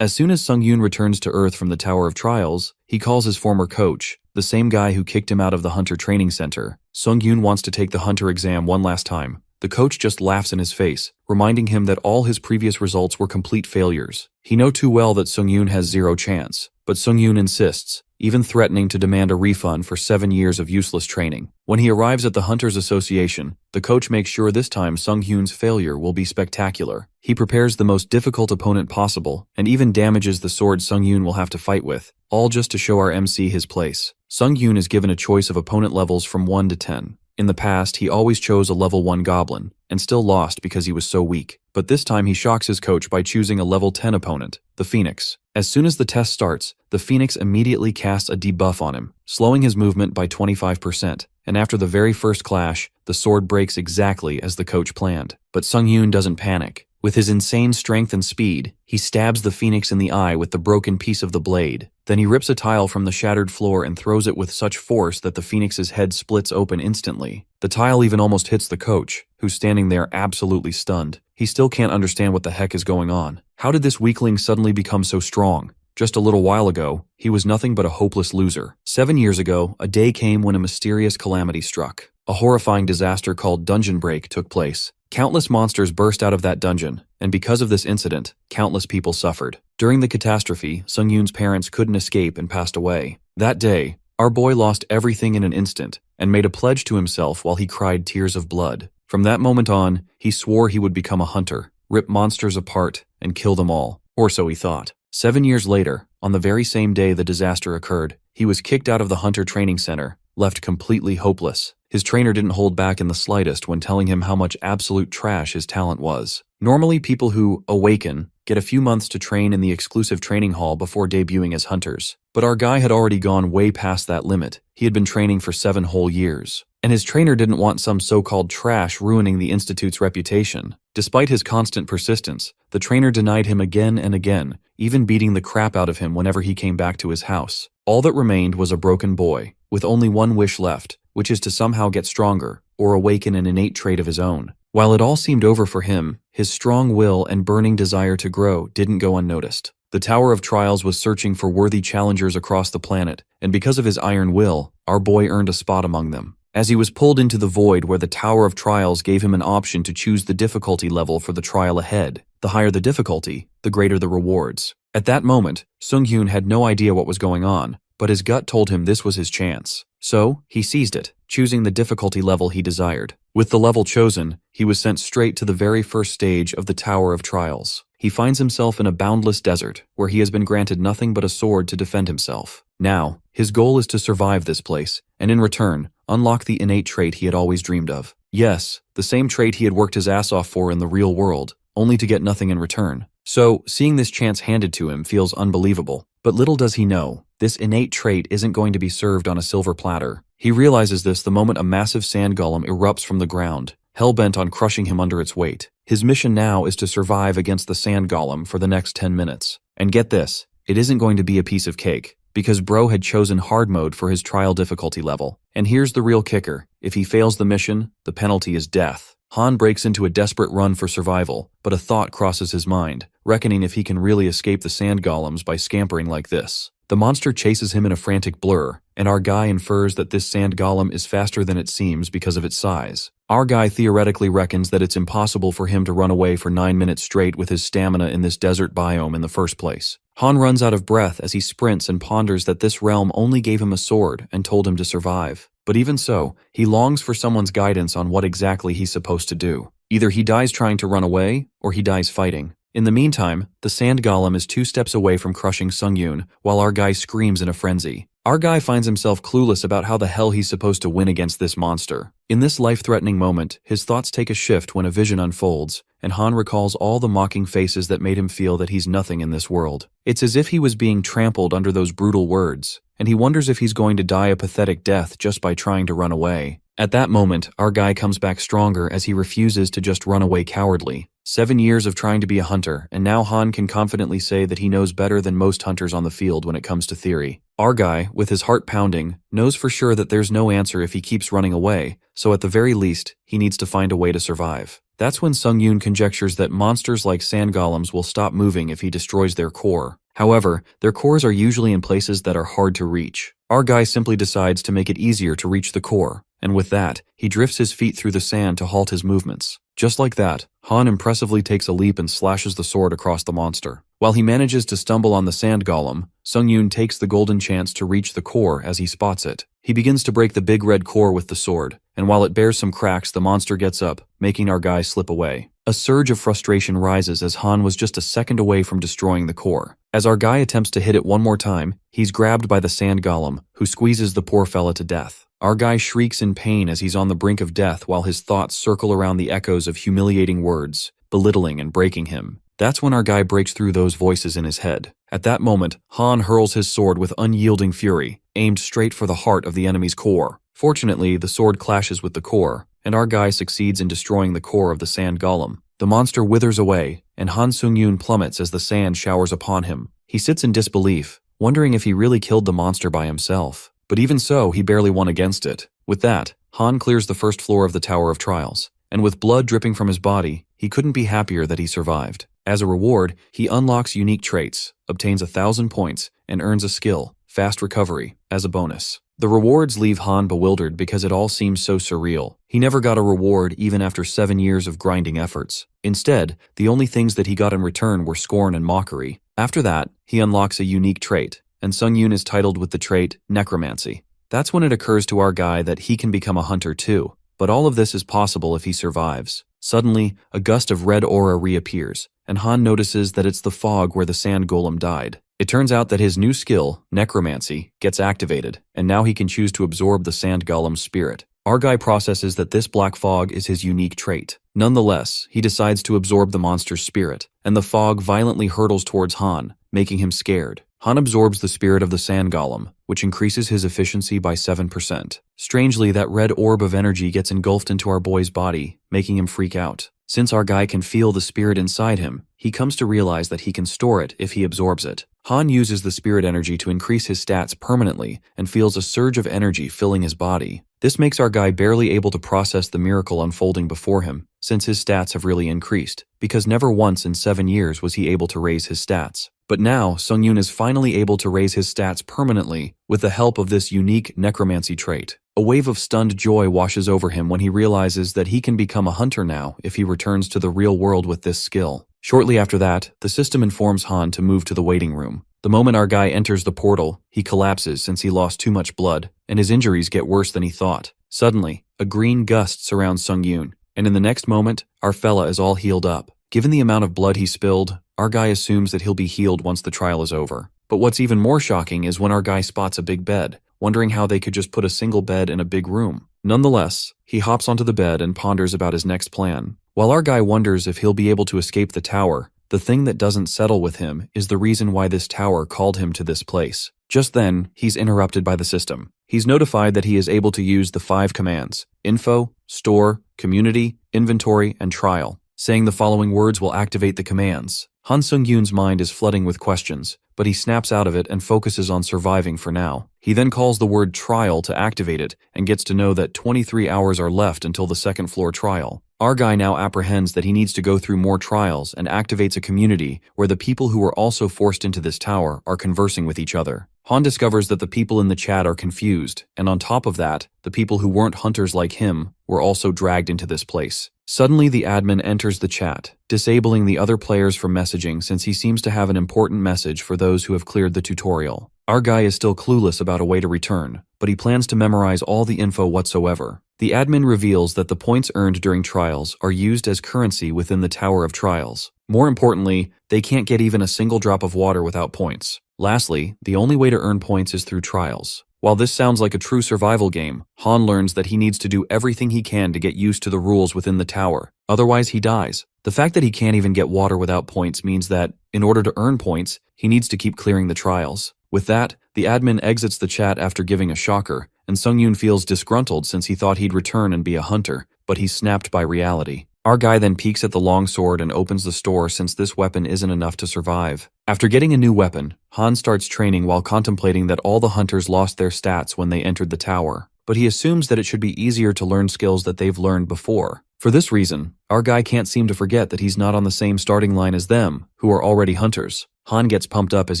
As soon as Sung-yoon returns to Earth from the Tower of Trials, he calls his former coach, the same guy who kicked him out of the Hunter Training Center. Sung-yoon wants to take the Hunter exam one last time. The coach just laughs in his face, reminding him that all his previous results were complete failures. He knows too well that Sung-yoon has zero chance, but Sung-yoon insists, even threatening to demand a refund for 7 years of useless training. When he arrives at the Hunters Association, the coach makes sure this time Sung-yoon's failure will be spectacular. He prepares the most difficult opponent possible, and even damages the sword Sung-yoon will have to fight with, all just to show our MC his place. Sung-yoon is given a choice of opponent levels from 1 to 10. In the past, he always chose a level 1 goblin, and still lost because he was so weak. But this time he shocks his coach by choosing a level 10 opponent, the Phoenix. As soon as the test starts, the Phoenix immediately casts a debuff on him, slowing his movement by 25%, and after the very first clash, the sword breaks exactly as the coach planned. But Sung-yoon doesn't panic. With his insane strength and speed, he stabs the Phoenix in the eye with the broken piece of the blade. Then he rips a tile from the shattered floor and throws it with such force that the Phoenix's head splits open instantly. The tile even almost hits the coach, who's standing there absolutely stunned. He still can't understand what the heck is going on. How did this weakling suddenly become so strong? Just a little while ago, he was nothing but a hopeless loser. 7 years ago, a day came when a mysterious calamity struck. A horrifying disaster called Dungeon Break took place. Countless monsters burst out of that dungeon, and because of this incident, countless people suffered. During the catastrophe, Sung-yoon's parents couldn't escape and passed away. That day, our boy lost everything in an instant, and made a pledge to himself while he cried tears of blood. From that moment on, he swore he would become a hunter, rip monsters apart, and kill them all, or so he thought. 7 years later, on the very same day the disaster occurred, he was kicked out of the Hunter Training Center, left completely hopeless. His trainer didn't hold back in the slightest when telling him how much absolute trash his talent was. Normally, people who awaken get a few months to train in the exclusive training hall before debuting as hunters. But our guy had already gone way past that limit. He had been training for 7 whole years. And his trainer didn't want some so-called trash ruining the Institute's reputation. Despite his constant persistence, the trainer denied him again and again, even beating the crap out of him whenever he came back to his house. All that remained was a broken boy, with only one wish left, which is to somehow get stronger, or awaken an innate trait of his own. While it all seemed over for him, his strong will and burning desire to grow didn't go unnoticed. The Tower of Trials was searching for worthy challengers across the planet, and because of his iron will, our boy earned a spot among them. As he was pulled into the void where the Tower of Trials gave him an option to choose the difficulty level for the trial ahead. The higher the difficulty, the greater the rewards. At that moment, Sung-yoon had no idea what was going on, but his gut told him this was his chance. So, he seized it, choosing the difficulty level he desired. With the level chosen, he was sent straight to the very first stage of the Tower of Trials. He finds himself in a boundless desert, where he has been granted nothing but a sword to defend himself. Now, his goal is to survive this place, and in return, unlock the innate trait he had always dreamed of. Yes, the same trait he had worked his ass off for in the real world, only to get nothing in return. So, seeing this chance handed to him feels unbelievable. But little does he know, this innate trait isn't going to be served on a silver platter. He realizes this the moment a massive sand golem erupts from the ground, hell-bent on crushing him under its weight. His mission now is to survive against the sand golem for the next 10 minutes. And get this, it isn't going to be a piece of cake, because bro had chosen hard mode for his trial difficulty level. And here's the real kicker, if he fails the mission, the penalty is death. Han breaks into a desperate run for survival, but a thought crosses his mind, reckoning if he can really escape the sand golems by scampering like this. The monster chases him in a frantic blur, and our guy infers that this sand golem is faster than it seems because of its size. Our guy theoretically reckons that it's impossible for him to run away for 9 minutes straight with his stamina in this desert biome in the first place. Han runs out of breath as he sprints and ponders that this realm only gave him a sword and told him to survive. But even so, he longs for someone's guidance on what exactly he's supposed to do. Either he dies trying to run away, or he dies fighting. In the meantime, the sand golem is 2 steps away from crushing Sung-yoon, while our guy screams in a frenzy. Our guy finds himself clueless about how the hell he's supposed to win against this monster. In this life-threatening moment, his thoughts take a shift when a vision unfolds, and Han recalls all the mocking faces that made him feel that he's nothing in this world. It's as if he was being trampled under those brutal words, and he wonders if he's going to die a pathetic death just by trying to run away. At that moment, our guy comes back stronger as he refuses to just run away cowardly. 7 years of trying to be a hunter, and now Han can confidently say that he knows better than most hunters on the field when it comes to theory. Our guy, with his heart pounding, knows for sure that there's no answer if he keeps running away, so at the very least, he needs to find a way to survive. That's when Sung-yoon conjectures that monsters like sand golems will stop moving if he destroys their core. However, their cores are usually in places that are hard to reach. Our guy simply decides to make it easier to reach the core, and with that, he drifts his feet through the sand to halt his movements. Just like that, Han impressively takes a leap and slashes the sword across the monster. While he manages to stumble on the sand golem, Sung-yoon takes the golden chance to reach the core as he spots it. He begins to break the big red core with the sword, and while it bears some cracks, the monster gets up, making our guy slip away. A surge of frustration rises as Han was just a second away from destroying the core. As our guy attempts to hit it one more time, he's grabbed by the sand golem, who squeezes the poor fella to death. Our guy shrieks in pain as he's on the brink of death while his thoughts circle around the echoes of humiliating words, belittling and breaking him. That's when our guy breaks through those voices in his head. At that moment, Han hurls his sword with unyielding fury, aimed straight for the heart of the enemy's core. Fortunately, the sword clashes with the core, and our guy succeeds in destroying the core of the sand golem. The monster withers away, and Han Sung-yoon plummets as the sand showers upon him. He sits in disbelief, wondering if he really killed the monster by himself. But even so, he barely won against it. With that, Han clears the first floor of the Tower of Trials, and with blood dripping from his body, he couldn't be happier that he survived. As a reward, he unlocks unique traits, obtains 1,000 points, and earns a skill, Fast Recovery, as a bonus. The rewards leave Han bewildered because it all seems so surreal. He never got a reward even after 7 years of grinding efforts. Instead, the only things that he got in return were scorn and mockery. After that, he unlocks a unique trait, and Sung-yoon is titled with the trait Necromancy. That's when it occurs to our guy that he can become a hunter too. But all of this is possible if he survives. Suddenly, a gust of red aura reappears, and Han notices that it's the fog where the sand golem died. It turns out that his new skill, Necromancy, gets activated, and now he can choose to absorb the sand golem's spirit. Our guy processes that this black fog is his unique trait. Nonetheless, he decides to absorb the monster's spirit, and the fog violently hurtles towards Han, making him scared. Han absorbs the spirit of the sand golem, which increases his efficiency by 7%. Strangely, that red orb of energy gets engulfed into our boy's body, making him freak out. Since our guy can feel the spirit inside him, he comes to realize that he can store it if he absorbs it. Han uses the spirit energy to increase his stats permanently and feels a surge of energy filling his body. This makes our guy barely able to process the miracle unfolding before him, since his stats have really increased, because never once in 7 years was he able to raise his stats. But now, Sung-yoon is finally able to raise his stats permanently with the help of this unique necromancy trait. A wave of stunned joy washes over him when he realizes that he can become a hunter now if he returns to the real world with this skill. Shortly after that, the system informs Han to move to the waiting room. The moment our guy enters the portal, he collapses since he lost too much blood, and his injuries get worse than he thought. Suddenly, a green gust surrounds Sung-yoon, and in the next moment, our fella is all healed up. Given the amount of blood he spilled, our guy assumes that he'll be healed once the trial is over. But what's even more shocking is when our guy spots a big bed, wondering how they could just put a single bed in a big room. Nonetheless, he hops onto the bed and ponders about his next plan. While our guy wonders if he'll be able to escape the tower, the thing that doesn't settle with him is the reason why this tower called him to this place. Just then, he's interrupted by the system. He's notified that he is able to use the 5 commands: Info, Store, Community, Inventory, and Trial. Saying the following words will activate the commands. Han Sung-yoon's mind is flooding with questions, but he snaps out of it and focuses on surviving for now. He then calls the word trial to activate it and gets to know that 23 hours are left until the second floor trial. Our guy now apprehends that he needs to go through more trials and activates a community where the people who were also forced into this tower are conversing with each other. Han discovers that the people in the chat are confused, and on top of that, the people who weren't hunters like him were also dragged into this place. Suddenly, the admin enters the chat, disabling the other players from messaging since he seems to have an important message for those who have cleared the tutorial. Our guy is still clueless about a way to return, but he plans to memorize all the info whatsoever. The admin reveals that the points earned during trials are used as currency within the Tower of Trials. More importantly, they can't get even a single drop of water without points. Lastly, the only way to earn points is through trials. While this sounds like a true survival game, Han learns that he needs to do everything he can to get used to the rules within the tower. Otherwise, he dies. The fact that he can't even get water without points means that, in order to earn points, he needs to keep clearing the trials. With that, the admin exits the chat after giving a shocker, and Sung-yoon feels disgruntled since he thought he'd return and be a hunter, but he's snapped by reality. Our guy then peeks at the long sword and opens the store since this weapon isn't enough to survive. After getting a new weapon, Han starts training while contemplating that all the hunters lost their stats when they entered the tower, but he assumes that it should be easier to learn skills that they've learned before. For this reason, our guy can't seem to forget that he's not on the same starting line as them, who are already hunters. Han gets pumped up as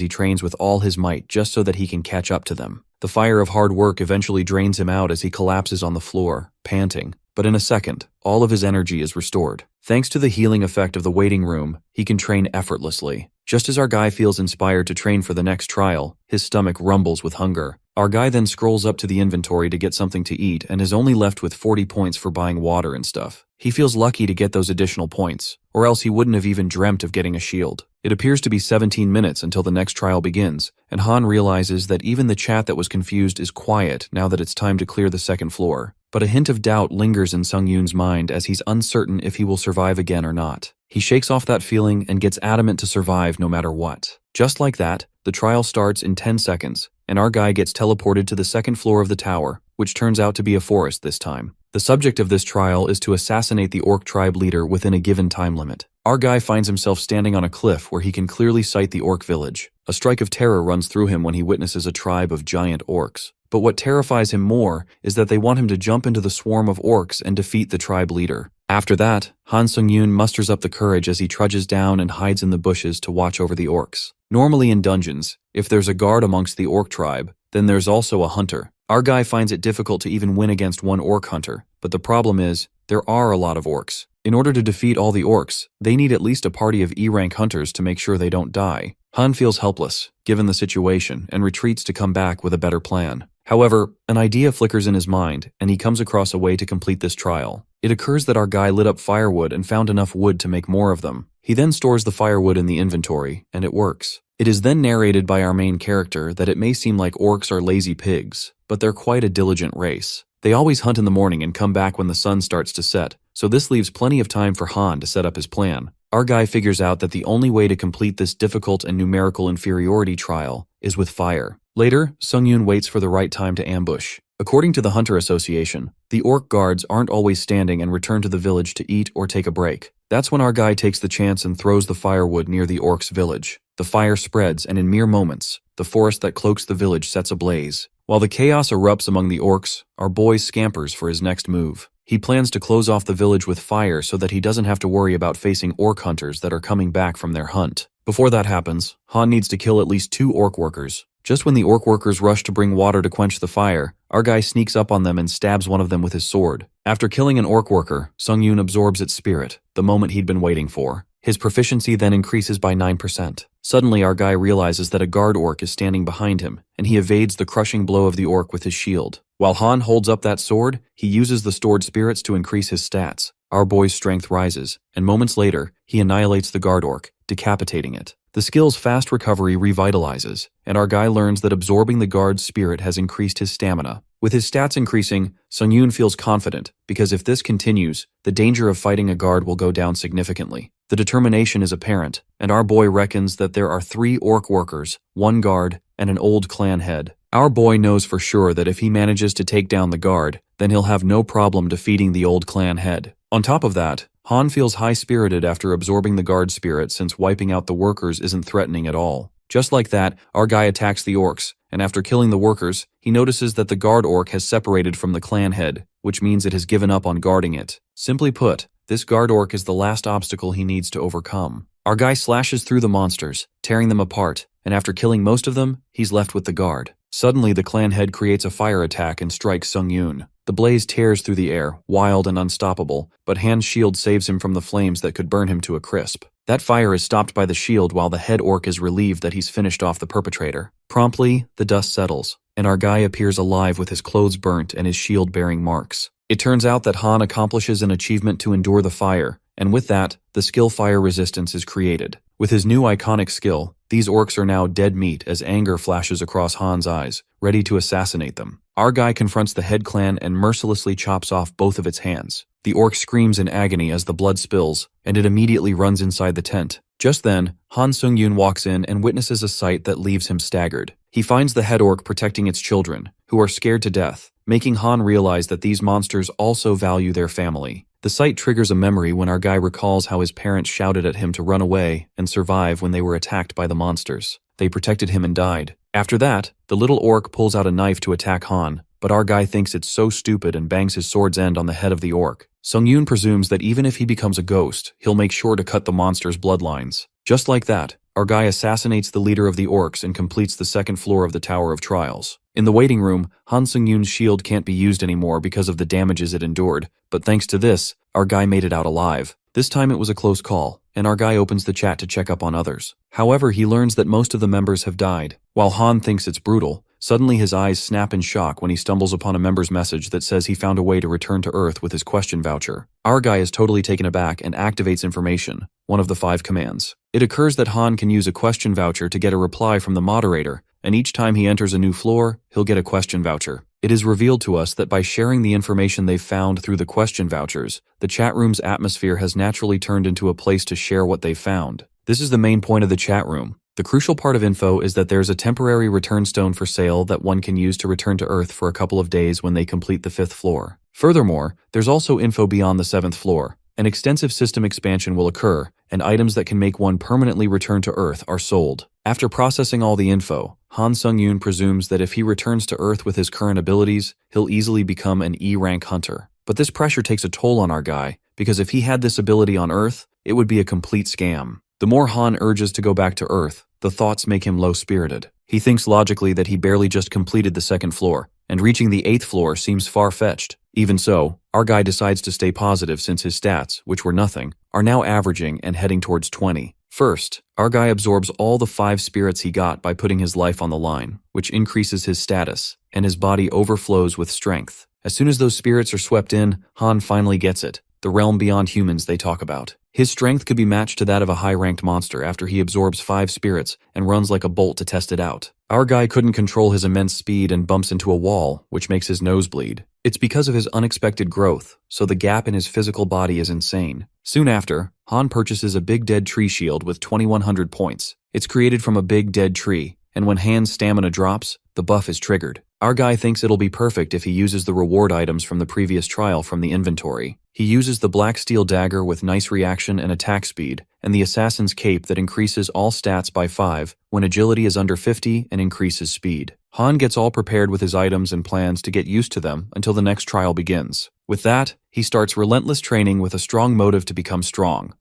he trains with all his might just so that he can catch up to them. The fire of hard work eventually drains him out as he collapses on the floor, panting. But in a second, all of his energy is restored. Thanks to the healing effect of the waiting room, he can train effortlessly. Just as our guy feels inspired to train for the next trial, his stomach rumbles with hunger. Our guy then scrolls up to the inventory to get something to eat and is only left with 40 points for buying water and stuff. He feels lucky to get those additional points, or else he wouldn't have even dreamt of getting a shield. It appears to be 17 minutes until the next trial begins, and Han realizes that even the chat that was confused is quiet now that it's time to clear the second floor. But a hint of doubt lingers in Sung-yoon's mind as he's uncertain if he will survive again or not. He shakes off that feeling and gets adamant to survive no matter what. Just like that, the trial starts in 10 seconds, and our guy gets teleported to the second floor of the tower, which turns out to be a forest this time. The subject of this trial is to assassinate the orc tribe leader within a given time limit. Our guy finds himself standing on a cliff where he can clearly sight the orc village. A strike of terror runs through him when he witnesses a tribe of giant orcs. But what terrifies him more is that they want him to jump into the swarm of orcs and defeat the tribe leader. After that, Han Sung-yoon musters up the courage as he trudges down and hides in the bushes to watch over the orcs. Normally in dungeons, if there's a guard amongst the orc tribe, then there's also a hunter. Our guy finds it difficult to even win against one orc hunter, but the problem is, there are a lot of orcs. In order to defeat all the orcs, they need at least a party of E-rank hunters to make sure they don't die. Han feels helpless, given the situation, and retreats to come back with a better plan. However, an idea flickers in his mind, and he comes across a way to complete this trial. It occurs that our guy lit up firewood and found enough wood to make more of them. He then stores the firewood in the inventory, and it works. It is then narrated by our main character that it may seem like orcs are lazy pigs, but they're quite a diligent race. They always hunt in the morning and come back when the sun starts to set, so this leaves plenty of time for Han to set up his plan. Our guy figures out that the only way to complete this difficult and numerical inferiority trial is with fire. Later, Sung-yoon waits for the right time to ambush. According to the Hunter Association, the orc guards aren't always standing and return to the village to eat or take a break. That's when our guy takes the chance and throws the firewood near the orcs' village. The fire spreads, and in mere moments, the forest that cloaks the village sets ablaze. While the chaos erupts among the orcs, our boy scampers for his next move. He plans to close off the village with fire so that he doesn't have to worry about facing orc hunters that are coming back from their hunt. Before that happens, Han needs to kill at least 2 orc workers. Just when the orc workers rush to bring water to quench the fire, our guy sneaks up on them and stabs one of them with his sword. After killing an orc worker, Sung-yoon absorbs its spirit, the moment he'd been waiting for. His proficiency then increases by 9%. Suddenly our guy realizes that a guard orc is standing behind him, and he evades the crushing blow of the orc with his shield. While Han holds up that sword, he uses the stored spirits to increase his stats. Our boy's strength rises, and moments later, he annihilates the guard orc, decapitating it. The skill's fast recovery revitalizes, and our guy learns that absorbing the guard's spirit has increased his stamina. With his stats increasing, Sung-yoon feels confident, because if this continues, the danger of fighting a guard will go down significantly. The determination is apparent, and our boy reckons that there are 3 orc workers, 1 guard, and an old clan head. Our boy knows for sure that if he manages to take down the guard, then he'll have no problem defeating the old clan head. On top of that, Han feels high-spirited after absorbing the guard spirit since wiping out the workers isn't threatening at all. Just like that, our guy attacks the orcs, and after killing the workers, he notices that the guard orc has separated from the clan head, which means it has given up on guarding it. Simply put, this guard orc is the last obstacle he needs to overcome. Our guy slashes through the monsters, tearing them apart, and after killing most of them, he's left with the guard. Suddenly, the clan head creates a fire attack and strikes Sung-yoon. The blaze tears through the air, wild and unstoppable, but Han's shield saves him from the flames that could burn him to a crisp. That fire is stopped by the shield while the head orc is relieved that he's finished off the perpetrator. Promptly, the dust settles, and our guy appears alive with his clothes burnt and his shield bearing marks. It turns out that Han accomplishes an achievement to endure the fire, and with that, the skill fire resistance is created. With his new iconic skill, these orcs are now dead meat as anger flashes across Han's eyes, ready to assassinate them. Our guy confronts the head clan and mercilessly chops off both of its hands. The orc screams in agony as the blood spills, and it immediately runs inside the tent. Just then, Han Sung-yoon walks in and witnesses a sight that leaves him staggered. He finds the head orc protecting its children, who are scared to death, making Han realize that these monsters also value their family. The sight triggers a memory when our guy recalls how his parents shouted at him to run away and survive when they were attacked by the monsters. They protected him and died. After that, the little orc pulls out a knife to attack Han, but our guy thinks it's so stupid and bangs his sword's end on the head of the orc. Sung-yoon presumes that even if he becomes a ghost, he'll make sure to cut the monster's bloodlines. Just like that, our guy assassinates the leader of the orcs and completes the second floor of the Tower of Trials. In the waiting room, Han Sung-yoon's shield can't be used anymore because of the damages it endured, but thanks to this, our guy made it out alive. This time it was a close call, and our guy opens the chat to check up on others. However, he learns that most of the members have died. While Han thinks it's brutal, suddenly his eyes snap in shock when he stumbles upon a member's message that says he found a way to return to Earth with his question voucher. Our guy is totally taken aback and activates information, one of the 5 commands. It occurs that Han can use a question voucher to get a reply from the moderator, and each time he enters a new floor, he'll get a question voucher. It is revealed to us that by sharing the information they've found through the question vouchers, the chat room's atmosphere has naturally turned into a place to share what they've found. This is the main point of the chat room. The crucial part of info is that there's a temporary return stone for sale that one can use to return to Earth for a couple of days when they complete the 5th floor. Furthermore, there's also info beyond the 7th floor. An extensive system expansion will occur, and items that can make one permanently return to Earth are sold. After processing all the info, Han Sung-yoon presumes that if he returns to Earth with his current abilities, he'll easily become an E-rank hunter. But this pressure takes a toll on our guy, because if he had this ability on Earth, it would be a complete scam. The more Han urges to go back to Earth, the thoughts make him low-spirited. He thinks logically that he barely just completed the 2nd floor, and reaching the 8th floor seems far-fetched. Even so, our guy decides to stay positive since his stats, which were nothing, are now averaging and heading towards 20. First, our guy absorbs all the 5 spirits he got by putting his life on the line, which increases his status, and his body overflows with strength. As soon as those spirits are swept in, Han finally gets it, the realm beyond humans they talk about. His strength could be matched to that of a high-ranked monster after he absorbs 5 spirits and runs like a bolt to test it out. Our guy couldn't control his immense speed and bumps into a wall, which makes his nose bleed. It's because of his unexpected growth, so the gap in his physical body is insane. Soon after, Han purchases a big dead tree shield with 2100 points. It's created from a big dead tree, and when Han's stamina drops, the buff is triggered. Our guy thinks it'll be perfect if he uses the reward items from the previous trial from the inventory. He uses the black steel dagger with nice reaction and attack speed, and the assassin's cape that increases all stats by 5 when agility is under 50 and increases speed. Han gets all prepared with his items and plans to get used to them until the next trial begins. With that, he starts relentless training with a strong motive to become strong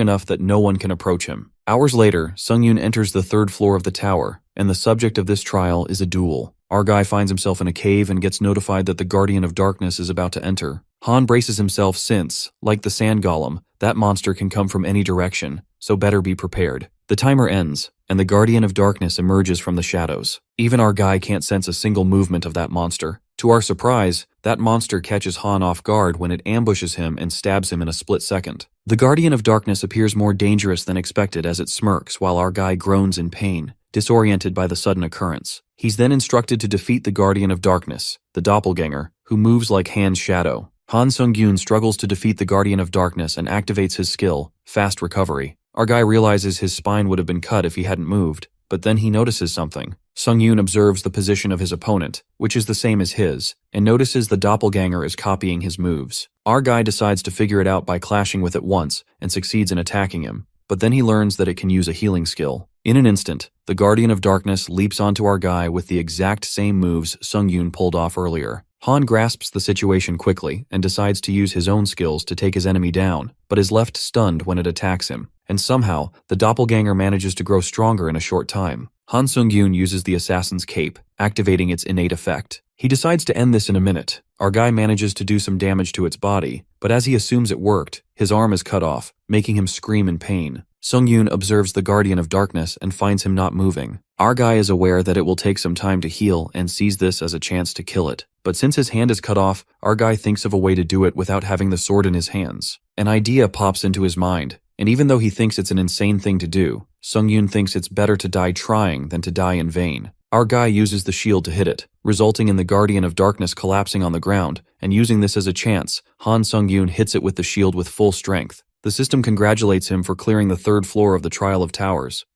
enough that no one can approach him. Hours later, Sung-yoon enters the 3rd floor of the tower, and the subject of this trial is a duel. Our guy finds himself in a cave and gets notified that the Guardian of Darkness is about to enter. Han braces himself since, like the sand golem, that monster can come from any direction, so better be prepared. The timer ends, and the Guardian of Darkness emerges from the shadows. Even our guy can't sense a single movement of that monster. To our surprise, that monster catches Han off guard when it ambushes him and stabs him in a split second. The Guardian of Darkness appears more dangerous than expected as it smirks while our guy groans in pain, disoriented by the sudden occurrence. He's then instructed to defeat the Guardian of Darkness, the doppelganger, who moves like Han's shadow. Han Sung-yoon struggles to defeat the Guardian of Darkness and activates his skill, Fast Recovery. Our guy realizes his spine would have been cut if he hadn't moved, but then he notices something. Sung-yoon observes the position of his opponent, which is the same as his, and notices the doppelganger is copying his moves. Our guy decides to figure it out by clashing with it once and succeeds in attacking him, but then he learns that it can use a healing skill. In an instant, the Guardian of Darkness leaps onto our guy with the exact same moves Sung-yoon pulled off earlier. Han grasps the situation quickly and decides to use his own skills to take his enemy down, but is left stunned when it attacks him. And somehow, the doppelganger manages to grow stronger in a short time. Han Sung-yoon uses the assassin's cape, activating its innate effect. He decides to end this in a minute. Our guy manages to do some damage to its body, but as he assumes it worked, his arm is cut off, making him scream in pain. Sung-yoon observes the Guardian of Darkness and finds him not moving. Our guy is aware that it will take some time to heal and sees this as a chance to kill it. But since his hand is cut off, our guy thinks of a way to do it without having the sword in his hands. An idea pops into his mind, and even though he thinks it's an insane thing to do, Sung-yoon thinks it's better to die trying than to die in vain. Our guy uses the shield to hit it, resulting in the Guardian of Darkness collapsing on the ground, and using this as a chance, Han Sung-yoon hits it with the shield with full strength. The system congratulates him for clearing the 3rd floor of the Trial of Towers.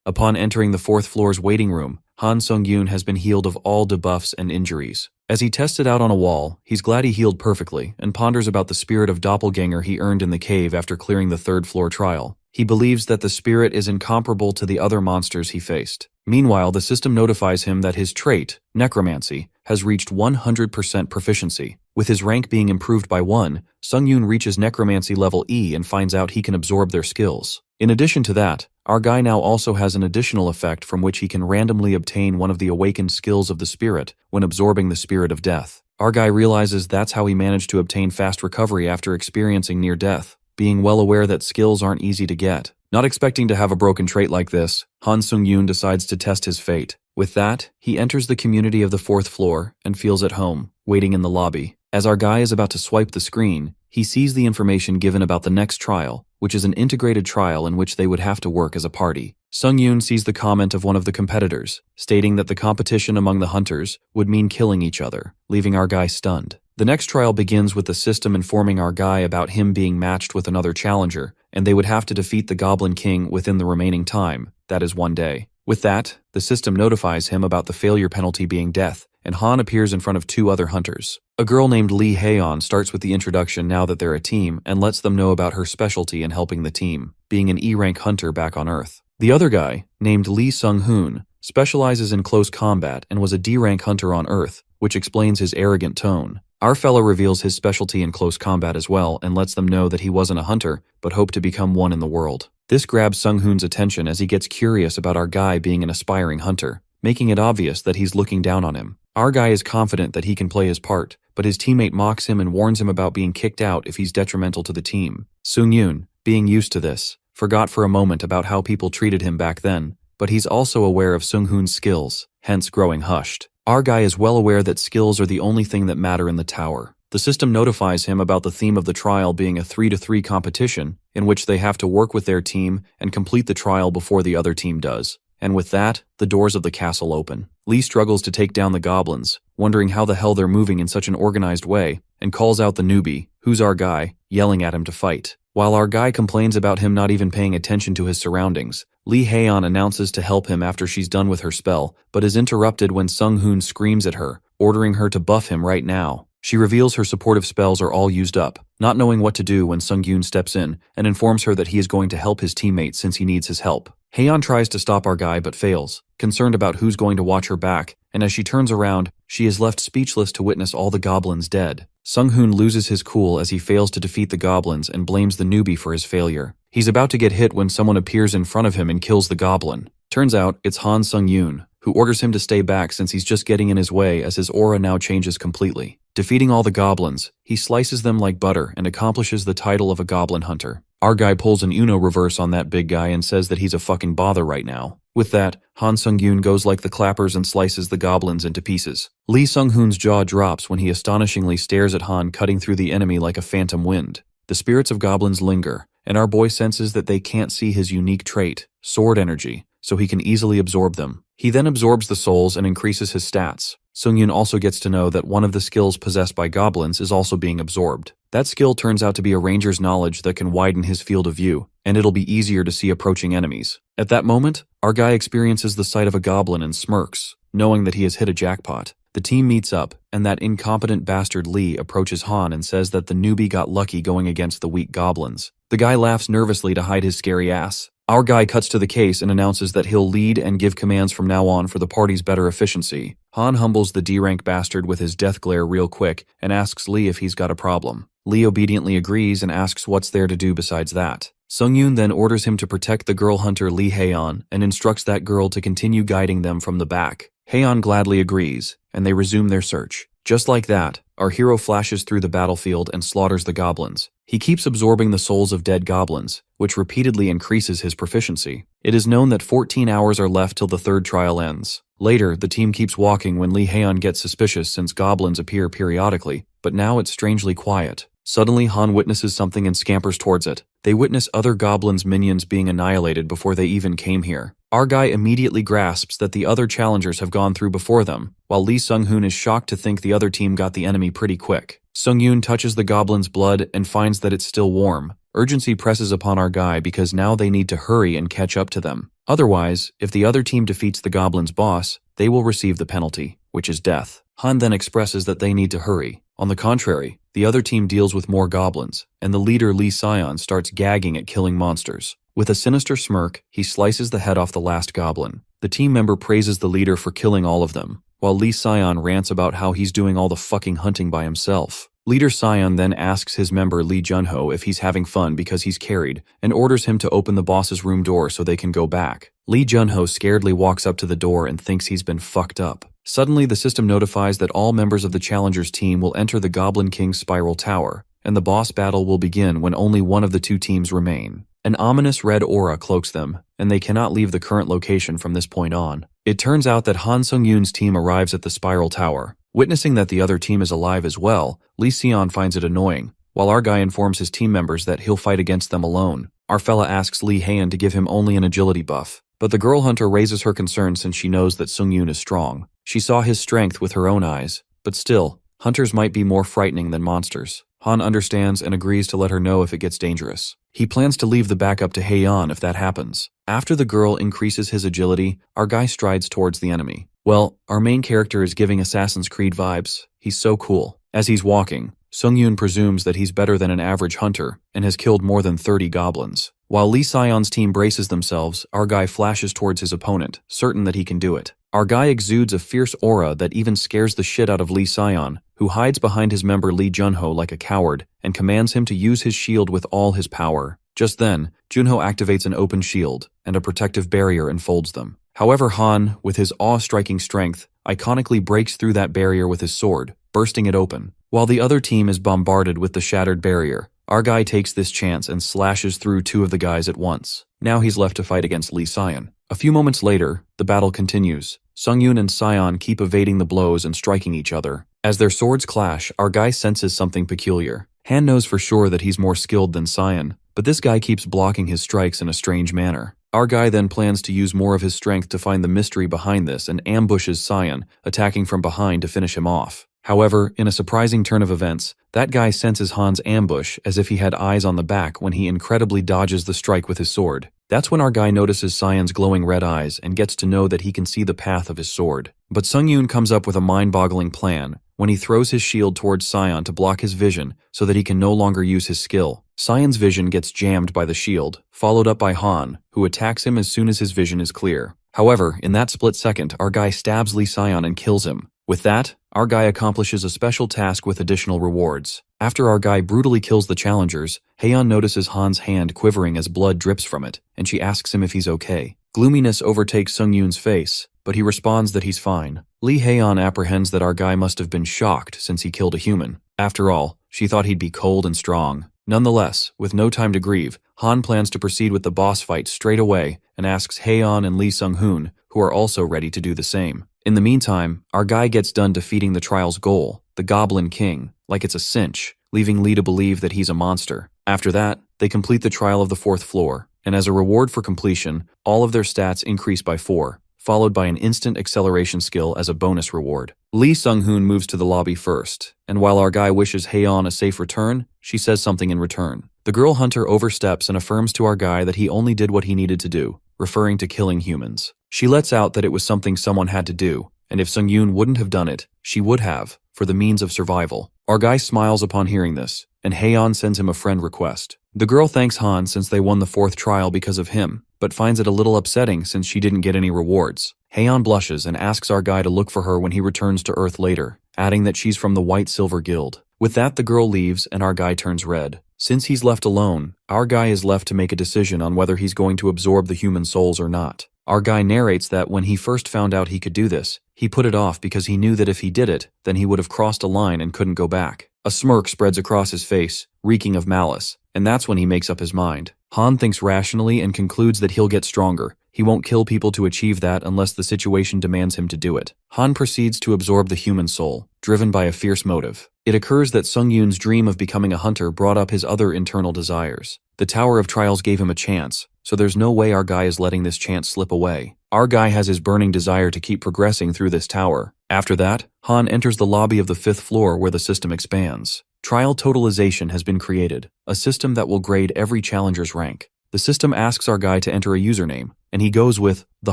Upon entering the 4th floor's waiting room, Han Sung-yoon has been healed of all debuffs and injuries. As he tests it out on a wall, he's glad he healed perfectly and ponders about the spirit of doppelganger he earned in the cave after clearing the third-floor trial. He believes that the spirit is incomparable to the other monsters he faced. Meanwhile, the system notifies him that his trait, necromancy, has reached 100% proficiency. With his rank being improved by 1, Sung-yoon reaches necromancy level E and finds out he can absorb their skills. In addition to that, our guy now also has an additional effect from which he can randomly obtain one of the awakened skills of the spirit when absorbing the spirit of death. Our guy realizes that's how he managed to obtain fast recovery after experiencing near death, being well aware that skills aren't easy to get. Not expecting to have a broken trait like this, Han Sung-yoon decides to test his fate. With that, he enters the community of the 4th floor and feels at home, waiting in the lobby. As our guy is about to swipe the screen, he sees the information given about the next trial, which is an integrated trial in which they would have to work as a party. Sung-yoon sees the comment of one of the competitors, stating that the competition among the hunters would mean killing each other, leaving our guy stunned. The next trial begins with the system informing our guy about him being matched with another challenger, and they would have to defeat the Goblin King within the remaining time, that is 1 day. With that, the system notifies him about the failure penalty being death, and Han appears in front of 2 other hunters. A girl named Lee Haeon starts with the introduction now that they're a team and lets them know about her specialty in helping the team, being an E-rank hunter back on Earth. The other guy, named Lee Sung-hoon, specializes in close combat and was a D-rank hunter on Earth, which explains his arrogant tone. Our fellow reveals his specialty in close combat as well and lets them know that he wasn't a hunter, but hoped to become one in the world. This grabs Sung-hoon's attention as he gets curious about our guy being an aspiring hunter, making it obvious that he's looking down on him. Our guy is confident that he can play his part, but his teammate mocks him and warns him about being kicked out if he's detrimental to the team. Sung-yoon, being used to this, forgot for a moment about how people treated him back then, but he's also aware of Sung-hoon's skills, hence growing hushed. Our guy is well aware that skills are the only thing that matter in the tower. The system notifies him about the theme of the trial being a 3-to-3 competition, in which they have to work with their team and complete the trial before the other team does. And with that, the doors of the castle open. Lee struggles to take down the goblins, wondering how the hell they're moving in such an organized way, and calls out the newbie, who's our guy, yelling at him to fight. While our guy complains about him not even paying attention to his surroundings, Lee Haeon announces to help him after she's done with her spell, but is interrupted when Sung-hoon screams at her, ordering her to buff him right now. She reveals her supportive spells are all used up, not knowing what to do when Sung-yoon steps in and informs her that he is going to help his teammate since he needs his help. Haeon tries to stop our guy but fails, concerned about who's going to watch her back, and as she turns around, she is left speechless to witness all the goblins dead. Sung-hoon loses his cool as he fails to defeat the goblins and blames the newbie for his failure. He's about to get hit when someone appears in front of him and kills the goblin. Turns out, it's Han Sung-yoon, who orders him to stay back since he's just getting in his way as his aura now changes completely. Defeating all the goblins, he slices them like butter and accomplishes the title of a goblin hunter. Our guy pulls an Uno reverse on that big guy and says that he's a fucking bother right now. With that, Han Sung-yoon goes like the clappers and slices the goblins into pieces. Lee Sung-hoon's jaw drops when he astonishingly stares at Han cutting through the enemy like a phantom wind. The spirits of goblins linger, and our boy senses that they can't see his unique trait, sword energy, so he can easily absorb them. He then absorbs the souls and increases his stats. Sung-yoon also gets to know that one of the skills possessed by goblins is also being absorbed. That skill turns out to be a ranger's knowledge that can widen his field of view, and it'll be easier to see approaching enemies. At that moment, our guy experiences the sight of a goblin and smirks, knowing that he has hit a jackpot. The team meets up, and that incompetent bastard Lee approaches Han and says that the newbie got lucky going against the weak goblins. The guy laughs nervously to hide his scary ass. Our guy cuts to the case and announces that he'll lead and give commands from now on for the party's better efficiency. Han humbles the D-rank bastard with his death glare real quick and asks Lee if he's got a problem. Lee obediently agrees and asks what's there to do besides that. Sung-yoon then orders him to protect the girl hunter Lee Haeon and instructs that girl to continue guiding them from the back. Haeon gladly agrees, and they resume their search. Just like that, our hero flashes through the battlefield and slaughters the goblins. He keeps absorbing the souls of dead goblins, which repeatedly increases his proficiency. It is known that 14 hours are left till the third trial ends. Later, the team keeps walking when Lee Haeon gets suspicious since goblins appear periodically, but now it's strangely quiet. Suddenly, Han witnesses something and scampers towards it. They witness other goblins' minions being annihilated before they even came here. Our guy immediately grasps that the other challengers have gone through before them, while Lee Sung-hoon is shocked to think the other team got the enemy pretty quick. Sung-yoon touches the goblin's blood and finds that it's still warm. Urgency presses upon our guy because now they need to hurry and catch up to them. Otherwise, if the other team defeats the goblin's boss, they will receive the penalty. which is death. Han then expresses that they need to hurry. On the contrary, the other team deals with more goblins, and the leader Lee Sion starts gagging at killing monsters. With a sinister smirk, he slices the head off the last goblin. The team member praises the leader for killing all of them, while Lee Sion rants about how he's doing all the fucking hunting by himself. Leader Sion then asks his member Lee Junho if he's having fun because he's carried, and orders him to open the boss's room door so they can go back. Lee Junho scaredly walks up to the door and thinks he's been fucked up. Suddenly, the system notifies that all members of the Challengers team will enter the Goblin King's Spiral Tower, and the boss battle will begin when only one of the two teams remain. An ominous red aura cloaks them, and they cannot leave the current location from this point on. It turns out that Han Sung-yoon's team arrives at the Spiral Tower. Witnessing that the other team is alive as well, Lee Sion finds it annoying, while our guy informs his team members that he'll fight against them alone. Our fella asks Lee Haeun to give him only an agility buff, but the girl hunter raises her concern since she knows that Sung-yoon is strong. She saw his strength with her own eyes, but still, hunters might be more frightening than monsters. Han understands and agrees to let her know if it gets dangerous. He plans to leave the backup to Haeun if that happens. After the girl increases his agility, our guy strides towards the enemy. Well, our main character is giving Assassin's Creed vibes. He's so cool. As he's walking, Sung-yoon presumes that he's better than an average hunter and has killed more than 30 goblins. While Lee Sion's team braces themselves, our guy flashes towards his opponent, certain that he can do it. Our guy exudes a fierce aura that even scares the shit out of Lee Sion, who hides behind his member Lee Junho like a coward and commands him to use his shield with all his power. Just then, Junho activates an open shield, and a protective barrier enfolds them. However, Han, with his awe-striking strength, iconically breaks through that barrier with his sword, bursting it open. While the other team is bombarded with the shattered barrier, our guy takes this chance and slashes through two of the guys at once. Now he's left to fight against Lee Sion. A few moments later, the battle continues. Sung-yoon and Sion keep evading the blows and striking each other. As their swords clash, our guy senses something peculiar. Han knows for sure that he's more skilled than Sion, but this guy keeps blocking his strikes in a strange manner. Our guy then plans to use more of his strength to find the mystery behind this and ambushes Sion, attacking from behind to finish him off. However, in a surprising turn of events, that guy senses Han's ambush as if he had eyes on the back when he incredibly dodges the strike with his sword. That's when our guy notices Sion's glowing red eyes and gets to know that he can see the path of his sword. But Sung-yoon comes up with a mind-boggling plan when he throws his shield towards Sion to block his vision so that he can no longer use his skill. Sion's vision gets jammed by the shield, followed up by Han, who attacks him as soon as his vision is clear. However, in that split second, our guy stabs Lee Sion and kills him. With that, our guy accomplishes a special task with additional rewards. After our guy brutally kills the challengers, Haeun notices Han's hand quivering as blood drips from it, and she asks him if he's okay. Gloominess overtakes Sung-yoon's face, but he responds that he's fine. Lee Haeun apprehends that our guy must have been shocked since he killed a human. After all, she thought he'd be cold and strong. Nonetheless, with no time to grieve, Han plans to proceed with the boss fight straight away and asks Haeun and Lee Sung-hoon, who are also ready to do the same. In the meantime, our guy gets done defeating the trial's goal, the Goblin King, like it's a cinch, leaving Lee to believe that he's a monster. After that, they complete the trial of the 4th floor, and as a reward for completion, all of their stats increase by 4, followed by an instant acceleration skill as a bonus reward. Lee Sung-hoon moves to the lobby first, and while our guy wishes Haeun a safe return, she says something in return. The girl hunter oversteps and affirms to our guy that he only did what he needed to do, referring to killing humans. She lets out that it was something someone had to do, and if Sung-yoon wouldn't have done it, she would have, for the means of survival. Our guy smiles upon hearing this, and Haeun sends him a friend request. The girl thanks Han since they won the 4th trial because of him, but finds it a little upsetting since she didn't get any rewards. Haeun blushes and asks our guy to look for her when he returns to Earth later, adding that she's from the White Silver Guild. With that, the girl leaves and our guy turns red. Since he's left alone, our guy is left to make a decision on whether he's going to absorb the human souls or not. Our guy narrates that when he first found out he could do this, he put it off because he knew that if he did it, then he would have crossed a line and couldn't go back. A smirk spreads across his face, reeking of malice, and that's when he makes up his mind. Han thinks rationally and concludes that he'll get stronger. He won't kill people to achieve that unless the situation demands him to do it. Han proceeds to absorb the human soul, driven by a fierce motive. It occurs that Sung-yoon's dream of becoming a hunter brought up his other internal desires. The Tower of Trials gave him a chance, so there's no way our guy is letting this chance slip away. Our guy has his burning desire to keep progressing through this tower. After that, Han enters the lobby of the 5th floor where the system expands. Trial Totalization has been created, a system that will grade every challenger's rank. The system asks our guy to enter a username, and he goes with The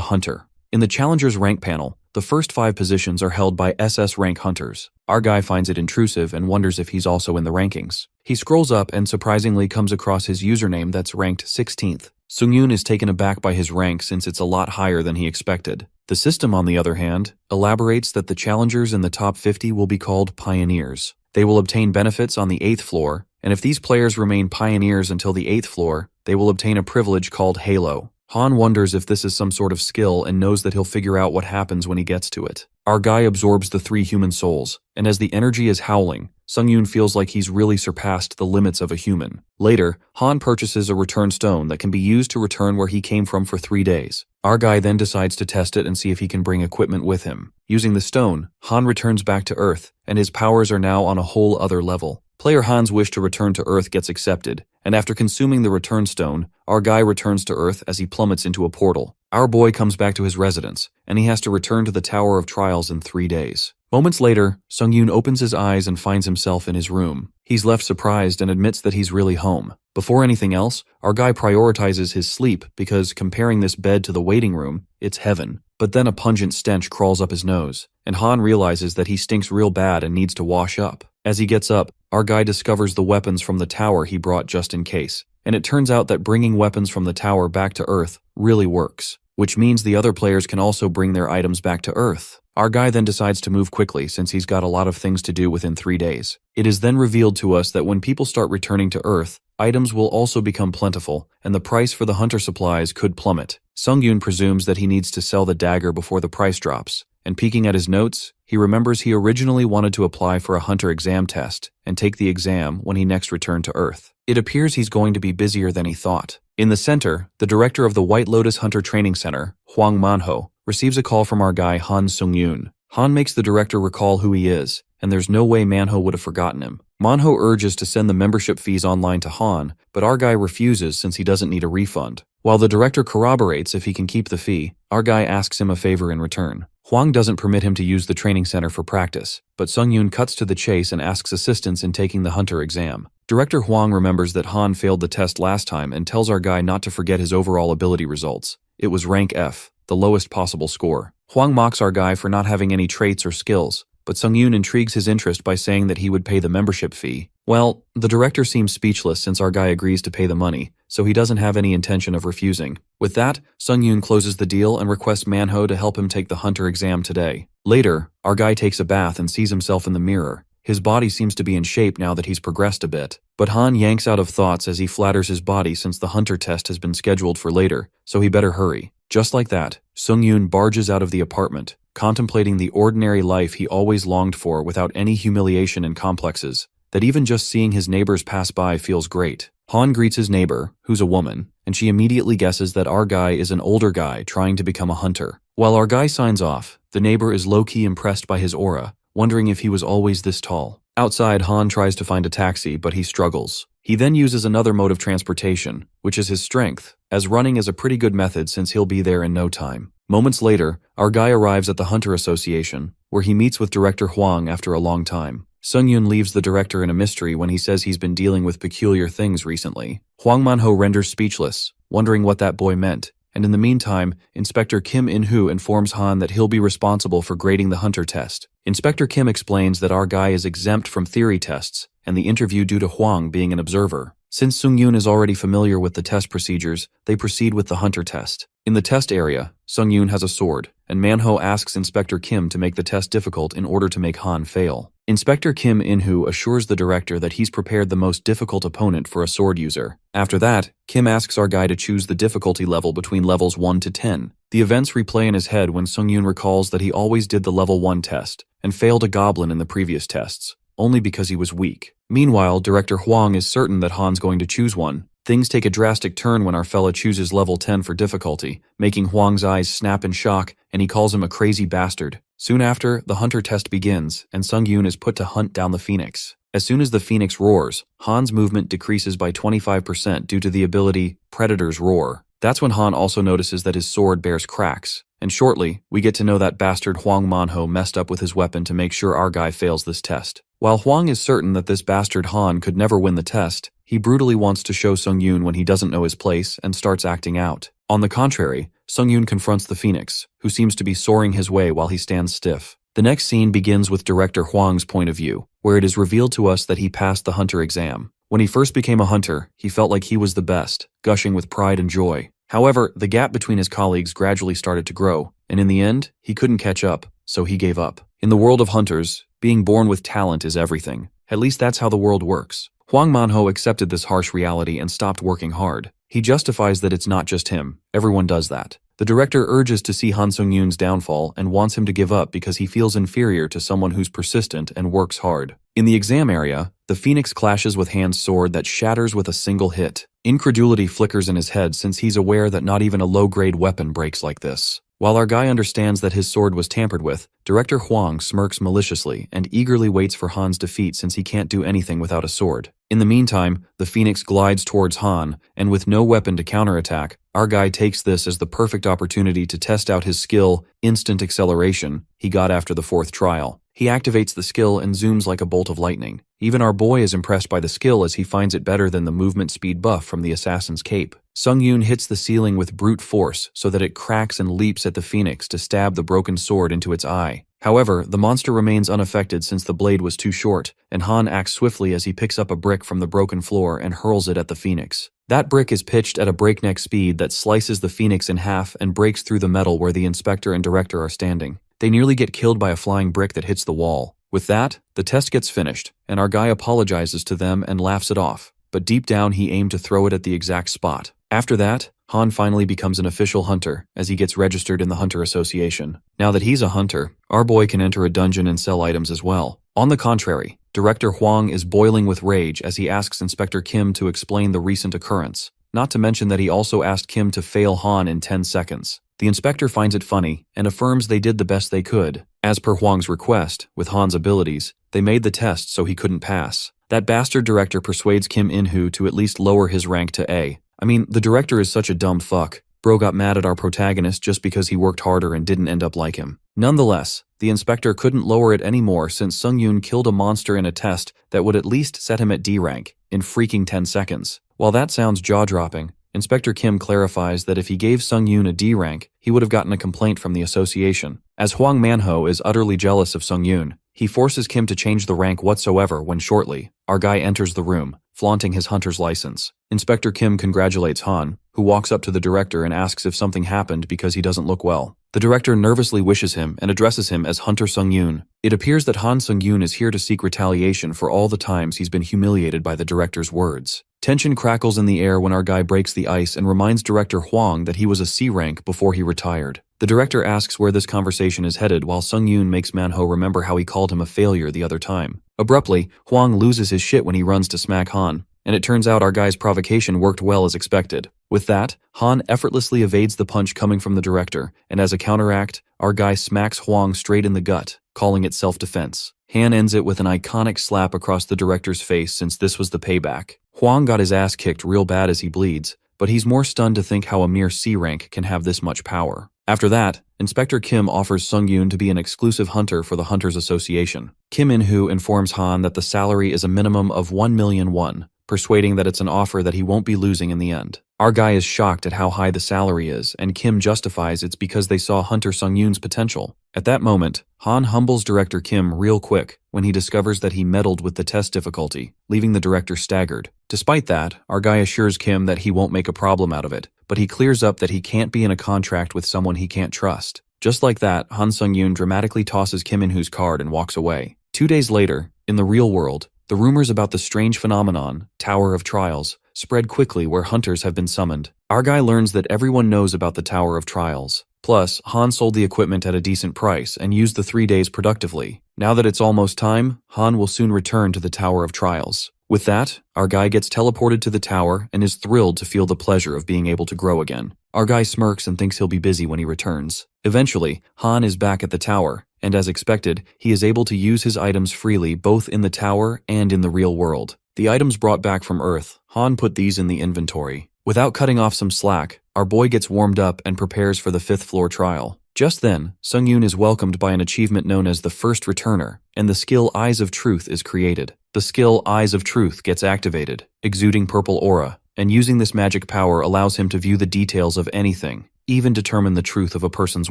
Hunter. In the challenger's rank panel, the first 5 positions are held by SS rank hunters. Our guy finds it intrusive and wonders if he's also in the rankings. He scrolls up and surprisingly comes across his username that's ranked 16th. Sung-yoon is taken aback by his rank since it's a lot higher than he expected. The system, on the other hand, elaborates that the challengers in the top 50 will be called pioneers. They will obtain benefits on the 8th floor, and if these players remain pioneers until the 8th floor, they will obtain a privilege called Halo. Han wonders if this is some sort of skill and knows that he'll figure out what happens when he gets to it. Our guy absorbs the 3 human souls, and as the energy is howling, Sung-yoon feels like he's really surpassed the limits of a human. Later, Han purchases a return stone that can be used to return where he came from for 3 days. Our guy then decides to test it and see if he can bring equipment with him. Using the stone, Han returns back to Earth, and his powers are now on a whole other level. Player Han's wish to return to Earth gets accepted, and after consuming the return stone, our guy returns to Earth as he plummets into a portal. Our boy comes back to his residence, and he has to return to the Tower of Trials in 3 days. Moments later, Sung-yoon opens his eyes and finds himself in his room. He's left surprised and admits that he's really home. Before anything else, our guy prioritizes his sleep because, comparing this bed to the waiting room, it's heaven. But then a pungent stench crawls up his nose, and Han realizes that he stinks real bad and needs to wash up. As he gets up, our guy discovers the weapons from the tower he brought just in case, and it turns out that bringing weapons from the tower back to Earth really works, which means the other players can also bring their items back to Earth. Our guy then decides to move quickly since he's got a lot of things to do within 3 days. It is then revealed to us that when people start returning to Earth, items will also become plentiful, and the price for the hunter supplies could plummet. Sung-yoon presumes that he needs to sell the dagger before the price drops, and peeking at his notes, he remembers he originally wanted to apply for a hunter exam test and take the exam when he next returned to Earth. It appears he's going to be busier than he thought. In the center, the director of the White Lotus Hunter Training Center, Hwang Manhwa, receives a call from our guy Han Sung-yoon. Han makes the director recall who he is, and there's no way Manhwa would have forgotten him. Manhwa urges to send the membership fees online to Han, but our guy refuses since he doesn't need a refund. While the director corroborates if he can keep the fee, our guy asks him a favor in return. Hwang doesn't permit him to use the training center for practice, but Sung-yoon cuts to the chase and asks assistance in taking the hunter exam. Director Hwang remembers that Han failed the test last time and tells our guy not to forget his overall ability results. It was rank F, the lowest possible score. Hwang mocks our guy for not having any traits or skills, but Sung-yoon intrigues his interest by saying that he would pay the membership fee. Well, the director seems speechless since our guy agrees to pay the money, so he doesn't have any intention of refusing. With that, Sung-yoon closes the deal and requests Manhwa to help him take the hunter exam today. Later, our guy takes a bath and sees himself in the mirror. His body seems to be in shape now that he's progressed a bit, but Han yanks out of thoughts as he flatters his body since the hunter test has been scheduled for later, so he better hurry. Just like that, Sung-yoon barges out of the apartment, contemplating the ordinary life he always longed for without any humiliation and complexes, that even just seeing his neighbors pass by feels great. Han greets his neighbor, who's a woman, and she immediately guesses that our guy is an older guy trying to become a hunter. While our guy signs off, the neighbor is low-key impressed by his aura, wondering if he was always this tall. Outside, Han tries to find a taxi, but he struggles. He then uses another mode of transportation, which is his strength, as running is a pretty good method since he'll be there in no time. Moments later, our guy arrives at the Hunter Association, where he meets with Director Hwang after a long time. Sung-yoon leaves the director in a mystery when he says he's been dealing with peculiar things recently. Hwang Manhwa renders speechless, wondering what that boy meant, and in the meantime, Inspector Kim In-hoo informs Han that he'll be responsible for grading the hunter test. Inspector Kim explains that our guy is exempt from theory tests, and the interview due to Hwang being an observer. Since Sung-yoon is already familiar with the test procedures, they proceed with the hunter test. In the test area, Sung-yoon has a sword, and Manhwa asks Inspector Kim to make the test difficult in order to make Han fail. Inspector Kim In-hoo assures the director that he's prepared the most difficult opponent for a sword user. After that, Kim asks our guy to choose the difficulty level between levels 1 to 10. The events replay in his head when Sung-yoon recalls that he always did the level 1 test, and failed a goblin in the previous tests, only because he was weak. Meanwhile, Director Hwang is certain that Han's going to choose one. Things take a drastic turn when our fella chooses level 10 for difficulty, making Hwang's eyes snap in shock, and he calls him a crazy bastard. Soon after, the hunter test begins, and Sung-yoon is put to hunt down the phoenix. As soon as the phoenix roars, Han's movement decreases by 25% due to the ability Predator's Roar. That's when Han also notices that his sword bears cracks, and shortly, we get to know that bastard Hwang Manhwa messed up with his weapon to make sure our guy fails this test. While Hwang is certain that this bastard Han could never win the test, he brutally wants to show Sung-yoon when he doesn't know his place and starts acting out. On the contrary, Sung-yoon confronts the Phoenix, who seems to be soaring his way while he stands stiff. The next scene begins with director Hwang's point of view, where it is revealed to us that he passed the hunter exam. When he first became a hunter, he felt like he was the best, gushing with pride and joy. However, the gap between his colleagues gradually started to grow, and in the end, he couldn't catch up, so he gave up. In the world of hunters, being born with talent is everything. At least that's how the world works. Hwang Manho accepted this harsh reality and stopped working hard. He justifies that it's not just him. Everyone does that. The director urges to see Han Sung-yoon's downfall and wants him to give up because he feels inferior to someone who's persistent and works hard. In the exam area, the Phoenix clashes with Han's sword that shatters with a single hit. Incredulity flickers in his head since he's aware that not even a low-grade weapon breaks like this. While our guy understands that his sword was tampered with, director Hwang smirks maliciously and eagerly waits for Han's defeat since he can't do anything without a sword. In the meantime, the Phoenix glides towards Han, and with no weapon to counterattack, our guy takes this as the perfect opportunity to test out his skill, instant acceleration, he got after the fourth trial. He activates the skill and zooms like a bolt of lightning. Even our boy is impressed by the skill as he finds it better than the movement speed buff from the assassin's cape. Sung-yoon hits the ceiling with brute force so that it cracks and leaps at the Phoenix to stab the broken sword into its eye. However, the monster remains unaffected since the blade was too short, and Han acts swiftly as he picks up a brick from the broken floor and hurls it at the Phoenix. That brick is pitched at a breakneck speed that slices the Phoenix in half and breaks through the metal where the inspector and director are standing. They nearly get killed by a flying brick that hits the wall. With that, the test gets finished, and our guy apologizes to them and laughs it off, but deep down he aimed to throw it at the exact spot. After that, Han finally becomes an official hunter as he gets registered in the Hunter Association. Now that he's a hunter, our boy can enter a dungeon and sell items as well. On the contrary, director Hwang is boiling with rage as he asks Inspector Kim to explain the recent occurrence, not to mention that he also asked Kim to fail Han in 10 seconds. The inspector finds it funny and affirms they did the best they could. As per Hwang's request, with Han's abilities, they made the test so he couldn't pass. That bastard director persuades Kim In-hoo to at least lower his rank to A. I mean, the director is such a dumb fuck. Bro got mad at our protagonist just because he worked harder and didn't end up like him. Nonetheless, the inspector couldn't lower it anymore since Sung-yoon killed a monster in a test that would at least set him at D rank in freaking 10 seconds. While that sounds jaw-dropping, Inspector Kim clarifies that if he gave Sung-yoon a D rank, he would have gotten a complaint from the association. As Hwang Manho is utterly jealous of Sung-yoon, he forces Kim to change the rank whatsoever when shortly, our guy enters the room, flaunting his hunter's license. Inspector Kim congratulates Han, who walks up to the director and asks if something happened because he doesn't look well. The director nervously wishes him and addresses him as Hunter Sung-yoon. It appears that Han Sung-yoon is here to seek retaliation for all the times he's been humiliated by the director's words. Tension crackles in the air when our guy breaks the ice and reminds director Hwang that he was a C rank before he retired. The director asks where this conversation is headed while Sung-yoon makes Manho remember how he called him a failure the other time. Abruptly, Hwang loses his shit when he runs to smack Han, and it turns out our guy's provocation worked well as expected. With that, Han effortlessly evades the punch coming from the director, and as a counteract, our guy smacks Hwang straight in the gut, calling it self-defense. Han ends it with an iconic slap across the director's face since this was the payback. Hwang got his ass kicked real bad as he bleeds, but he's more stunned to think how a mere C rank can have this much power. After that, Inspector Kim offers Sung-yoon to be an exclusive hunter for the Hunters Association. Kim In-hoo informs Han that the salary is a minimum of 1 million won, persuading that it's an offer that he won't be losing in the end. Our guy is shocked at how high the salary is, and Kim justifies it's because they saw Hunter Sung-yoon's potential. At that moment, Han humbles director Kim real quick when he discovers that he meddled with the test difficulty, leaving the director staggered. Despite that, our guy assures Kim that he won't make a problem out of it, but he clears up that he can't be in a contract with someone he can't trust. Just like that, Han Sung-yoon dramatically tosses Kim In-hoo's card and walks away. 2 days later, in the real world, the rumors about the strange phenomenon, Tower of Trials, spread quickly where hunters have been summoned. Our guy learns that everyone knows about the Tower of Trials. Plus, Han sold the equipment at a decent price and used the 3 days productively. Now that it's almost time, Han will soon return to the Tower of Trials. With that, our guy gets teleported to the tower and is thrilled to feel the pleasure of being able to grow again. Our guy smirks and thinks he'll be busy when he returns. Eventually, Han is back at the tower, and as expected, he is able to use his items freely both in the tower and in the real world. The items brought back from Earth, Han put these in the inventory. Without cutting off some slack, our boy gets warmed up and prepares for the 5th floor trial. Just then, Sung-yoon is welcomed by an achievement known as the First Returner, and the skill Eyes of Truth is created. The skill Eyes of Truth gets activated, exuding purple aura, and using this magic power allows him to view the details of anything, even determine the truth of a person's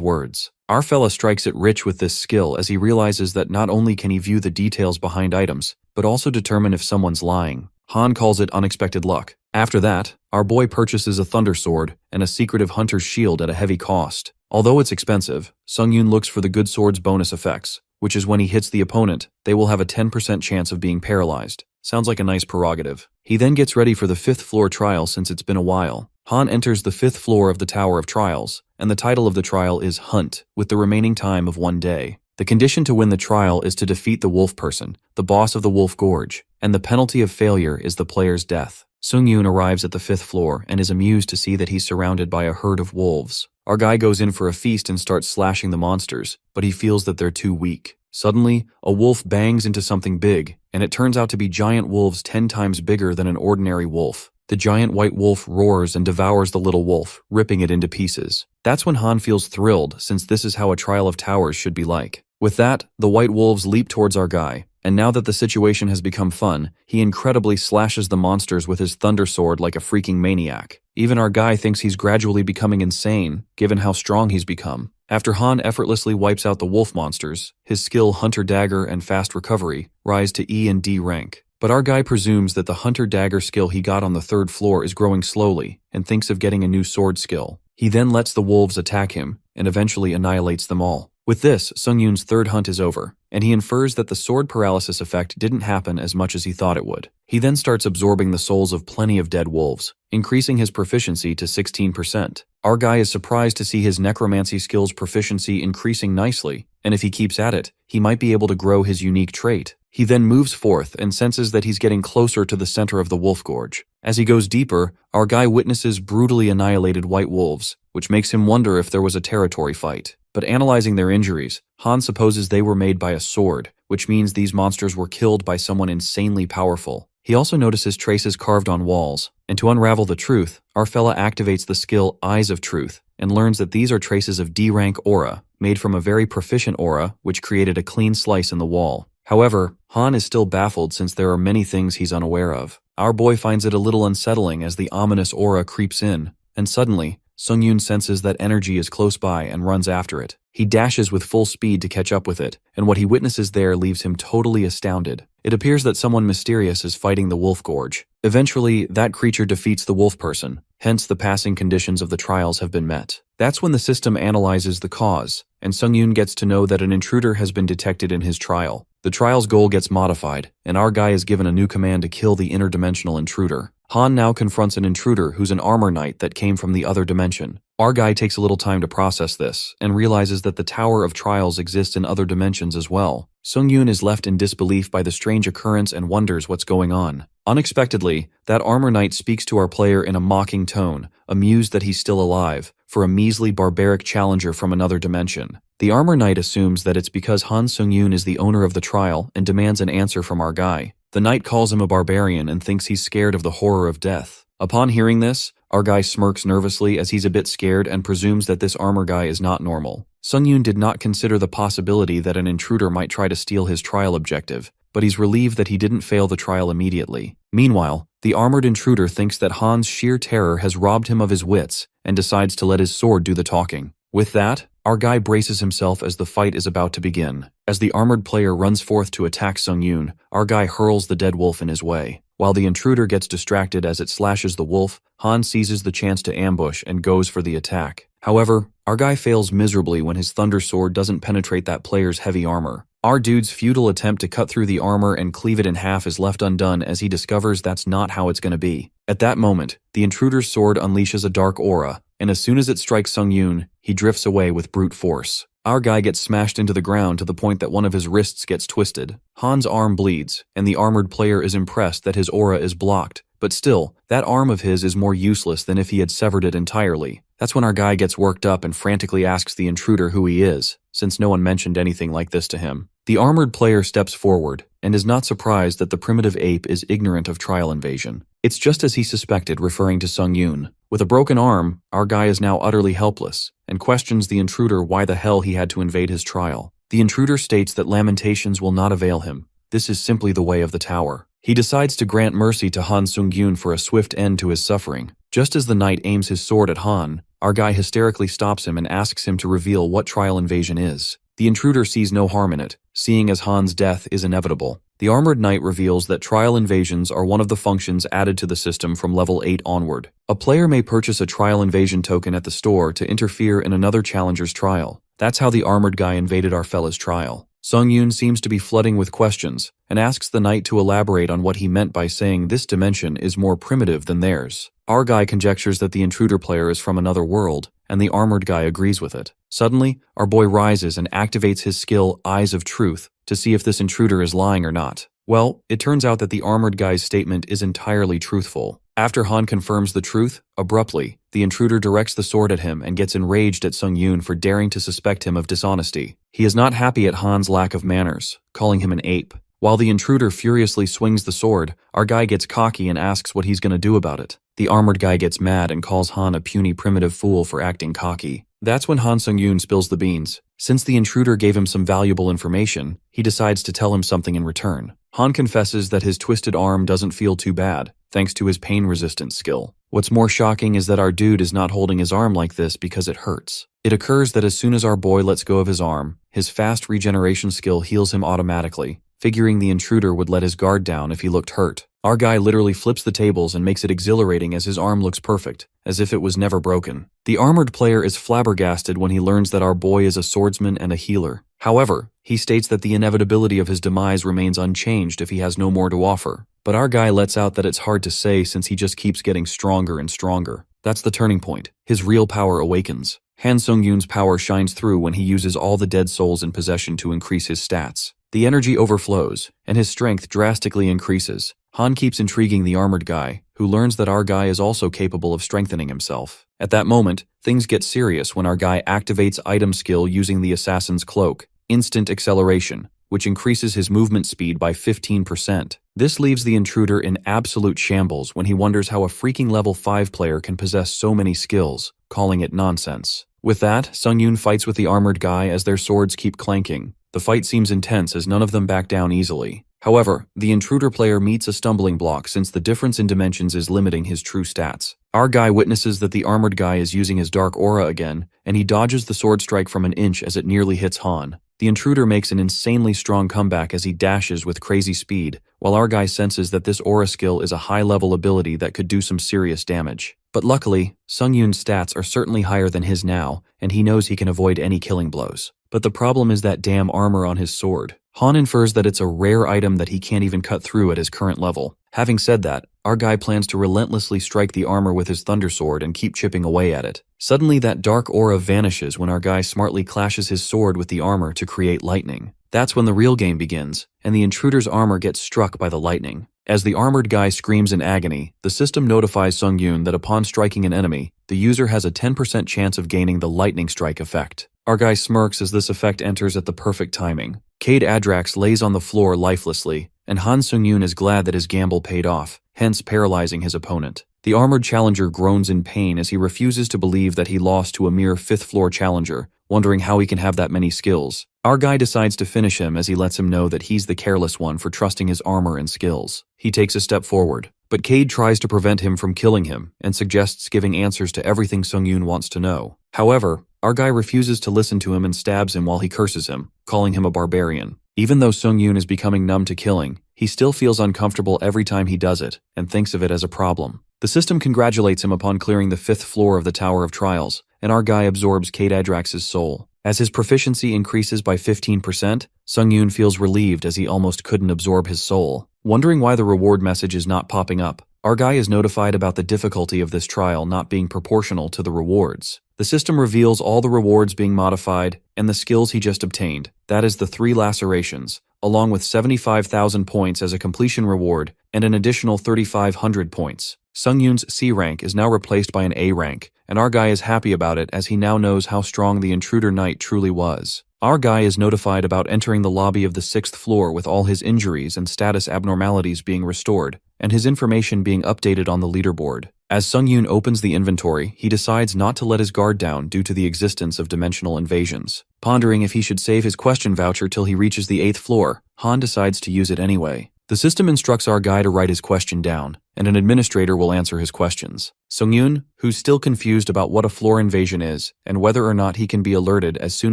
words. Our fella strikes it rich with this skill as he realizes that not only can he view the details behind items, but also determine if someone's lying. Han calls it unexpected luck. After that, our boy purchases a thunder sword and a secretive hunter's shield at a heavy cost. Although it's expensive, Sung-yoon looks for the good sword's bonus effects, which is when he hits the opponent, they will have a 10% chance of being paralyzed. Sounds like a nice prerogative. He then gets ready for the 5th floor trial since it's been a while. Han enters the 5th floor of the Tower of Trials, and the title of the trial is Hunt, with the remaining time of 1 day. The condition to win the trial is to defeat the wolf person, the boss of the Wolf Gorge, and the penalty of failure is the player's death. Sung-yoon arrives at the 5th floor and is amused to see that he's surrounded by a herd of wolves. Our guy goes in for a feast and starts slashing the monsters, but he feels that they're too weak. Suddenly, a wolf bangs into something big, and it turns out to be giant wolves 10 times bigger than an ordinary wolf. The giant white wolf roars and devours the little wolf, ripping it into pieces. That's when Han feels thrilled, since this is how a trial of towers should be like. With that, the white wolves leap towards our guy, and now that the situation has become fun, he incredibly slashes the monsters with his thunder sword like a freaking maniac. Even our guy thinks he's gradually becoming insane, given how strong he's become. After Han effortlessly wipes out the wolf monsters, his skill Hunter Dagger and Fast Recovery rise to E and D rank. But our guy presumes that the Hunter Dagger skill he got on the 3rd floor is growing slowly, and thinks of getting a new sword skill. He then lets the wolves attack him, and eventually annihilates them all. With this, Sung-yoon's 3rd hunt is over, and he infers that the sword paralysis effect didn't happen as much as he thought it would. He then starts absorbing the souls of plenty of dead wolves, increasing his proficiency to 16%. Our guy is surprised to see his necromancy skills proficiency increasing nicely, and if he keeps at it, he might be able to grow his unique trait. He then moves forth and senses that he's getting closer to the center of the Wolf Gorge. As he goes deeper, our guy witnesses brutally annihilated white wolves, which makes him wonder if there was a territory fight. But analyzing their injuries, Han supposes they were made by a sword, which means these monsters were killed by someone insanely powerful. He also notices traces carved on walls, and to unravel the truth, our fella activates the skill Eyes of Truth, and learns that these are traces of D-rank aura, made from a very proficient aura which created a clean slice in the wall. However, Han is still baffled since there are many things he's unaware of. Our boy finds it a little unsettling as the ominous aura creeps in, and suddenly, Sung-yoon senses that energy is close by and runs after it. He dashes with full speed to catch up with it, and what he witnesses there leaves him totally astounded. It appears that someone mysterious is fighting the Wolf Gorge. Eventually, that creature defeats the wolf person, hence the passing conditions of the trials have been met. That's when the system analyzes the cause, and Sung-yoon gets to know that an intruder has been detected in his trial. The trial's goal gets modified, and our guy is given a new command to kill the interdimensional intruder. Han now confronts an intruder who's an armor knight that came from the other dimension. Our guy takes a little time to process this, and realizes that the Tower of Trials exists in other dimensions as well. Sung-yoon is left in disbelief by the strange occurrence and wonders what's going on. Unexpectedly, that armor knight speaks to our player in a mocking tone, amused that he's still alive, for a measly barbaric challenger from another dimension. The armor knight assumes that it's because Han Sung-yoon is the owner of the trial and demands an answer from our guy. The knight calls him a barbarian and thinks he's scared of the horror of death. Upon hearing this, our guy smirks nervously as he's a bit scared and presumes that this armor guy is not normal. Sung-yoon did not consider the possibility that an intruder might try to steal his trial objective, but he's relieved that he didn't fail the trial immediately. Meanwhile, the armored intruder thinks that Han's sheer terror has robbed him of his wits and decides to let his sword do the talking. With that, our guy braces himself as the fight is about to begin. As the armored player runs forth to attack Sung-yoon, our guy hurls the dead wolf in his way. While the intruder gets distracted as it slashes the wolf, Han seizes the chance to ambush and goes for the attack. However, our guy fails miserably when his thunder sword doesn't penetrate that player's heavy armor. Our dude's futile attempt to cut through the armor and cleave it in half is left undone as he discovers that's not how it's gonna be. At that moment, the intruder's sword unleashes a dark aura, and as soon as it strikes Sung-yoon, he drifts away with brute force. Our guy gets smashed into the ground to the point that one of his wrists gets twisted. Han's arm bleeds, and the armored player is impressed that his aura is blocked. But still, that arm of his is more useless than if he had severed it entirely. That's when our guy gets worked up and frantically asks the intruder who he is, since no one mentioned anything like this to him. The armored player steps forward, and is not surprised that the primitive ape is ignorant of trial invasion. It's just as he suspected, referring to Sung-yoon. With a broken arm, our guy is now utterly helpless, and questions the intruder why the hell he had to invade his trial. The intruder states that lamentations will not avail him. This is simply the way of the tower. He decides to grant mercy to Han Sung-yoon for a swift end to his suffering. Just as the knight aims his sword at Han, Our guy hysterically stops him and asks him to reveal what trial invasion is. The intruder sees no harm in it, seeing as Han's death is inevitable. The armored knight reveals that trial invasions are one of the functions added to the system from level 8 onward. A player may purchase a trial invasion token at the store to interfere in another challenger's trial. That's how the armored guy invaded our fella's trial. Sung-yoon seems to be flooding with questions and asks the knight to elaborate on what he meant by saying this dimension is more primitive than theirs. Our guy conjectures that the intruder player is from another world, and the armored guy agrees with it. Suddenly, our boy rises and activates his skill Eyes of Truth to see if this intruder is lying or not. Well, it turns out that the armored guy's statement is entirely truthful. After Han confirms the truth, abruptly, the intruder directs the sword at him and gets enraged at Sung-yoon for daring to suspect him of dishonesty. He is not happy at Han's lack of manners, calling him an ape. While the intruder furiously swings the sword, our guy gets cocky and asks what he's gonna do about it. The armored guy gets mad and calls Han a puny primitive fool for acting cocky. That's when Han Sung-yoon spills the beans. Since the intruder gave him some valuable information, he decides to tell him something in return. Han confesses that his twisted arm doesn't feel too bad, thanks to his pain resistance skill. What's more shocking is that our dude is not holding his arm like this because it hurts. It occurs that as soon as our boy lets go of his arm, his fast regeneration skill heals him automatically, figuring the intruder would let his guard down if he looked hurt. Our guy literally flips the tables and makes it exhilarating as his arm looks perfect, as if it was never broken. The armored player is flabbergasted when he learns that our boy is a swordsman and a healer. However, he states that the inevitability of his demise remains unchanged if he has no more to offer. But our guy lets out that it's hard to say since he just keeps getting stronger and stronger. That's the turning point. His real power awakens. Han Sung-yoon's power shines through when he uses all the dead souls in possession to increase his stats. The energy overflows, and his strength drastically increases. Han keeps intriguing the armored guy, who learns that our guy is also capable of strengthening himself. At that moment, things get serious when our guy activates item skill using the assassin's cloak, Instant Acceleration, which increases his movement speed by 15%. This leaves the intruder in absolute shambles when he wonders how a freaking level 5 player can possess so many skills, calling it nonsense. With that, Sung-yoon fights with the armored guy as their swords keep clanking. The fight seems intense as none of them back down easily. However, the intruder player meets a stumbling block since the difference in dimensions is limiting his true stats. Our guy witnesses that the armored guy is using his dark aura again, and he dodges the sword strike from an inch as it nearly hits Han. The intruder makes an insanely strong comeback as he dashes with crazy speed, while our guy senses that this aura skill is a high-level ability that could do some serious damage. But luckily, Sung-yoon's stats are certainly higher than his now, and he knows he can avoid any killing blows. But the problem is that damn armor on his sword. Han infers that it's a rare item that he can't even cut through at his current level. Having said that, our guy plans to relentlessly strike the armor with his thunder sword and keep chipping away at it. Suddenly that dark aura vanishes when our guy smartly clashes his sword with the armor to create lightning. That's when the real game begins, and the intruder's armor gets struck by the lightning. As the armored guy screams in agony, the system notifies Sung-yoon that upon striking an enemy, the user has a 10% chance of gaining the lightning strike effect. Our guy smirks as this effect enters at the perfect timing. Cade Adrax lays on the floor lifelessly, and Han Sung-yoon is glad that his gamble paid off, hence paralyzing his opponent. The armored challenger groans in pain as he refuses to believe that he lost to a mere 5th floor challenger, wondering how he can have that many skills. Our guy decides to finish him as he lets him know that he's the careless one for trusting his armor and skills. He takes a step forward, but Cade tries to prevent him from killing him and suggests giving answers to everything Sung-yoon wants to know. However, our guy refuses to listen to him and stabs him while he curses him, calling him a barbarian. Even though Sung-yoon is becoming numb to killing, he still feels uncomfortable every time he does it and thinks of it as a problem. The system congratulates him upon clearing the 5th floor of the Tower of Trials, and our guy absorbs Cade Adrax's soul. As his proficiency increases by 15%, Sung-yoon feels relieved as he almost couldn't absorb his soul. Wondering why the reward message is not popping up, our guy is notified about the difficulty of this trial not being proportional to the rewards. The system reveals all the rewards being modified and the skills he just obtained, that is the 3 lacerations, along with 75,000 points as a completion reward and an additional 3,500 points. Sung-yoon's C rank is now replaced by an A rank, and our guy is happy about it as he now knows how strong the intruder knight truly was. Our guy is notified about entering the lobby of the 6th floor with all his injuries and status abnormalities being restored, and his information being updated on the leaderboard. As Sung-yoon opens the inventory, he decides not to let his guard down due to the existence of dimensional invasions. Pondering if he should save his question voucher till he reaches the 8th floor, Han decides to use it anyway. The system instructs our guy to write his question down, and an administrator will answer his questions. Sung-yoon, who's still confused about what a floor invasion is and whether or not he can be alerted as soon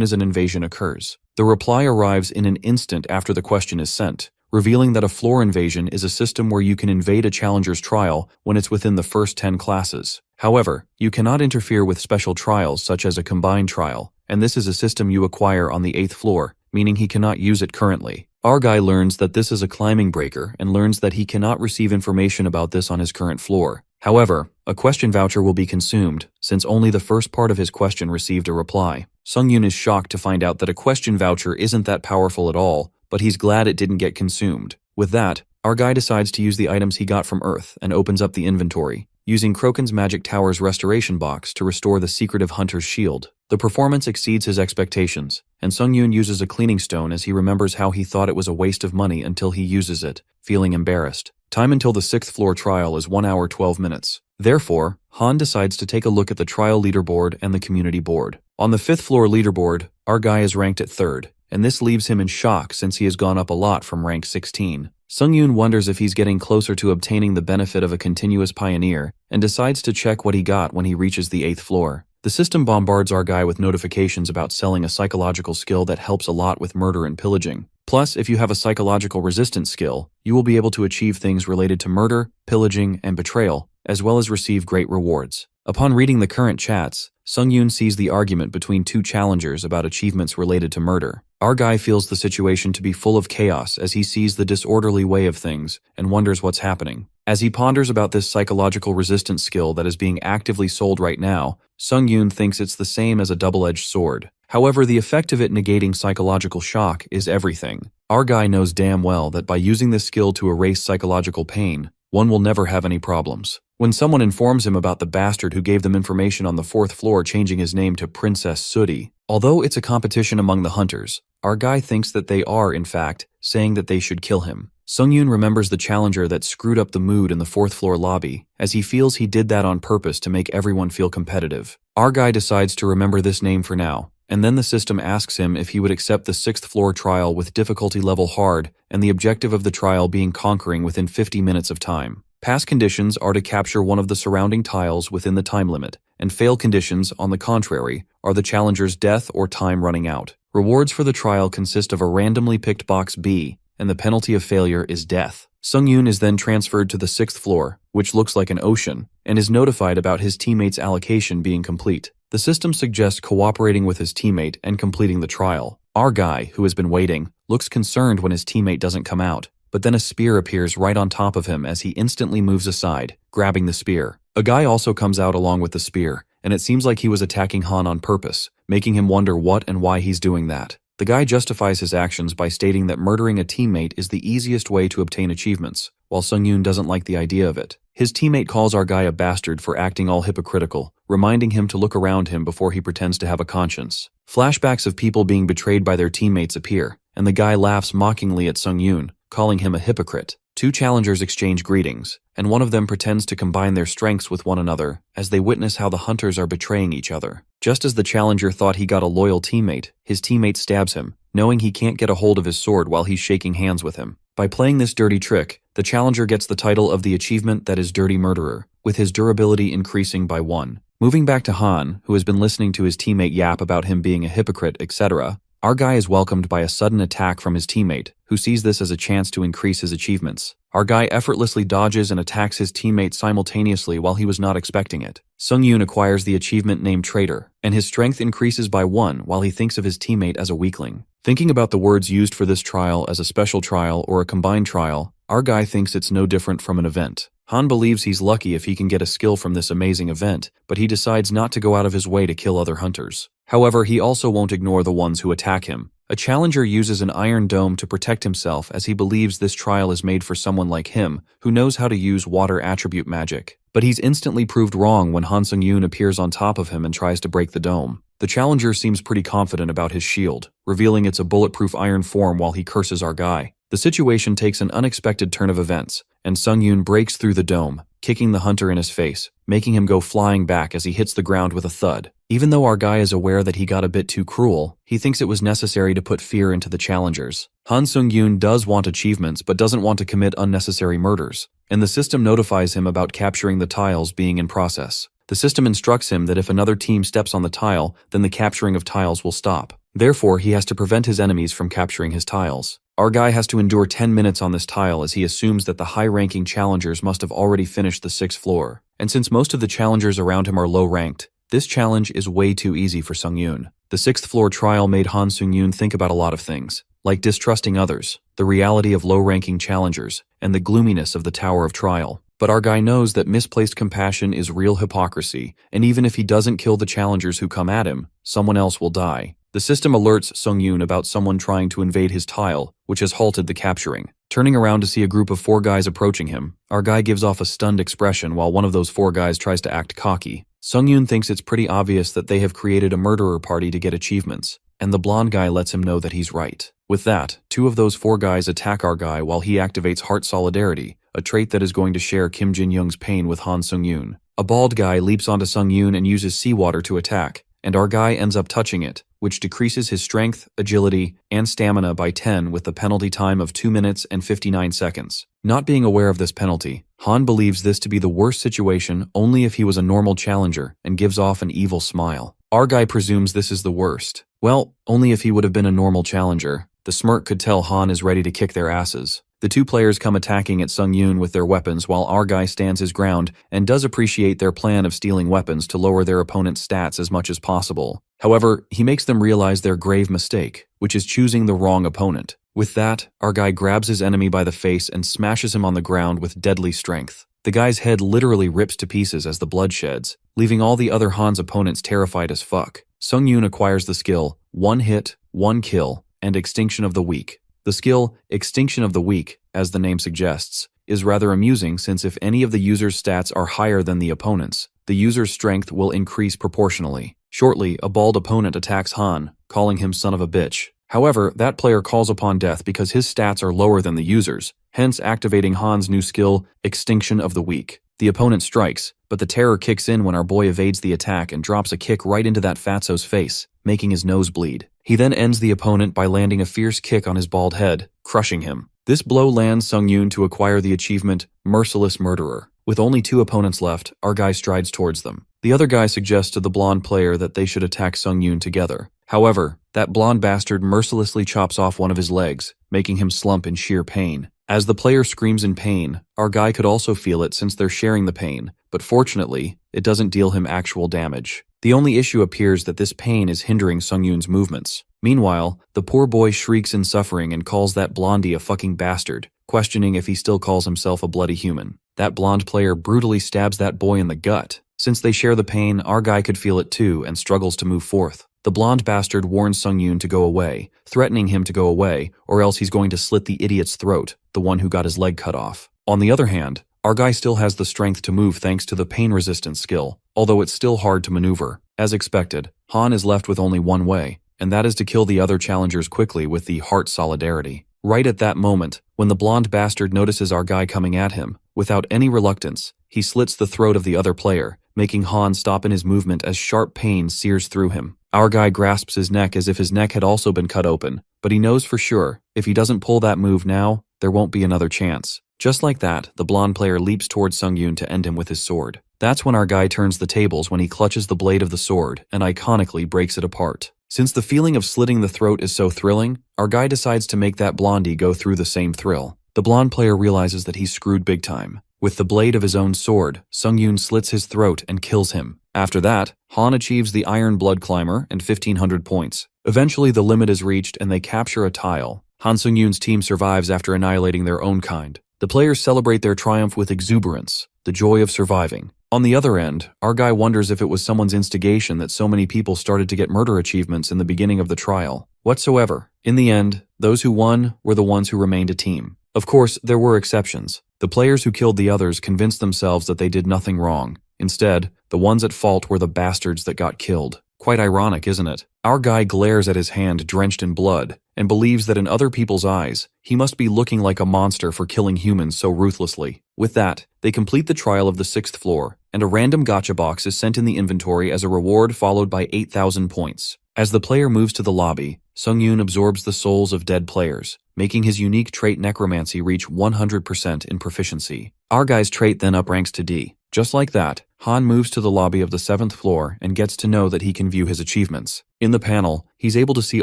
as an invasion occurs. The reply arrives in an instant after the question is sent, revealing that a floor invasion is a system where you can invade a challenger's trial when it's within the first 10 classes. However, you cannot interfere with special trials such as a combined trial, and this is a system you acquire on the 8th floor, meaning he cannot use it currently. Our guy learns that this is a climbing breaker and learns that he cannot receive information about this on his current floor. However, a question voucher will be consumed, since only the first part of his question received a reply. Sung-yoon is shocked to find out that a question voucher isn't that powerful at all, but he's glad it didn't get consumed. With that, our guy decides to use the items he got from Earth and opens up the inventory, using Kroken's Magic Tower's restoration box to restore the secretive hunter's shield. The performance exceeds his expectations, and Sung-yoon uses a cleaning stone as he remembers how he thought it was a waste of money until he uses it, feeling embarrassed. Time until the 6th floor trial is 1 hour 12 minutes. Therefore, Han decides to take a look at the trial leaderboard and the community board. On the 5th floor leaderboard, our guy is ranked at 3rd, and this leaves him in shock since he has gone up a lot from rank 16. Sung-yoon wonders if he's getting closer to obtaining the benefit of a continuous pioneer and decides to check what he got when he reaches the 8th floor. The system bombards our guy with notifications about selling a psychological skill that helps a lot with murder and pillaging. Plus, if you have a psychological resistance skill, you will be able to achieve things related to murder, pillaging, and betrayal, as well as receive great rewards. Upon reading the current chats, Sung-yoon sees the argument between two challengers about achievements related to murder. Our guy feels the situation to be full of chaos as he sees the disorderly way of things and wonders what's happening. As he ponders about this psychological resistance skill that is being actively sold right now, Sung-yoon thinks it's the same as a double-edged sword. However, the effect of it negating psychological shock is everything. Our guy knows damn well that by using this skill to erase psychological pain, one will never have any problems. When someone informs him about the bastard who gave them information on the 4th floor changing his name to Princess Sooty, although it's a competition among the hunters, our guy thinks that they are, in fact, saying that they should kill him. Sung-yoon remembers the challenger that screwed up the mood in the 4th floor lobby, as he feels he did that on purpose to make everyone feel competitive. Our guy decides to remember this name for now, and then the system asks him if he would accept the 6th floor trial with difficulty level hard and the objective of the trial being conquering within 50 minutes of time. Pass conditions are to capture one of the surrounding tiles within the time limit, and fail conditions, on the contrary, are the challenger's death or time running out. Rewards for the trial consist of a randomly picked box B, and the penalty of failure is death. Sung-yoon is then transferred to the 6th floor, which looks like an ocean, and is notified about his teammate's allocation being complete. The system suggests cooperating with his teammate and completing the trial. Our guy, who has been waiting, looks concerned when his teammate doesn't come out, but then a spear appears right on top of him as he instantly moves aside, grabbing the spear. A guy also comes out along with the spear, and it seems like he was attacking Han on purpose, making him wonder what and why he's doing that. The guy justifies his actions by stating that murdering a teammate is the easiest way to obtain achievements, while Sung-yoon doesn't like the idea of it. His teammate calls our guy a bastard for acting all hypocritical, reminding him to look around him before he pretends to have a conscience. Flashbacks of people being betrayed by their teammates appear, and the guy laughs mockingly at Sung-yoon, calling him a hypocrite. Two challengers exchange greetings, and one of them pretends to combine their strengths with one another as they witness how the hunters are betraying each other. Just as the challenger thought he got a loyal teammate, his teammate stabs him, knowing he can't get a hold of his sword while he's shaking hands with him. By playing this dirty trick, the challenger gets the title of the achievement that is Dirty Murderer, with his durability increasing by 1. Moving back to Han, who has been listening to his teammate yap about him being a hypocrite, etc., our guy is welcomed by a sudden attack from his teammate, who sees this as a chance to increase his achievements. Our guy effortlessly dodges and attacks his teammate simultaneously while he was not expecting it. Sung-yoon acquires the achievement named Traitor, and his strength increases by 1 while he thinks of his teammate as a weakling. Thinking about the words used for this trial as a special trial or a combined trial, our guy thinks it's no different from an event. Han believes he's lucky if he can get a skill from this amazing event, but he decides not to go out of his way to kill other hunters. However, he also won't ignore the ones who attack him. A challenger uses an iron dome to protect himself as he believes this trial is made for someone like him, who knows how to use water attribute magic. But he's instantly proved wrong when Han Sung-yoon appears on top of him and tries to break the dome. The challenger seems pretty confident about his shield, revealing it's a bulletproof iron form while he curses our guy. The situation takes an unexpected turn of events, and Sung-yoon breaks through the dome, kicking the hunter in his face, making him go flying back as he hits the ground with a thud. Even though our guy is aware that he got a bit too cruel, he thinks it was necessary to put fear into the challengers. Han Sung-yoon does want achievements but doesn't want to commit unnecessary murders, and the system notifies him about capturing the tiles being in process. The system instructs him that if another team steps on the tile, then the capturing of tiles will stop. Therefore, he has to prevent his enemies from capturing his tiles. Our guy has to endure 10 minutes on this tile as he assumes that the high-ranking challengers must have already finished the 6th floor. And since most of the challengers around him are low-ranked, this challenge is way too easy for Sung-yoon. The 6th floor trial made Han Sung-yoon think about a lot of things, like distrusting others, the reality of low-ranking challengers, and the gloominess of the Tower of Trial. But our guy knows that misplaced compassion is real hypocrisy, and even if he doesn't kill the challengers who come at him, someone else will die. The system alerts Sung-yoon about someone trying to invade his tile, which has halted the capturing. Turning around to see a group of 4 guys approaching him, our guy gives off a stunned expression while one of those 4 guys tries to act cocky. Sung-yoon thinks it's pretty obvious that they have created a murderer party to get achievements, and the blonde guy lets him know that he's right. With that, 2 of those 4 guys attack our guy while he activates Heart Solidarity, a trait that is going to share Kim Jin-young's pain with Han Sung-yoon. A bald guy leaps onto Sung-yoon and uses seawater to attack, and our guy ends up touching it, which decreases his strength, agility, and stamina by 10 with the penalty time of 2 minutes and 59 seconds. Not being aware of this penalty, Han believes this to be the worst situation only if he was a normal challenger and gives off an evil smile. Our guy presumes this is the worst. Well, only if he would have been a normal challenger. The smirk could tell Han is ready to kick their asses. The 2 players come attacking at Sung-yoon with their weapons while our guy stands his ground and does appreciate their plan of stealing weapons to lower their opponent's stats as much as possible. However, he makes them realize their grave mistake, which is choosing the wrong opponent. With that, our guy grabs his enemy by the face and smashes him on the ground with deadly strength. The guy's head literally rips to pieces as the blood sheds, leaving all the other Han's opponents terrified as fuck. Sung-yoon acquires the skill 1 hit, 1 kill, and Extinction of the Weak. The skill, Extinction of the Weak, as the name suggests, is rather amusing since if any of the user's stats are higher than the opponent's, the user's strength will increase proportionally. Shortly, a bald opponent attacks Han, calling him son of a bitch. However, that player calls upon death because his stats are lower than the user's, hence activating Han's new skill, Extinction of the Weak. The opponent strikes, but the terror kicks in when our boy evades the attack and drops a kick right into that fatso's face, making his nose bleed. He then ends the opponent by landing a fierce kick on his bald head, crushing him. This blow lands Sung-yoon to acquire the achievement Merciless Murderer. With only 2 opponents left, our guy strides towards them. The other guy suggests to the blonde player that they should attack Sung-yoon together. However, that blonde bastard mercilessly chops off one of his legs, making him slump in sheer pain. As the player screams in pain, our guy could also feel it since they're sharing the pain, but fortunately, it doesn't deal him actual damage. The only issue appears that this pain is hindering Sung-yoon's movements. Meanwhile, the poor boy shrieks in suffering and calls that blondie a fucking bastard, questioning if he still calls himself a bloody human. That blonde player brutally stabs that boy in the gut. Since they share the pain, our guy could feel it too and struggles to move forth. The blonde bastard warns Sung-yoon to go away, threatening him to go away, or else he's going to slit the idiot's throat, the one who got his leg cut off. On the other hand, our guy still has the strength to move thanks to the pain resistance skill, although it's still hard to maneuver. As expected, Han is left with only one way, and that is to kill the other challengers quickly with the Heart Solidarity. Right at that moment, when the blonde bastard notices our guy coming at him, without any reluctance, he slits the throat of the other player, making Han stop in his movement as sharp pain sears through him. Our guy grasps his neck as if his neck had also been cut open, but he knows for sure, if he doesn't pull that move now, there won't be another chance. Just like that, the blonde player leaps towards Sung-yoon to end him with his sword. That's when our guy turns the tables when he clutches the blade of the sword and iconically breaks it apart. Since the feeling of slitting the throat is so thrilling, our guy decides to make that blondie go through the same thrill. The blonde player realizes that he's screwed big time. With the blade of his own sword, Sung-yoon slits his throat and kills him. After that, Han achieves the Iron Blood Climber and 1500 points. Eventually the limit is reached and they capture a tile. Han Sung-yoon's team survives after annihilating their own kind. The players celebrate their triumph with exuberance, the joy of surviving. On the other end, our guy wonders if it was someone's instigation that so many people started to get murder achievements in the beginning of the trial. Whatsoever. In the end, those who won were the ones who remained a team. Of course, there were exceptions. The players who killed the others convinced themselves that they did nothing wrong. Instead, the ones at fault were the bastards that got killed. Quite ironic, isn't it? Our guy glares at his hand drenched in blood and believes that in other people's eyes, he must be looking like a monster for killing humans so ruthlessly. With that, they complete the trial of the 6th floor, and a random gacha box is sent in the inventory as a reward followed by 8,000 points. As the player moves to the lobby, Sung-yoon absorbs the souls of dead players, making his unique trait necromancy reach 100% in proficiency. Our guy's trait then upranks to D. Just like that, Han moves to the lobby of the 7th floor and gets to know that he can view his achievements. In the panel, he's able to see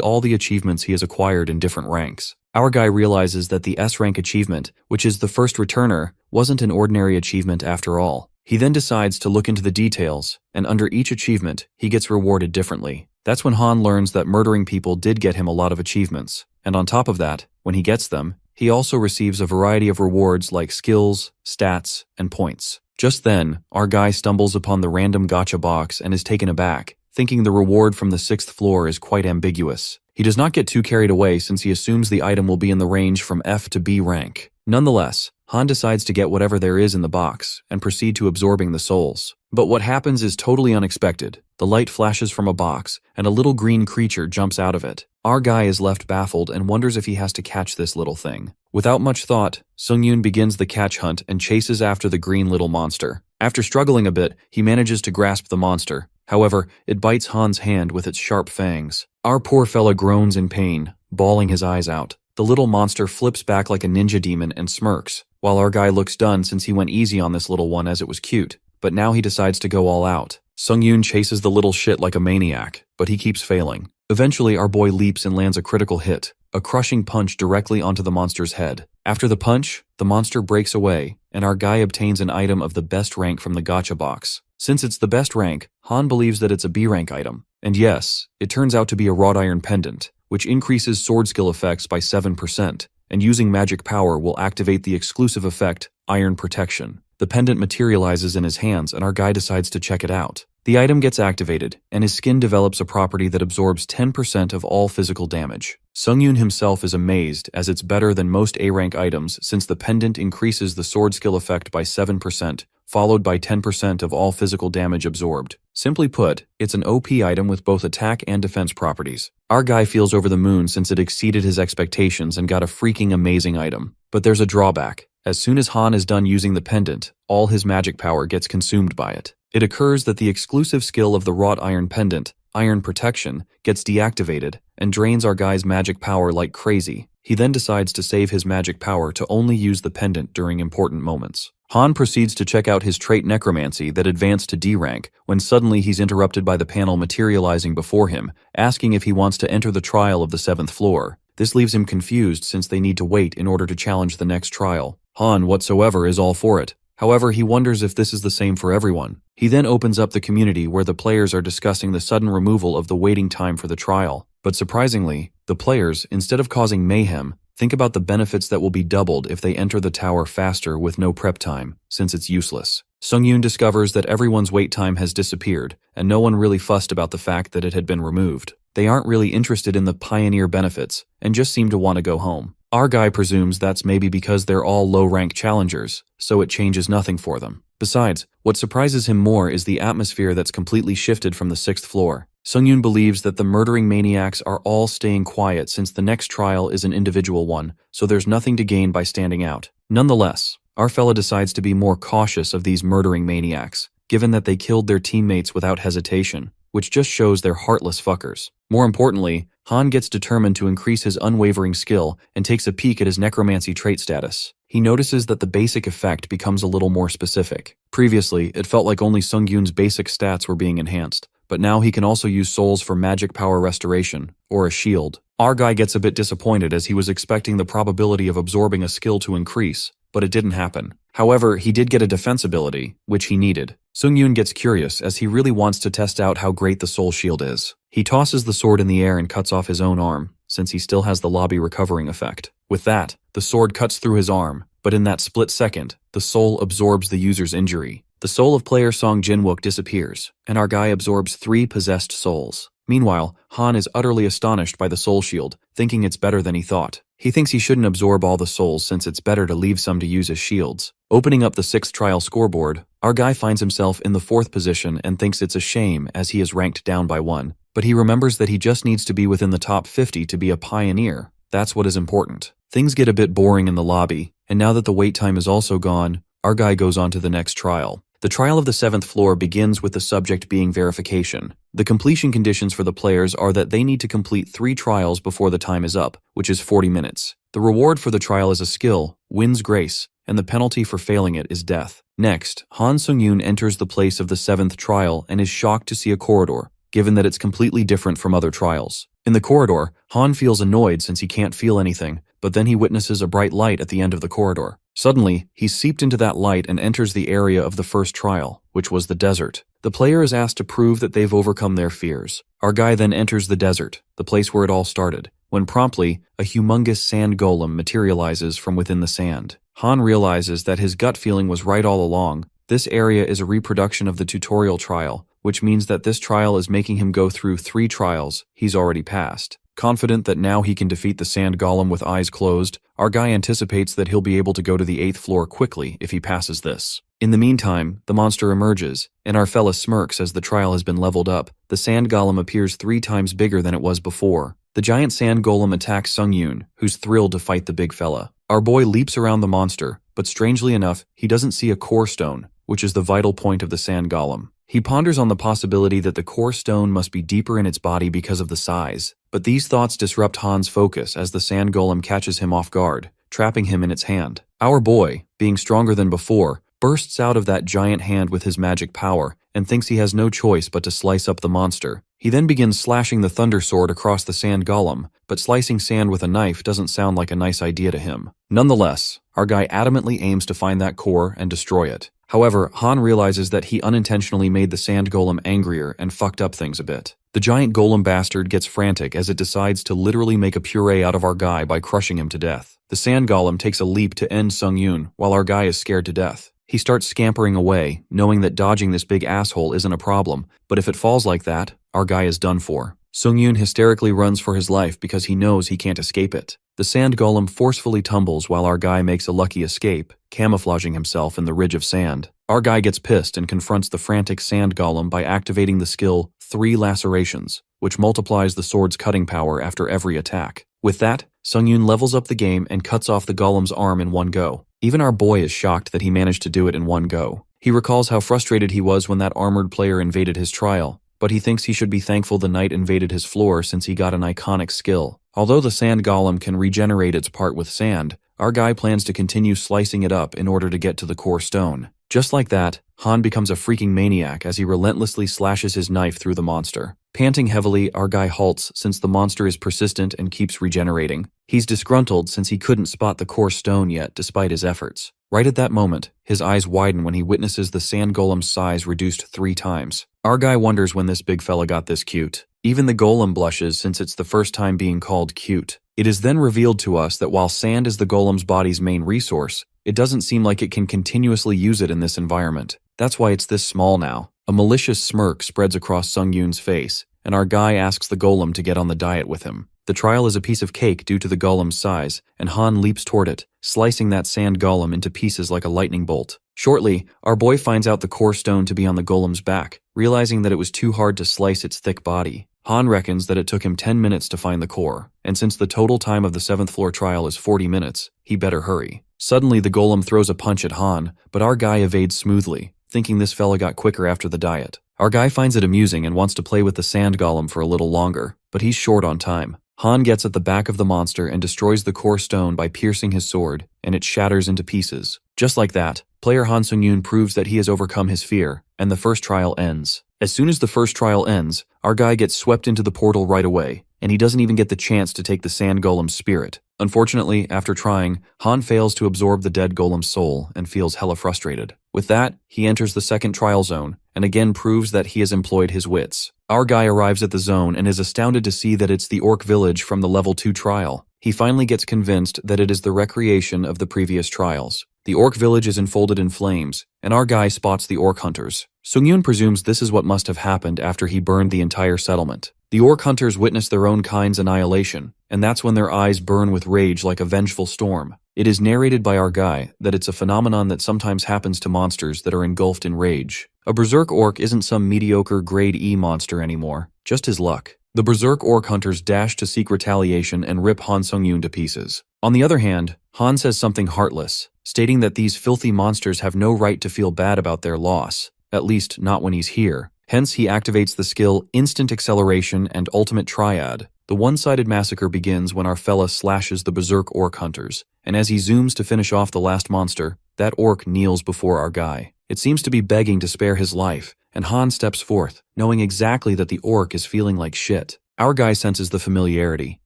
all the achievements he has acquired in different ranks. Our guy realizes that the S-rank achievement, which is the first returner, wasn't an ordinary achievement after all. He then decides to look into the details, and under each achievement, he gets rewarded differently. That's when Han learns that murdering people did get him a lot of achievements, and on top of that, when he gets them, he also receives a variety of rewards like skills, stats, and points. Just then, our guy stumbles upon the random gacha box and is taken aback, thinking the reward from the 6th floor is quite ambiguous. He does not get too carried away since he assumes the item will be in the range from F to B rank. Nonetheless, Han decides to get whatever there is in the box and proceed to absorbing the souls. But what happens is totally unexpected. The light flashes from a box, and a little green creature jumps out of it. Our guy is left baffled and wonders if he has to catch this little thing. Without much thought, Sung-yoon begins the catch hunt and chases after the green little monster. After struggling a bit, he manages to grasp the monster. However, it bites Han's hand with its sharp fangs. Our poor fella groans in pain, bawling his eyes out. The little monster flips back like a ninja demon and smirks, while our guy looks done since he went easy on this little one as it was cute. But now he decides to go all out. Sung-yoon chases the little shit like a maniac, but he keeps failing. Eventually, our boy leaps and lands a critical hit, a crushing punch directly onto the monster's head. After the punch, the monster breaks away, and our guy obtains an item of the best rank from the gacha box. Since it's the best rank, Han believes that it's a B rank item. And yes, it turns out to be a wrought iron pendant, which increases sword skill effects by 7%, and using magic power will activate the exclusive effect, Iron Protection. The pendant materializes in his hands and our guy decides to check it out. The item gets activated, and his skin develops a property that absorbs 10% of all physical damage. Sung-yoon himself is amazed as it's better than most A-rank items since the pendant increases the sword skill effect by 7%, followed by 10% of all physical damage absorbed. Simply put, it's an OP item with both attack and defense properties. Our guy feels over the moon since it exceeded his expectations and got a freaking amazing item. But there's a drawback. As soon as Han is done using the pendant, all his magic power gets consumed by it. It occurs that the exclusive skill of the wrought iron pendant, Iron Protection, gets deactivated and drains our guy's magic power like crazy. He then decides to save his magic power to only use the pendant during important moments. Han proceeds to check out his trait necromancy that advanced to D rank when suddenly he's interrupted by the panel materializing before him, asking if he wants to enter the trial of the 7th floor. This leaves him confused since they need to wait in order to challenge the next trial. Han whatsoever is all for it. However, he wonders if this is the same for everyone. He then opens up the community where the players are discussing the sudden removal of the waiting time for the trial. But surprisingly, the players, instead of causing mayhem, think about the benefits that will be doubled if they enter the tower faster with no prep time, since it's useless. Sung-yoon discovers that everyone's wait time has disappeared, and no one really fussed about the fact that it had been removed. They aren't really interested in the pioneer benefits, and just seem to want to go home. Our guy presumes that's maybe because they're all low-rank challengers, so it changes nothing for them. Besides, what surprises him more is the atmosphere that's completely shifted from the 6th floor. Sung-yoon believes that the murdering maniacs are all staying quiet since the next trial is an individual one, so there's nothing to gain by standing out. Nonetheless, our fella decides to be more cautious of these murdering maniacs, given that they killed their teammates without hesitation, which just shows they're heartless fuckers. More importantly, Han gets determined to increase his unwavering skill and takes a peek at his necromancy trait status. He notices that the basic effect becomes a little more specific. Previously, it felt like only Sung-yoon's basic stats were being enhanced, but now he can also use souls for magic power restoration, or a shield. Our guy gets a bit disappointed as he was expecting the probability of absorbing a skill to increase, but it didn't happen. However, he did get a defense ability, which he needed. Sung-yoon gets curious as he really wants to test out how great the soul shield is. He tosses the sword in the air and cuts off his own arm, since he still has the lobby recovering effect. With that, the sword cuts through his arm, but in that split second, the soul absorbs the user's injury. The soul of player Song Jin-wook disappears, and our guy absorbs 3 possessed souls. Meanwhile, Han is utterly astonished by the soul shield, thinking it's better than he thought. He thinks he shouldn't absorb all the souls since it's better to leave some to use as shields. Opening up the 6th trial scoreboard, our guy finds himself in the 4th position and thinks it's a shame as he is ranked down by 1. but he remembers that he just needs to be within the top 50 to be a pioneer. That's what is important. Things get a bit boring in the lobby, and now that the wait time is also gone, our guy goes on to the next trial. The trial of the 7th floor begins with the subject being verification. The completion conditions for the players are that they need to complete 3 trials before the time is up, which is 40 minutes. The reward for the trial is a skill, wins grace, and the penalty for failing it is death. Next, Han Sung-yoon enters the place of the 7th trial and is shocked to see a corridor, given that it's completely different from other trials. In the corridor, Han feels annoyed since he can't feel anything, but then he witnesses a bright light at the end of the corridor. Suddenly, he's seeped into that light and enters the area of the first trial, which was the desert. The player is asked to prove that they've overcome their fears. Our guy then enters the desert, the place where it all started, when promptly, a humongous sand golem materializes from within the sand. Han realizes that his gut feeling was right all along. This area is a reproduction of the tutorial trial, which means that this trial is making him go through 3 trials he's already passed. Confident that now he can defeat the sand golem with eyes closed, our guy anticipates that he'll be able to go to the 8th floor quickly if he passes this. In the meantime, the monster emerges, and our fella smirks as the trial has been leveled up. The sand golem appears 3 times bigger than it was before. The giant sand golem attacks Sung-yoon, who's thrilled to fight the big fella. Our boy leaps around the monster, but strangely enough, he doesn't see a core stone, which is the vital point of the sand golem. He ponders on the possibility that the core stone must be deeper in its body because of the size, but these thoughts disrupt Han's focus as the sand golem catches him off guard, trapping him in its hand. Our boy, being stronger than before, bursts out of that giant hand with his magic power and thinks he has no choice but to slice up the monster. He then begins slashing the thunder sword across the sand golem, but slicing sand with a knife doesn't sound like a nice idea to him. Nonetheless, our guy adamantly aims to find that core and destroy it. However, Han realizes that he unintentionally made the sand golem angrier and fucked up things a bit. The giant golem bastard gets frantic as it decides to literally make a puree out of our guy by crushing him to death. The sand golem takes a leap to end Sung-yoon while our guy is scared to death. He starts scampering away, knowing that dodging this big asshole isn't a problem, but if it falls like that, our guy is done for. Sung-yoon hysterically runs for his life because he knows he can't escape it. The sand golem forcefully tumbles while our guy makes a lucky escape, camouflaging himself in the ridge of sand. Our guy gets pissed and confronts the frantic sand golem by activating the skill 3 Lacerations, which multiplies the sword's cutting power after every attack. With that, Sung-yoon levels up the game and cuts off the golem's arm in one go. Even our boy is shocked that he managed to do it in one go. He recalls how frustrated he was when that armored player invaded his trial, but he thinks he should be thankful the knight invaded his floor since he got an iconic skill. Although the sand golem can regenerate its part with sand, our guy plans to continue slicing it up in order to get to the core stone. Just like that, Han becomes a freaking maniac as he relentlessly slashes his knife through the monster. Panting heavily, our guy halts since the monster is persistent and keeps regenerating. He's disgruntled since he couldn't spot the core stone yet despite his efforts. Right at that moment, his eyes widen when he witnesses the sand golem's size reduced 3 times. Our guy wonders when this big fella got this cute. Even the golem blushes since it's the first time being called cute. It is then revealed to us that while sand is the golem's body's main resource, it doesn't seem like it can continuously use it in this environment. That's why it's this small now. A malicious smirk spreads across Sung-yoon's face, and our guy asks the golem to get on the diet with him. The trial is a piece of cake due to the golem's size, and Han leaps toward it, slicing that sand golem into pieces like a lightning bolt. Shortly, our boy finds out the core stone to be on the golem's back, realizing that it was too hard to slice its thick body. Han reckons that it took him 10 minutes to find the core, and since the total time of the 7th floor trial is 40 minutes, he better hurry. Suddenly the golem throws a punch at Han, but our guy evades smoothly, thinking this fella got quicker after the diet. Our guy finds it amusing and wants to play with the sand golem for a little longer, but he's short on time. Han gets at the back of the monster and destroys the core stone by piercing his sword, and it shatters into pieces. Just like that, player Han Sung-yoon proves that he has overcome his fear, and the first trial ends. As soon as the first trial ends, our guy gets swept into the portal right away, and he doesn't even get the chance to take the sand golem's spirit. Unfortunately, after trying, Han fails to absorb the dead golem's soul and feels hella frustrated. With that, he enters the second trial zone, and again proves that he has employed his wits. Our guy arrives at the zone and is astounded to see that it's the orc village from the level 2 trial. He finally gets convinced that it is the recreation of the previous trials. The orc village is enfolded in flames, and our guy spots the orc hunters. Sung-yoon presumes this is what must have happened after he burned the entire settlement. The orc hunters witness their own kind's annihilation, and that's when their eyes burn with rage like a vengeful storm. It is narrated by our guy that it's a phenomenon that sometimes happens to monsters that are engulfed in rage. A berserk orc isn't some mediocre grade E monster anymore, just his luck. The berserk orc hunters dash to seek retaliation and rip Han Sung-yoon to pieces. On the other hand, Han says something heartless, stating that these filthy monsters have no right to feel bad about their loss, at least not when he's here. Hence, he activates the skill Instant Acceleration and Ultimate Triad. The one-sided massacre begins when our fella slashes the berserk orc hunters, and as he zooms to finish off the last monster, that orc kneels before our guy. It seems to be begging to spare his life, and Han steps forth, knowing exactly that the orc is feeling like shit. Our guy senses the familiarity,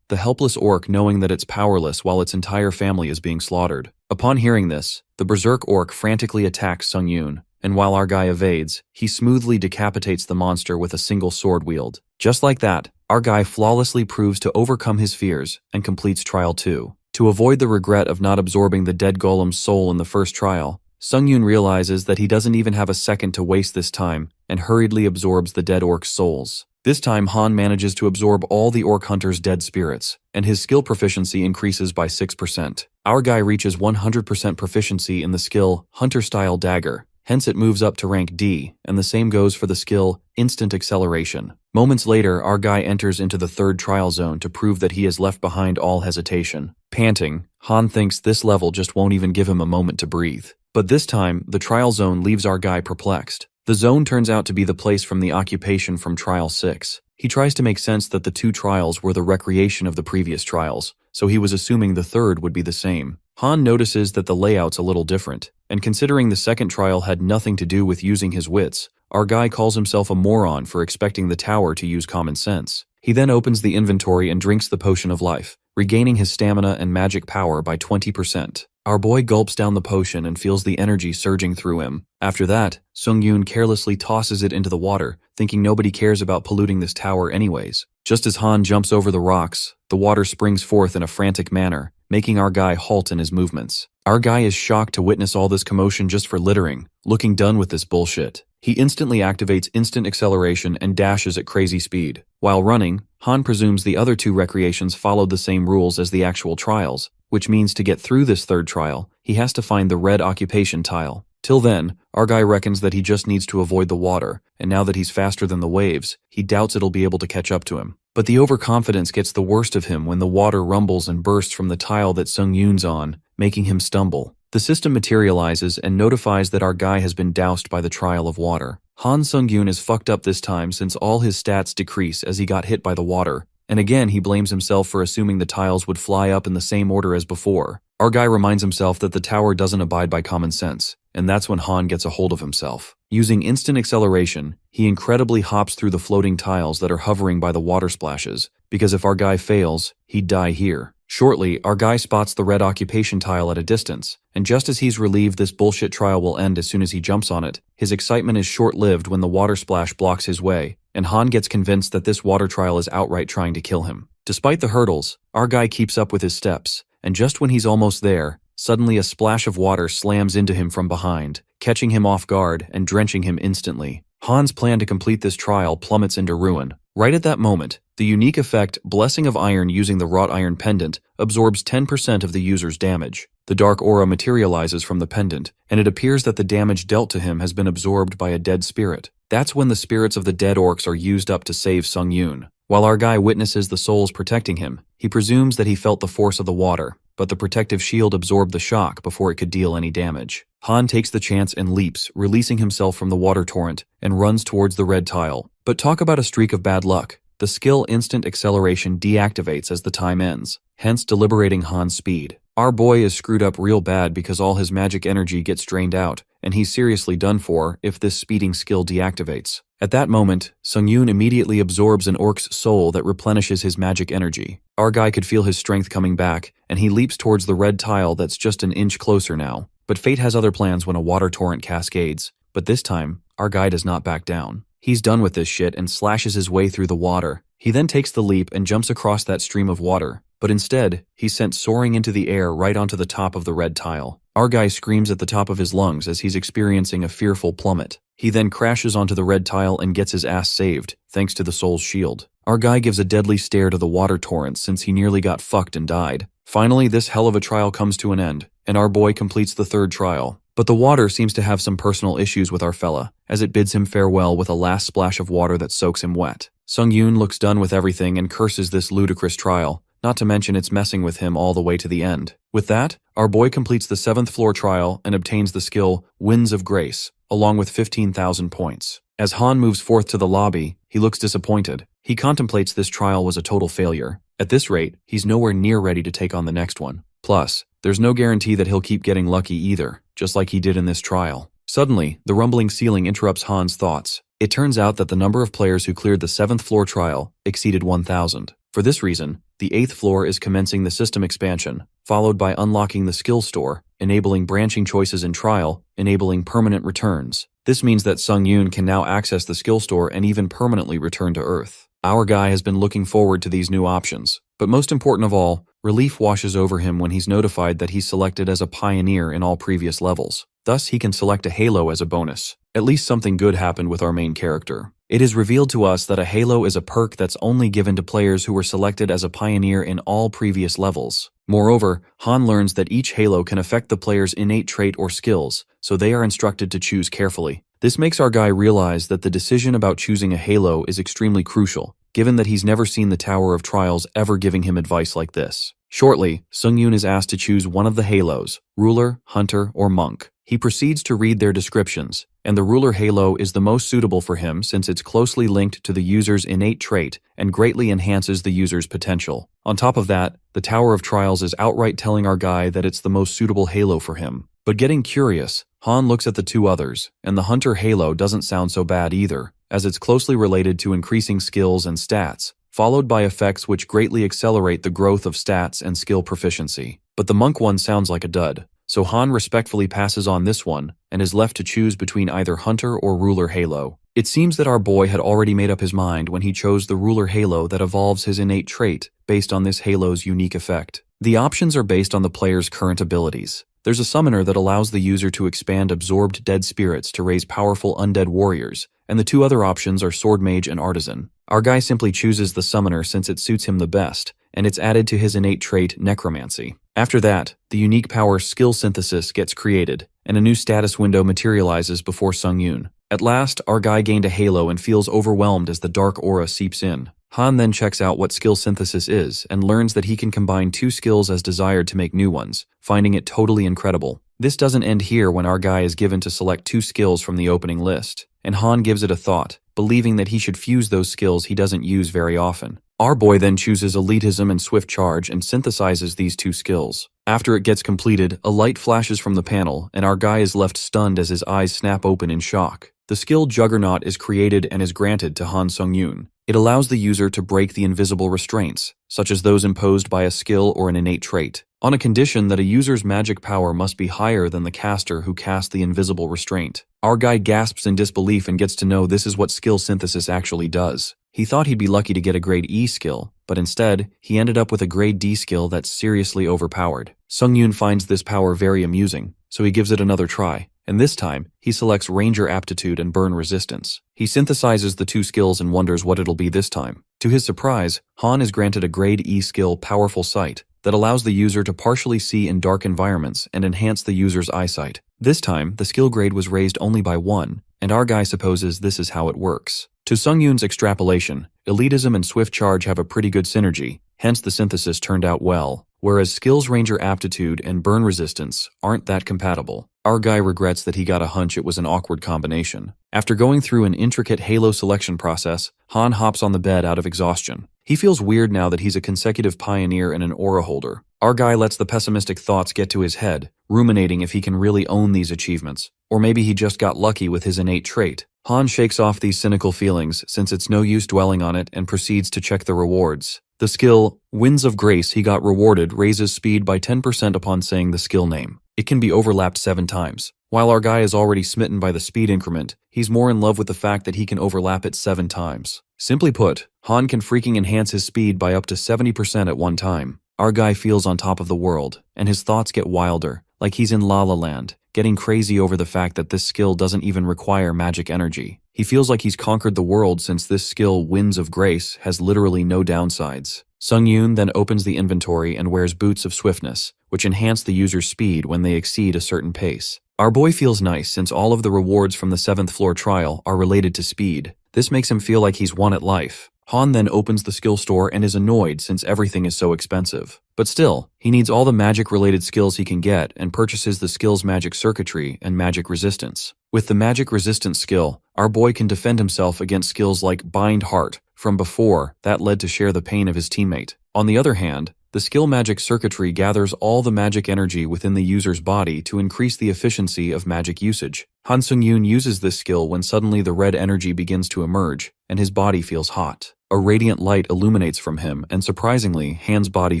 the helpless orc knowing that it's powerless while its entire family is being slaughtered. Upon hearing this, the berserk orc frantically attacks Sung-yoon, and while our guy evades, he smoothly decapitates the monster with a single sword wield. Just like that, our guy flawlessly proves to overcome his fears and completes Trial 2. To avoid the regret of not absorbing the dead golem's soul in the first trial, Sung-yoon realizes that he doesn't even have a second to waste this time and hurriedly absorbs the dead orc's souls. This time Han manages to absorb all the orc hunter's dead spirits, and his skill proficiency increases by 6%. Our guy reaches 100% proficiency in the skill Hunter-Style Dagger, hence it moves up to rank D, and the same goes for the skill Instant Acceleration. Moments later, our guy enters into the third trial zone to prove that he has left behind all hesitation. Panting, Han thinks this level just won't even give him a moment to breathe. But this time, the trial zone leaves our guy perplexed. The zone turns out to be the place from the occupation from Trial 6. He tries to make sense that the two trials were the recreation of the previous trials, so he was assuming the third would be the same. Han notices that the layout's a little different, and considering the second trial had nothing to do with using his wits, our guy calls himself a moron for expecting the tower to use common sense. He then opens the inventory and drinks the potion of life, regaining his stamina and magic power by 20%. Our boy gulps down the potion and feels the energy surging through him. After that, Sung-yoon carelessly tosses it into the water, thinking nobody cares about polluting this tower anyways. Just as Han jumps over the rocks, the water springs forth in a frantic manner, making our guy halt in his movements. Our guy is shocked to witness all this commotion just for littering, looking done with this bullshit. He instantly activates Instant Acceleration and dashes at crazy speed. While running, Han presumes the other two recreations followed the same rules as the actual trials, which means to get through this third trial, he has to find the red occupation tile. Till then, our guy reckons that he just needs to avoid the water, and now that he's faster than the waves, he doubts it'll be able to catch up to him. But the overconfidence gets the worst of him when the water rumbles and bursts from the tile that Sung-yoon's on, making him stumble. The system materializes and notifies that our guy has been doused by the trial of water. Han Sung-yoon is fucked up this time since all his stats decrease as he got hit by the water, and again he blames himself for assuming the tiles would fly up in the same order as before. Our guy reminds himself that the tower doesn't abide by common sense, and that's when Han gets a hold of himself. Using Instant Acceleration, he incredibly hops through the floating tiles that are hovering by the water splashes, because if our guy fails, he'd die here. Shortly, our guy spots the red occupation tile at a distance, and just as he's relieved this bullshit trial will end as soon as he jumps on it, his excitement is short-lived when the water splash blocks his way, and Han gets convinced that this water trial is outright trying to kill him. Despite the hurdles, our guy keeps up with his steps, and just when he's almost there, suddenly a splash of water slams into him from behind, catching him off guard and drenching him instantly. Han's plan to complete this trial plummets into ruin. Right at that moment, the unique effect Blessing of Iron using the wrought iron pendant absorbs 10% of the user's damage. The dark aura materializes from the pendant, and it appears that the damage dealt to him has been absorbed by a dead spirit. That's when the spirits of the dead orcs are used up to save Sung-yoon. While our guy witnesses the souls protecting him, he presumes that he felt the force of the water, but the protective shield absorbed the shock before it could deal any damage. Han takes the chance and leaps, releasing himself from the water torrent, and runs towards the red tile. But talk about a streak of bad luck. The skill Instant Acceleration deactivates as the time ends, hence deliberating Han's speed. Our boy is screwed up real bad because all his magic energy gets drained out, and he's seriously done for if this speeding skill deactivates. At that moment, Sung-yoon immediately absorbs an orc's soul that replenishes his magic energy. Our guy could feel his strength coming back, and he leaps towards the red tile that's just an inch closer now. But fate has other plans when a water torrent cascades. But this time, our guy does not back down. He's done with this shit and slashes his way through the water. He then takes the leap and jumps across that stream of water. But instead, he's sent soaring into the air right onto the top of the red tile. Our guy screams at the top of his lungs as he's experiencing a fearful plummet. He then crashes onto the red tile and gets his ass saved, thanks to the soul's shield. Our guy gives a deadly stare to the water torrent since he nearly got fucked and died. Finally, this hell of a trial comes to an end, and our boy completes the third trial. But the water seems to have some personal issues with our fella, as it bids him farewell with a last splash of water that soaks him wet. Sung-yoon looks done with everything and curses this ludicrous trial, not to mention it's messing with him all the way to the end. With that, our boy completes the 7th floor trial and obtains the skill Winds of Grace, along with 15,000 points. As Han moves forth to the lobby, he looks disappointed. He contemplates this trial was a total failure. At this rate, he's nowhere near ready to take on the next one. Plus, there's no guarantee that he'll keep getting lucky either, just like he did in this trial. Suddenly, the rumbling ceiling interrupts Han's thoughts. It turns out that the number of players who cleared the 7th floor trial exceeded 1,000. For this reason, the 8th floor is commencing the system expansion, followed by unlocking the skill store, enabling branching choices in trial, enabling permanent returns. This means that Sung-yoon can now access the skill store and even permanently return to Earth. Our guy has been looking forward to these new options. But most important of all, relief washes over him when he's notified that he's selected as a pioneer in all previous levels. Thus, he can select a halo as a bonus. At least something good happened with our main character. It is revealed to us that a halo is a perk that's only given to players who were selected as a pioneer in all previous levels. Moreover, Han learns that each halo can affect the player's innate trait or skills, so they are instructed to choose carefully. This makes our guy realize that the decision about choosing a halo is extremely crucial, given that he's never seen the Tower of Trials ever giving him advice like this. Shortly, Sung-yoon is asked to choose one of the halos, Ruler, Hunter, or Monk. He proceeds to read their descriptions, and the Ruler Halo is the most suitable for him since it's closely linked to the user's innate trait and greatly enhances the user's potential. On top of that, the Tower of Trials is outright telling our guy that it's the most suitable Halo for him. But getting curious, Han looks at the two others, and the Hunter Halo doesn't sound so bad either, as it's closely related to increasing skills and stats, followed by effects which greatly accelerate the growth of stats and skill proficiency. But the Monk one sounds like a dud. So Han respectfully passes on this one and is left to choose between either Hunter or Ruler Halo. It seems that our boy had already made up his mind when he chose the Ruler Halo that evolves his innate trait based on this Halo's unique effect. The options are based on the player's current abilities. There's a summoner that allows the user to expand absorbed dead spirits to raise powerful undead warriors, and the two other options are Sword Mage and Artisan. Our guy simply chooses the summoner since it suits him the best, and it's added to his innate trait Necromancy. After that, the unique power Skill Synthesis gets created, and a new status window materializes before Sung-yoon. At last, our guy gained a halo and feels overwhelmed as the dark aura seeps in. Han then checks out what Skill Synthesis is and learns that he can combine two skills as desired to make new ones, finding it totally incredible. This doesn't end here when our guy is given to select two skills from the opening list, and Han gives it a thought, believing that he should fuse those skills he doesn't use very often. Our boy then chooses Elitism and Swift Charge and synthesizes these two skills. After it gets completed, a light flashes from the panel, and our guy is left stunned as his eyes snap open in shock. The skill Juggernaut is created and is granted to Han Sung-yoon. It allows the user to break the invisible restraints, such as those imposed by a skill or an innate trait, on a condition that a user's magic power must be higher than the caster who cast the invisible restraint. Our guy gasps in disbelief and gets to know this is what Skill Synthesis actually does. He thought he'd be lucky to get a grade E skill, but instead, he ended up with a grade D skill that's seriously overpowered. Sung-yoon finds this power very amusing, so he gives it another try, and this time, he selects Ranger Aptitude and Burn Resistance. He synthesizes the two skills and wonders what it'll be this time. To his surprise, Han is granted a grade E skill Powerful Sight that allows the user to partially see in dark environments and enhance the user's eyesight. This time, the skill grade was raised only by 1, and our guy supposes this is how it works. To Sung-yoon's extrapolation, Elitism and Swift Charge have a pretty good synergy, hence the synthesis turned out well, whereas Skills Ranger Aptitude and Burn Resistance aren't that compatible. Our guy regrets that he got a hunch it was an awkward combination. After going through an intricate Halo selection process, Han hops on the bed out of exhaustion. He feels weird now that he's a consecutive pioneer and an aura holder. Our guy lets the pessimistic thoughts get to his head, ruminating if he can really own these achievements, or maybe he just got lucky with his innate trait. Han shakes off these cynical feelings since it's no use dwelling on it and proceeds to check the rewards. The skill, Winds of Grace he got rewarded raises speed by 10% upon saying the skill name. It can be overlapped 7 times. While our guy is already smitten by the speed increment, he's more in love with the fact that he can overlap it 7 times. Simply put, Han can freaking enhance his speed by up to 70% at one time. Our guy feels on top of the world, and his thoughts get wilder, like he's in La La Land, getting crazy over the fact that this skill doesn't even require magic energy. He feels like he's conquered the world since this skill, Winds of Grace, has literally no downsides. Sung-yoon then opens the inventory and wears Boots of Swiftness, which enhance the user's speed when they exceed a certain pace. Our boy feels nice since all of the rewards from the 7th floor trial are related to speed. This makes him feel like he's won at life. Han then opens the skill store and is annoyed since everything is so expensive. But still, he needs all the magic-related skills he can get and purchases the skills magic circuitry and magic resistance. With the magic resistance skill, our boy can defend himself against skills like Bind Heart. From before, that led to share the pain of his teammate. On the other hand, the skill magic circuitry gathers all the magic energy within the user's body to increase the efficiency of magic usage. Han Sung-yoon uses this skill when suddenly the red energy begins to emerge, and his body feels hot. A radiant light illuminates from him, and surprisingly, Han's body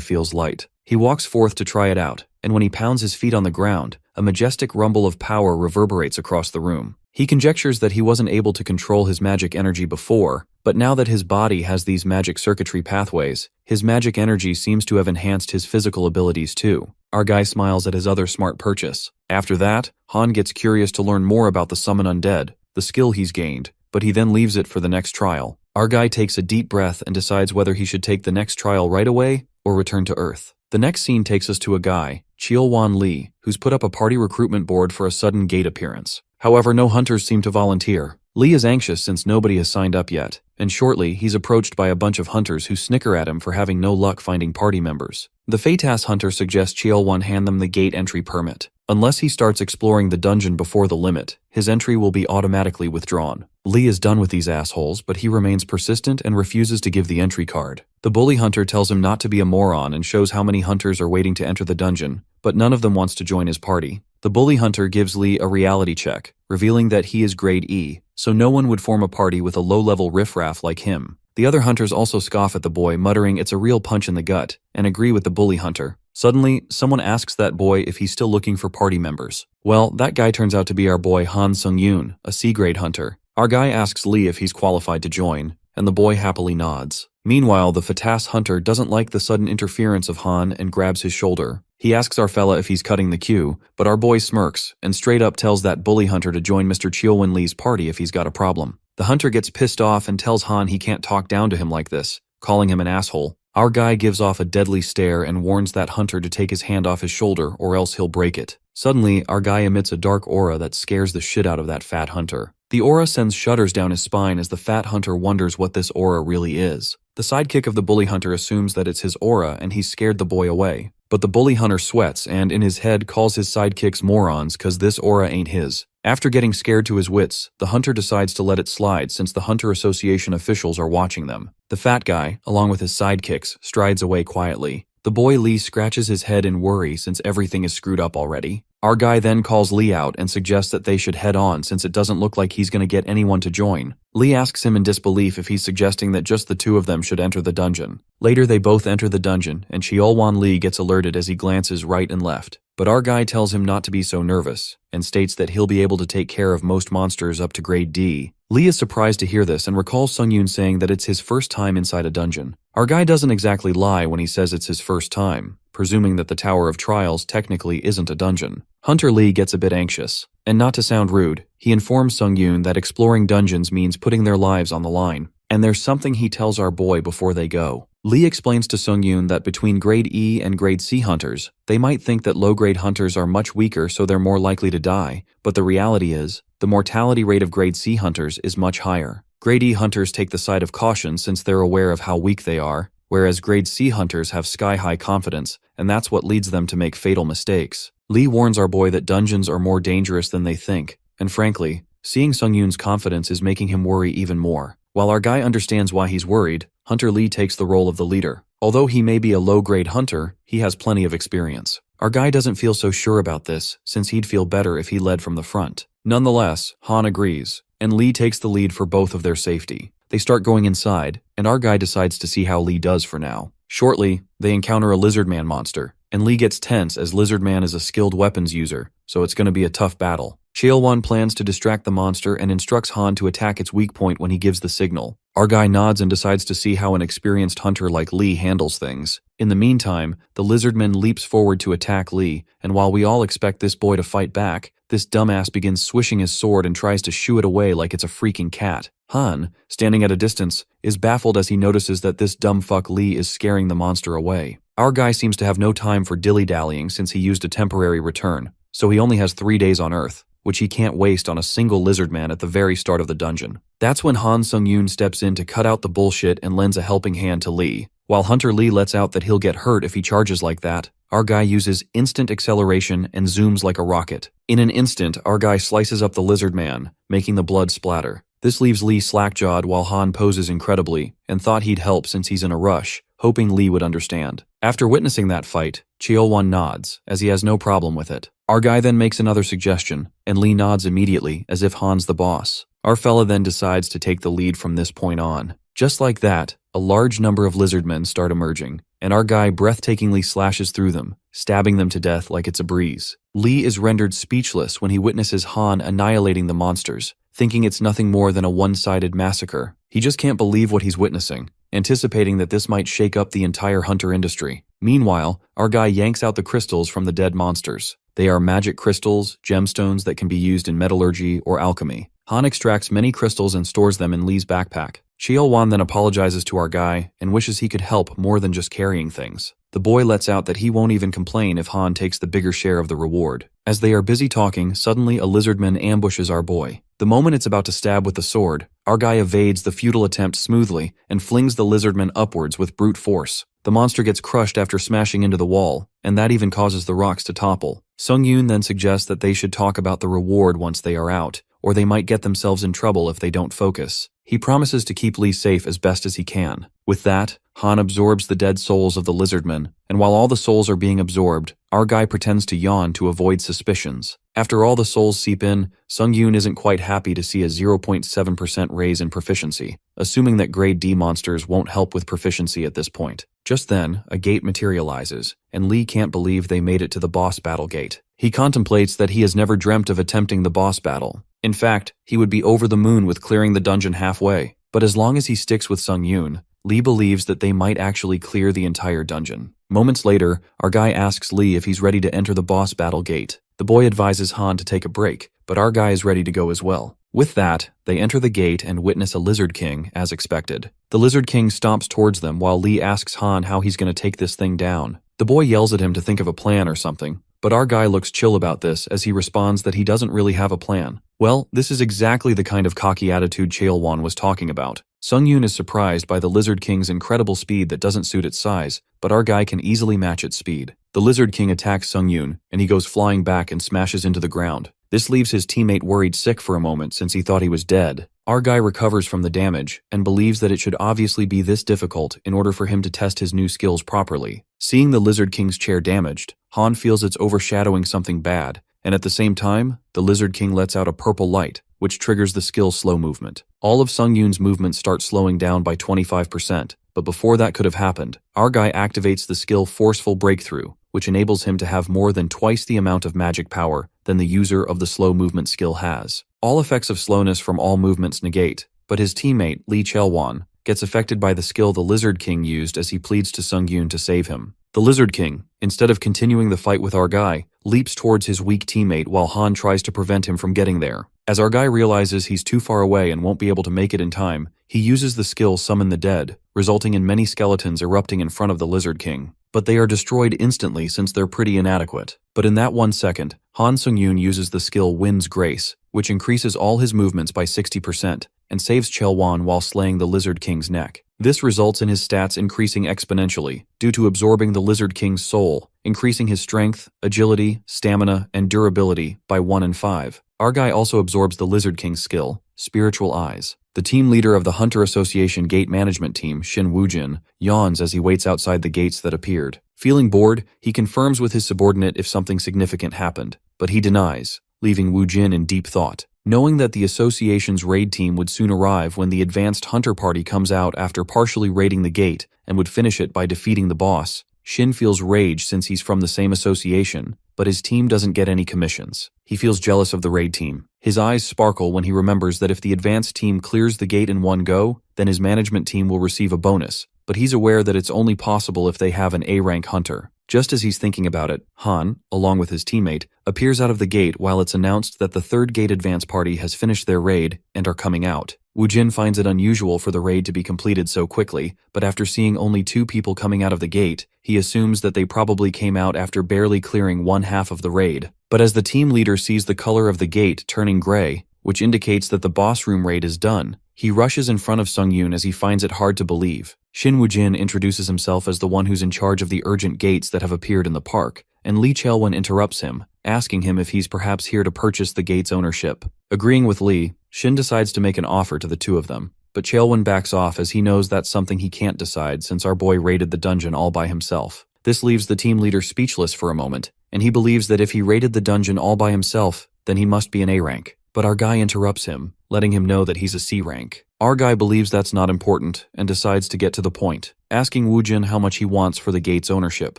feels light. He walks forth to try it out, and when he pounds his feet on the ground, a majestic rumble of power reverberates across the room. He conjectures that he wasn't able to control his magic energy before, but now that his body has these magic circuitry pathways, his magic energy seems to have enhanced his physical abilities too. Our guy smiles at his other smart purchase. After that, Han gets curious to learn more about the Summon Undead, the skill he's gained, but he then leaves it for the next trial. Our guy takes a deep breath and decides whether he should take the next trial right away or return to Earth. The next scene takes us to a guy, Cheolwan Lee, who's put up a party recruitment board for a sudden gate appearance. However, no hunters seem to volunteer. Lee is anxious since nobody has signed up yet, and shortly he's approached by a bunch of hunters who snicker at him for having no luck finding party members. The Phaetas hunter suggests Cheolwan hand them the gate entry permit. Unless he starts exploring the dungeon before the limit, his entry will be automatically withdrawn. Lee is done with these assholes, but he remains persistent and refuses to give the entry card. The bully hunter tells him not to be a moron and shows how many hunters are waiting to enter the dungeon, but none of them wants to join his party. The bully hunter gives Lee a reality check, revealing that he is grade E, so no one would form a party with a low-level riffraff like him. The other hunters also scoff at the boy, muttering it's a real punch in the gut, and agree with the bully hunter. Suddenly, someone asks that boy if he's still looking for party members. Well, that guy turns out to be our boy Han Sung-yoon, a C-grade hunter. Our guy asks Lee if he's qualified to join, and the boy happily nods. Meanwhile, the Phaetas hunter doesn't like the sudden interference of Han and grabs his shoulder. He asks our fella if he's cutting the queue, but our boy smirks and straight up tells that bully hunter to join Mr. Cheolwan Lee's party if he's got a problem. The hunter gets pissed off and tells Han he can't talk down to him like this, calling him an asshole. Our guy gives off a deadly stare and warns that hunter to take his hand off his shoulder or else he'll break it. Suddenly, our guy emits a dark aura that scares the shit out of that fat hunter. The aura sends shudders down his spine as the fat hunter wonders what this aura really is. The sidekick of the bully hunter assumes that it's his aura and he's scared the boy away. But the bully hunter sweats and in his head calls his sidekicks morons cause this aura ain't his. After getting scared to his wits, the hunter decides to let it slide since the Hunter Association officials are watching them. The fat guy, along with his sidekicks, strides away quietly. The boy Lee scratches his head in worry since everything is screwed up already. Our guy then calls Lee out and suggests that they should head on since it doesn't look like he's gonna get anyone to join. Lee asks him in disbelief if he's suggesting that just the two of them should enter the dungeon. Later they both enter the dungeon and Cheolwan Lee gets alerted as he glances right and left. But our guy tells him not to be so nervous and states that he'll be able to take care of most monsters up to grade D. Lee is surprised to hear this and recalls Sung-yoon saying that it's his first time inside a dungeon. Our guy doesn't exactly lie when he says it's his first time, presuming that the Tower of Trials technically isn't a dungeon. Hunter Lee gets a bit anxious, and not to sound rude, he informs Sung-yoon that exploring dungeons means putting their lives on the line. And there's something he tells our boy before they go. Lee explains to Sung-yoon that between grade E and grade C hunters, they might think that low-grade hunters are much weaker so they're more likely to die, but the reality is, the mortality rate of grade C hunters is much higher. Grade E hunters take the side of caution since they're aware of how weak they are, whereas grade C hunters have sky-high confidence, and that's what leads them to make fatal mistakes. Lee warns our boy that dungeons are more dangerous than they think, and frankly, seeing Sung-yoon's confidence is making him worry even more. While our guy understands why he's worried, Hunter Lee takes the role of the leader. Although he may be a low-grade hunter, he has plenty of experience. Our guy doesn't feel so sure about this, since he'd feel better if he led from the front. Nonetheless, Han agrees, and Lee takes the lead for both of their safety. They start going inside, and our guy decides to see how Lee does for now. Shortly, they encounter a lizard man monster, and Lee gets tense as Lizard Man is a skilled weapons user, so it's going to be a tough battle. Cheolwan plans to distract the monster and instructs Han to attack its weak point when he gives the signal. Our guy nods and decides to see how an experienced hunter like Lee handles things. In the meantime, the lizardman leaps forward to attack Lee, and while we all expect this boy to fight back, this dumbass begins swishing his sword and tries to shoo it away like it's a freaking cat. Han, standing at a distance, is baffled as he notices that this dumb fuck Lee is scaring the monster away. Our guy seems to have no time for dilly-dallying since he used a temporary return, so he only has 3 days on Earth, which he can't waste on a single lizard man at the very start of the dungeon. That's when Han Sung-yoon steps in to cut out the bullshit and lends a helping hand to Lee. While Hunter Lee lets out that he'll get hurt if he charges like that, our guy uses instant acceleration and zooms like a rocket. In an instant, our guy slices up the lizard man, making the blood splatter. This leaves Lee slack-jawed while Han poses incredibly and thought he'd help since he's in a rush, hoping Lee would understand. After witnessing that fight, Cheol-won nods, as he has no problem with it. Our guy then makes another suggestion, and Lee nods immediately, as if Han's the boss. Our fella then decides to take the lead from this point on. Just like that, a large number of lizardmen start emerging, and our guy breathtakingly slashes through them, stabbing them to death like it's a breeze. Lee is rendered speechless when he witnesses Han annihilating the monsters, thinking it's nothing more than a one-sided massacre. He just can't believe what he's witnessing, anticipating that this might shake up the entire hunter industry. Meanwhile, our guy yanks out the crystals from the dead monsters. They are magic crystals, gemstones that can be used in metallurgy or alchemy. Han extracts many crystals and stores them in Lee's backpack. Cheol-won then apologizes to our guy and wishes he could help more than just carrying things. The boy lets out that he won't even complain if Han takes the bigger share of the reward. As they are busy talking, suddenly a lizardman ambushes our boy. The moment it's about to stab with the sword, our guy evades the futile attempt smoothly and flings the lizardman upwards with brute force. The monster gets crushed after smashing into the wall, and that even causes the rocks to topple. Sung-yoon then suggests that they should talk about the reward once they are out, or they might get themselves in trouble if they don't focus. He promises to keep Lee safe as best as he can. With that, Han absorbs the dead souls of the lizardmen, and while all the souls are being absorbed, our guy pretends to yawn to avoid suspicions. After all the souls seep in, Sung-yoon isn't quite happy to see a 0.7% raise in proficiency, assuming that grade D monsters won't help with proficiency at this point. Just then, a gate materializes, and Lee can't believe they made it to the boss battle gate. He contemplates that he has never dreamt of attempting the boss battle. In fact, he would be over the moon with clearing the dungeon halfway. But as long as he sticks with Sung-yoon, Lee believes that they might actually clear the entire dungeon. Moments later, our guy asks Lee if he's ready to enter the boss battle gate. The boy advises Han to take a break, but our guy is ready to go as well. With that, they enter the gate and witness a Lizard King, as expected. The Lizard King stomps towards them while Lee asks Han how he's going to take this thing down. The boy yells at him to think of a plan or something, but our guy looks chill about this as he responds that he doesn't really have a plan. Well, this is exactly the kind of cocky attitude Cheol-won was talking about. Sung-yoon is surprised by the Lizard King's incredible speed that doesn't suit its size, but our guy can easily match its speed. The Lizard King attacks Sung-yoon, and he goes flying back and smashes into the ground. This leaves his teammate worried sick for a moment since he thought he was dead. Our guy recovers from the damage and believes that it should obviously be this difficult in order for him to test his new skills properly. Seeing the Lizard King's chair damaged, Han feels it's overshadowing something bad, and at the same time, the Lizard King lets out a purple light, which triggers the skill slow movement. All of Sung-yoon's movements start slowing down by 25%, but before that could have happened, our guy activates the skill Forceful Breakthrough, which enables him to have more than twice the amount of magic power than the user of the slow movement skill has. All effects of slowness from all movements negate, but his teammate, Lee Cheol-won, gets affected by the skill the Lizard King used as he pleads to Sung-yoon to save him. The Lizard King, instead of continuing the fight with our guy, leaps towards his weak teammate while Han tries to prevent him from getting there. As our guy realizes he's too far away and won't be able to make it in time, he uses the skill Summon the Dead, resulting in many skeletons erupting in front of the Lizard King. But they are destroyed instantly since they're pretty inadequate. But in that 1 second, Han Sung-yoon uses the skill Wind's Grace, which increases all his movements by 60% and saves Cheol-won while slaying the Lizard King's neck. This results in his stats increasing exponentially due to absorbing the Lizard King's soul, increasing his strength, agility, stamina, and durability by 1 in 5. Our guy also absorbs the Lizard King's skill, Spiritual Eyes. The team leader of the Hunter Association Gate Management Team, Shin Woo-jin, yawns as he waits outside the gates that appeared. Feeling bored, he confirms with his subordinate if something significant happened, but he denies, leaving Woo-jin in deep thought. Knowing that the association's raid team would soon arrive when the advanced hunter party comes out after partially raiding the gate and would finish it by defeating the boss, Shin feels rage since he's from the same association, but his team doesn't get any commissions. He feels jealous of the raid team. His eyes sparkle when he remembers that if the advanced team clears the gate in one go, then his management team will receive a bonus, but he's aware that it's only possible if they have an A-rank hunter. Just as he's thinking about it, Han, along with his teammate, appears out of the gate while it's announced that the third gate advance party has finished their raid and are coming out. Woo-jin finds it unusual for the raid to be completed so quickly, but after seeing only 2 people coming out of the gate, he assumes that they probably came out after barely clearing 1/2 of the raid. But as the team leader sees the color of the gate turning gray, which indicates that the boss room raid is done, he rushes in front of Sung-yoon as he finds it hard to believe. Shin Woo-jin introduces himself as the one who's in charge of the urgent gates that have appeared in the park, and Lee Chae-won interrupts him, asking him if he's perhaps here to purchase the gate's ownership. Agreeing with Lee, Shin decides to make an offer to the two of them, but Chae-won backs off as he knows that's something he can't decide since our boy raided the dungeon all by himself. This leaves the team leader speechless for a moment, and he believes that if he raided the dungeon all by himself, then he must be an A rank. But our guy interrupts him, letting him know that he's a C rank. Our guy believes that's not important and decides to get to the point, asking Woo-jin how much he wants for the gate's ownership.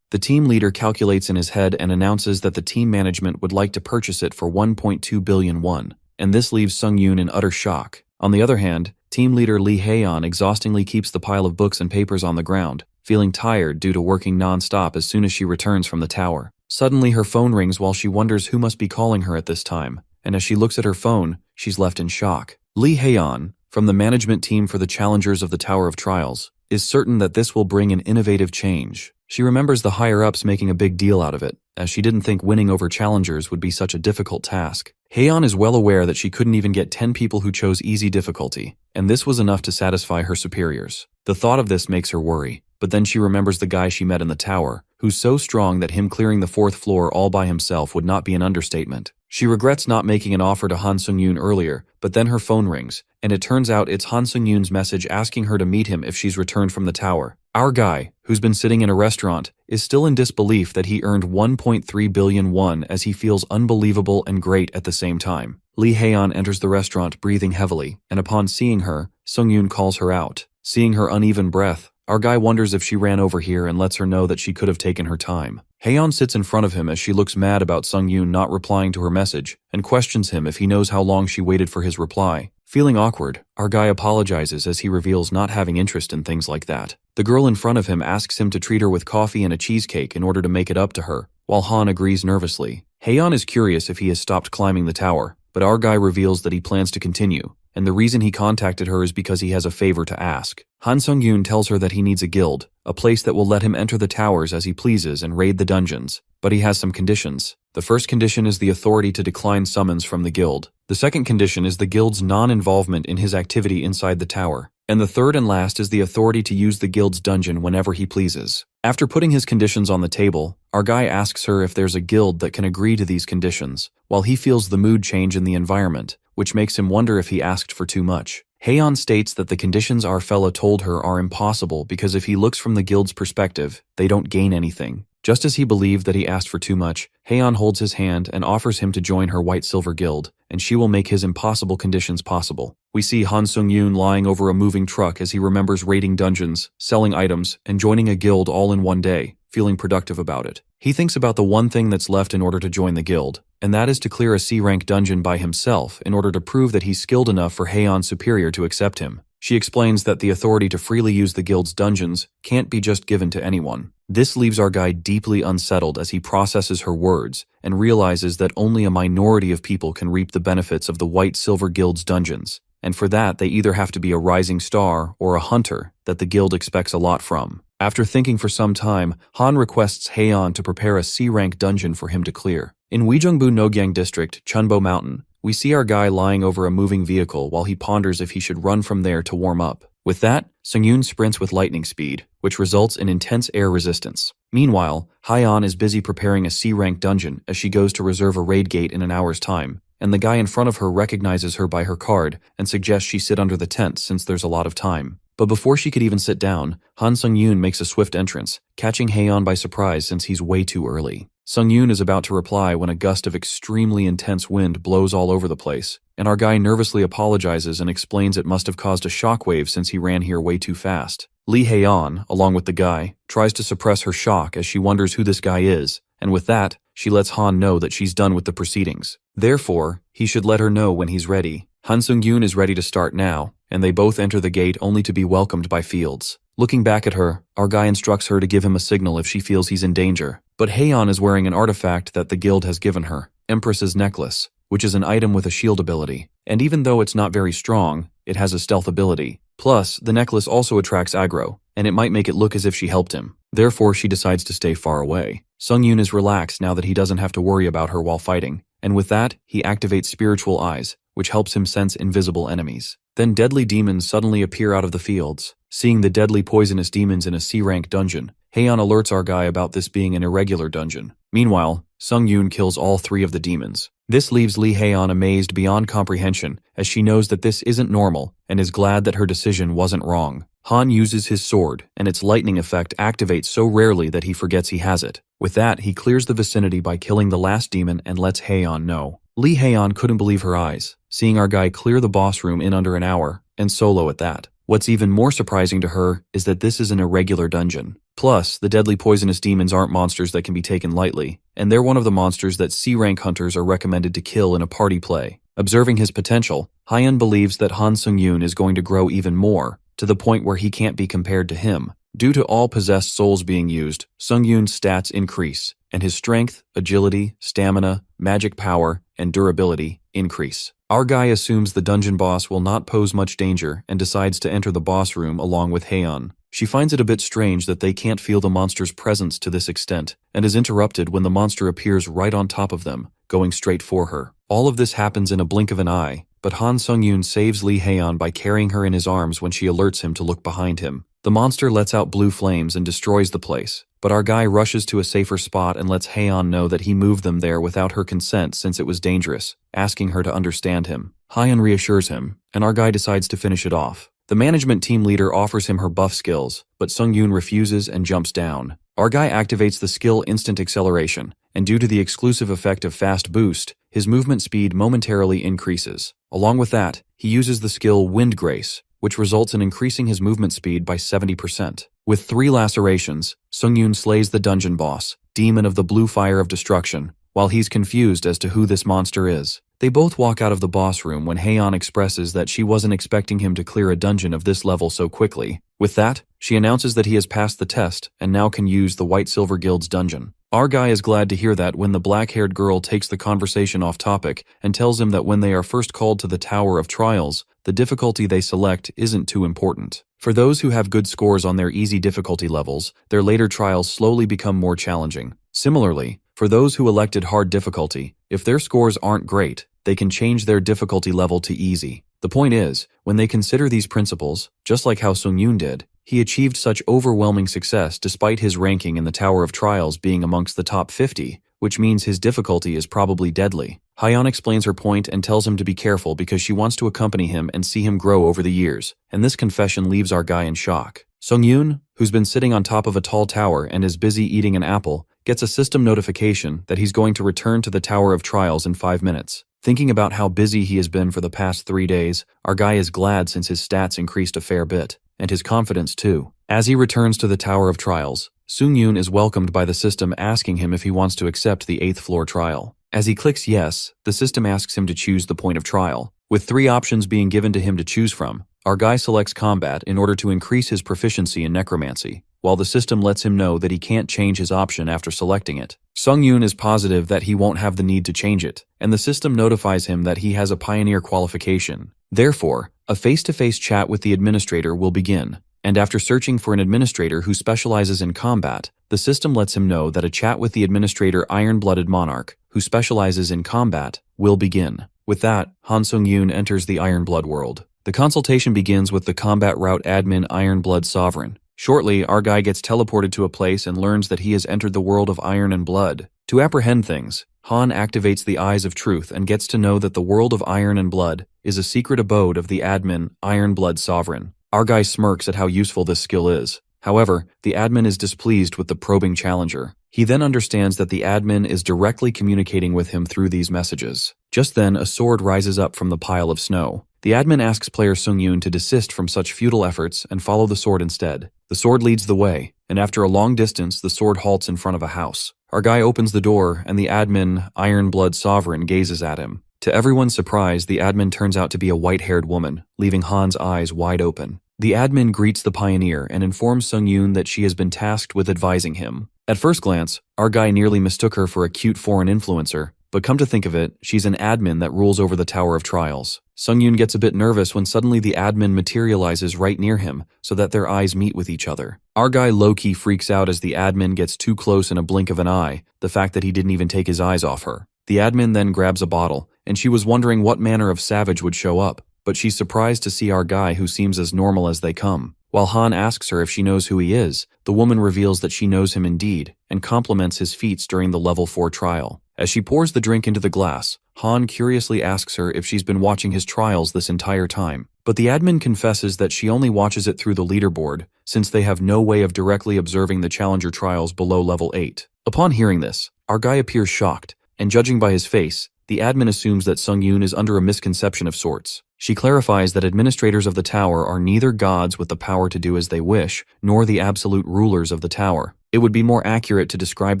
The team leader calculates in his head and announces that the team management would like to purchase it for 1.2 billion won, and this leaves Sung-yoon in utter shock. On the other hand, team leader Lee Hae-yeon exhaustingly keeps the pile of books and papers on the ground, feeling tired due to working non-stop as soon as she returns from the tower. Suddenly her phone rings while she wonders who must be calling her at this time, and as she looks at her phone, she's left in shock. Lee Hae-yeon, from the management team for the challengers of the Tower of Trials, is certain that this will bring an innovative change. She remembers the higher-ups making a big deal out of it, as she didn't think winning over challengers would be such a difficult task. Hae-yeon is well aware that she couldn't even get 10 people who chose easy difficulty, and this was enough to satisfy her superiors. The thought of this makes her worry, but then she remembers the guy she met in the tower, who's so strong that him clearing the 4th floor all by himself would not be an understatement. She regrets not making an offer to Han Sung-yoon earlier, but then her phone rings, and it turns out it's Han Sung-yoon's message asking her to meet him if she's returned from the tower. Our guy, who's been sitting in a restaurant, is still in disbelief that he earned 1.3 billion won as he feels unbelievable and great at the same time. Lee Hae-yeon enters the restaurant breathing heavily, and upon seeing her, Sung-yoon calls her out. Seeing her uneven breath, our guy wonders if she ran over here and lets her know that she could have taken her time. Hae-yeon sits in front of him as she looks mad about Sung-yoon not replying to her message and questions him if he knows how long she waited for his reply. Feeling awkward, our guy apologizes as he reveals not having interest in things like that. The girl in front of him asks him to treat her with coffee and a cheesecake in order to make it up to her, while Han agrees nervously. Hae-yeon is curious if he has stopped climbing the tower, but our guy reveals that he plans to continue, and the reason he contacted her is because he has a favor to ask. Han Sung-yoon tells her that he needs a guild, a place that will let him enter the towers as he pleases and raid the dungeons, but he has some conditions. The first condition is the authority to decline summons from the guild. The second condition is the guild's non-involvement in his activity inside the tower. And the third and last is the authority to use the guild's dungeon whenever he pleases. After putting his conditions on the table, our guy asks her if there's a guild that can agree to these conditions, while he feels the mood change in the environment, which makes him wonder if he asked for too much. Hae-yeon states that the conditions our fella told her are impossible because if he looks from the guild's perspective, they don't gain anything. Just as he believed that he asked for too much, Hae-yeon holds his hand and offers him to join her White-Silver Guild, and she will make his impossible conditions possible. We see Han Sung-yoon lying over a moving truck as he remembers raiding dungeons, selling items, and joining a guild all in one day, feeling productive about it. He thinks about the one thing that's left in order to join the guild, and that is to clear a C-rank dungeon by himself in order to prove that he's skilled enough for Hae-yeon's superior to accept him. She explains that the authority to freely use the guild's dungeons can't be just given to anyone. This leaves our guy deeply unsettled as he processes her words and realizes that only a minority of people can reap the benefits of the White-Silver Guild's dungeons, and for that they either have to be a rising star or a hunter that the guild expects a lot from. After thinking for some time, Han requests Hae-yeon to prepare a C-rank dungeon for him to clear. In Uijeongbu Nogyang District, Chunbo Mountain, we see our guy lying over a moving vehicle while he ponders if he should run from there to warm up. With that, Sung-yoon sprints with lightning speed, which results in intense air resistance. Meanwhile, Hae-yeon is busy preparing a C-rank dungeon as she goes to reserve a raid gate in an hour's time, and the guy in front of her recognizes her by her card and suggests she sit under the tent since there's a lot of time. But before she could even sit down, Han Sung-yoon makes a swift entrance, catching Hae-yeon by surprise since he's way too early. Sung-yoon is about to reply when a gust of extremely intense wind blows all over the place, and our guy nervously apologizes and explains it must have caused a shockwave since he ran here way too fast. Lee Hae-yeon, along with the guy, tries to suppress her shock as she wonders who this guy is, and with that, she lets Han know that she's done with the proceedings. Therefore, he should let her know when he's ready. Han Sung-yoon is ready to start now, and they both enter the gate only to be welcomed by Fields. Looking back at her, our guy instructs her to give him a signal if she feels he's in danger. But Hae-yeon is wearing an artifact that the guild has given her, Empress's Necklace, which is an item with a shield ability. And even though it's not very strong, it has a stealth ability. Plus, the necklace also attracts aggro, and it might make it look as if she helped him. Therefore, she decides to stay far away. Sung-yoon is relaxed now that he doesn't have to worry about her while fighting, and with that, he activates spiritual eyes, which helps him sense invisible enemies. Then deadly demons suddenly appear out of the fields. Seeing the deadly poisonous demons in a C-rank dungeon, Haeyeon alerts our guy about this being an irregular dungeon. Meanwhile, Sung-yoon kills all 3 of the demons. This leaves Lee Haeyeon amazed beyond comprehension, as she knows that this isn't normal and is glad that her decision wasn't wrong. Han uses his sword, and its lightning effect activates so rarely that he forgets he has it. With that, he clears the vicinity by killing the last demon and lets Haeyeon know. Lee Haeyeon couldn't believe her eyes, seeing our guy clear the boss room in under an hour, and solo at that. What's even more surprising to her is that this is an irregular dungeon. Plus, the deadly poisonous demons aren't monsters that can be taken lightly, and they're one of the monsters that C-rank hunters are recommended to kill in a party play. Observing his potential, Haeyeon believes that Han Sung-yoon is going to grow even more, to the point where he can't be compared to him. Due to all possessed souls being used, Sung-yoon's stats increase, and his strength, agility, stamina, magic power, and durability increase. Our guy assumes the dungeon boss will not pose much danger and decides to enter the boss room along with Haeyeon. She finds it a bit strange that they can't feel the monster's presence to this extent, and is interrupted when the monster appears right on top of them, going straight for her. All of this happens in a blink of an eye, but Han Sung-yoon saves Lee Haeyeon by carrying her in his arms when she alerts him to look behind him. The monster lets out blue flames and destroys the place, but our guy rushes to a safer spot and lets Haeyeon know that he moved them there without her consent since it was dangerous, asking her to understand him. Haeyeon reassures him, and our guy decides to finish it off. The management team leader offers him her buff skills, but Sung-yoon refuses and jumps down. Our guy activates the skill Instant Acceleration, and due to the exclusive effect of Fast Boost, his movement speed momentarily increases. Along with that, he uses the skill Wind Grace, which results in increasing his movement speed by 70%. With 3 lacerations, Sung-yoon slays the dungeon boss, Demon of the Blue Fire of Destruction, while he's confused as to who this monster is. They both walk out of the boss room when Haeyeon expresses that she wasn't expecting him to clear a dungeon of this level so quickly. With that, she announces that he has passed the test and now can use the White Silver Guild's dungeon. Our guy is glad to hear that when the black-haired girl takes the conversation off topic and tells him that when they are first called to the Tower of Trials, the difficulty they select isn't too important. For those who have good scores on their easy difficulty levels, their later trials slowly become more challenging. Similarly, for those who elected hard difficulty, if their scores aren't great, they can change their difficulty level to easy. The point is, when they consider these principles, just like how Sung-yoon did, he achieved such overwhelming success despite his ranking in the Tower of Trials being amongst the top 50, which means his difficulty is probably deadly. Haeyeon explains her point and tells him to be careful because she wants to accompany him and see him grow over the years, and this confession leaves our guy in shock. Sung-yoon, who's been sitting on top of a tall tower and is busy eating an apple, gets a system notification that he's going to return to the Tower of Trials in 5 minutes. Thinking about how busy he has been for the past 3 days, our guy is glad since his stats increased a fair bit, and his confidence too. As he returns to the Tower of Trials, Sung-yoon is welcomed by the system asking him if he wants to accept the 8th floor trial. As he clicks yes, the system asks him to choose the point of trial. With 3 options being given to him to choose from, our guy selects combat in order to increase his proficiency in necromancy, while the system lets him know that he can't change his option after selecting it. Sung-yoon is positive that he won't have the need to change it, and the system notifies him that he has a pioneer qualification. Therefore, a face-to-face chat with the administrator will begin, and after searching for an administrator who specializes in combat, the system lets him know that a chat with the administrator Iron-Blooded Monarch, who specializes in combat, will begin. With that, Han Sung-yoon enters the Iron-Blood world. The consultation begins with the combat route admin Iron-Blood Sovereign. Shortly, our guy gets teleported to a place and learns that he has entered the world of Iron and Blood. To apprehend things, Han activates the Eyes of Truth and gets to know that the world of Iron and Blood is a secret abode of the admin Iron-Blood Sovereign. Our guy smirks at how useful this skill is. However, the admin is displeased with the probing challenger. He then understands that the admin is directly communicating with him through these messages. Just then, a sword rises up from the pile of snow. The admin asks player Sung-yoon to desist from such futile efforts and follow the sword instead. The sword leads the way, and after a long distance, the sword halts in front of a house. Our guy opens the door, and the admin, Iron-Blood Sovereign, gazes at him. To everyone's surprise, the admin turns out to be a white-haired woman, leaving Han's eyes wide open. The admin greets the pioneer and informs Sung-yoon that she has been tasked with advising him. At first glance, our guy nearly mistook her for a cute foreign influencer, but come to think of it, she's an admin that rules over the Tower of Trials. Sung-yoon gets a bit nervous when suddenly the admin materializes right near him so that their eyes meet with each other. Our guy low-key freaks out as the admin gets too close in a blink of an eye, the fact that he didn't even take his eyes off her. The admin then grabs a bottle, and she was wondering what manner of savage would show up, but she's surprised to see our guy who seems as normal as they come. While Han asks her if she knows who he is, the woman reveals that she knows him indeed, and compliments his feats during the level 4 trial. As she pours the drink into the glass, Han curiously asks her if she's been watching his trials this entire time. But the admin confesses that she only watches it through the leaderboard, since they have no way of directly observing the challenger trials below level 8. Upon hearing this, our guy appears shocked, and judging by his face, the admin assumes that Sung-yoon is under a misconception of sorts. She clarifies that administrators of the tower are neither gods with the power to do as they wish, nor the absolute rulers of the tower. It would be more accurate to describe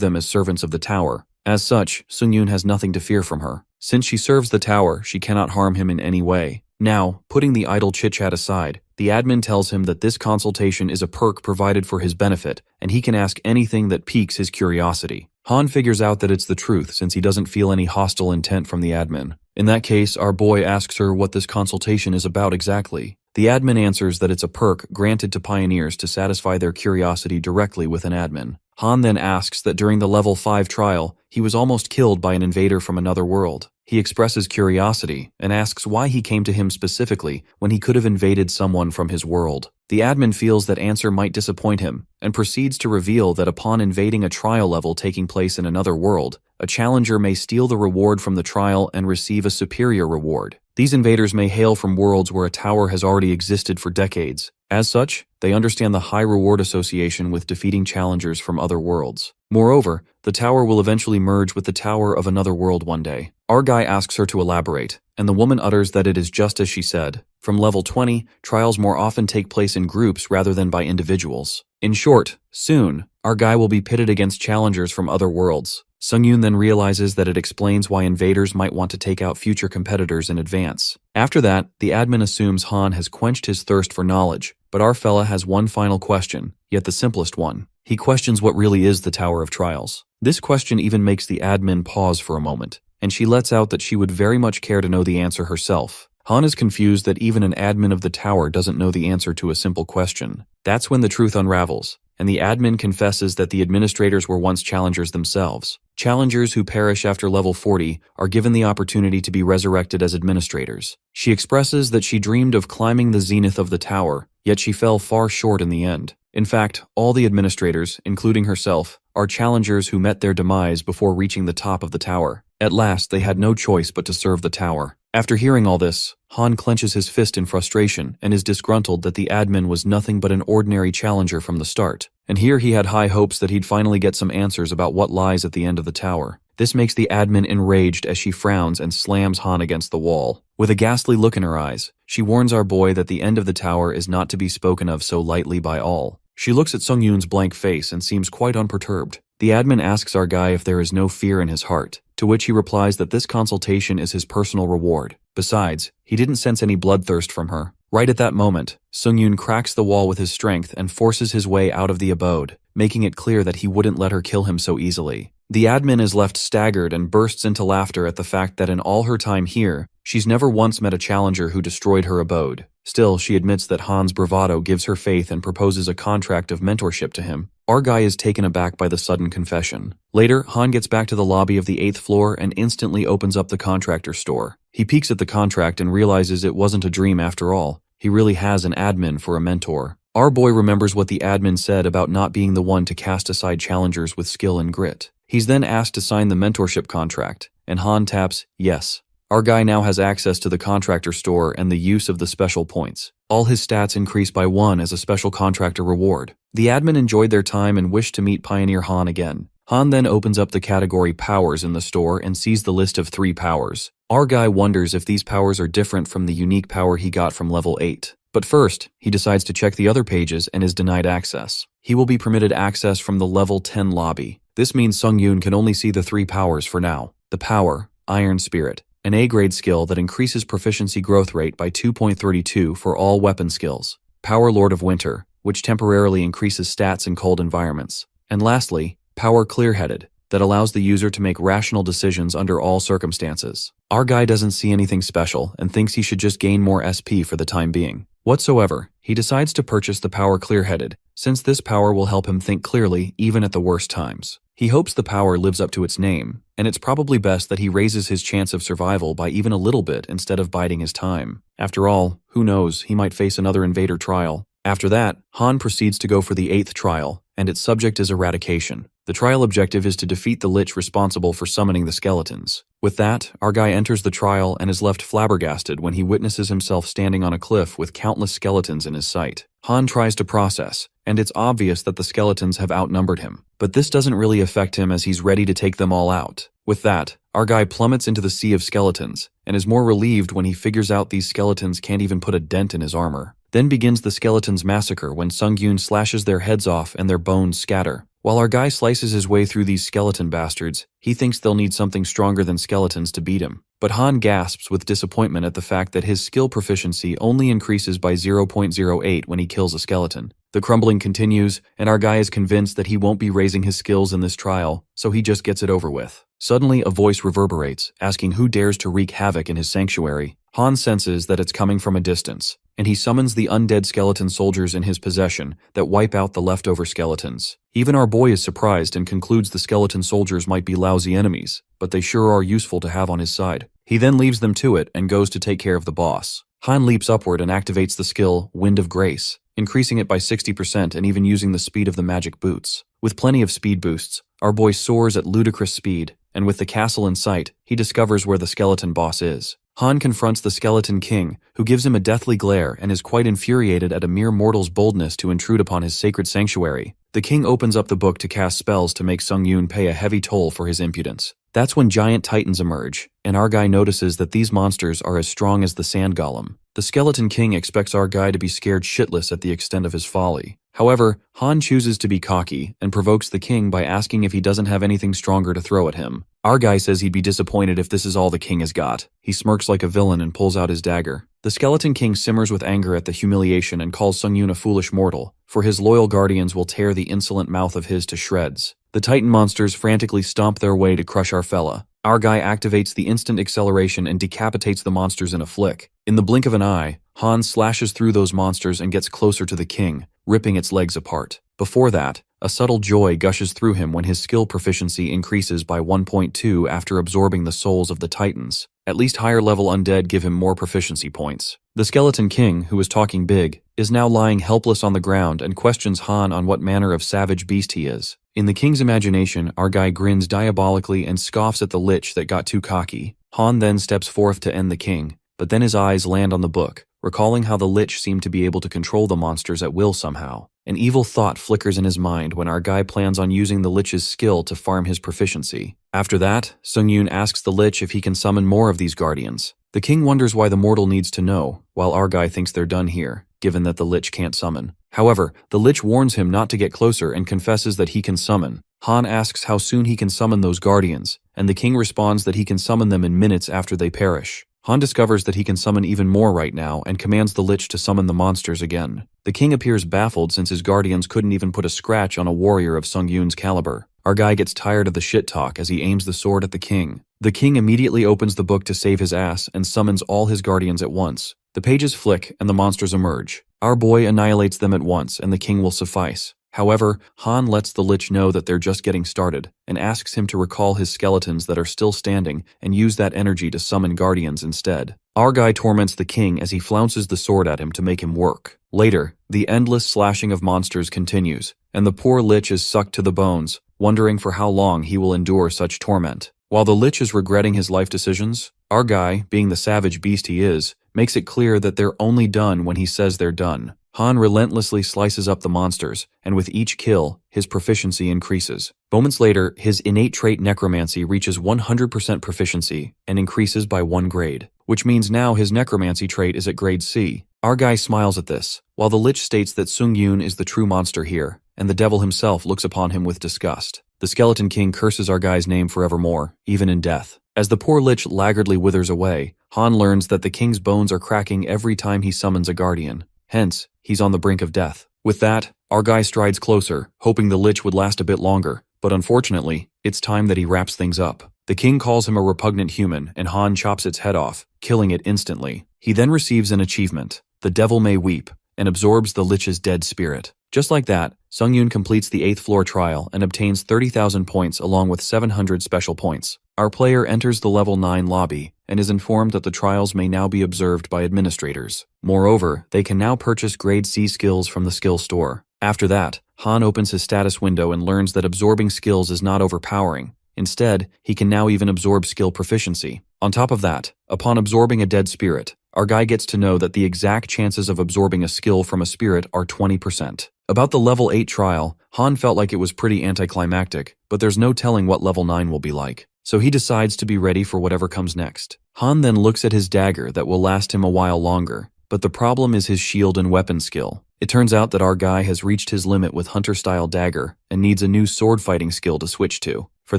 them as servants of the tower. As such, Sung-yoon has nothing to fear from her. Since she serves the tower, she cannot harm him in any way. Now, putting the idle chit-chat aside, the admin tells him that this consultation is a perk provided for his benefit, and he can ask anything that piques his curiosity. Han figures out that it's the truth since he doesn't feel any hostile intent from the admin. In that case, our boy asks her what this consultation is about exactly. The admin answers that it's a perk granted to pioneers to satisfy their curiosity directly with an admin. Han then asks that during the level 5 trial, he was almost killed by an invader from another world. He expresses curiosity and asks why he came to him specifically when he could have invaded someone from his world. The admin feels that answer might disappoint him and proceeds to reveal that upon invading a trial level taking place in another world, a challenger may steal the reward from the trial and receive a superior reward. These invaders may hail from worlds where a tower has already existed for decades. As such, they understand the high reward association with defeating challengers from other worlds. Moreover, the tower will eventually merge with the tower of another world one day. Our guy asks her to elaborate, and the woman utters that it is just as she said. From level 20, trials more often take place in groups rather than by individuals. In short, soon, our guy will be pitted against challengers from other worlds. Sung-yoon then realizes that it explains why invaders might want to take out future competitors in advance. After that, the admin assumes Han has quenched his thirst for knowledge, but our fella has one final question, yet the simplest one. He questions what really is the Tower of Trials. This question even makes the admin pause for a moment, and she lets out that she would very much care to know the answer herself. Han is confused that even an admin of the tower doesn't know the answer to a simple question. That's when the truth unravels, and the admin confesses that the administrators were once challengers themselves. Challengers who perish after level 40 are given the opportunity to be resurrected as administrators. She expresses that she dreamed of climbing the zenith of the tower, yet she fell far short in the end. In fact, all the administrators, including herself, are challengers who met their demise before reaching the top of the tower. At last, they had no choice but to serve the tower. After hearing all this, Han clenches his fist in frustration and is disgruntled that the admin was nothing but an ordinary challenger from the start. And here he had high hopes that he'd finally get some answers about what lies at the end of the tower. This makes the admin enraged as she frowns and slams Han against the wall. With a ghastly look in her eyes, she warns our boy that the end of the tower is not to be spoken of so lightly by all. She looks at Sung-yoon's blank face and seems quite unperturbed. The admin asks our guy if there is no fear in his heart, to which he replies that this consultation is his personal reward. Besides, he didn't sense any bloodthirst from her. Right at that moment, Sung-yoon cracks the wall with his strength and forces his way out of the abode, making it clear that he wouldn't let her kill him so easily. The admin is left staggered and bursts into laughter at the fact that in all her time here, she's never once met a challenger who destroyed her abode. Still, she admits that Han's bravado gives her faith and proposes a contract of mentorship to him. Our guy is taken aback by the sudden confession. Later, Han gets back to the lobby of the 8th floor and instantly opens up the contractor store. He peeks at the contract and realizes it wasn't a dream after all. He really has an admin for a mentor. Our boy remembers what the admin said about not being the one to cast aside challengers with skill and grit. He's then asked to sign the mentorship contract, and Han taps yes. Our guy now has access to the contractor store and the use of the special points. All his stats increase by 1 as a special contractor reward. The admin enjoyed their time and wished to meet Pioneer Han again. Han then opens up the category powers in the store and sees the list of 3 powers. Our guy wonders if these powers are different from the unique power he got from level 8. But first, he decides to check the other pages and is denied access. He will be permitted access from the level 10 lobby. This means Sung-yoon can only see the 3 powers for now. The power, Iron Spirit, an A-grade skill that increases proficiency growth rate by 2.32 for all weapon skills. Power Lord of Winter, which temporarily increases stats in cold environments. And lastly, Power Clear-Headed, that allows the user to make rational decisions under all circumstances. Our guy doesn't see anything special and thinks he should just gain more SP for the time being. Whatsoever, he decides to purchase the power Clear-Headed, since this power will help him think clearly even at the worst times. He hopes the power lives up to its name, and it's probably best that he raises his chance of survival by even a little bit instead of biding his time. After all, who knows, he might face another invader trial. After that, Han proceeds to go for the 8th trial, and its subject is eradication. The trial objective is to defeat the lich responsible for summoning the skeletons. With that, our guy enters the trial and is left flabbergasted when he witnesses himself standing on a cliff with countless skeletons in his sight. Han tries to process, and it's obvious that the skeletons have outnumbered him. But this doesn't really affect him as he's ready to take them all out. With that, our guy plummets into the sea of skeletons, and is more relieved when he figures out these skeletons can't even put a dent in his armor. Then begins the skeletons' massacre when Sung-Yoon slashes their heads off and their bones scatter. While our guy slices his way through these skeleton bastards, he thinks they'll need something stronger than skeletons to beat him. But Han gasps with disappointment at the fact that his skill proficiency only increases by 0.08 when he kills a skeleton. The crumbling continues, and our guy is convinced that he won't be raising his skills in this trial, so he just gets it over with. Suddenly, a voice reverberates, asking who dares to wreak havoc in his sanctuary. Han senses that it's coming from a distance, and he summons the undead skeleton soldiers in his possession that wipe out the leftover skeletons. Even our boy is surprised and concludes the skeleton soldiers might be lousy enemies, but they sure are useful to have on his side. He then leaves them to it and goes to take care of the boss. Han leaps upward and activates the skill Wind of Grace, increasing it by 60% and even using the speed of the magic boots. With plenty of speed boosts, our boy soars at ludicrous speed, and with the castle in sight, he discovers where the skeleton boss is. Han confronts the Skeleton King, who gives him a deathly glare and is quite infuriated at a mere mortal's boldness to intrude upon his sacred sanctuary. The king opens up the book to cast spells to make Sung-Yoon pay a heavy toll for his impudence. That's when giant titans emerge, and our guy notices that these monsters are as strong as the sand golem. The Skeleton King expects our guy to be scared shitless at the extent of his folly. However, Han chooses to be cocky and provokes the king by asking if he doesn't have anything stronger to throw at him. Our guy says he'd be disappointed if this is all the king has got. He smirks like a villain and pulls out his dagger. The Skeleton King simmers with anger at the humiliation and calls Sung-Yoon a foolish mortal, for his loyal guardians will tear the insolent mouth of his to shreds. The Titan monsters frantically stomp their way to crush our fella. Our guy activates the instant acceleration and decapitates the monsters in a flick. In the blink of an eye, Han slashes through those monsters and gets closer to the king, ripping its legs apart. Before that, a subtle joy gushes through him when his skill proficiency increases by 1.2 after absorbing the souls of the Titans. At least higher-level undead give him more proficiency points. The Skeleton King, who was talking big, is now lying helpless on the ground and questions Han on what manner of savage beast he is. In the king's imagination, our guy grins diabolically and scoffs at the lich that got too cocky. Han then steps forth to end the king, but then his eyes land on the book, recalling how the lich seemed to be able to control the monsters at will somehow. An evil thought flickers in his mind when our guy plans on using the lich's skill to farm his proficiency. After that, Sung-Yoon asks the lich if he can summon more of these guardians. The king wonders why the mortal needs to know, while our guy thinks they're done here, given that the lich can't summon. However, the lich warns him not to get closer and confesses that he can summon. Han asks how soon he can summon those guardians, and the king responds that he can summon them in minutes after they perish. Han discovers that he can summon even more right now and commands the lich to summon the monsters again. The king appears baffled since his guardians couldn't even put a scratch on a warrior of Sung-Yoon's caliber. Our guy gets tired of the shit talk as he aims the sword at the king. The king immediately opens the book to save his ass and summons all his guardians at once. The pages flick and the monsters emerge. Our boy annihilates them at once and the king will suffice. However, Han lets the lich know that they're just getting started and asks him to recall his skeletons that are still standing and use that energy to summon guardians instead. Our guy torments the king as he flounces the sword at him to make him work. Later, the endless slashing of monsters continues, and the poor lich is sucked to the bones, wondering for how long he will endure such torment. While the lich is regretting his life decisions, our guy, being the savage beast he is, makes it clear that they're only done when he says they're done. Han relentlessly slices up the monsters, and with each kill, his proficiency increases. Moments later, his innate trait necromancy reaches 100% proficiency and increases by 1 grade, which means now his necromancy trait is at grade C. Our guy smiles at this, while the lich states that Sung-Yoon is the true monster here, and the devil himself looks upon him with disgust. The Skeleton King curses our guy's name forevermore, even in death. As the poor lich laggardly withers away, Han learns that the king's bones are cracking every time he summons a guardian. Hence, he's on the brink of death. With that, our guy strides closer, hoping the lich would last a bit longer, But unfortunately, it's time that he wraps things up. The king calls him a repugnant human, and Han chops its head off, killing it instantly. He then receives an achievement, The Devil May Weep, and absorbs the Lich's dead spirit. Just like that, Sung-yoon completes the 8th floor trial and obtains 30,000 points along with 700 special points. Our player enters the level 9 lobby and is informed that the trials may now be observed by administrators. Moreover, they can now purchase grade C skills from the skill store. After that, Han opens his status window and learns that absorbing skills is not overpowering. Instead, he can now even absorb skill proficiency. On top of that, upon absorbing a dead spirit, our guy gets to know that the exact chances of absorbing a skill from a spirit are 20%. About the level 8 trial, Han felt like it was pretty anticlimactic, but there's no telling what level 9 will be like. So he decides to be ready for whatever comes next. Han then looks at his dagger that will last him a while longer, but the problem is his shield and weapon skill. It turns out that our guy has reached his limit with hunter-style dagger and needs a new sword-fighting skill to switch to. For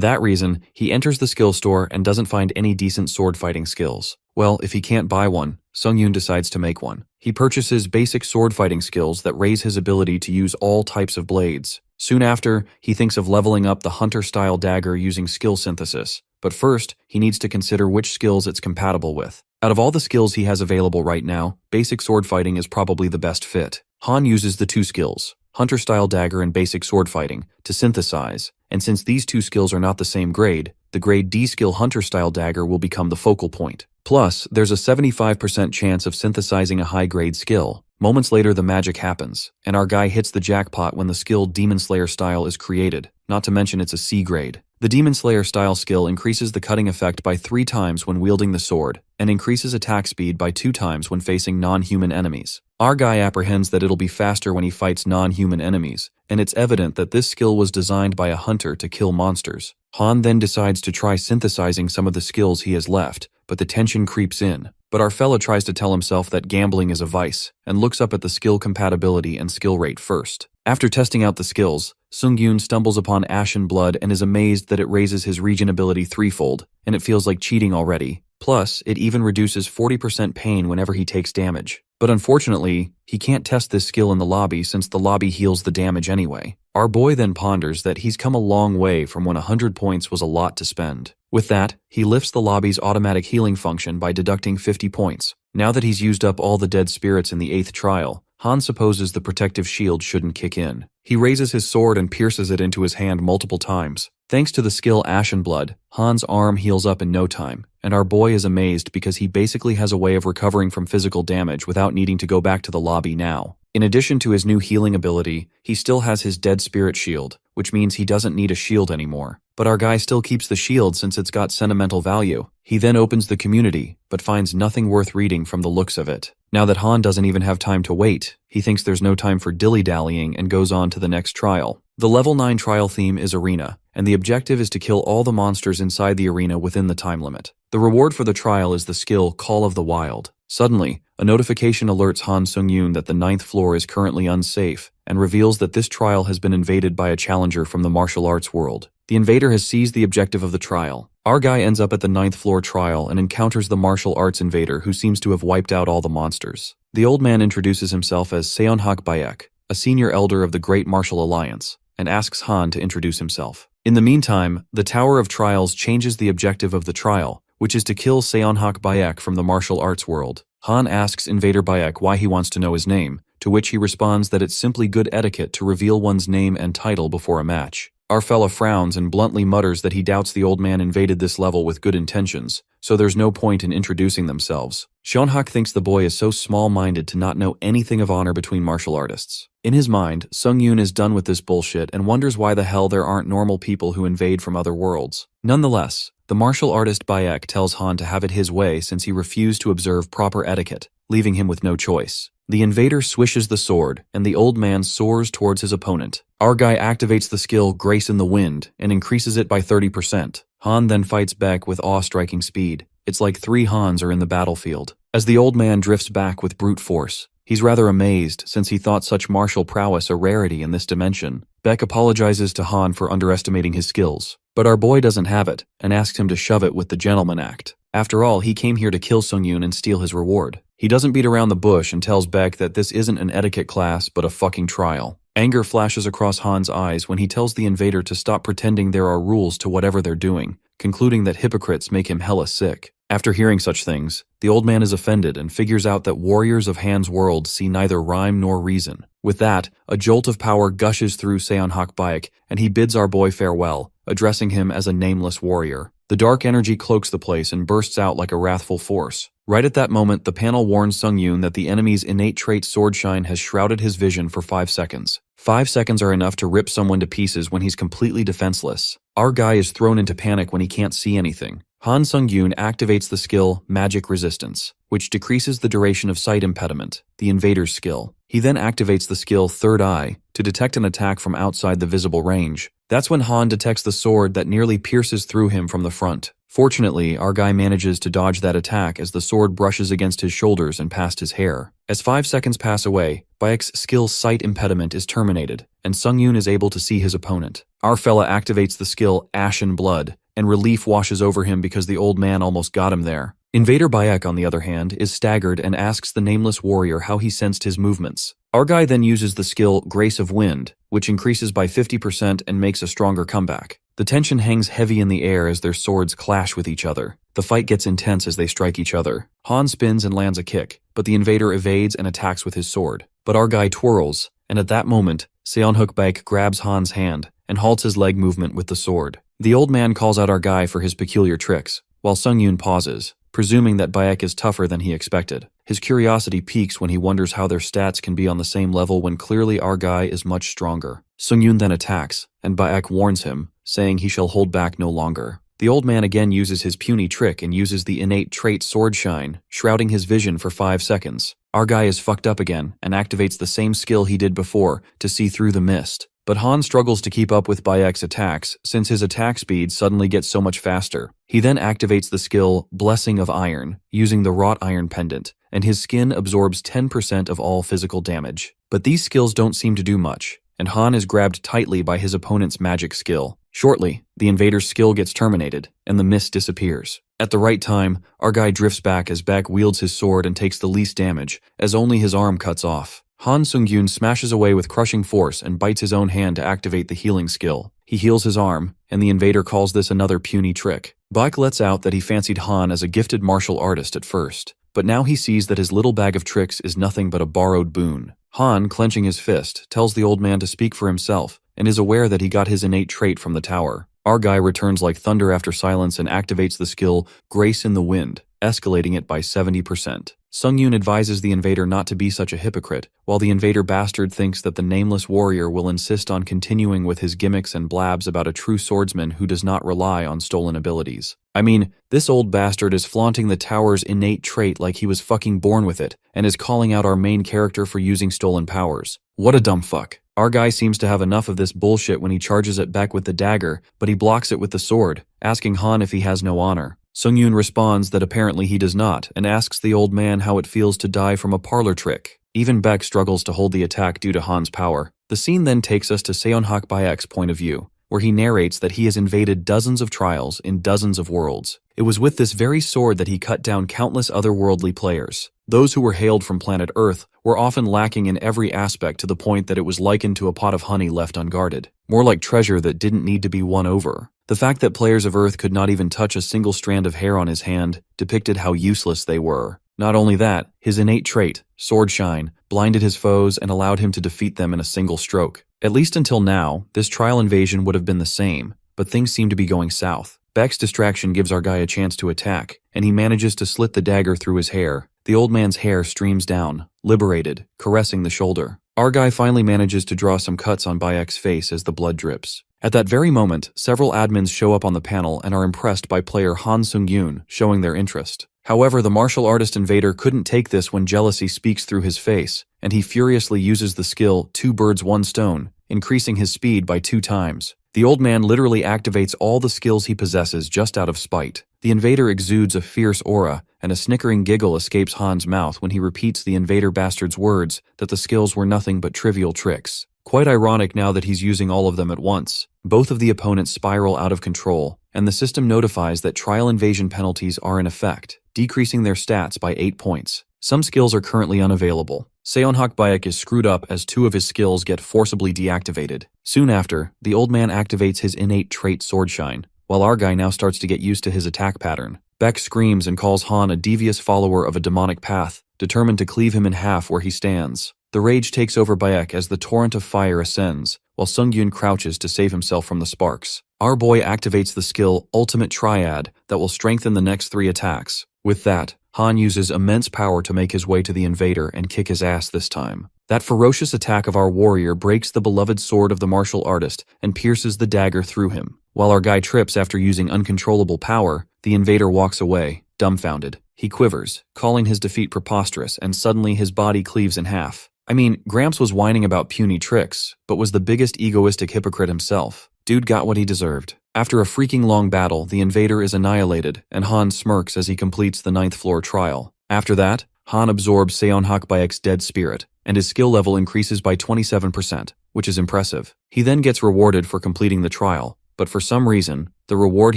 that reason, he enters the skill store and doesn't find any decent sword-fighting skills. Well, if he can't buy one, Sung-yoon decides to make one. He purchases basic sword-fighting skills that raise his ability to use all types of blades. Soon after, he thinks of leveling up the hunter-style dagger using skill synthesis. But first, he needs to consider which skills it's compatible with. Out of all the skills he has available right now, basic sword fighting is probably the best fit. Han uses the 2 skills, hunter-style dagger and basic sword fighting, to synthesize, and since these 2 skills are not the same grade, the grade D skill hunter-style dagger will become the focal point. Plus, there's a 75% chance of synthesizing a high-grade skill. Moments later, the magic happens, and our guy hits the jackpot when the skill Demon Slayer style is created, not to mention it's a C grade. The Demon Slayer style skill increases the cutting effect by 3 times when wielding the sword, and increases attack speed by 2 times when facing non-human enemies. Our guy apprehends that it'll be faster when he fights non-human enemies, and it's evident that this skill was designed by a hunter to kill monsters. Han then decides to try synthesizing some of the skills he has left, but the tension creeps in. But our fella tries to tell himself that gambling is a vice, and looks up at the skill compatibility and skill rate first. After testing out the skills, Sung-yoon stumbles upon Ashen Blood and is amazed that it raises his regen ability 3-fold, and it feels like cheating already. Plus, it even reduces 40% pain whenever he takes damage. But unfortunately, he can't test this skill in the lobby since the lobby heals the damage anyway. Our boy then ponders that he's come a long way from when 100 points was a lot to spend. With that, he lifts the lobby's automatic healing function by deducting 50 points. Now that he's used up all the dead spirits in the 8th trial, Han supposes the protective shield shouldn't kick in. He raises his sword and pierces it into his hand multiple times. Thanks to the skill Ashen Blood, Han's arm heals up in no time, and our boy is amazed because he basically has a way of recovering from physical damage without needing to go back to the lobby now. In addition to his new healing ability, he still has his dead spirit shield, which means he doesn't need a shield anymore. But our guy still keeps the shield since it's got sentimental value. He then opens the community, but finds nothing worth reading from the looks of it. Now that Han doesn't even have time to wait, he thinks there's no time for dilly-dallying and goes on to the next trial. The level 9 trial theme is Arena, and the objective is to kill all the monsters inside the arena within the time limit. The reward for the trial is the skill Call of the Wild. Suddenly, a notification alerts Han Sung-yoon that the 9th floor is currently unsafe, and reveals that this trial has been invaded by a challenger from the martial arts world. The invader has seized the objective of the trial. Our guy ends up at the 9th floor trial and encounters the martial arts invader who seems to have wiped out all the monsters. The old man introduces himself as Seonhak Bayek, a senior elder of the Great Martial Alliance, and asks Han to introduce himself. In the meantime, the Tower of Trials changes the objective of the trial, which is to kill Seonhak Bayek from the martial arts world. Han asks Invader Bayek why he wants to know his name, to which he responds that it's simply good etiquette to reveal one's name and title before a match. Our fella frowns and bluntly mutters that he doubts the old man invaded this level with good intentions, so there's no point in introducing themselves. Seonhak thinks the boy is so small-minded to not know anything of honor between martial artists. In his mind, Sung-yoon is done with this bullshit and wonders why the hell there aren't normal people who invade from other worlds. Nonetheless, the martial artist Bayek tells Han to have it his way since he refused to observe proper etiquette, leaving him with no choice. The invader swishes the sword, and the old man soars towards his opponent. Our guy activates the skill Grace in the Wind and increases it by 30%. Han then fights back with awe-striking speed. It's like 3 Hans are in the battlefield. As the old man drifts back with brute force, he's rather amazed since he thought such martial prowess a rarity in this dimension. Beck apologizes to Han for underestimating his skills, but our boy doesn't have it and asks him to shove it with the gentleman act. After all, he came here to kill Sung-yoon and steal his reward. He doesn't beat around the bush and tells Beck that this isn't an etiquette class but a fucking trial. Anger flashes across Han's eyes when he tells the invader to stop pretending there are rules to whatever they're doing, concluding that hypocrites make him hella sick. After hearing such things, the old man is offended and figures out that warriors of Han's world see neither rhyme nor reason. With that, a jolt of power gushes through Seonhak Baek, and he bids our boy farewell, addressing him as a nameless warrior. The dark energy cloaks the place and bursts out like a wrathful force. Right at that moment, the panel warns Sung-yoon that the enemy's innate trait Swordshine has shrouded his vision for 5 seconds. 5 seconds are enough to rip someone to pieces when he's completely defenseless. Our guy is thrown into panic when he can't see anything. Han Sung-yoon activates the skill Magic Resistance, which decreases the duration of sight impediment, the invader's skill. He then activates the skill Third Eye to detect an attack from outside the visible range. That's when Han detects the sword that nearly pierces through him from the front. Fortunately, our guy manages to dodge that attack as the sword brushes against his shoulders and past his hair. As 5 seconds pass away, Baek's skill Sight Impediment is terminated, and Sung-yoon is able to see his opponent. Our fella activates the skill Ashen Blood, and relief washes over him because the old man almost got him there. Invader Baek, on the other hand, is staggered and asks the nameless warrior how he sensed his movements. Our guy then uses the skill Grace of Wind, which increases by 50% and makes a stronger comeback. The tension hangs heavy in the air as their swords clash with each other. The fight gets intense as they strike each other. Han spins and lands a kick, but the invader evades and attacks with his sword. But our guy twirls, and at that moment, Seonhak Baek grabs Han's hand and halts his leg movement with the sword. The old man calls out our guy for his peculiar tricks, while Sung-yoon pauses, presuming that Baek is tougher than he expected. His curiosity peaks when he wonders how their stats can be on the same level when clearly our guy is much stronger. Sung-yoon then attacks, and Baek warns him, saying he shall hold back no longer. The old man again uses his puny trick and uses the innate trait Swordshine, shrouding his vision for 5 seconds. Our guy is fucked up again and activates the same skill he did before to see through the mist. But Han struggles to keep up with Baek's attacks since his attack speed suddenly gets so much faster. He then activates the skill Blessing of Iron, using the Wrought Iron Pendant, and his skin absorbs 10% of all physical damage. But these skills don't seem to do much, and Han is grabbed tightly by his opponent's magic skill. Shortly, the invader's skill gets terminated, and the mist disappears. At the right time, our guy drifts back as Baek wields his sword and takes the least damage, as only his arm cuts off. Han Sung-yoon smashes away with crushing force and bites his own hand to activate the healing skill. He heals his arm, and the invader calls this another puny trick. Baek lets out that he fancied Han as a gifted martial artist at first, but now he sees that his little bag of tricks is nothing but a borrowed boon. Han, clenching his fist, tells the old man to speak for himself, and is aware that he got his innate trait from the tower. Our guy returns like thunder after silence and activates the skill Grace in the Wind, escalating it by 70%. Sung-yoon advises the invader not to be such a hypocrite, while the invader bastard thinks that the nameless warrior will insist on continuing with his gimmicks and blabs about a true swordsman who does not rely on stolen abilities. I mean, this old bastard is flaunting the tower's innate trait like he was fucking born with it, and is calling out our main character for using stolen powers. What a dumb fuck. Our guy seems to have enough of this bullshit when he charges it back with the dagger, but he blocks it with the sword, asking Han if he has no honor. Sung-yoon responds that apparently he does not, and asks the old man how it feels to die from a parlor trick. Even Baek struggles to hold the attack due to Han's power. The scene then takes us to Seonhak Baek's point of view, where he narrates that he has invaded dozens of trials in dozens of worlds. It was with this very sword that he cut down countless otherworldly players. Those who were hailed from planet Earth were often lacking in every aspect to the point that it was likened to a pot of honey left unguarded. More like treasure that didn't need to be won over. The fact that players of Earth could not even touch a single strand of hair on his hand depicted how useless they were. Not only that, his innate trait, Swordshine, blinded his foes and allowed him to defeat them in a single stroke. At least until now, this trial invasion would have been the same, but things seem to be going south. Baek's distraction gives our guy a chance to attack, and he manages to slit the dagger through his hair. The old man's hair streams down, liberated, caressing the shoulder. Our guy finally manages to draw some cuts on Baek's face as the blood drips. At that very moment, several admins show up on the panel and are impressed by player Han Sung-yoon, showing their interest. However, the martial artist invader couldn't take this when jealousy speaks through his face, and he furiously uses the skill 2 birds 1 stone, increasing his speed by 2 times. The old man literally activates all the skills he possesses just out of spite. The invader exudes a fierce aura, and a snickering giggle escapes Han's mouth when he repeats the invader bastard's words that the skills were nothing but trivial tricks. Quite ironic now that he's using all of them at once. Both of the opponents spiral out of control, and the system notifies that trial invasion penalties are in effect, decreasing their stats by 8 points. Some skills are currently unavailable, Seonhak Bayek is screwed up as 2 of his skills get forcibly deactivated. Soon after, the old man activates his innate trait Swordshine, while our guy now starts to get used to his attack pattern. Beck screams and calls Han a devious follower of a demonic path, determined to cleave him in half where he stands. The rage takes over Bayek as the torrent of fire ascends, while Sungyun crouches to save himself from the sparks. Our boy activates the skill Ultimate Triad that will strengthen the next 3 attacks. With that, Han uses immense power to make his way to the invader and kick his ass this time. That ferocious attack of our warrior breaks the beloved sword of the martial artist and pierces the dagger through him. While our guy trips after using uncontrollable power, the invader walks away, dumbfounded. He quivers, calling his defeat preposterous, and suddenly his body cleaves in half. I mean, Gramps was whining about puny tricks, but was the biggest egoistic hypocrite himself. Dude got what he deserved. After a freaking long battle, the invader is annihilated, and Han smirks as he completes the 9th floor trial. After that, Han absorbs Seonhak Bayek's dead spirit, and his skill level increases by 27%, which is impressive. He then gets rewarded for completing the trial, but for some reason, the reward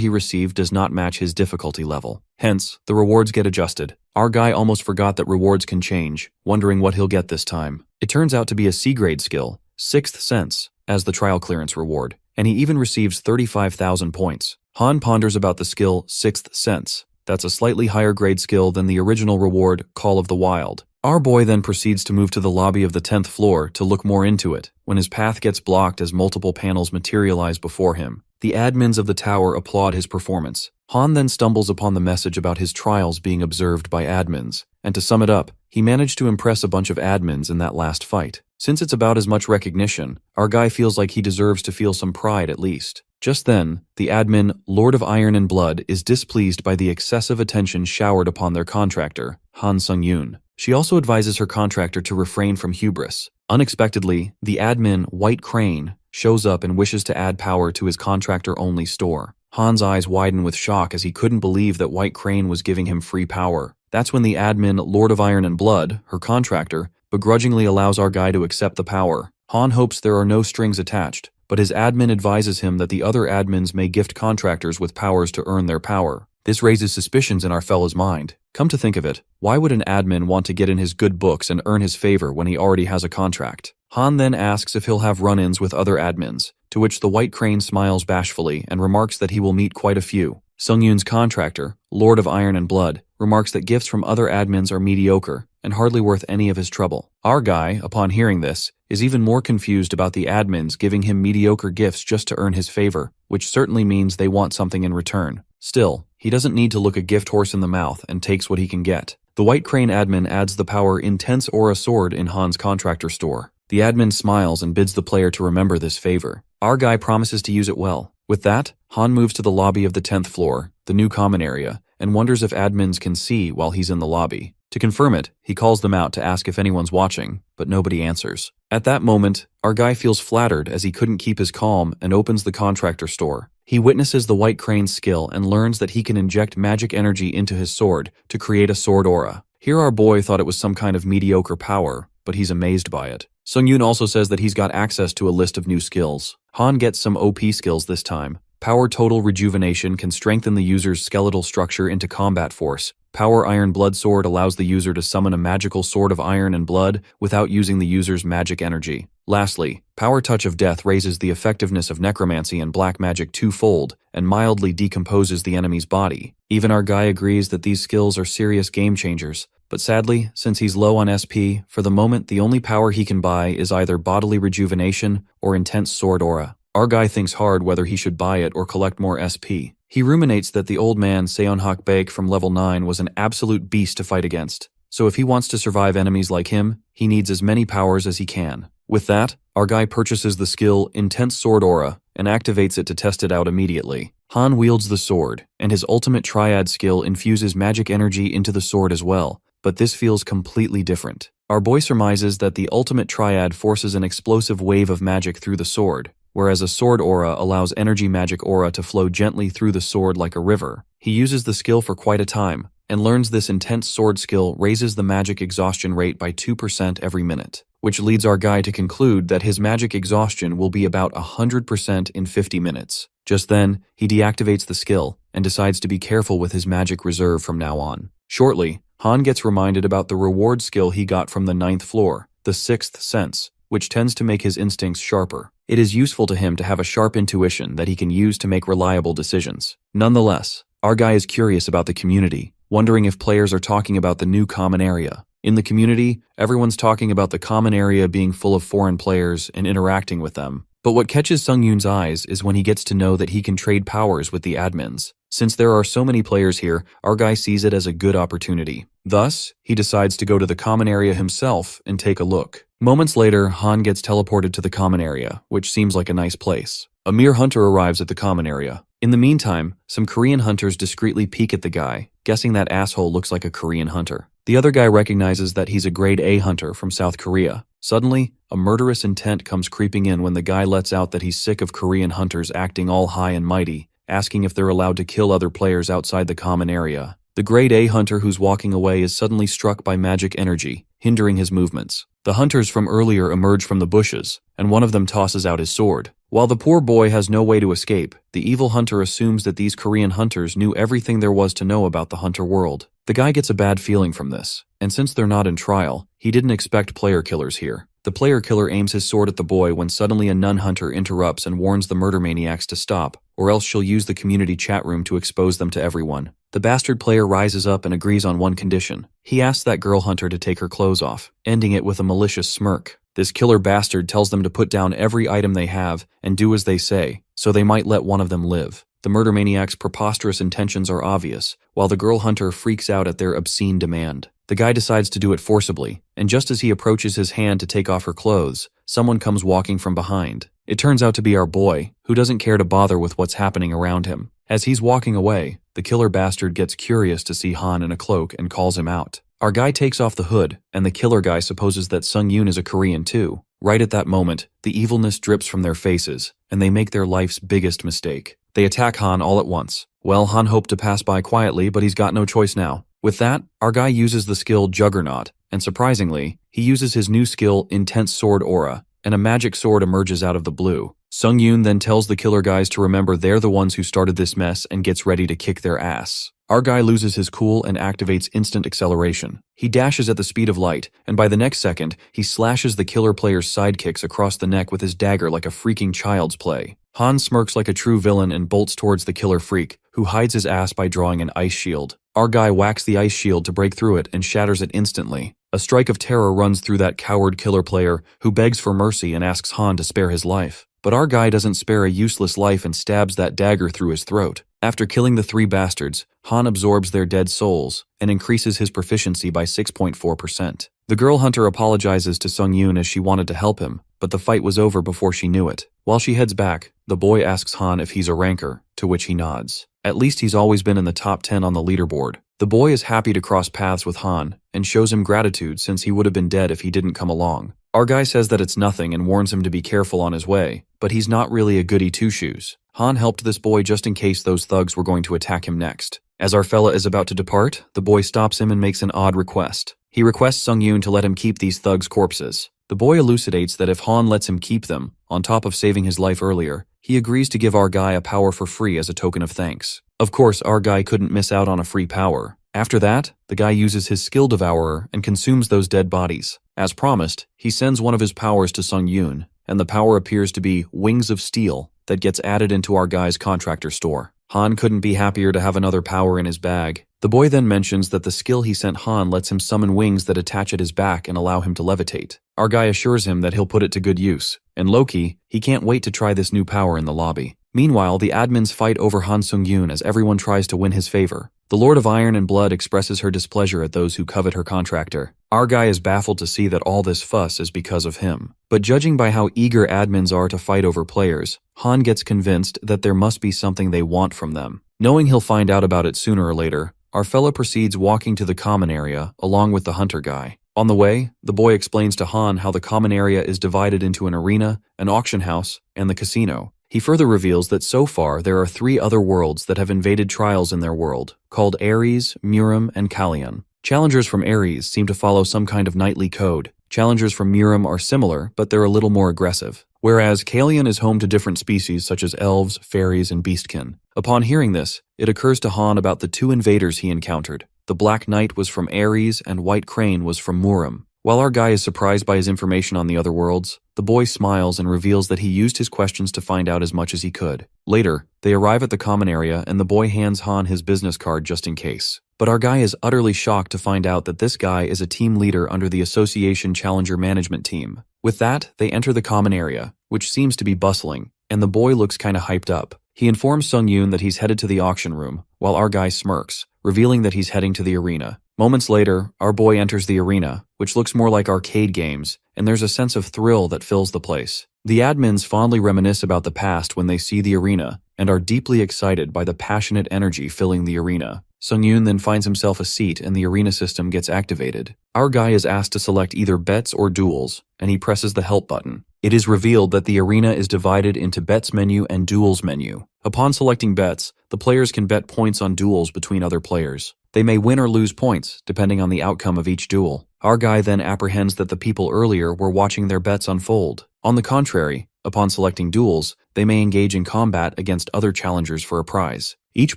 he received does not match his difficulty level. Hence, the rewards get adjusted. Our guy almost forgot that rewards can change, wondering what he'll get this time. It turns out to be a C-grade skill, 6th Sense, as the trial clearance reward, and he even receives 35,000 points. Han ponders about the skill 6th Sense. That's a slightly higher grade skill than the original reward, Call of the Wild. Our boy then proceeds to move to the lobby of the 10th floor to look more into it, when his path gets blocked as multiple panels materialize before him. The admins of the tower applaud his performance. Han then stumbles upon the message about his trials being observed by admins, and to sum it up, he managed to impress a bunch of admins in that last fight. Since it's about as much recognition, our guy feels like he deserves to feel some pride at least. Just then, the admin, Lord of Iron and Blood, is displeased by the excessive attention showered upon their contractor, Han Sung-yoon. She also advises her contractor to refrain from hubris. Unexpectedly, the admin, White Crane, shows up and wishes to add power to his contractor-only store. Han's eyes widen with shock as he couldn't believe that White Crane was giving him free power. That's when the admin, Lord of Iron and Blood, her contractor, begrudgingly allows our guy to accept the power. Han hopes there are no strings attached, but his admin advises him that the other admins may gift contractors with powers to earn their power. This raises suspicions in our fella's mind. Come to think of it, why would an admin want to get in his good books and earn his favor when he already has a contract? Han then asks if he'll have run-ins with other admins, to which the White Crane smiles bashfully and remarks that he will meet quite a few. Sung-yoon's contractor, Lord of Iron and Blood, remarks that gifts from other admins are mediocre and hardly worth any of his trouble. Our guy, upon hearing this, is even more confused about the admins giving him mediocre gifts just to earn his favor, which certainly means they want something in return. Still, he doesn't need to look a gift horse in the mouth and takes what he can get. The White Crane admin adds the power Intense Aura Sword in Han's contractor store. The admin smiles and bids the player to remember this favor. Our guy promises to use it well. With that, Han moves to the lobby of the 10th floor, the new common area, and wonders if admins can see while he's in the lobby. To confirm it, he calls them out to ask if anyone's watching, but nobody answers. At that moment, our guy feels flattered as he couldn't keep his calm and opens the contractor store. He witnesses the White Crane's skill and learns that he can inject magic energy into his sword to create a sword aura. Here our boy thought it was some kind of mediocre power, but he's amazed by it. Sung-yoon also says that he's got access to a list of new skills. Han gets some OP skills this time. Power Total Rejuvenation can strengthen the user's skeletal structure into combat force. Power Iron Blood Sword allows the user to summon a magical sword of iron and blood without using the user's magic energy. Lastly, Power Touch of Death raises the effectiveness of necromancy and black magic twofold and mildly decomposes the enemy's body. Even our guy agrees that these skills are serious game changers. But sadly, since he's low on SP, for the moment the only power he can buy is either Bodily Rejuvenation or Intense Sword Aura. Our guy thinks hard whether he should buy it or collect more SP. He ruminates that the old man Seonhak Baek from level 9 was an absolute beast to fight against, so if he wants to survive enemies like him, he needs as many powers as he can. With that, our guy purchases the skill Intense Sword Aura and activates it to test it out immediately. Han wields the sword, and his ultimate triad skill infuses magic energy into the sword as well. But this feels completely different. Our boy surmises that the ultimate triad forces an explosive wave of magic through the sword, whereas a sword aura allows energy magic aura to flow gently through the sword like a river. He uses the skill for quite a time, and learns this intense sword skill raises the magic exhaustion rate by 2% every minute, which leads our guy to conclude that his magic exhaustion will be about 100% in 50 minutes. Just then, he deactivates the skill, and decides to be careful with his magic reserve from now on. Shortly, Han gets reminded about the reward skill he got from the 9th floor, the 6th sense, which tends to make his instincts sharper. It is useful to him to have a sharp intuition that he can use to make reliable decisions. Nonetheless, our guy is curious about the community, wondering if players are talking about the new common area. In the community, everyone's talking about the common area being full of foreign players and interacting with them. But what catches Sung-yoon's eyes is when he gets to know that he can trade powers with the admins. Since there are so many players here, our guy sees it as a good opportunity. Thus, he decides to go to the common area himself and take a look. Moments later, Han gets teleported to the common area, which seems like a nice place. A mere hunter arrives at the common area. In the meantime, some Korean hunters discreetly peek at the guy, guessing that asshole looks like a Korean hunter. The other guy recognizes that he's a grade A hunter from South Korea. Suddenly, a murderous intent comes creeping in when the guy lets out that he's sick of Korean hunters acting all high and mighty, asking if they're allowed to kill other players outside the common area. The grade A hunter who's walking away is suddenly struck by magic energy, hindering his movements. The hunters from earlier emerge from the bushes, and one of them tosses out his sword. While the poor boy has no way to escape, the evil hunter assumes that these Korean hunters knew everything there was to know about the hunter world. The guy gets a bad feeling from this, and since they're not in trial, he didn't expect player killers here. The player killer aims his sword at the boy when suddenly a nun hunter interrupts and warns the murder maniacs to stop, or else she'll use the community chat room to expose them to everyone. The bastard player rises up and agrees on one condition. He asks that girl hunter to take her clothes off, ending it with a malicious smirk. This killer bastard tells them to put down every item they have and do as they say, so they might let one of them live. The murder maniac's preposterous intentions are obvious, while the girl hunter freaks out at their obscene demand. The guy decides to do it forcibly, and just as he approaches his hand to take off her clothes, someone comes walking from behind. It turns out to be our boy, who doesn't care to bother with what's happening around him. As he's walking away, the killer bastard gets curious to see Han in a cloak and calls him out. Our guy takes off the hood, and the killer guy supposes that Sung-yoon is a Korean too. Right at that moment, the evilness drips from their faces, and they make their life's biggest mistake. They attack Han all at once. Well, Han hoped to pass by quietly, but he's got no choice now. With that, our guy uses the skill Juggernaut, and surprisingly, he uses his new skill Intense Sword Aura, and a magic sword emerges out of the blue. Sung-yoon then tells the killer guys to remember they're the ones who started this mess and gets ready to kick their ass. Our guy loses his cool and activates instant acceleration. He dashes at the speed of light, and by the next second, he slashes the killer player's sidekicks across the neck with his dagger like a freaking child's play. Han smirks like a true villain and bolts towards the killer freak, who hides his ass by drawing an ice shield. Our guy whacks the ice shield to break through it and shatters it instantly. A strike of terror runs through that coward killer player, who begs for mercy and asks Han to spare his life. But our guy doesn't spare a useless life and stabs that dagger through his throat. After killing the 3 bastards, Han absorbs their dead souls and increases his proficiency by 6.4%. The girl hunter apologizes to Sung-yoon as she wanted to help him, but the fight was over before she knew it. While she heads back, the boy asks Han if he's a ranker, to which he nods. At least he's always been in the top 10 on the leaderboard. The boy is happy to cross paths with Han and shows him gratitude since he would have been dead if he didn't come along. Our guy says that it's nothing and warns him to be careful on his way, but he's not really a goody two-shoes. Han helped this boy just in case those thugs were going to attack him next. As our fella is about to depart, the boy stops him and makes an odd request. He requests Sung-yoon to let him keep these thugs' corpses. The boy elucidates that if Han lets him keep them, on top of saving his life earlier, he agrees to give our guy a power for free as a token of thanks. Of course, our guy couldn't miss out on a free power. After that, the guy uses his skill Devourer and consumes those dead bodies. As promised, he sends one of his powers to Sung-yoon, and the power appears to be Wings of Steel that gets added into our guy's contractor store. Han couldn't be happier to have another power in his bag. The boy then mentions that the skill he sent Han lets him summon wings that attach at his back and allow him to levitate. Our guy assures him that he'll put it to good use, and low-key, he can't wait to try this new power in the lobby. Meanwhile, the admins fight over Han Sung-yoon as everyone tries to win his favor. The Lord of Iron and Blood expresses her displeasure at those who covet her contractor. Our guy is baffled to see that all this fuss is because of him. But judging by how eager admins are to fight over players, Han gets convinced that there must be something they want from them. Knowing he'll find out about it sooner or later, our fella proceeds walking to the common area along with the hunter guy. On the way, the boy explains to Han how the common area is divided into an arena, an auction house, and the casino. He further reveals that so far there are 3 other worlds that have invaded trials in their world, called Ares, Murim, and Kallion. Challengers from Ares seem to follow some kind of knightly code. Challengers from Murim are similar, but they're a little more aggressive. Whereas Kallion is home to different species such as elves, fairies, and beastkin. Upon hearing this, it occurs to Han about the 2 invaders he encountered. The Black Knight was from Ares and White Crane was from Murim. While our guy is surprised by his information on the other worlds, the boy smiles and reveals that he used his questions to find out as much as he could. Later, they arrive at the common area and the boy hands Han his business card just in case. But our guy is utterly shocked to find out that this guy is a team leader under the Association Challenger Management Team. With that, they enter the common area, which seems to be bustling, and the boy looks kinda hyped up. He informs Sung-yoon that he's headed to the auction room, while our guy smirks, revealing that he's heading to the arena. Moments later, our boy enters the arena, which looks more like arcade games, and there's a sense of thrill that fills the place. The admins fondly reminisce about the past when they see the arena, and are deeply excited by the passionate energy filling the arena. Sung-yoon then finds himself a seat and the arena system gets activated. Our guy is asked to select either bets or duels, and he presses the help button. It is revealed that the arena is divided into bets menu and duels menu. Upon selecting bets, the players can bet points on duels between other players. They may win or lose points, depending on the outcome of each duel. Our guy then apprehends that the people earlier were watching their bets unfold. On the contrary, upon selecting duels, they may engage in combat against other challengers for a prize. Each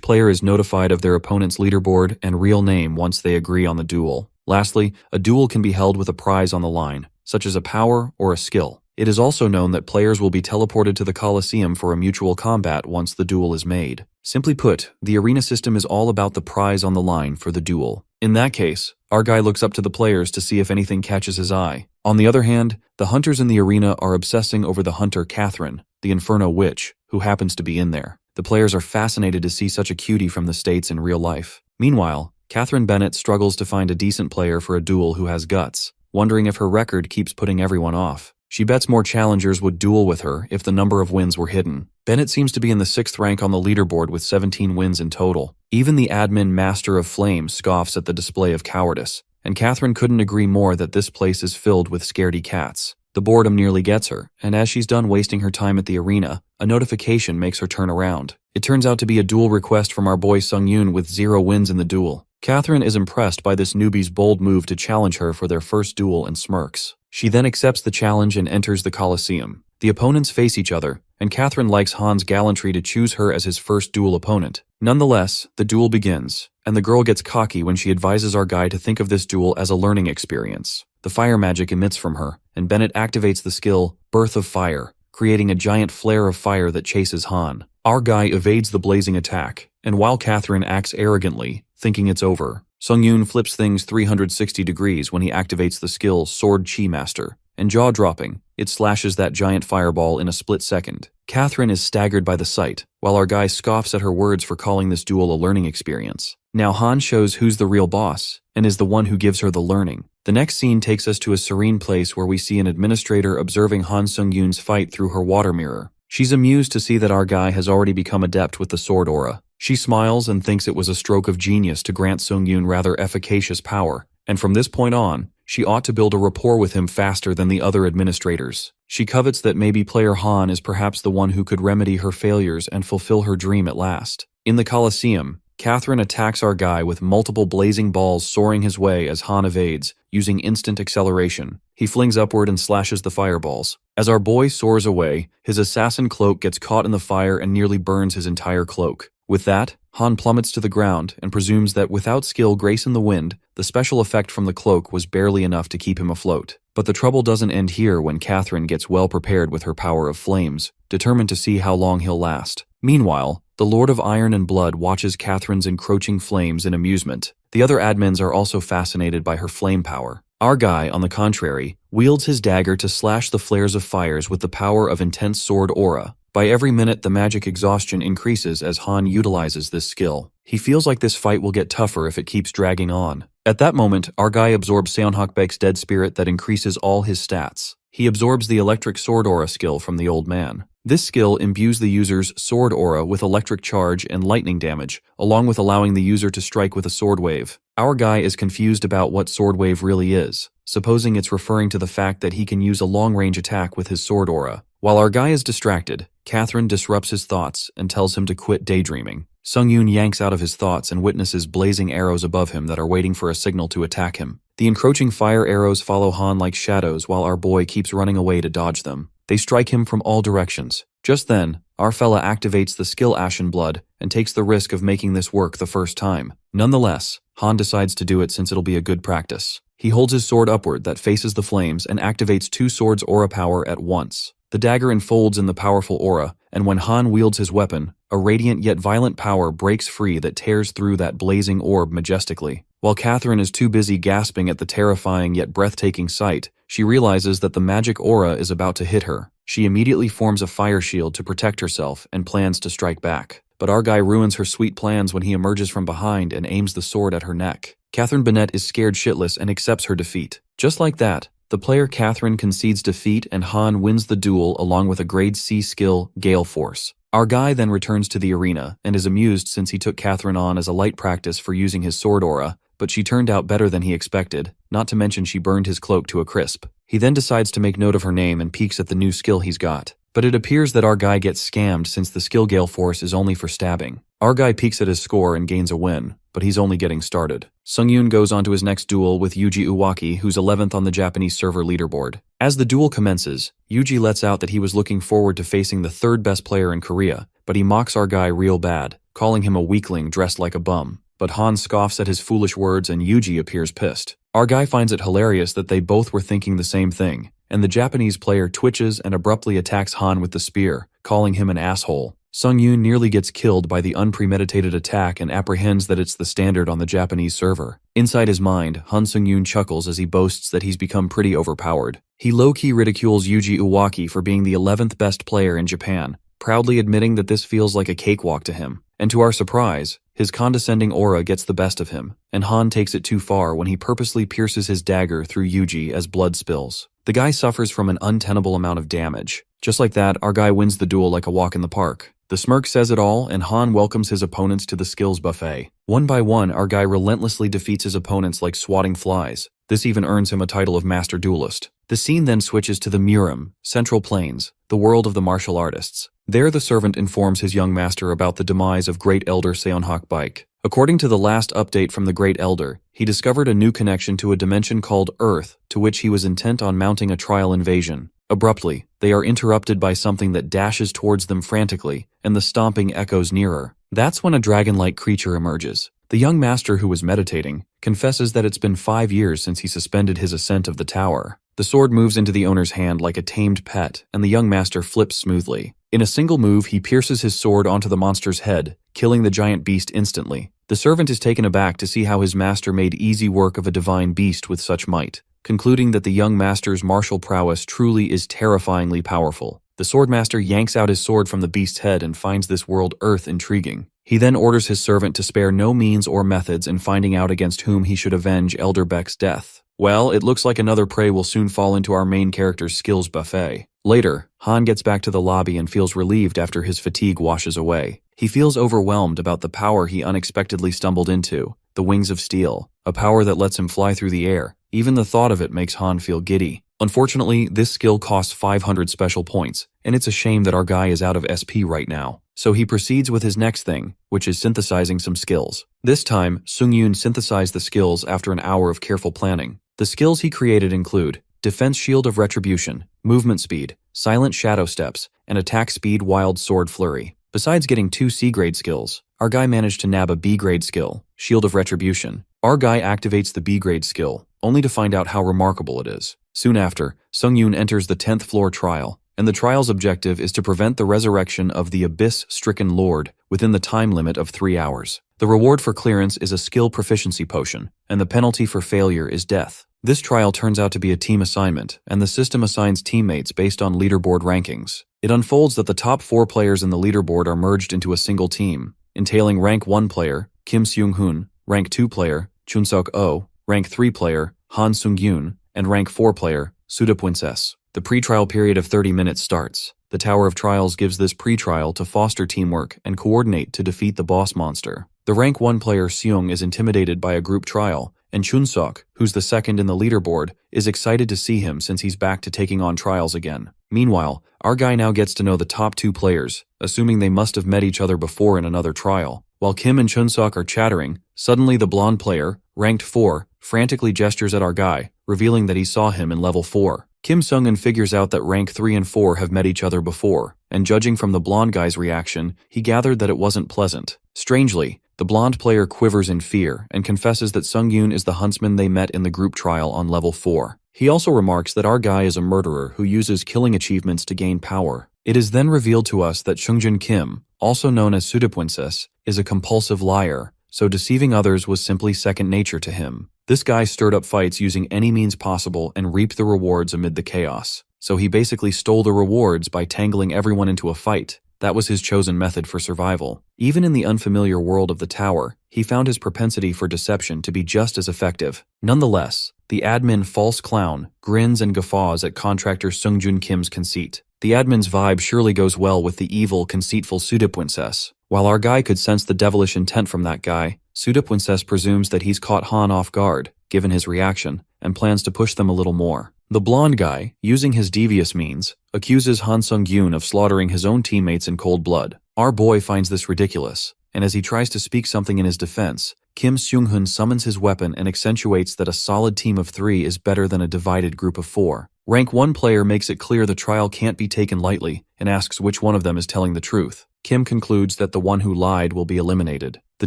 player is notified of their opponent's leaderboard and real name once they agree on the duel. Lastly, a duel can be held with a prize on the line, such as a power or a skill. It is also known that players will be teleported to the Colosseum for a mutual combat once the duel is made. Simply put, the arena system is all about the prize on the line for the duel. In that case, our guy looks up to the players to see if anything catches his eye. On the other hand, the hunters in the arena are obsessing over the hunter Catherine, the Inferno Witch, who happens to be in there. The players are fascinated to see such a cutie from the States in real life. Meanwhile, Catherine Bennett struggles to find a decent player for a duel who has guts, wondering if her record keeps putting everyone off. She bets more challengers would duel with her if the number of wins were hidden. Bennett seems to be in the 6th rank on the leaderboard with 17 wins in total. Even the admin Master of Flame scoffs at the display of cowardice, and Catherine couldn't agree more that this place is filled with scaredy cats. The boredom nearly gets her, and as she's done wasting her time at the arena, a notification makes her turn around. It turns out to be a duel request from our boy Sung-yoon with 0 wins in the duel. Catherine is impressed by this newbie's bold move to challenge her for their first duel and smirks. She then accepts the challenge and enters the Colosseum. The opponents face each other, and Catherine likes Han's gallantry to choose her as his first duel opponent. Nonetheless, the duel begins, and the girl gets cocky when she advises our guy to think of this duel as a learning experience. The fire magic emits from her, and Bennett activates the skill, Birth of Fire, creating a giant flare of fire that chases Han. Our guy evades the blazing attack, and while Catherine acts arrogantly, thinking it's over, Sung-yoon flips things 360 degrees when he activates the skill Sword Chi Master, and jaw-dropping, it slashes that giant fireball in a split second. Catherine is staggered by the sight, while our guy scoffs at her words for calling this duel a learning experience. Now Han shows who's the real boss, and is the one who gives her the learning. The next scene takes us to a serene place where we see an administrator observing Han Sung-yoon's fight through her water mirror. She's amused to see that our guy has already become adept with the sword aura. She smiles and thinks it was a stroke of genius to grant Sung-yoon rather efficacious power, and from this point on, she ought to build a rapport with him faster than the other administrators. She covets that maybe player Han is perhaps the one who could remedy her failures and fulfill her dream at last. In the Colosseum, Catherine attacks our guy with multiple blazing balls soaring his way as Han evades, using instant acceleration. He flings upward and slashes the fireballs. As our boy soars away, his assassin cloak gets caught in the fire and nearly burns his entire cloak. With that, Han plummets to the ground and presumes that without skill, grace, and the wind, the special effect from the cloak was barely enough to keep him afloat. But the trouble doesn't end here when Catherine gets well prepared with her power of flames, determined to see how long he'll last. Meanwhile, the Lord of Iron and Blood watches Catherine's encroaching flames in amusement. The other admins are also fascinated by her flame power. Our guy, on the contrary, wields his dagger to slash the flares of fires with the power of intense sword aura. By every minute, the magic exhaustion increases as Han utilizes this skill. He feels like this fight will get tougher if it keeps dragging on. At that moment, our guy absorbs Seonhakbaek's dead spirit that increases all his stats. He absorbs the electric sword aura skill from the old man. This skill imbues the user's sword aura with electric charge and lightning damage, along with allowing the user to strike with a sword wave. Our guy is confused about what sword wave really is, supposing it's referring to the fact that he can use a long-range attack with his sword aura. While our guy is distracted, Catherine disrupts his thoughts and tells him to quit daydreaming. Sung-yoon yanks out of his thoughts and witnesses blazing arrows above him that are waiting for a signal to attack him. The encroaching fire arrows follow Han like shadows while our boy keeps running away to dodge them. They strike him from all directions. Just then, our fella activates the skill Ashen Blood and takes the risk of making this work the first time. Nonetheless, Han decides to do it since it'll be a good practice. He holds his sword upward that faces the flames and activates 2 swords aura power at once. The dagger enfolds in the powerful aura, and when Han wields his weapon, a radiant yet violent power breaks free that tears through that blazing orb majestically. While Catherine is too busy gasping at the terrifying yet breathtaking sight, she realizes that the magic aura is about to hit her. She immediately forms a fire shield to protect herself and plans to strike back. But our guy ruins her sweet plans when he emerges from behind and aims the sword at her neck. Catherine Bennett is scared shitless and accepts her defeat. Just like that, the player Catherine concedes defeat and Han wins the duel along with a grade C skill, Gale Force. Our guy then returns to the arena and is amused since he took Catherine on as a light practice for using his sword aura, but she turned out better than he expected, not to mention she burned his cloak to a crisp. He then decides to make note of her name and peeks at the new skill he's got. But it appears that our guy gets scammed since the skill Gale Force is only for stabbing. Our guy peeks at his score and gains a win, but he's only getting started. Sung-yoon goes on to his next duel with Yuji Uwaki, who's 11th on the Japanese server leaderboard. As the duel commences, Yuji lets out that he was looking forward to facing the 3rd best player in Korea, but he mocks our guy real bad, calling him a weakling dressed like a bum. But Han scoffs at his foolish words and Yuji appears pissed. Our guy finds it hilarious that they both were thinking the same thing, and the Japanese player twitches and abruptly attacks Han with the spear, calling him an asshole. Sung-yoon nearly gets killed by the unpremeditated attack and apprehends that it's the standard on the Japanese server. Inside his mind, Han Sung-yoon chuckles as he boasts that he's become pretty overpowered. He low-key ridicules Yuji Uwaki for being the 11th best player in Japan, proudly admitting that this feels like a cakewalk to him. And to our surprise, his condescending aura gets the best of him, and Han takes it too far when he purposely pierces his dagger through Yuji as blood spills. The guy suffers from an untenable amount of damage. Just like that, our guy wins the duel like a walk in the park. The smirk says it all, and Han welcomes his opponents to the skills buffet. One by one, our guy relentlessly defeats his opponents like swatting flies. This even earns him a title of Master Duelist. The scene then switches to the Murim, Central Plains, the world of the martial artists. There the servant informs his young master about the demise of Great Elder Seonhak Baek. According to the last update from the Great Elder, he discovered a new connection to a dimension called Earth, to which he was intent on mounting a trial invasion. Abruptly, they are interrupted by something that dashes towards them frantically, and the stomping echoes nearer. That's when a dragon-like creature emerges. The young master who was meditating confesses that it's been 5 years since he suspended his ascent of the tower. The sword moves into the owner's hand like a tamed pet, and the young master flips smoothly. In a single move, he pierces his sword onto the monster's head, killing the giant beast instantly. The servant is taken aback to see how his master made easy work of a divine beast with such might, concluding that the young master's martial prowess truly is terrifyingly powerful. The swordmaster yanks out his sword from the beast's head and finds this world Earth intriguing. He then orders his servant to spare no means or methods in finding out against whom he should avenge Elder Beck's death. Well, it looks like another prey will soon fall into our main character's skills buffet. Later, Han gets back to the lobby and feels relieved after his fatigue washes away. He feels overwhelmed about the power he unexpectedly stumbled into, the Wings of Steel, a power that lets him fly through the air. Even the thought of it makes Han feel giddy. Unfortunately, this skill costs 500 special points, and it's a shame that our guy is out of SP right now. So he proceeds with his next thing, which is synthesizing some skills. This time, Sung-yoon synthesized the skills after an hour of careful planning. The skills he created include Defense Shield of Retribution, Movement Speed, Silent Shadow Steps, and Attack Speed Wild Sword Flurry. Besides getting 2 C-grade skills, our guy managed to nab a B-grade skill, Shield of Retribution. Our guy activates the B-grade skill, only to find out how remarkable it is. Soon after, Sung-yoon enters the 10th floor trial, and the trial's objective is to prevent the resurrection of the Abyss-stricken Lord within the time limit of 3 hours. The reward for clearance is a skill proficiency potion, and the penalty for failure is death. This trial turns out to be a team assignment, and the system assigns teammates based on leaderboard rankings. It unfolds that the top 4 players in the leaderboard are merged into a single team, entailing rank 1 player, Kim Seung-hoon, rank 2 player, Chun-seok-oh, rank 3 player, Han Sung-yoon, and rank 4 player, Suda Princess. The pre-trial period of 30 minutes starts. The Tower of Trials gives this pre-trial to foster teamwork and coordinate to defeat the boss monster. The rank 1 player Seung is intimidated by a group trial, and Chun-seok, who's the second in the leaderboard, is excited to see him since he's back to taking on trials again. Meanwhile, our guy now gets to know the top 2 players, assuming they must have met each other before in another trial. While Kim and Chun-seok are chattering, suddenly the blonde player, ranked 4, frantically gestures at our guy, revealing that he saw him in level 4. Kim Sung-eun figures out that rank 3 and 4 have met each other before, and judging from the blonde guy's reaction, he gathered that it wasn't pleasant. Strangely, the blonde player quivers in fear and confesses that Sung-yoon is the huntsman they met in the group trial on level 4. He also remarks that our guy is a murderer who uses killing achievements to gain power. It is then revealed to us that Seungjun Kim, also known as Pseudopwincess, is a compulsive liar, so deceiving others was simply second nature to him. This guy stirred up fights using any means possible and reaped the rewards amid the chaos. So he basically stole the rewards by tangling everyone into a fight. That was his chosen method for survival. Even in the unfamiliar world of the tower, he found his propensity for deception to be just as effective. Nonetheless, the admin False Clown grins and guffaws at contractor Seungjun Kim's conceit. The admin's vibe surely goes well with the evil, conceitful Pseudopwincess. While our guy could sense the devilish intent from that guy, Pseudopwincess presumes that he's caught Han off guard, given his reaction, and plans to push them a little more. The blonde guy, using his devious means, accuses Han Sung-yoon of slaughtering his own teammates in cold blood. Our boy finds this ridiculous, and as he tries to speak something in his defense, Kim Seung-hoon summons his weapon and accentuates that a solid team of 3 is better than a divided group of 4. Rank 1 player makes it clear the trial can't be taken lightly and asks which one of them is telling the truth. Kim concludes that the one who lied will be eliminated. The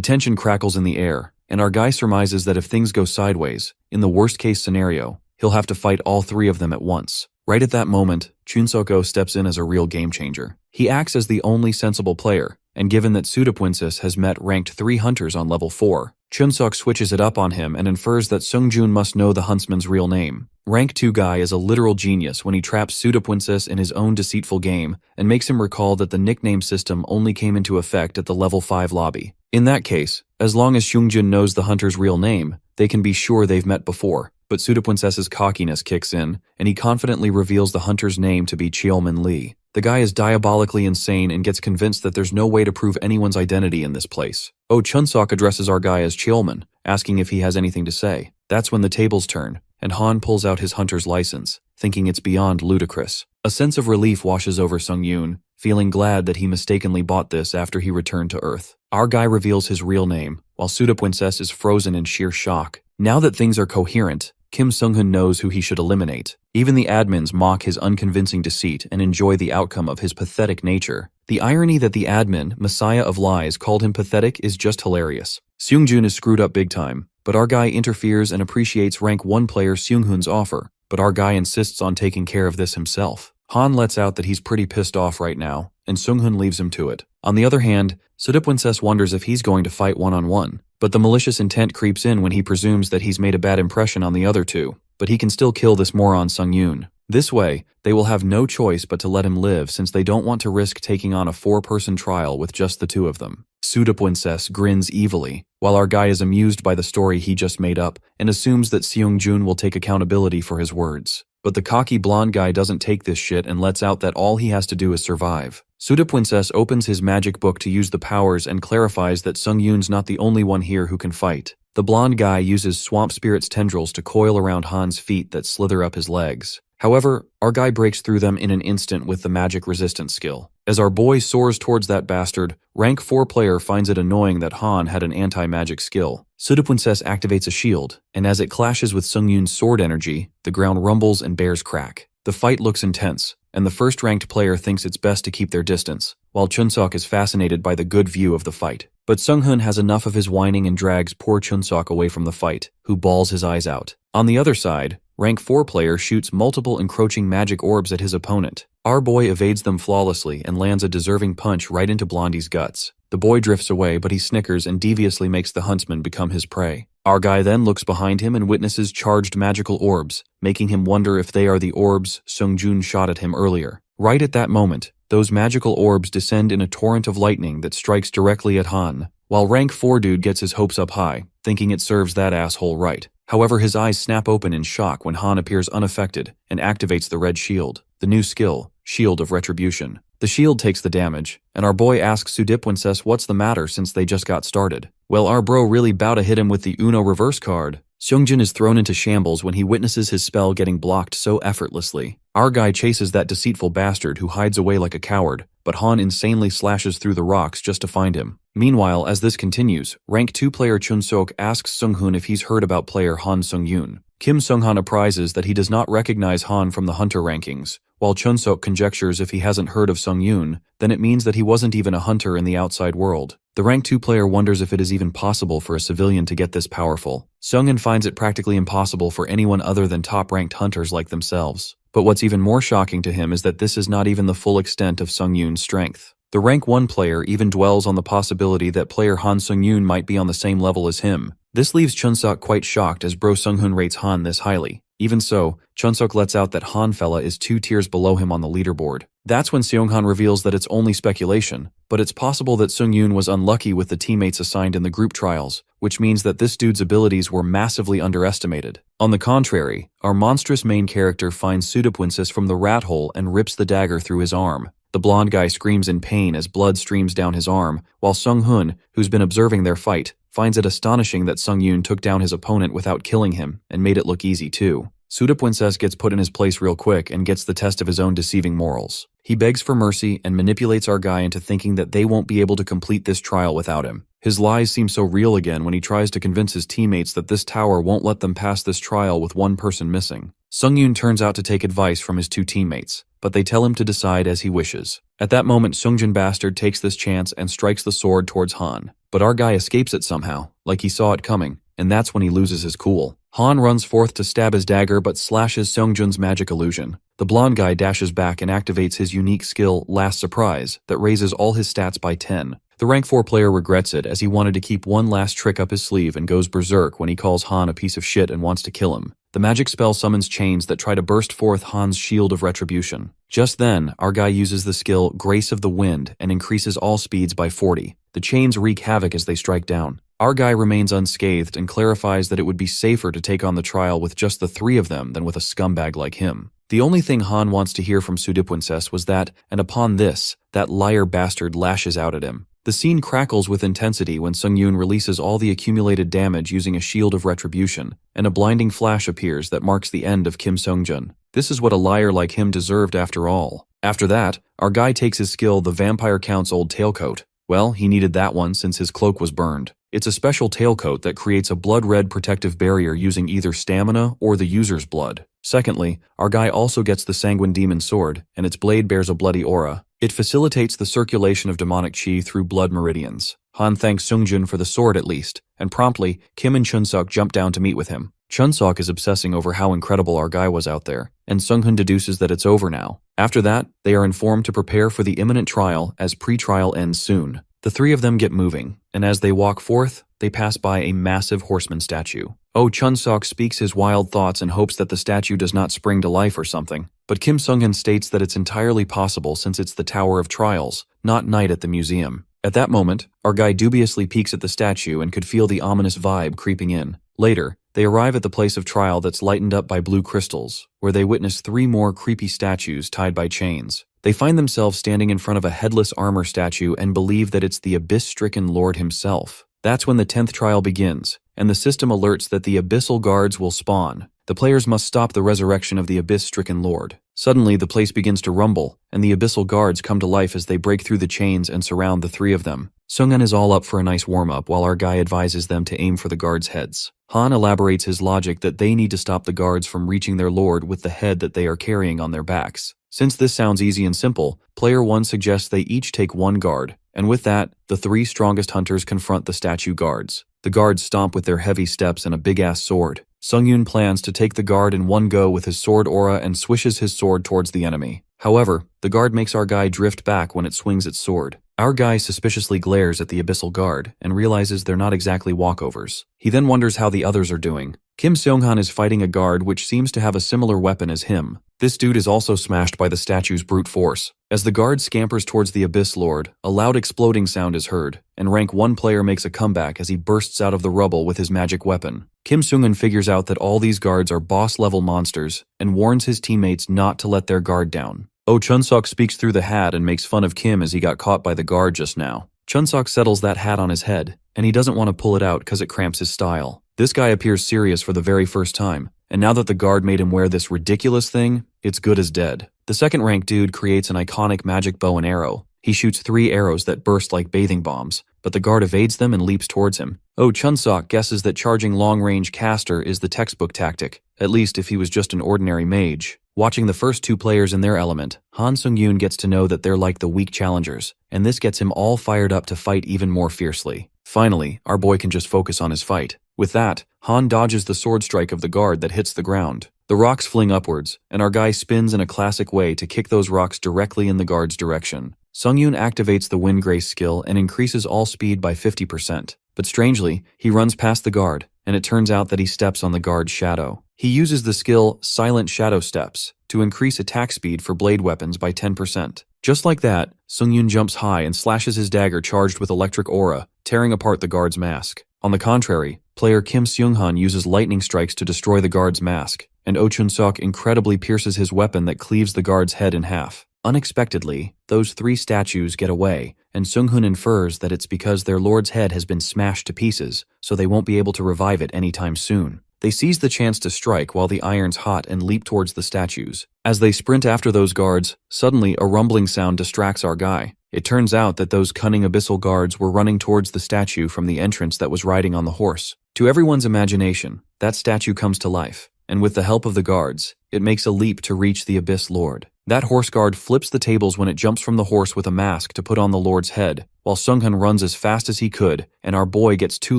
tension crackles in the air, and our guy surmises that if things go sideways, in the worst-case scenario, he'll have to fight all 3 of them at once. Right at that moment, Chunsoko steps in as a real game-changer. He acts as the only sensible player, and given that Pseudopwincess has met ranked 3 hunters on level 4, Chunsok switches it up on him and infers that Seungjun must know the huntsman's real name. Rank 2 guy is a literal genius when he traps Pseudopwincess in his own deceitful game and makes him recall that the nickname system only came into effect at the level 5 lobby. In that case, as long as Seungjun knows the hunter's real name, they can be sure they've met before. But Pseudopwincess's cockiness kicks in, and he confidently reveals the hunter's name to be Cheolmin Lee. The guy is diabolically insane and gets convinced that there's no way to prove anyone's identity in this place. Chunsok addresses our guy as Cheolmin, asking if he has anything to say. That's when the tables turn, and Han pulls out his hunter's license, thinking it's beyond ludicrous. A sense of relief washes over Sung-yoon, feeling glad that he mistakenly bought this after he returned to Earth. Our guy reveals his real name, while Pseudopwincess is frozen in sheer shock. Now that things are coherent, Kim Seung-hoon knows who he should eliminate. Even the admins mock his unconvincing deceit and enjoy the outcome of his pathetic nature. The irony that the admin, Messiah of Lies, called him pathetic is just hilarious. Seungjun is screwed up big time, but our guy interferes and appreciates rank 1 player Seung-hoon's offer, but our guy insists on taking care of this himself. Han lets out that he's pretty pissed off right now, and Seung-hoon leaves him to it. On the other hand, Pseudopwincess wonders if he's going to fight one-on-one, but the malicious intent creeps in when he presumes that he's made a bad impression on the other 2, but he can still kill this moron Sung-yoon. This way, they will have no choice but to let him live since they don't want to risk taking on a 4-person trial with just the 2 of them. Pseudopwincess grins evilly, while our guy is amused by the story he just made up and assumes that Seungjun will take accountability for his words. But the cocky blonde guy doesn't take this shit and lets out that all he has to do is survive. Pseudopwincess opens his magic book to use the powers and clarifies that Sung-yoon's not the only one here who can fight. The blonde guy uses Swamp Spirit's tendrils to coil around Han's feet that slither up his legs. However, our guy breaks through them in an instant with the magic resistance skill. As our boy soars towards that bastard, rank 4 player finds it annoying that Han had an anti-magic skill. Pseudopwincess activates a shield, and as it clashes with Sung-yoon's sword energy, the ground rumbles and bears crack. The fight looks intense, and the first-ranked player thinks it's best to keep their distance, while Chunsok is fascinated by the good view of the fight. But Sung-hoon has enough of his whining and drags poor Chunsok away from the fight, who bawls his eyes out. On the other side, rank 4 player shoots multiple encroaching magic orbs at his opponent. Our boy evades them flawlessly and lands a deserving punch right into Blondie's guts. The boy drifts away, but he snickers and deviously makes the huntsman become his prey. Our guy then looks behind him and witnesses charged magical orbs, making him wonder if they are the orbs Seungjun shot at him earlier. Right at that moment, those magical orbs descend in a torrent of lightning that strikes directly at Han, while rank 4 dude gets his hopes up high, thinking it serves that asshole right. However, his eyes snap open in shock when Han appears unaffected and activates the red shield, the new skill, Shield of Retribution. The shield takes the damage, and our boy asks Pseudopwincess what's the matter since they just got started. Well, our bro really bout to hit him with the Uno reverse card. Seongjin is thrown into shambles when he witnesses his spell getting blocked so effortlessly. Our guy chases that deceitful bastard who hides away like a coward, but Han insanely slashes through the rocks just to find him. Meanwhile, as this continues, rank 2 player Chun Sok asks Sung-hoon if he's heard about player Han Sung-yoon. Kim Sung-han apprises that he does not recognize Han from the hunter rankings. While Chun Sok conjectures if he hasn't heard of Sung-yoon, then it means that he wasn't even a hunter in the outside world. The rank 2 player wonders if it is even possible for a civilian to get this powerful. Sung-in finds it practically impossible for anyone other than top-ranked hunters like themselves. But what's even more shocking to him is that this is not even the full extent of Sung-yoon's strength. The rank 1 player even dwells on the possibility that player Han Sung-yoon might be on the same level as him. This leaves Chun-sok quite shocked as bro Sung-hoon rates Han this highly. Even so, Chun-sok lets out that Han fella is 2 tiers below him on the leaderboard. That's when Seong-han reveals that it's only speculation, but it's possible that Sung-yoon was unlucky with the teammates assigned in the group trials, which means that this dude's abilities were massively underestimated. On the contrary, our monstrous main character finds Sudapwinsis from the rat hole and rips the dagger through his arm. The blonde guy screams in pain as blood streams down his arm, while Sung-hoon, who's been observing their fight, finds it astonishing that Sung-yoon took down his opponent without killing him, and made it look easy too. Sudapwinsis gets put in his place real quick and gets the test of his own deceiving morals. He begs for mercy and manipulates our guy into thinking that they won't be able to complete this trial without him. His lies seem so real again when he tries to convince his teammates that this tower won't let them pass this trial with one person missing. Sung-yoon turns out to take advice from his 2 teammates, but they tell him to decide as he wishes. At that moment, Seongjin bastard takes this chance and strikes the sword towards Han. But our guy escapes it somehow, like he saw it coming, and that's when he loses his cool. Han runs forth to stab his dagger but slashes Seongjin's magic illusion. The blonde guy dashes back and activates his unique skill, Last Surprise, that raises all his stats by 10. The rank 4 player regrets it as he wanted to keep one last trick up his sleeve and goes berserk when he calls Han a piece of shit and wants to kill him. The magic spell summons chains that try to burst forth Han's shield of retribution. Just then, our guy uses the skill Grace of the Wind and increases all speeds by 40. The chains wreak havoc as they strike down. Our guy remains unscathed and clarifies that it would be safer to take on the trial with just the 3 of them than with a scumbag like him. The only thing Han wants to hear from Sudapwinsis was that, and upon this, that liar bastard lashes out at him. The scene crackles with intensity when Sung-yoon releases all the accumulated damage using a shield of retribution, and a blinding flash appears that marks the end of Kim Seongjin. This is what a liar like him deserved after all. After that, our guy takes his skill, the Vampire Count's old tailcoat. Well, he needed that one since his cloak was burned. It's a special tailcoat that creates a blood-red protective barrier using either stamina or the user's blood. Secondly, our guy also gets the Sanguine Demon Sword, and its blade bears a bloody aura. It facilitates the circulation of demonic chi through blood meridians. Han thanks Seongjin for the sword at least, and promptly, Kim and Chun-sok jump down to meet with him. Chun-sok is obsessing over how incredible our guy was out there, and Sung-hoon deduces that it's over now. After that, they are informed to prepare for the imminent trial as pre-trial ends soon. The 3 of them get moving, and as they walk forth, they pass by a massive horseman statue. Oh, Chun-sok speaks his wild thoughts and hopes that the statue does not spring to life or something. But Kim Sung-hoon states that it's entirely possible since it's the Tower of Trials, not night at the museum. At that moment, our guy dubiously peeks at the statue and could feel the ominous vibe creeping in. Later, they arrive at the place of trial that's lightened up by blue crystals, where they witness 3 more creepy statues tied by chains. They find themselves standing in front of a headless armor statue and believe that it's the abyss-stricken Lord himself. That's when the 10th trial begins, and the system alerts that the abyssal guards will spawn. The players must stop the resurrection of the abyss-stricken Lord. Suddenly, the place begins to rumble, and the abyssal guards come to life as they break through the chains and surround the 3 of them. Sung-hoon is all up for a nice warm-up while our guy advises them to aim for the guards' heads. Han elaborates his logic that they need to stop the guards from reaching their lord with the head that they are carrying on their backs. Since this sounds easy and simple, player 1 suggests they each take 1 guard, and with that, the 3 strongest hunters confront the statue guards. The guards stomp with their heavy steps and a big-ass sword. Sung-yoon plans to take the guard in one go with his sword aura and swishes his sword towards the enemy. However, the guard makes our guy drift back when it swings its sword. Our guy suspiciously glares at the abyssal guard and realizes they're not exactly walkovers. He then wonders how the others are doing. Kim Seong-han is fighting a guard which seems to have a similar weapon as him. This dude is also smashed by the statue's brute force. As the guard scampers towards the Abyss Lord, a loud exploding sound is heard, and rank 1 player makes a comeback as he bursts out of the rubble with his magic weapon. Kim Seung-han figures out that all these guards are boss-level monsters and warns his teammates not to let their guard down. Oh, Chun-sok speaks through the hat and makes fun of Kim as he got caught by the guard just now. Chun-sok settles that hat on his head, and he doesn't want to pull it out because it cramps his style. This guy appears serious for the very first time, and now that the guard made him wear this ridiculous thing, it's good as dead. The second rank dude creates an iconic magic bow and arrow. He shoots 3 arrows that burst like bathing bombs, but the guard evades them and leaps towards him. Oh, Chunsook guesses that charging long-range caster is the textbook tactic, at least if he was just an ordinary mage. Watching the first 2 players in their element, Han Sung-yoon gets to know that they're like the weak challengers, and this gets him all fired up to fight even more fiercely. Finally, our boy can just focus on his fight. With that, Han dodges the sword strike of the guard that hits the ground. The rocks fling upwards, and our guy spins in a classic way to kick those rocks directly in the guard's direction. Sung-yoon activates the Wind Grace skill and increases all speed by 50%. But strangely, he runs past the guard, and it turns out that he steps on the guard's shadow. He uses the skill Silent Shadow Steps to increase attack speed for blade weapons by 10%. Just like that, Sung-yoon jumps high and slashes his dagger charged with electric aura, tearing apart the guard's mask. On the contrary, player Kim Seung-han uses lightning strikes to destroy the guard's mask, and Oh Chun-sok incredibly pierces his weapon that cleaves the guard's head in half. Unexpectedly, those 3 statues get away, and Sung-hoon infers that it's because their lord's head has been smashed to pieces, so they won't be able to revive it anytime soon. They seize the chance to strike while the iron's hot and leap towards the statues. As they sprint after those guards, suddenly a rumbling sound distracts our guy. It turns out that those cunning abyssal guards were running towards the statue from the entrance that was riding on the horse. To everyone's imagination, that statue comes to life, and with the help of the guards, it makes a leap to reach the Abyss Lord. That horse guard flips the tables when it jumps from the horse with a mask to put on the Lord's head, while Sung-hoon runs as fast as he could, and our boy gets too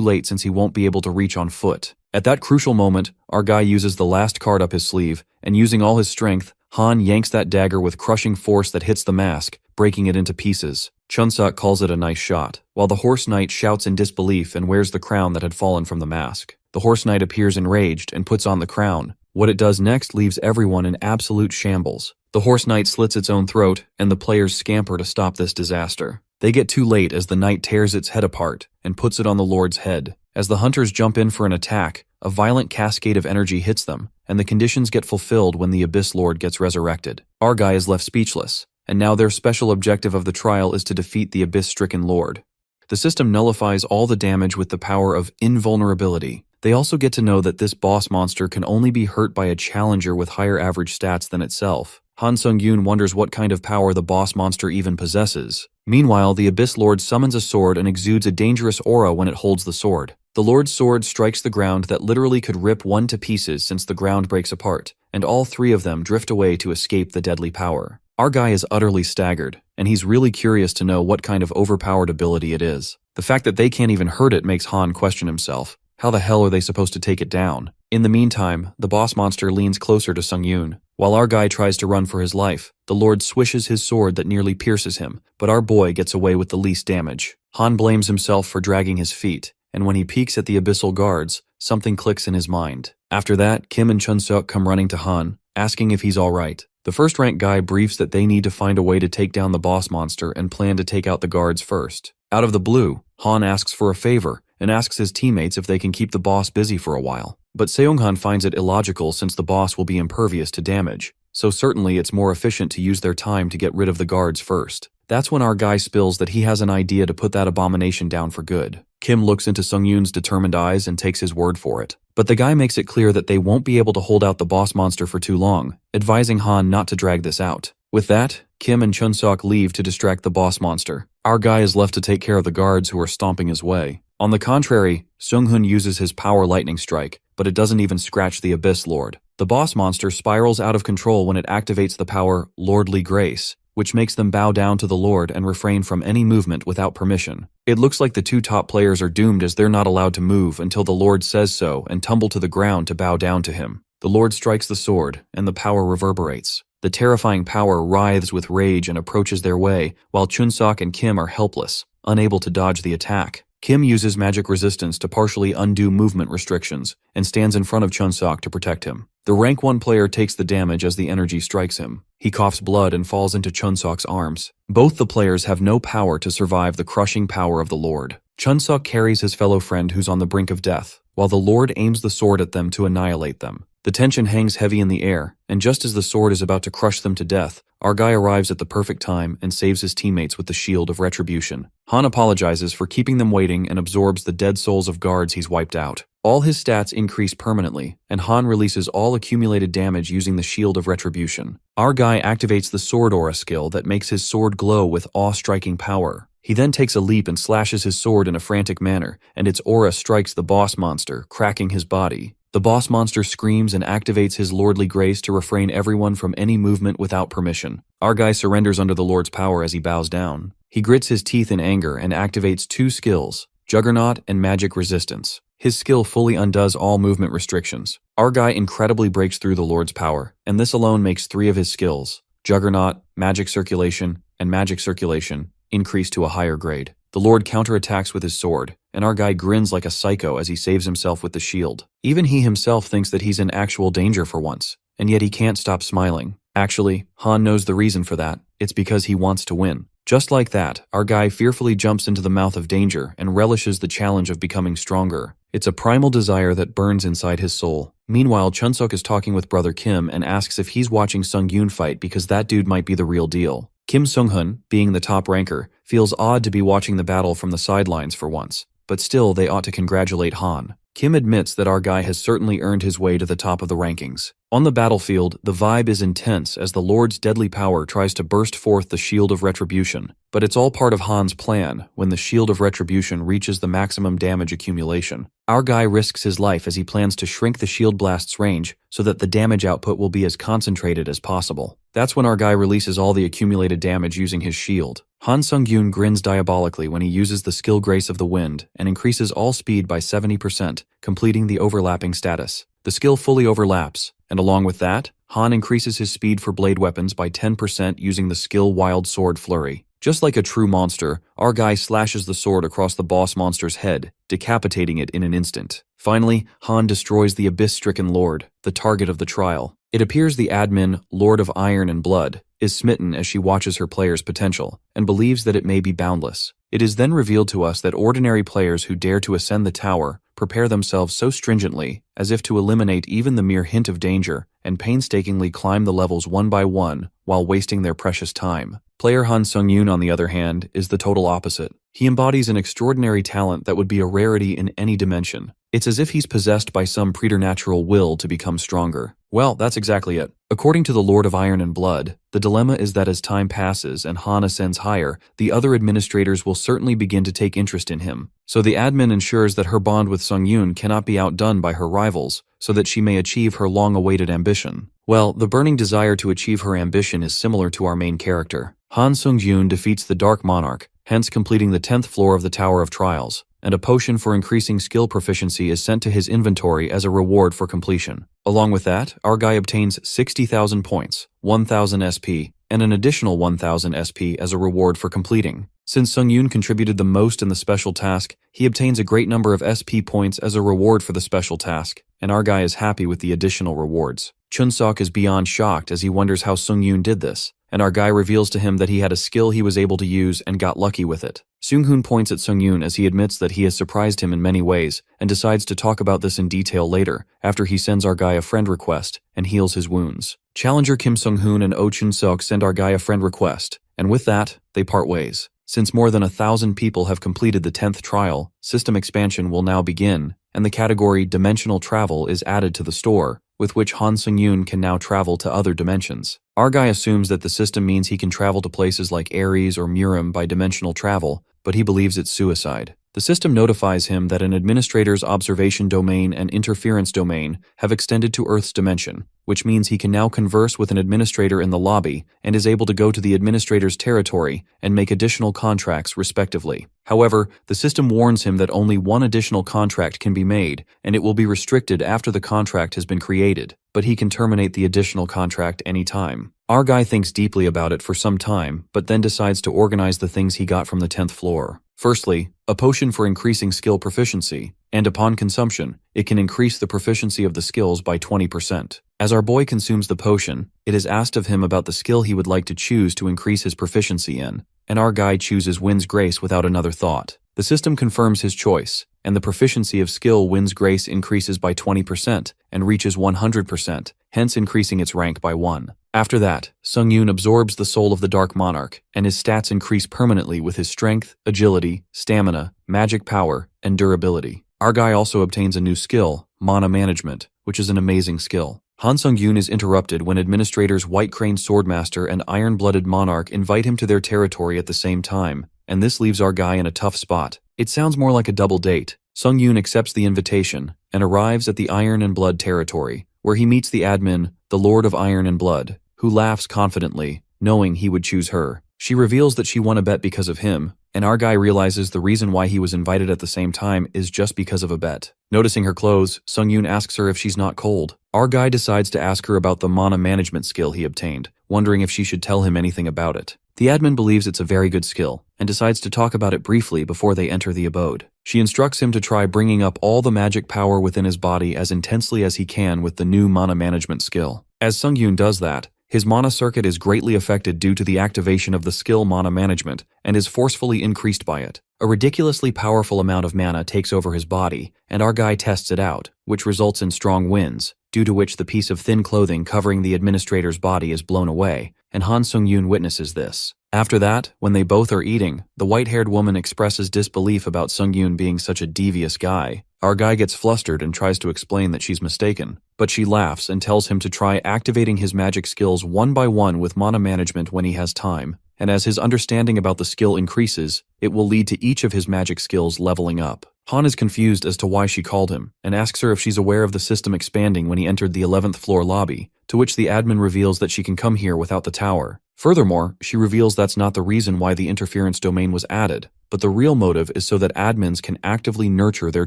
late since he won't be able to reach on foot. At that crucial moment, our guy uses the last card up his sleeve, and using all his strength, Han yanks that dagger with crushing force that hits the mask, breaking it into pieces. Chunsook calls it a nice shot, while the horse knight shouts in disbelief and wears the crown that had fallen from the mask. The horse knight appears enraged and puts on the crown. What it does next leaves everyone in absolute shambles. The horse knight slits its own throat, and the players scamper to stop this disaster. They get too late as the knight tears its head apart and puts it on the Lord's head. As the hunters jump in for an attack, a violent cascade of energy hits them, and the conditions get fulfilled when the Abyss Lord gets resurrected. Our guy is left speechless, and now their special objective of the trial is to defeat the Abyss-stricken Lord. The system nullifies all the damage with the power of invulnerability. They also get to know that this boss monster can only be hurt by a challenger with higher average stats than itself. Han Sung-yoon wonders what kind of power the boss monster even possesses. Meanwhile, the Abyss Lord summons a sword and exudes a dangerous aura when it holds the sword. The Lord's sword strikes the ground that literally could rip one to pieces since the ground breaks apart, and all 3 of them drift away to escape the deadly power. Our guy is utterly staggered, and he's really curious to know what kind of overpowered ability it is. The fact that they can't even hurt it makes Han question himself. How the hell are they supposed to take it down? In the meantime, the boss monster leans closer to Sung-yoon. While our guy tries to run for his life, the Lord swishes his sword that nearly pierces him, but our boy gets away with the least damage. Han blames himself for dragging his feet, and when he peeks at the abyssal guards, something clicks in his mind. After that, Kim and Chun-sook come running to Han, asking if he's alright. The first-rank guy briefs that they need to find a way to take down the boss monster and plan to take out the guards first. Out of the blue, Han asks for a favor, and asks his teammates if they can keep the boss busy for a while. But Seung-han finds it illogical since the boss will be impervious to damage, so certainly it's more efficient to use their time to get rid of the guards first. That's when our guy spills that he has an idea to put that abomination down for good. Kim looks into Sung-yoon's determined eyes and takes his word for it. But the guy makes it clear that they won't be able to hold out the boss monster for too long, advising Han not to drag this out. With that, Kim and Chun-sook leave to distract the boss monster. Our guy is left to take care of the guards who are stomping his way. On the contrary, Sung-hoon uses his power lightning strike, but it doesn't even scratch the Abyss Lord. The boss monster spirals out of control when it activates the power Lordly Grace, which makes them bow down to the Lord and refrain from any movement without permission. It looks like the 2 top players are doomed as they're not allowed to move until the Lord says so and tumble to the ground to bow down to him. The Lord strikes the sword, and the power reverberates. The terrifying power writhes with rage and approaches their way, while Chun-sook and Kim are helpless, unable to dodge the attack. Kim uses magic resistance to partially undo movement restrictions, and stands in front of Chun-sook to protect him. The rank 1 player takes the damage as the energy strikes him. He coughs blood and falls into Chun-sook's arms. Both the players have no power to survive the crushing power of the Lord. Chun-sook carries his fellow friend who's on the brink of death, while the Lord aims the sword at them to annihilate them. The tension hangs heavy in the air, and just as the sword is about to crush them to death, our guy arrives at the perfect time and saves his teammates with the shield of retribution. Han apologizes for keeping them waiting and absorbs the dead souls of guards he's wiped out. All his stats increase permanently, and Han releases all accumulated damage using the shield of retribution. Our guy activates the sword aura skill that makes his sword glow with awe-striking power. He then takes a leap and slashes his sword in a frantic manner, and its aura strikes the boss monster, cracking his body. The boss monster screams and activates his lordly grace to refrain everyone from any movement without permission. Our guy surrenders under the Lord's power as he bows down. He grits his teeth in anger and activates two skills, Juggernaut and Magic Resistance. His skill fully undoes all movement restrictions. Our guy incredibly breaks through the Lord's power, and this alone makes 3 of his skills, Juggernaut, Magic Circulation, and Magic Circulation, increase to a higher grade. The Lord counterattacks with his sword, and our guy grins like a psycho as he saves himself with the shield. Even he himself thinks that he's in actual danger for once, and yet he can't stop smiling. Actually, Han knows the reason for that. It's because he wants to win. Just like that, our guy fearfully jumps into the mouth of danger and relishes the challenge of becoming stronger. It's a primal desire that burns inside his soul. Meanwhile, Chunsook is talking with brother Kim and asks if he's watching Sung-yoon fight because that dude might be the real deal. Kim Sung-hun, being the top ranker, feels odd to be watching the battle from the sidelines for once, but still they ought to congratulate Han. Kim admits that our guy has certainly earned his way to the top of the rankings. On the battlefield, the vibe is intense as the Lord's deadly power tries to burst forth the Shield of Retribution, but it's all part of Han's plan when the Shield of Retribution reaches the maximum damage accumulation. Our guy risks his life as he plans to shrink the shield blast's range so that the damage output will be as concentrated as possible. That's when our guy releases all the accumulated damage using his shield. Han Sung-yoon grins diabolically when he uses the skill Grace of the Wind and increases all speed by 70%, completing the overlapping status. The skill fully overlaps, and along with that, Han increases his speed for blade weapons by 10% using the skill Wild Sword Flurry. Just like a true monster, our guy slashes the sword across the boss monster's head, decapitating it in an instant. Finally, Han destroys the abyss-stricken Lord, the target of the trial. It appears the admin, Lord of Iron and Blood, is smitten as she watches her player's potential, and believes that it may be boundless. It is then revealed to us that ordinary players who dare to ascend the tower prepare themselves so stringently as if to eliminate even the mere hint of danger, and painstakingly climb the levels one by one while wasting their precious time. Player Han Sung-yoon, on the other hand, is the total opposite. He embodies an extraordinary talent that would be a rarity in any dimension. It's as if he's possessed by some preternatural will to become stronger. Well, that's exactly it. According to the Lord of Iron and Blood, the dilemma is that as time passes and Han ascends higher, the other administrators will certainly begin to take interest in him. So the admin ensures that her bond with Sung-yoon cannot be outdone by her rivals, so that she may achieve her long-awaited ambition. Well, the burning desire to achieve her ambition is similar to our main character. Han Sung-yoon defeats the Dark Monarch, hence completing the 10th floor of the Tower of Trials, and a potion for increasing skill proficiency is sent to his inventory as a reward for completion. Along with that, our guy obtains 60,000 points, 1,000 SP, and an additional 1,000 SP as a reward for completing. Since Sung-yoon contributed the most in the special task, he obtains a great number of SP points as a reward for the special task, and our guy is happy with the additional rewards. Chunsook is beyond shocked as he wonders how Sung-yoon did this, and our guy reveals to him that he had a skill he was able to use and got lucky with it. Sung-hoon points at Sung-yoon as he admits that he has surprised him in many ways and decides to talk about this in detail later after he sends our guy a friend request and heals his wounds. Challenger Kim Sung-hoon and Oh Chun-seok send our guy a friend request, and with that, they part ways. Since more than 1,000 people have completed the 10th trial, system expansion will now begin, and the category Dimensional Travel is added to the store, with which Han Sung-yoon can now travel to other dimensions. Our guy assumes that the system means he can travel to places like Ares or Murim by dimensional travel, but he believes it's suicide. The system notifies him that an administrator's observation domain and interference domain have extended to Earth's dimension, which means he can now converse with an administrator in the lobby and is able to go to the administrator's territory and make additional contracts respectively. However, the system warns him that only one additional contract can be made, and it will be restricted after the contract has been created, but he can terminate the additional contract anytime. Our guy thinks deeply about it for some time, but then decides to organize the things he got from the 10th floor. Firstly, a potion for increasing skill proficiency, and upon consumption, it can increase the proficiency of the skills by 20%. As our boy consumes the potion, it is asked of him about the skill he would like to choose to increase his proficiency in, and our guy chooses Wind's Grace without another thought. The system confirms his choice, and the proficiency of skill wins grace increases by 20% and reaches 100%, hence increasing its rank by 1. After that, Sung-yoon absorbs the soul of the Dark Monarch, and his stats increase permanently with his strength, agility, stamina, magic power, and durability. Our guy also obtains a new skill, mana management, which is an amazing skill. Han Sung-yoon is interrupted when administrators White Crane Swordmaster and Iron-Blooded Monarch invite him to their territory at the same time, and this leaves our guy in a tough spot. It sounds more like a double date. Sung-yoon accepts the invitation and arrives at the Iron and Blood territory, where he meets the admin, the Lord of Iron and Blood, who laughs confidently, knowing he would choose her. She reveals that she won a bet because of him, and our guy realizes the reason why he was invited at the same time is just because of a bet. Noticing her clothes, Sung-yoon asks her if she's not cold. Our guy decides to ask her about the mana management skill he obtained, wondering if she should tell him anything about it. The admin believes it's a very good skill, and decides to talk about it briefly before they enter the abode. She instructs him to try bringing up all the magic power within his body as intensely as he can with the new mana management skill. As Sung-yoon does that, his mana circuit is greatly affected due to the activation of the skill mana management and is forcefully increased by it. A ridiculously powerful amount of mana takes over his body, and our guy tests it out, which results in strong winds, due to which the piece of thin clothing covering the administrator's body is blown away, and Han Sung-yoon witnesses this. After that, when they both are eating, the white-haired woman expresses disbelief about Sung-yoon being such a devious guy. Our guy gets flustered and tries to explain that she's mistaken, but she laughs and tells him to try activating his magic skills one by one with mana management when he has time, and as his understanding about the skill increases, it will lead to each of his magic skills leveling up. Han is confused as to why she called him, and asks her if she's aware of the system expanding when he entered the 11th floor lobby, to which the admin reveals that she can come here without the tower. Furthermore, she reveals that's not the reason why the interference domain was added, but the real motive is so that admins can actively nurture their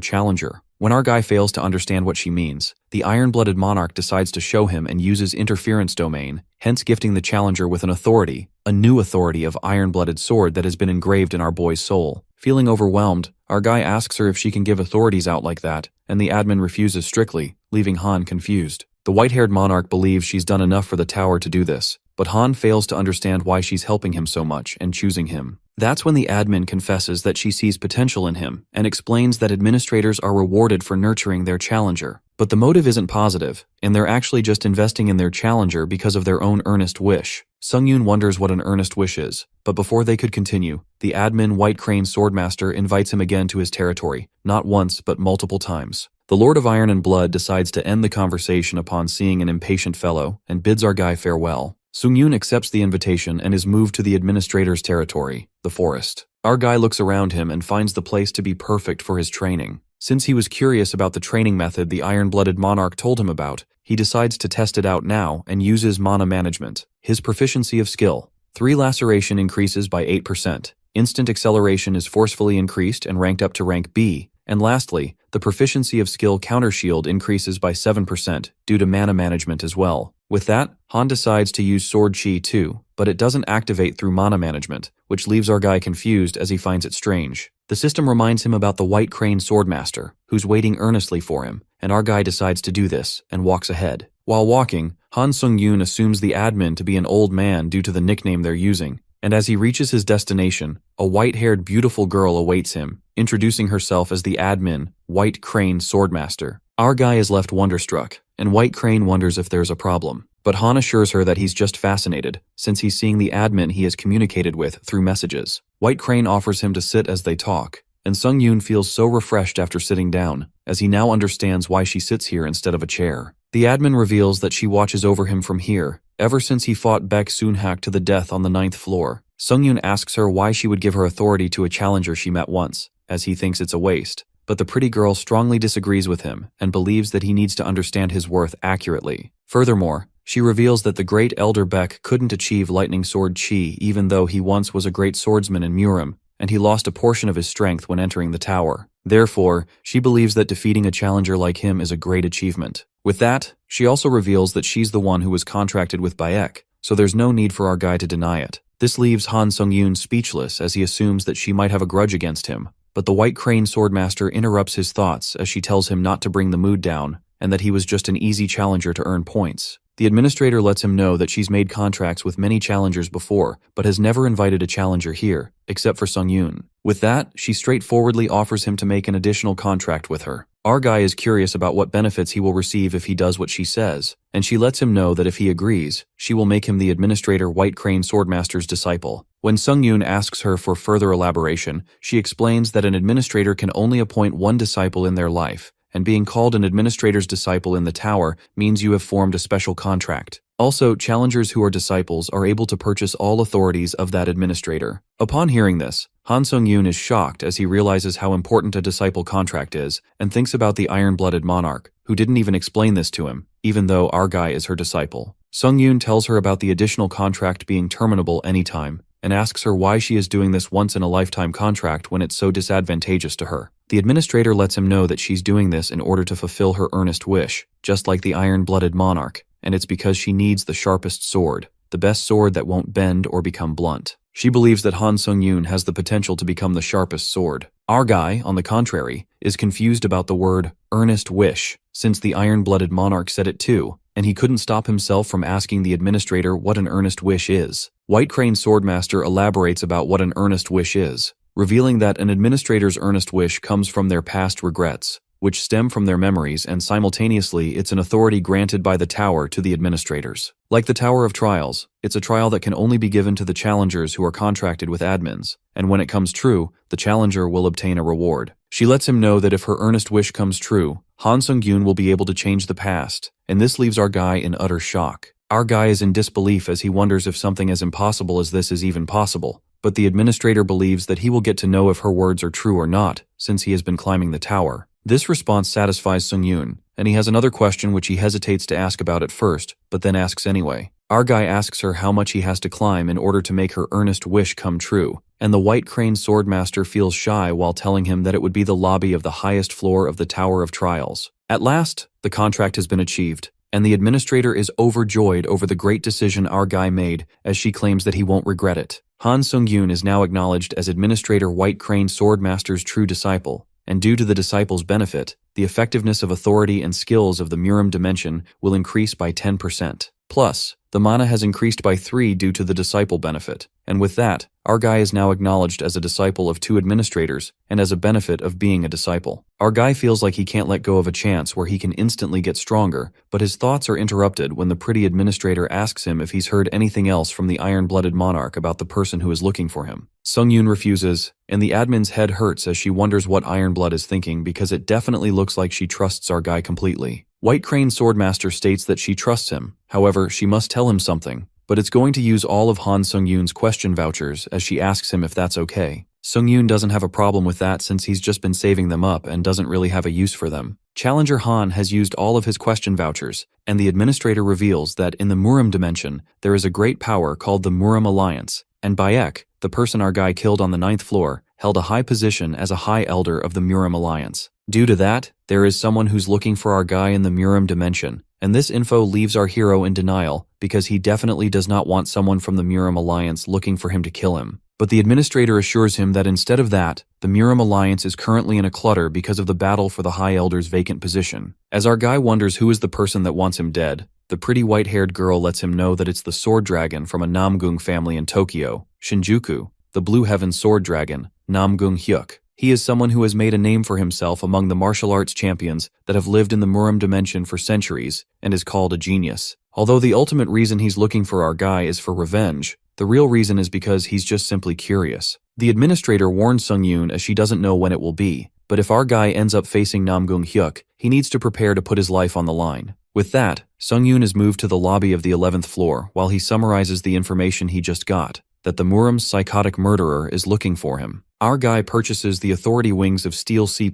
challenger. When our guy fails to understand what she means, the Iron-Blooded Monarch decides to show him and uses interference domain, hence gifting the challenger with an authority, a new authority of Iron-Blooded Sword that has been engraved in our boy's soul. Feeling overwhelmed, our guy asks her if she can give authorities out like that, and the admin refuses strictly, leaving Han confused. The white-haired monarch believes she's done enough for the tower to do this, but Han fails to understand why she's helping him so much and choosing him. That's when the admin confesses that she sees potential in him and explains that administrators are rewarded for nurturing their challenger. But the motive isn't positive, and they're actually just investing in their challenger because of their own earnest wish. Sung-yoon wonders what an earnest wish is, but before they could continue, the admin White Crane Swordmaster invites him again to his territory, not once but multiple times. The Lord of Iron and Blood decides to end the conversation upon seeing an impatient fellow and bids our guy farewell. Sung-yoon accepts the invitation and is moved to the administrator's territory, the forest. Our guy looks around him and finds the place to be perfect for his training. Since he was curious about the training method the Iron-Blooded Monarch told him about, he decides to test it out now and uses mana management. His proficiency of skill. 3 laceration increases by 8%. Instant acceleration is forcefully increased and ranked up to rank B. And lastly, the proficiency of skill Counter Shield increases by 7% due to mana management as well. With that, Han decides to use Sword Chi too, but it doesn't activate through mana management, which leaves our guy confused as he finds it strange. The system reminds him about the White Crane Swordmaster, who's waiting earnestly for him, and our guy decides to do this and walks ahead. While walking, Han Sung-yoon assumes the admin to be an old man due to the nickname they're using, and as he reaches his destination, a white-haired beautiful girl awaits him, introducing herself as the admin, White Crane Swordmaster. Our guy is left wonderstruck, and White Crane wonders if there's a problem. But Han assures her that he's just fascinated, since he's seeing the admin he has communicated with through messages. White Crane offers him to sit as they talk, and Sung-yoon feels so refreshed after sitting down, as he now understands why she sits here instead of a chair. The admin reveals that she watches over him from here, ever since he fought Baek Soon-hak to the death on the 9th floor. Sung-yoon asks her why she would give her authority to a challenger she met once, as he thinks it's a waste. But the pretty girl strongly disagrees with him and believes that he needs to understand his worth accurately. Furthermore, she reveals that the great Elder Baek couldn't achieve Lightning Sword Chi even though he once was a great swordsman in Murim, and he lost a portion of his strength when entering the tower. Therefore, she believes that defeating a challenger like him is a great achievement. With that, she also reveals that she's the one who was contracted with Baek, so there's no need for our guy to deny it. This leaves Han Sung-yoon speechless as he assumes that she might have a grudge against him, but the White Crane Swordmaster interrupts his thoughts as she tells him not to bring the mood down and that he was just an easy challenger to earn points. The administrator lets him know that she's made contracts with many challengers before, but has never invited a challenger here, except for Sung-yoon. With that, she straightforwardly offers him to make an additional contract with her. Our guy is curious about what benefits he will receive if he does what she says, and she lets him know that if he agrees, she will make him the administrator White Crane Swordmaster's disciple. When Sung-yoon asks her for further elaboration, she explains that an administrator can only appoint one disciple in their life, and being called an administrator's disciple in the tower means you have formed a special contract. Also, challengers who are disciples are able to purchase all authorities of that administrator. Upon hearing this, Han Sung-yoon is shocked as he realizes how important a disciple contract is and thinks about the iron-blooded monarch, who didn't even explain this to him, even though our guy is her disciple. Sung-yoon tells her about the additional contract being terminable anytime, and asks her why she is doing this once-in-a-lifetime contract when it's so disadvantageous to her. The administrator lets him know that she's doing this in order to fulfill her earnest wish, just like the iron-blooded monarch, and it's because she needs the sharpest sword, the best sword that won't bend or become blunt. She believes that Han Sung-yoon has the potential to become the sharpest sword. Our guy, on the contrary, is confused about the word earnest wish, since the iron-blooded monarch said it too, and he couldn't stop himself from asking the administrator what an earnest wish is. White Crane Swordmaster elaborates about what an earnest wish is, revealing that an administrator's earnest wish comes from their past regrets, which stem from their memories, and simultaneously it's an authority granted by the tower to the administrators. Like the Tower of Trials, it's a trial that can only be given to the challengers who are contracted with admins, and when it comes true, the challenger will obtain a reward. She lets him know that if her earnest wish comes true, Han Sung-yoon will be able to change the past, and this leaves our guy in utter shock. Our guy is in disbelief as he wonders if something as impossible as this is even possible, but the administrator believes that he will get to know if her words are true or not, since he has been climbing the tower. This response satisfies Sung-yoon, and he has another question which he hesitates to ask about at first, but then asks anyway. Our guy asks her how much he has to climb in order to make her earnest wish come true, and the White Crane Swordmaster feels shy while telling him that it would be the lobby of the highest floor of the Tower of Trials. At last, the contract has been achieved, and the administrator is overjoyed over the great decision our guy made, as she claims that he won't regret it. Han Sung-yoon is now acknowledged as Administrator White Crane Swordmaster's true disciple, and due to the disciple's benefit, the effectiveness of authority and skills of the Murim dimension will increase by 10%. Plus, the mana has increased by 3 due to the disciple benefit, and with that, our guy is now acknowledged as a disciple of 2 administrators and as a benefit of being a disciple. Our guy feels like he can't let go of a chance where he can instantly get stronger, but his thoughts are interrupted when the pretty administrator asks him if he's heard anything else from the iron-blooded monarch about the person who is looking for him. Sung-yoon refuses, and the admin's head hurts as she wonders what Ironblood is thinking because it definitely looks like she trusts our guy completely. White Crane Swordmaster states that she trusts him, however, she must tell him something, but it's going to use all of Han Sung-yoon's question vouchers as she asks him if that's okay. Sung-yoon doesn't have a problem with that since he's just been saving them up and doesn't really have a use for them. Challenger Han has used all of his question vouchers, and the administrator reveals that in the Murim dimension, there is a great power called the Murim Alliance, and Bayek, the person our guy killed on the 9th floor, held a high position as a High Elder of the Murim Alliance. Due to that, there is someone who's looking for our guy in the Murim dimension, and this info leaves our hero in denial because he definitely does not want someone from the Murim Alliance looking for him to kill him. But the administrator assures him that instead of that, the Murim Alliance is currently in a clutter because of the battle for the High Elder's vacant position. As our guy wonders who is the person that wants him dead, the pretty white-haired girl lets him know that it's the sword dragon from a Namgung family in Tokyo, Shinjuku, the Blue Heaven sword dragon, Namgung Hyuk. He is someone who has made a name for himself among the martial arts champions that have lived in the Murim dimension for centuries and is called a genius. Although the ultimate reason he's looking for our guy is for revenge, the real reason is because he's just simply curious. The administrator warns Sung-yoon as she doesn't know when it will be, but if our guy ends up facing Namgung Hyuk, he needs to prepare to put his life on the line. With that, Sung-yoon is moved to the lobby of the 11th floor while he summarizes the information he just got, that the Murim's psychotic murderer is looking for him. Our guy purchases the Authority Wings of Steel C+,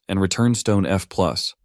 and Return Stone F+,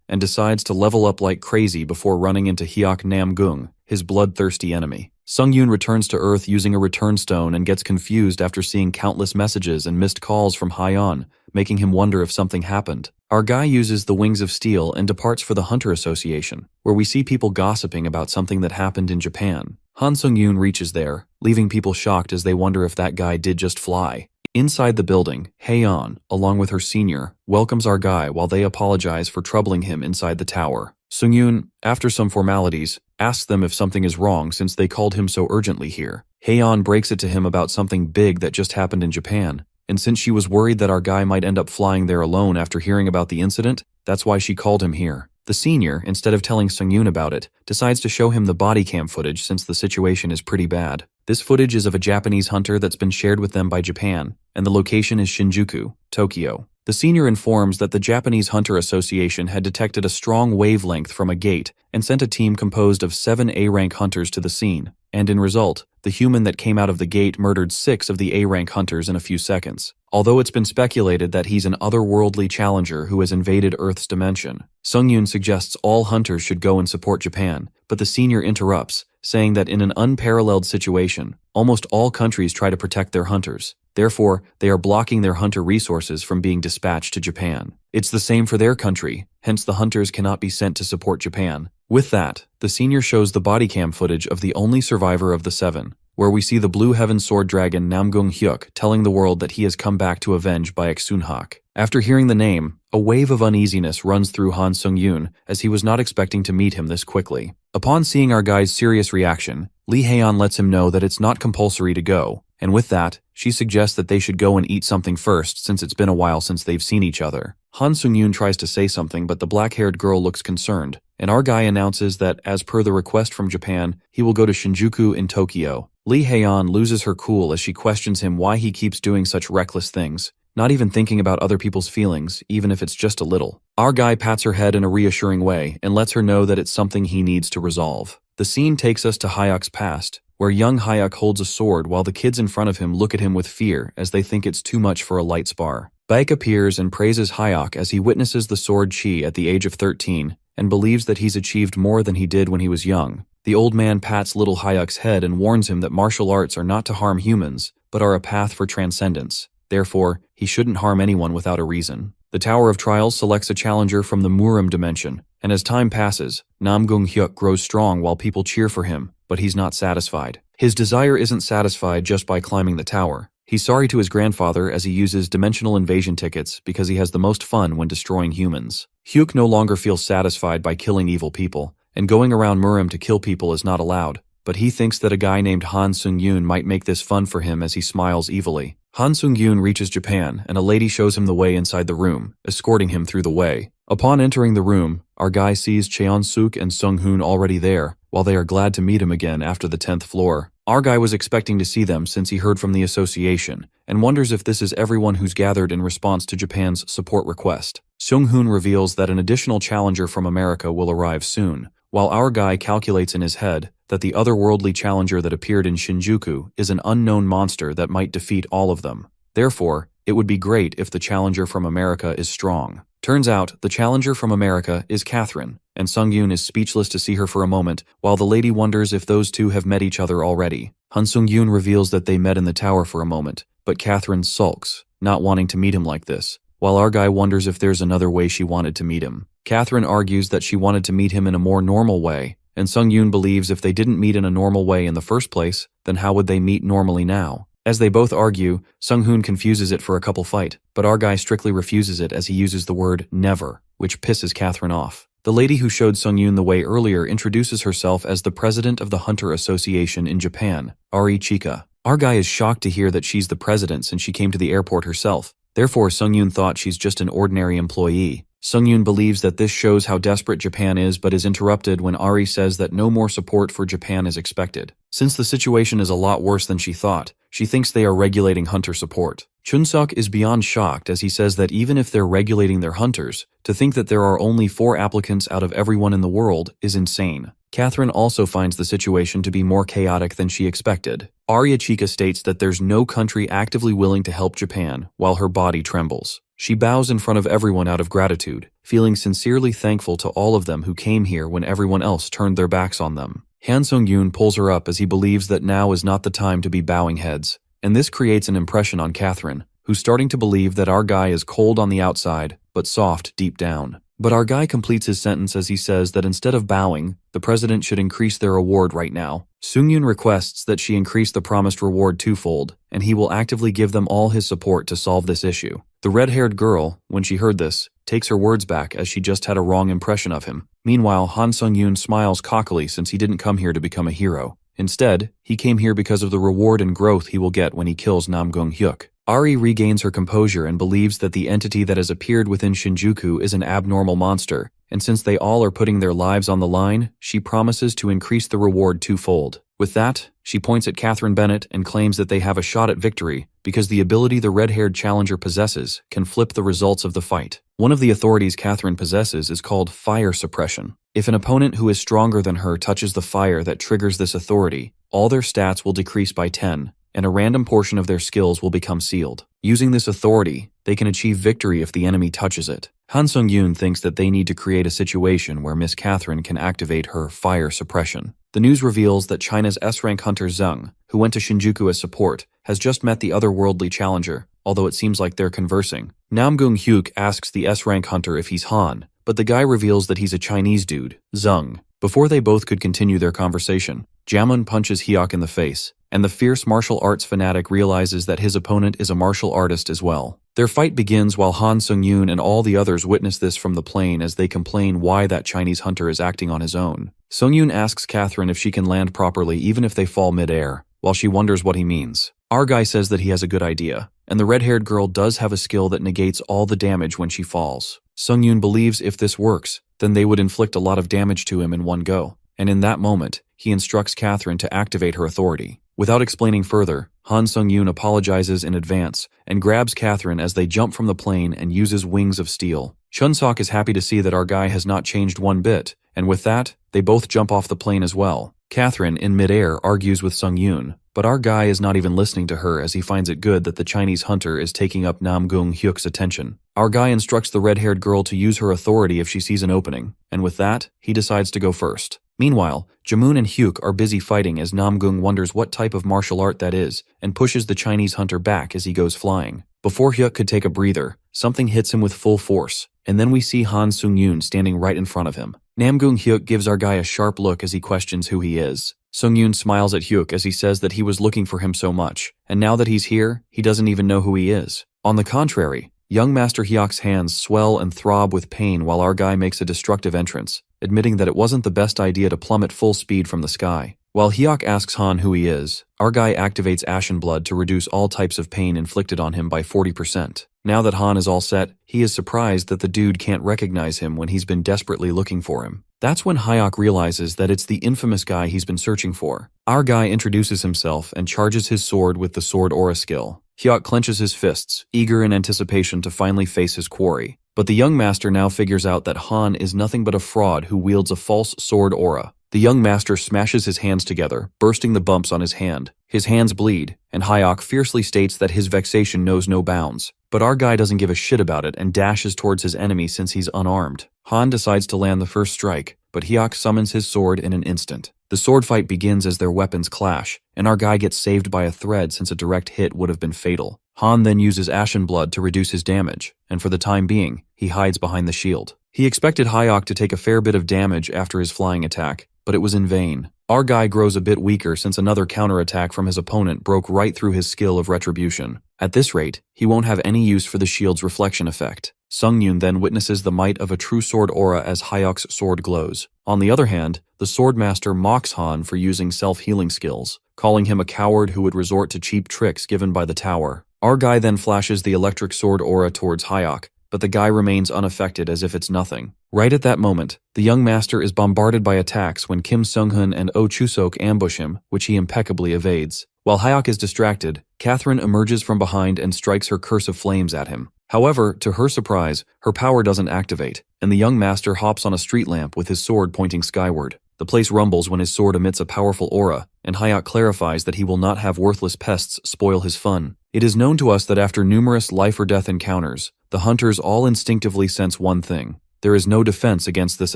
and decides to level up like crazy before running into Hyuk Namgung, his bloodthirsty enemy. Sung-yoon returns to Earth using a return stone and gets confused after seeing countless messages and missed calls from Hyon, making him wonder if something happened. Our guy uses the Wings of Steel and departs for the Hunter Association, where we see people gossiping about something that happened in Japan. Han Sung-yoon reaches there, leaving people shocked as they wonder if that guy did just fly. Inside the building, Hyeon, along with her senior, welcomes our guy while they apologize for troubling him inside the tower. Sungyun, after some formalities, asks them if something is wrong since they called him so urgently here. Haeyeon breaks it to him about something big that just happened in Japan, and since she was worried that our guy might end up flying there alone after hearing about the incident, that's why she called him here. The senior, instead of telling Sungyun about it, decides to show him the body cam footage since the situation is pretty bad. This footage is of a Japanese hunter that's been shared with them by Japan, and the location is Shinjuku, Tokyo. The senior informs that the Japanese Hunter Association had detected a strong wavelength from a gate and sent a team composed of 7 A-rank hunters to the scene, and in result, the human that came out of the gate murdered 6 of the A-rank hunters in a few seconds. Although it's been speculated that he's an otherworldly challenger who has invaded Earth's dimension, Sungyun suggests all hunters should go and support Japan, but the senior interrupts, saying that in an unparalleled situation, almost all countries try to protect their hunters. Therefore, they are blocking their hunter resources from being dispatched to Japan. It's the same for their country, hence the hunters cannot be sent to support Japan. With that, the senior shows the body cam footage of the only survivor of the 7, where we see the Blue Heaven Sword Dragon Namgung Hyuk telling the world that he has come back to avenge Baek Sunhak. After hearing the name, a wave of uneasiness runs through Han Sungyun as he was not expecting to meet him this quickly. Upon seeing our guy's serious reaction, Lee Haeyeon lets him know that it's not compulsory to go, and with that, she suggests that they should go and eat something first since it's been a while since they've seen each other. Han Sungyun tries to say something but the black-haired girl looks concerned, and our guy announces that as per the request from Japan, he will go to Shinjuku in Tokyo. Lee Haeyeon loses her cool as she questions him why he keeps doing such reckless things, not even thinking about other people's feelings, even if it's just a little. Our guy pats her head in a reassuring way and lets her know that it's something he needs to resolve. The scene takes us to Hyuk's past, where young Hyuk holds a sword while the kids in front of him look at him with fear as they think it's too much for a light spar. Baek appears and praises Hyuk as he witnesses the sword chi at the age of 13 and believes that he's achieved more than he did when he was young. The old man pats little Hyuk's head and warns him that martial arts are not to harm humans, but are a path for transcendence. Therefore, he shouldn't harm anyone without a reason. The Tower of Trials selects a challenger from the Murim dimension, and as time passes, Namgung Hyuk grows strong while people cheer for him, but he's not satisfied. His desire isn't satisfied just by climbing the tower. He's sorry to his grandfather as he uses dimensional invasion tickets because he has the most fun when destroying humans. Hyuk no longer feels satisfied by killing evil people, and going around Murim to kill people is not allowed, but he thinks that a guy named Han Sungyun might make this fun for him as he smiles evilly. Han Sungyun reaches Japan, and a lady shows him the way inside the room, escorting him through the way. Upon entering the room, our guy sees Cheon-suk and Sung-hoon already there, while they are glad to meet him again after the 10th floor. Our guy was expecting to see them since he heard from the association, and wonders if this is everyone who's gathered in response to Japan's support request. Sung-hoon reveals that an additional challenger from America will arrive soon, while our guy calculates in his head that the otherworldly challenger that appeared in Shinjuku is an unknown monster that might defeat all of them. Therefore, it would be great if the challenger from America is strong. Turns out, the challenger from America is Catherine, and Sungyun is speechless to see her for a moment, while the lady wonders if those two have met each other already. Han Sungyun reveals that they met in the tower for a moment, but Catherine sulks, not wanting to meet him like this, while our guy wonders if there's another way she wanted to meet him. Catherine argues that she wanted to meet him in a more normal way, and Sungyun believes if they didn't meet in a normal way in the first place, then how would they meet normally now? As they both argue, Sung-hoon confuses it for a couple fight, but our guy strictly refuses it as he uses the word never, which pisses Catherine off. The lady who showed Sung-yoon the way earlier introduces herself as the president of the Hunter Association in Japan, Ari Chika. Our guy is shocked to hear that she's the president since she came to the airport herself. Therefore, Sung-yoon thought she's just an ordinary employee. Sung-yoon believes that this shows how desperate Japan is but is interrupted when Ari says that no more support for Japan is expected. Since the situation is a lot worse than she thought, she thinks they are regulating hunter support. Chun-suk is beyond shocked as he says that even if they're regulating their hunters, to think that there are only 4 applicants out of everyone in the world is insane. Catherine also finds the situation to be more chaotic than she expected. Arya Chika states that there's no country actively willing to help Japan, while her body trembles. She bows in front of everyone out of gratitude, feeling sincerely thankful to all of them who came here when everyone else turned their backs on them. Han Sung-yoon pulls her up as he believes that now is not the time to be bowing heads, and this creates an impression on Catherine, who's starting to believe that our guy is cold on the outside, but soft deep down. But our guy completes his sentence as he says that instead of bowing, the president should increase their award right now. Sung-yoon requests that she increase the promised reward twofold, and he will actively give them all his support to solve this issue. The red-haired girl, when she heard this, takes her words back as she just had a wrong impression of him. Meanwhile, Han Sung-yoon smiles cockily since he didn't come here to become a hero. Instead, he came here because of the reward and growth he will get when he kills Nam-gung-hyuk. Ari regains her composure and believes that the entity that has appeared within Shinjuku is an abnormal monster, and since they all are putting their lives on the line, she promises to increase the reward twofold. With that, she points at Catherine Bennett and claims that they have a shot at victory because the ability the red-haired challenger possesses can flip the results of the fight. One of the authorities Catherine possesses is called fire suppression. If an opponent who is stronger than her touches the fire that triggers this authority, all their stats will decrease by 10, and a random portion of their skills will become sealed. Using this authority, they can achieve victory if the enemy touches it. Han Sung-yoon thinks that they need to create a situation where Miss Catherine can activate her fire suppression. The news reveals that China's S-rank hunter Zheng, who went to Shinjuku as support, has just met the otherworldly challenger, although it seems like they're conversing. Nam-gung-hyuk asks the S-rank hunter if he's Han, but the guy reveals that he's a Chinese dude, Zheng. Before they both could continue their conversation, Jamun punches Hyuk in the face, and the fierce martial arts fanatic realizes that his opponent is a martial artist as well. Their fight begins while Han Sung-yoon and all the others witness this from the plane as they complain why that Chinese hunter is acting on his own. Sung-yoon asks Catherine if she can land properly even if they fall mid-air, while she wonders what he means. Our guy says that he has a good idea, and the red-haired girl does have a skill that negates all the damage when she falls. Sung-yoon believes if this works, then they would inflict a lot of damage to him in one go, and in that moment, he instructs Catherine to activate her authority. Without explaining further, Han Sung-yoon apologizes in advance and grabs Catherine as they jump from the plane and uses wings of steel. Chun-sok is happy to see that our guy has not changed one bit, and with that, they both jump off the plane as well. Catherine, in midair, argues with Sung-yoon, but our guy is not even listening to her as he finds it good that the Chinese hunter is taking up Nam-gung-hyuk's attention. Our guy instructs the red-haired girl to use her authority if she sees an opening, and with that, he decides to go first. Meanwhile, Jamun and Hyuk are busy fighting as Nam-gung wonders what type of martial art that is and pushes the Chinese hunter back as he goes flying. Before Hyuk could take a breather, something hits him with full force, and then we see Han Sung-yoon standing right in front of him. Nam-gung-hyuk gives our guy a sharp look as he questions who he is. Sung-yoon smiles at Hyuk as he says that he was looking for him so much, and now that he's here, he doesn't even know who he is. On the contrary, young Master Hyuk's hands swell and throb with pain while our guy makes a destructive entrance, admitting that it wasn't the best idea to plummet full speed from the sky. While Hyuk asks Han who he is, our guy activates Ashen Blood to reduce all types of pain inflicted on him by 40%. Now that Han is all set, he is surprised that the dude can't recognize him when he's been desperately looking for him. That's when Hyuk realizes that it's the infamous guy he's been searching for. Our guy introduces himself and charges his sword with the Sword Aura skill. Hyuk clenches his fists, eager in anticipation to finally face his quarry. But the young master now figures out that Han is nothing but a fraud who wields a false sword aura. The young master smashes his hands together, bursting the bumps on his hand. His hands bleed, and Hyuk fiercely states that his vexation knows no bounds. But our guy doesn't give a shit about it and dashes towards his enemy since he's unarmed. Han decides to land the first strike, but Hyuk summons his sword in an instant. The sword fight begins as their weapons clash, and our guy gets saved by a thread since a direct hit would have been fatal. Han then uses Ashen Blood to reduce his damage, and for the time being, he hides behind the shield. He expected Hyuk to take a fair bit of damage after his flying attack, but it was in vain. Our guy grows a bit weaker since another counterattack from his opponent broke right through his skill of retribution. At this rate, he won't have any use for the shield's reflection effect. Sung-yoon then witnesses the might of a true sword aura as Hyuk's sword glows. On the other hand, the swordmaster mocks Han for using self-healing skills, calling him a coward who would resort to cheap tricks given by the tower. Our guy then flashes the electric sword aura towards Hyuk, but the guy remains unaffected as if it's nothing. Right at that moment, the young master is bombarded by attacks when Kim Sung-hun and Oh Chusok ambush him, which he impeccably evades. While Hyuk is distracted, Catherine emerges from behind and strikes her curse of flames at him. However, to her surprise, her power doesn't activate, and the young master hops on a street lamp with his sword pointing skyward. The place rumbles when his sword emits a powerful aura, and Hyuk clarifies that he will not have worthless pests spoil his fun. It is known to us that after numerous life-or-death encounters, the hunters all instinctively sense one thing. There is no defense against this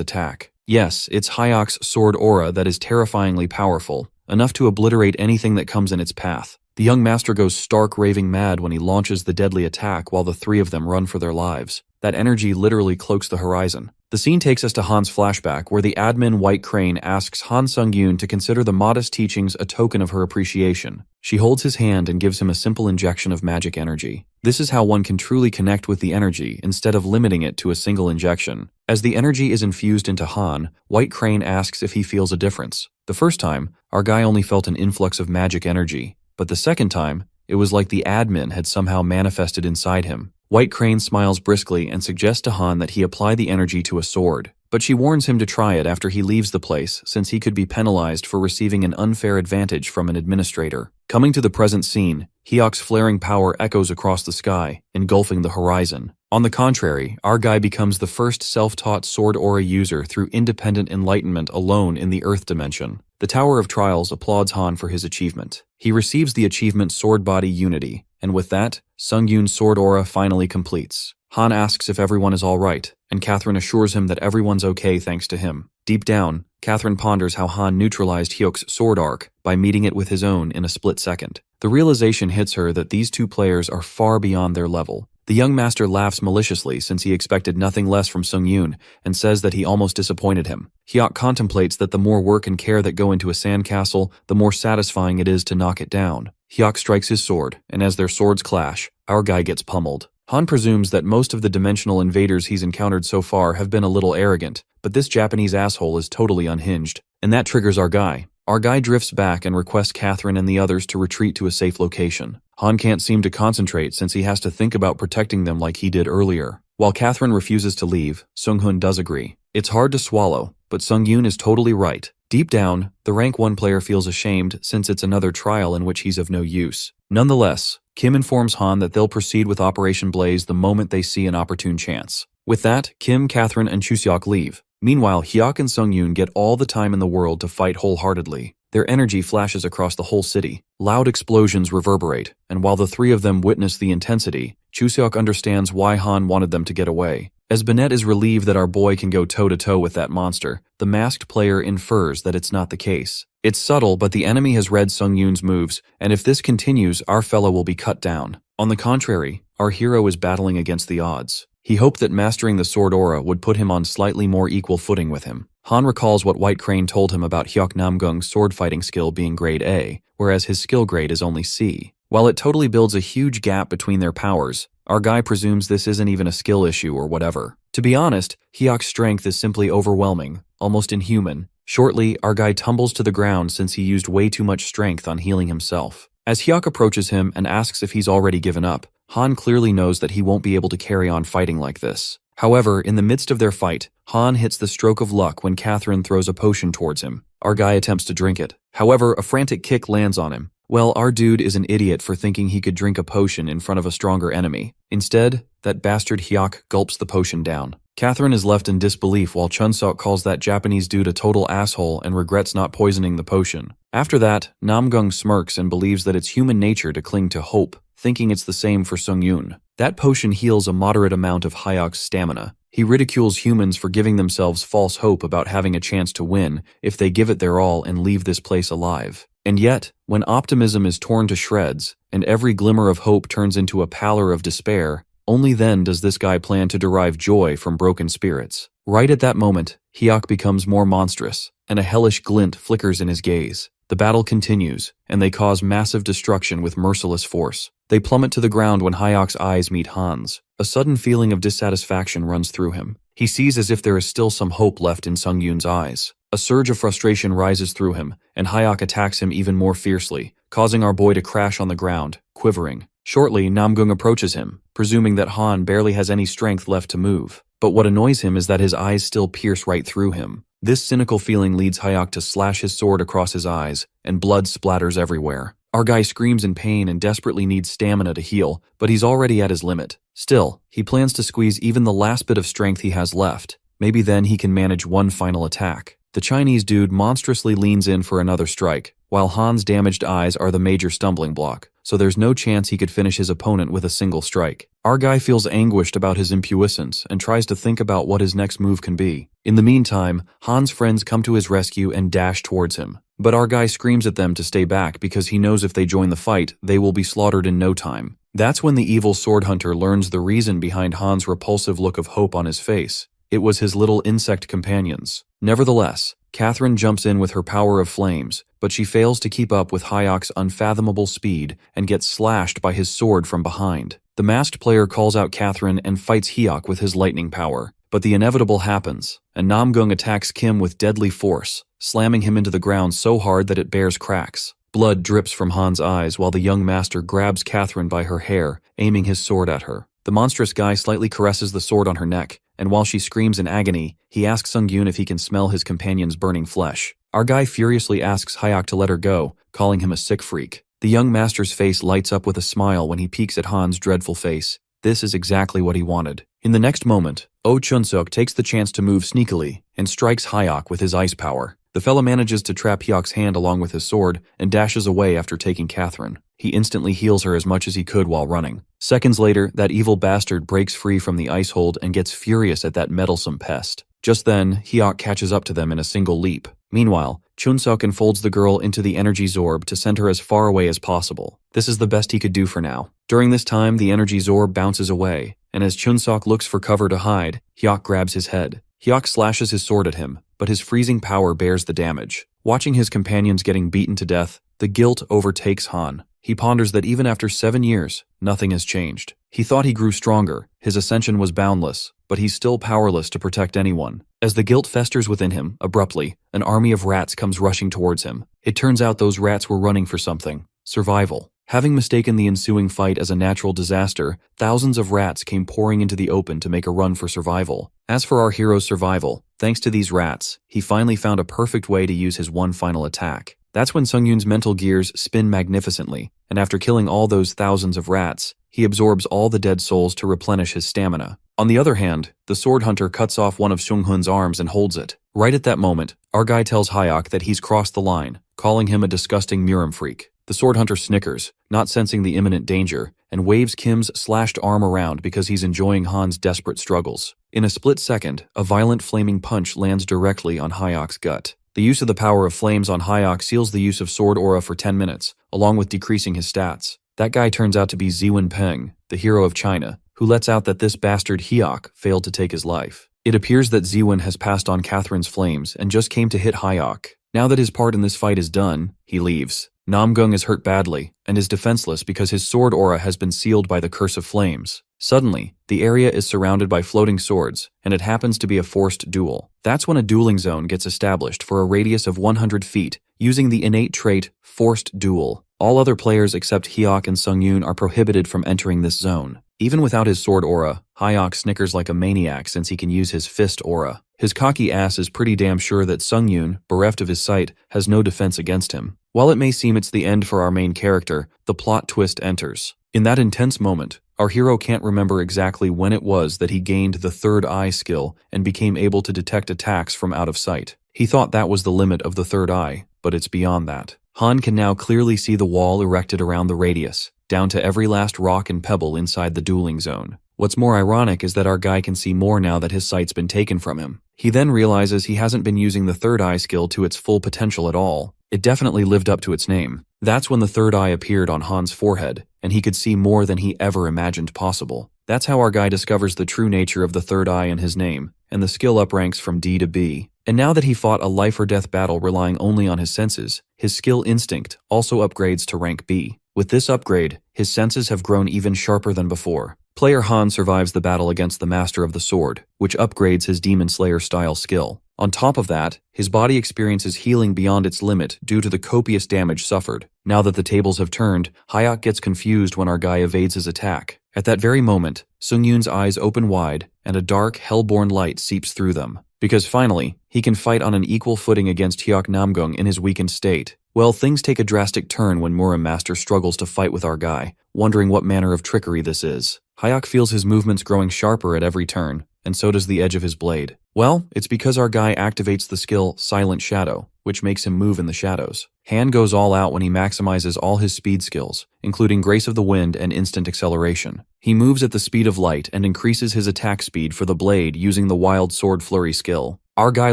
attack. Yes, it's Hyuk's sword aura that is terrifyingly powerful, enough to obliterate anything that comes in its path. The young master goes stark raving mad when he launches the deadly attack while the three of them run for their lives. That energy literally cloaks the horizon. The scene takes us to Han's flashback, where the admin White Crane asks Han Sung-yoon to consider the modest teachings a token of her appreciation. She holds his hand and gives him a simple injection of magic energy. This is how one can truly connect with the energy instead of limiting it to a single injection. As the energy is infused into Han, White Crane asks if he feels a difference. The first time, our guy only felt an influx of magic energy, but the second time, it was like the admin had somehow manifested inside him. White Crane smiles briskly and suggests to Han that he apply the energy to a sword, but she warns him to try it after he leaves the place, since he could be penalized for receiving an unfair advantage from an administrator. Coming to the present scene, Hyok's flaring power echoes across the sky, engulfing the horizon. On the contrary, our guy becomes the first self-taught sword aura user through independent enlightenment alone in the Earth dimension. The Tower of Trials applauds Han for his achievement. He receives the achievement Sword Body Unity, and with that, Sung-yoon's sword aura finally completes. Han asks if everyone is alright, and Catherine assures him that everyone's okay thanks to him. Deep down, Catherine ponders how Han neutralized Hyok's sword arc by meeting it with his own in a split second. The realization hits her that these two players are far beyond their level. The young master laughs maliciously since he expected nothing less from Sung-yoon and says that he almost disappointed him. Hyok contemplates that the more work and care that go into a sandcastle, the more satisfying it is to knock it down. Hyok strikes his sword, and as their swords clash, our guy gets pummeled. Han presumes that most of the dimensional invaders he's encountered so far have been a little arrogant, but this Japanese asshole is totally unhinged, and that triggers our guy. Our guy drifts back and requests Catherine and the others to retreat to a safe location. Han can't seem to concentrate since he has to think about protecting them like he did earlier. While Catherine refuses to leave, Sung-hoon does agree. It's hard to swallow, but Sung-yoon is totally right. Deep down, the rank 1 player feels ashamed since it's another trial in which he's of no use. Nonetheless, Kim informs Han that they'll proceed with Operation Blaze the moment they see an opportune chance. With that, Kim, Catherine, and Chuseok leave. Meanwhile, Hyok and Sung-yoon get all the time in the world to fight wholeheartedly. Their energy flashes across the whole city. Loud explosions reverberate, and while the three of them witness the intensity, Chuseok understands why Han wanted them to get away. As Bennett is relieved that our boy can go toe-to-toe with that monster, the masked player infers that it's not the case. It's subtle, but the enemy has read Sung-yoon's moves, and if this continues, our fellow will be cut down. On the contrary, our hero is battling against the odds. He hoped that mastering the sword aura would put him on slightly more equal footing with him. Han recalls what White Crane told him about Hyok Namgung's sword fighting skill being grade A, whereas his skill grade is only C. While it totally builds a huge gap between their powers, our guy presumes this isn't even a skill issue or whatever. To be honest, Hyok's strength is simply overwhelming, almost inhuman. Shortly, our guy tumbles to the ground since he used way too much strength on healing himself. As Hyok approaches him and asks if he's already given up, Han clearly knows that he won't be able to carry on fighting like this. However, in the midst of their fight, Han hits the stroke of luck when Catherine throws a potion towards him. Our guy attempts to drink it. However, a frantic kick lands on him. Well, our dude is an idiot for thinking he could drink a potion in front of a stronger enemy. Instead, that bastard Hyok gulps the potion down. Catherine is left in disbelief while Chun-seok calls that Japanese dude a total asshole and regrets not poisoning the potion. After that, Namgung smirks and believes that it's human nature to cling to hope, thinking it's the same for Sung-yoon. That potion heals a moderate amount of Hyok's stamina. He ridicules humans for giving themselves false hope about having a chance to win if they give it their all and leave this place alive. And yet, when optimism is torn to shreds, and every glimmer of hope turns into a pallor of despair, only then does this guy plan to derive joy from broken spirits. Right at that moment, Hyok becomes more monstrous, and a hellish glint flickers in his gaze. The battle continues, and they cause massive destruction with merciless force. They plummet to the ground when Hyok's eyes meet Han's. A sudden feeling of dissatisfaction runs through him. He sees as if there is still some hope left in Sung-yoon's eyes. A surge of frustration rises through him, and Hyok attacks him even more fiercely, causing our boy to crash on the ground, quivering. Shortly, Namgung approaches him, presuming that Han barely has any strength left to move. But what annoys him is that his eyes still pierce right through him. This cynical feeling leads Hyok to slash his sword across his eyes, and blood splatters everywhere. Our guy screams in pain and desperately needs stamina to heal, but he's already at his limit. Still, he plans to squeeze even the last bit of strength he has left. Maybe then he can manage one final attack. The Chinese dude monstrously leans in for another strike, while Han's damaged eyes are the major stumbling block, so there's no chance he could finish his opponent with a single strike. Our guy feels anguished about his impuissance and tries to think about what his next move can be. In the meantime, Han's friends come to his rescue and dash towards him. But our guy screams at them to stay back because he knows if they join the fight, they will be slaughtered in no time. That's when the evil sword hunter learns the reason behind Han's repulsive look of hope on his face. It was his little insect companions. Nevertheless, Catherine jumps in with her power of flames, but she fails to keep up with Hyok's unfathomable speed and gets slashed by his sword from behind. The masked player calls out Catherine and fights Hyok with his lightning power. But the inevitable happens, and Namgung attacks Kim with deadly force, slamming him into the ground so hard that it bears cracks. Blood drips from Han's eyes while the young master grabs Catherine by her hair, aiming his sword at her. The monstrous guy slightly caresses the sword on her neck, and while she screams in agony, he asks Sung-yoon if he can smell his companion's burning flesh. Our guy furiously asks Hyok to let her go, calling him a sick freak. The young master's face lights up with a smile when he peeks at Han's dreadful face. This is exactly what he wanted. In the next moment, Oh Chun-suk takes the chance to move sneakily and strikes Hyok with his ice power. The fella manages to trap Hyok's hand along with his sword and dashes away after taking Catherine. He instantly heals her as much as he could while running. Seconds later, that evil bastard breaks free from the ice hold and gets furious at that meddlesome pest. Just then, Hyok catches up to them in a single leap. Meanwhile, Chun-suk enfolds the girl into the energy zorb to send her as far away as possible. This is the best he could do for now. During this time, the energy zorb bounces away, and as Chun-suk looks for cover to hide, Hyok grabs his head. Hyok slashes his sword at him, but his freezing power bears the damage. Watching his companions getting beaten to death, the guilt overtakes Han. He ponders that even after 7 years, nothing has changed. He thought he grew stronger, his ascension was boundless, but he's still powerless to protect anyone. As the guilt festers within him, abruptly, an army of rats comes rushing towards him. It turns out those rats were running for something: survival. Having mistaken the ensuing fight as a natural disaster, thousands of rats came pouring into the open to make a run for survival. As for our hero's survival, thanks to these rats, he finally found a perfect way to use his one final attack. That's when Sung-yoon's mental gears spin magnificently, and after killing all those thousands of rats, he absorbs all the dead souls to replenish his stamina. On the other hand, the sword hunter cuts off one of Sung-hoon's arms and holds it. Right at that moment, our guy tells Hyok that he's crossed the line, calling him a disgusting Murim freak. The sword hunter snickers, not sensing the imminent danger, and waves Kim's slashed arm around because he's enjoying Han's desperate struggles. In a split second, a violent flaming punch lands directly on Hyok's gut. The use of the power of flames on Hyok seals the use of sword aura for 10 minutes, along with decreasing his stats. That guy turns out to be Ziwen Peng, the hero of China, who lets out that this bastard Hyok failed to take his life. It appears that Ziwen has passed on Catherine's flames and just came to hit Hyok. Now that his part in this fight is done, he leaves. Namgung is hurt badly and is defenseless because his sword aura has been sealed by the curse of flames. Suddenly, the area is surrounded by floating swords, and it happens to be a forced duel. That's when a dueling zone gets established for a radius of 100 feet, using the innate trait, Forced Duel. All other players except Hyok and Sung-yoon are prohibited from entering this zone. Even without his sword aura, Hyok snickers like a maniac since he can use his fist aura. His cocky ass is pretty damn sure that Sung-yoon, bereft of his sight, has no defense against him. While it may seem it's the end for our main character, the plot twist enters. In that intense moment, our hero can't remember exactly when it was that he gained the third eye skill and became able to detect attacks from out of sight. He thought that was the limit of the third eye, but it's beyond that. Han can now clearly see the wall erected around the radius, down to every last rock and pebble inside the dueling zone. What's more ironic is that our guy can see more now that his sight's been taken from him. He then realizes he hasn't been using the third eye skill to its full potential at all. It definitely lived up to its name. That's when the third eye appeared on Han's forehead, and he could see more than he ever imagined possible. That's how our guy discovers the true nature of the third eye in his name, and the skill upranks from D to B. And now that he fought a life-or-death battle relying only on his senses, his skill instinct also upgrades to rank B. With this upgrade, his senses have grown even sharper than before. Player Han survives the battle against the Master of the Sword, which upgrades his Demon Slayer-style skill. On top of that, his body experiences healing beyond its limit due to the copious damage suffered. Now that the tables have turned, Hyok gets confused when our guy evades his attack. At that very moment, Sung-yoon's eyes open wide, and a dark, hell-born light seeps through them. Because finally, he can fight on an equal footing against Hyok Namgung in his weakened state. Well, things take a drastic turn when Murim Master struggles to fight with our guy, wondering what manner of trickery this is. Hyok feels his movements growing sharper at every turn, and so does the edge of his blade. Well, it's because our guy activates the skill Silent Shadow, which makes him move in the shadows. Han goes all out when he maximizes all his speed skills, including Grace of the Wind and Instant Acceleration. He moves at the speed of light and increases his attack speed for the blade using the Wild Sword Flurry skill. Our guy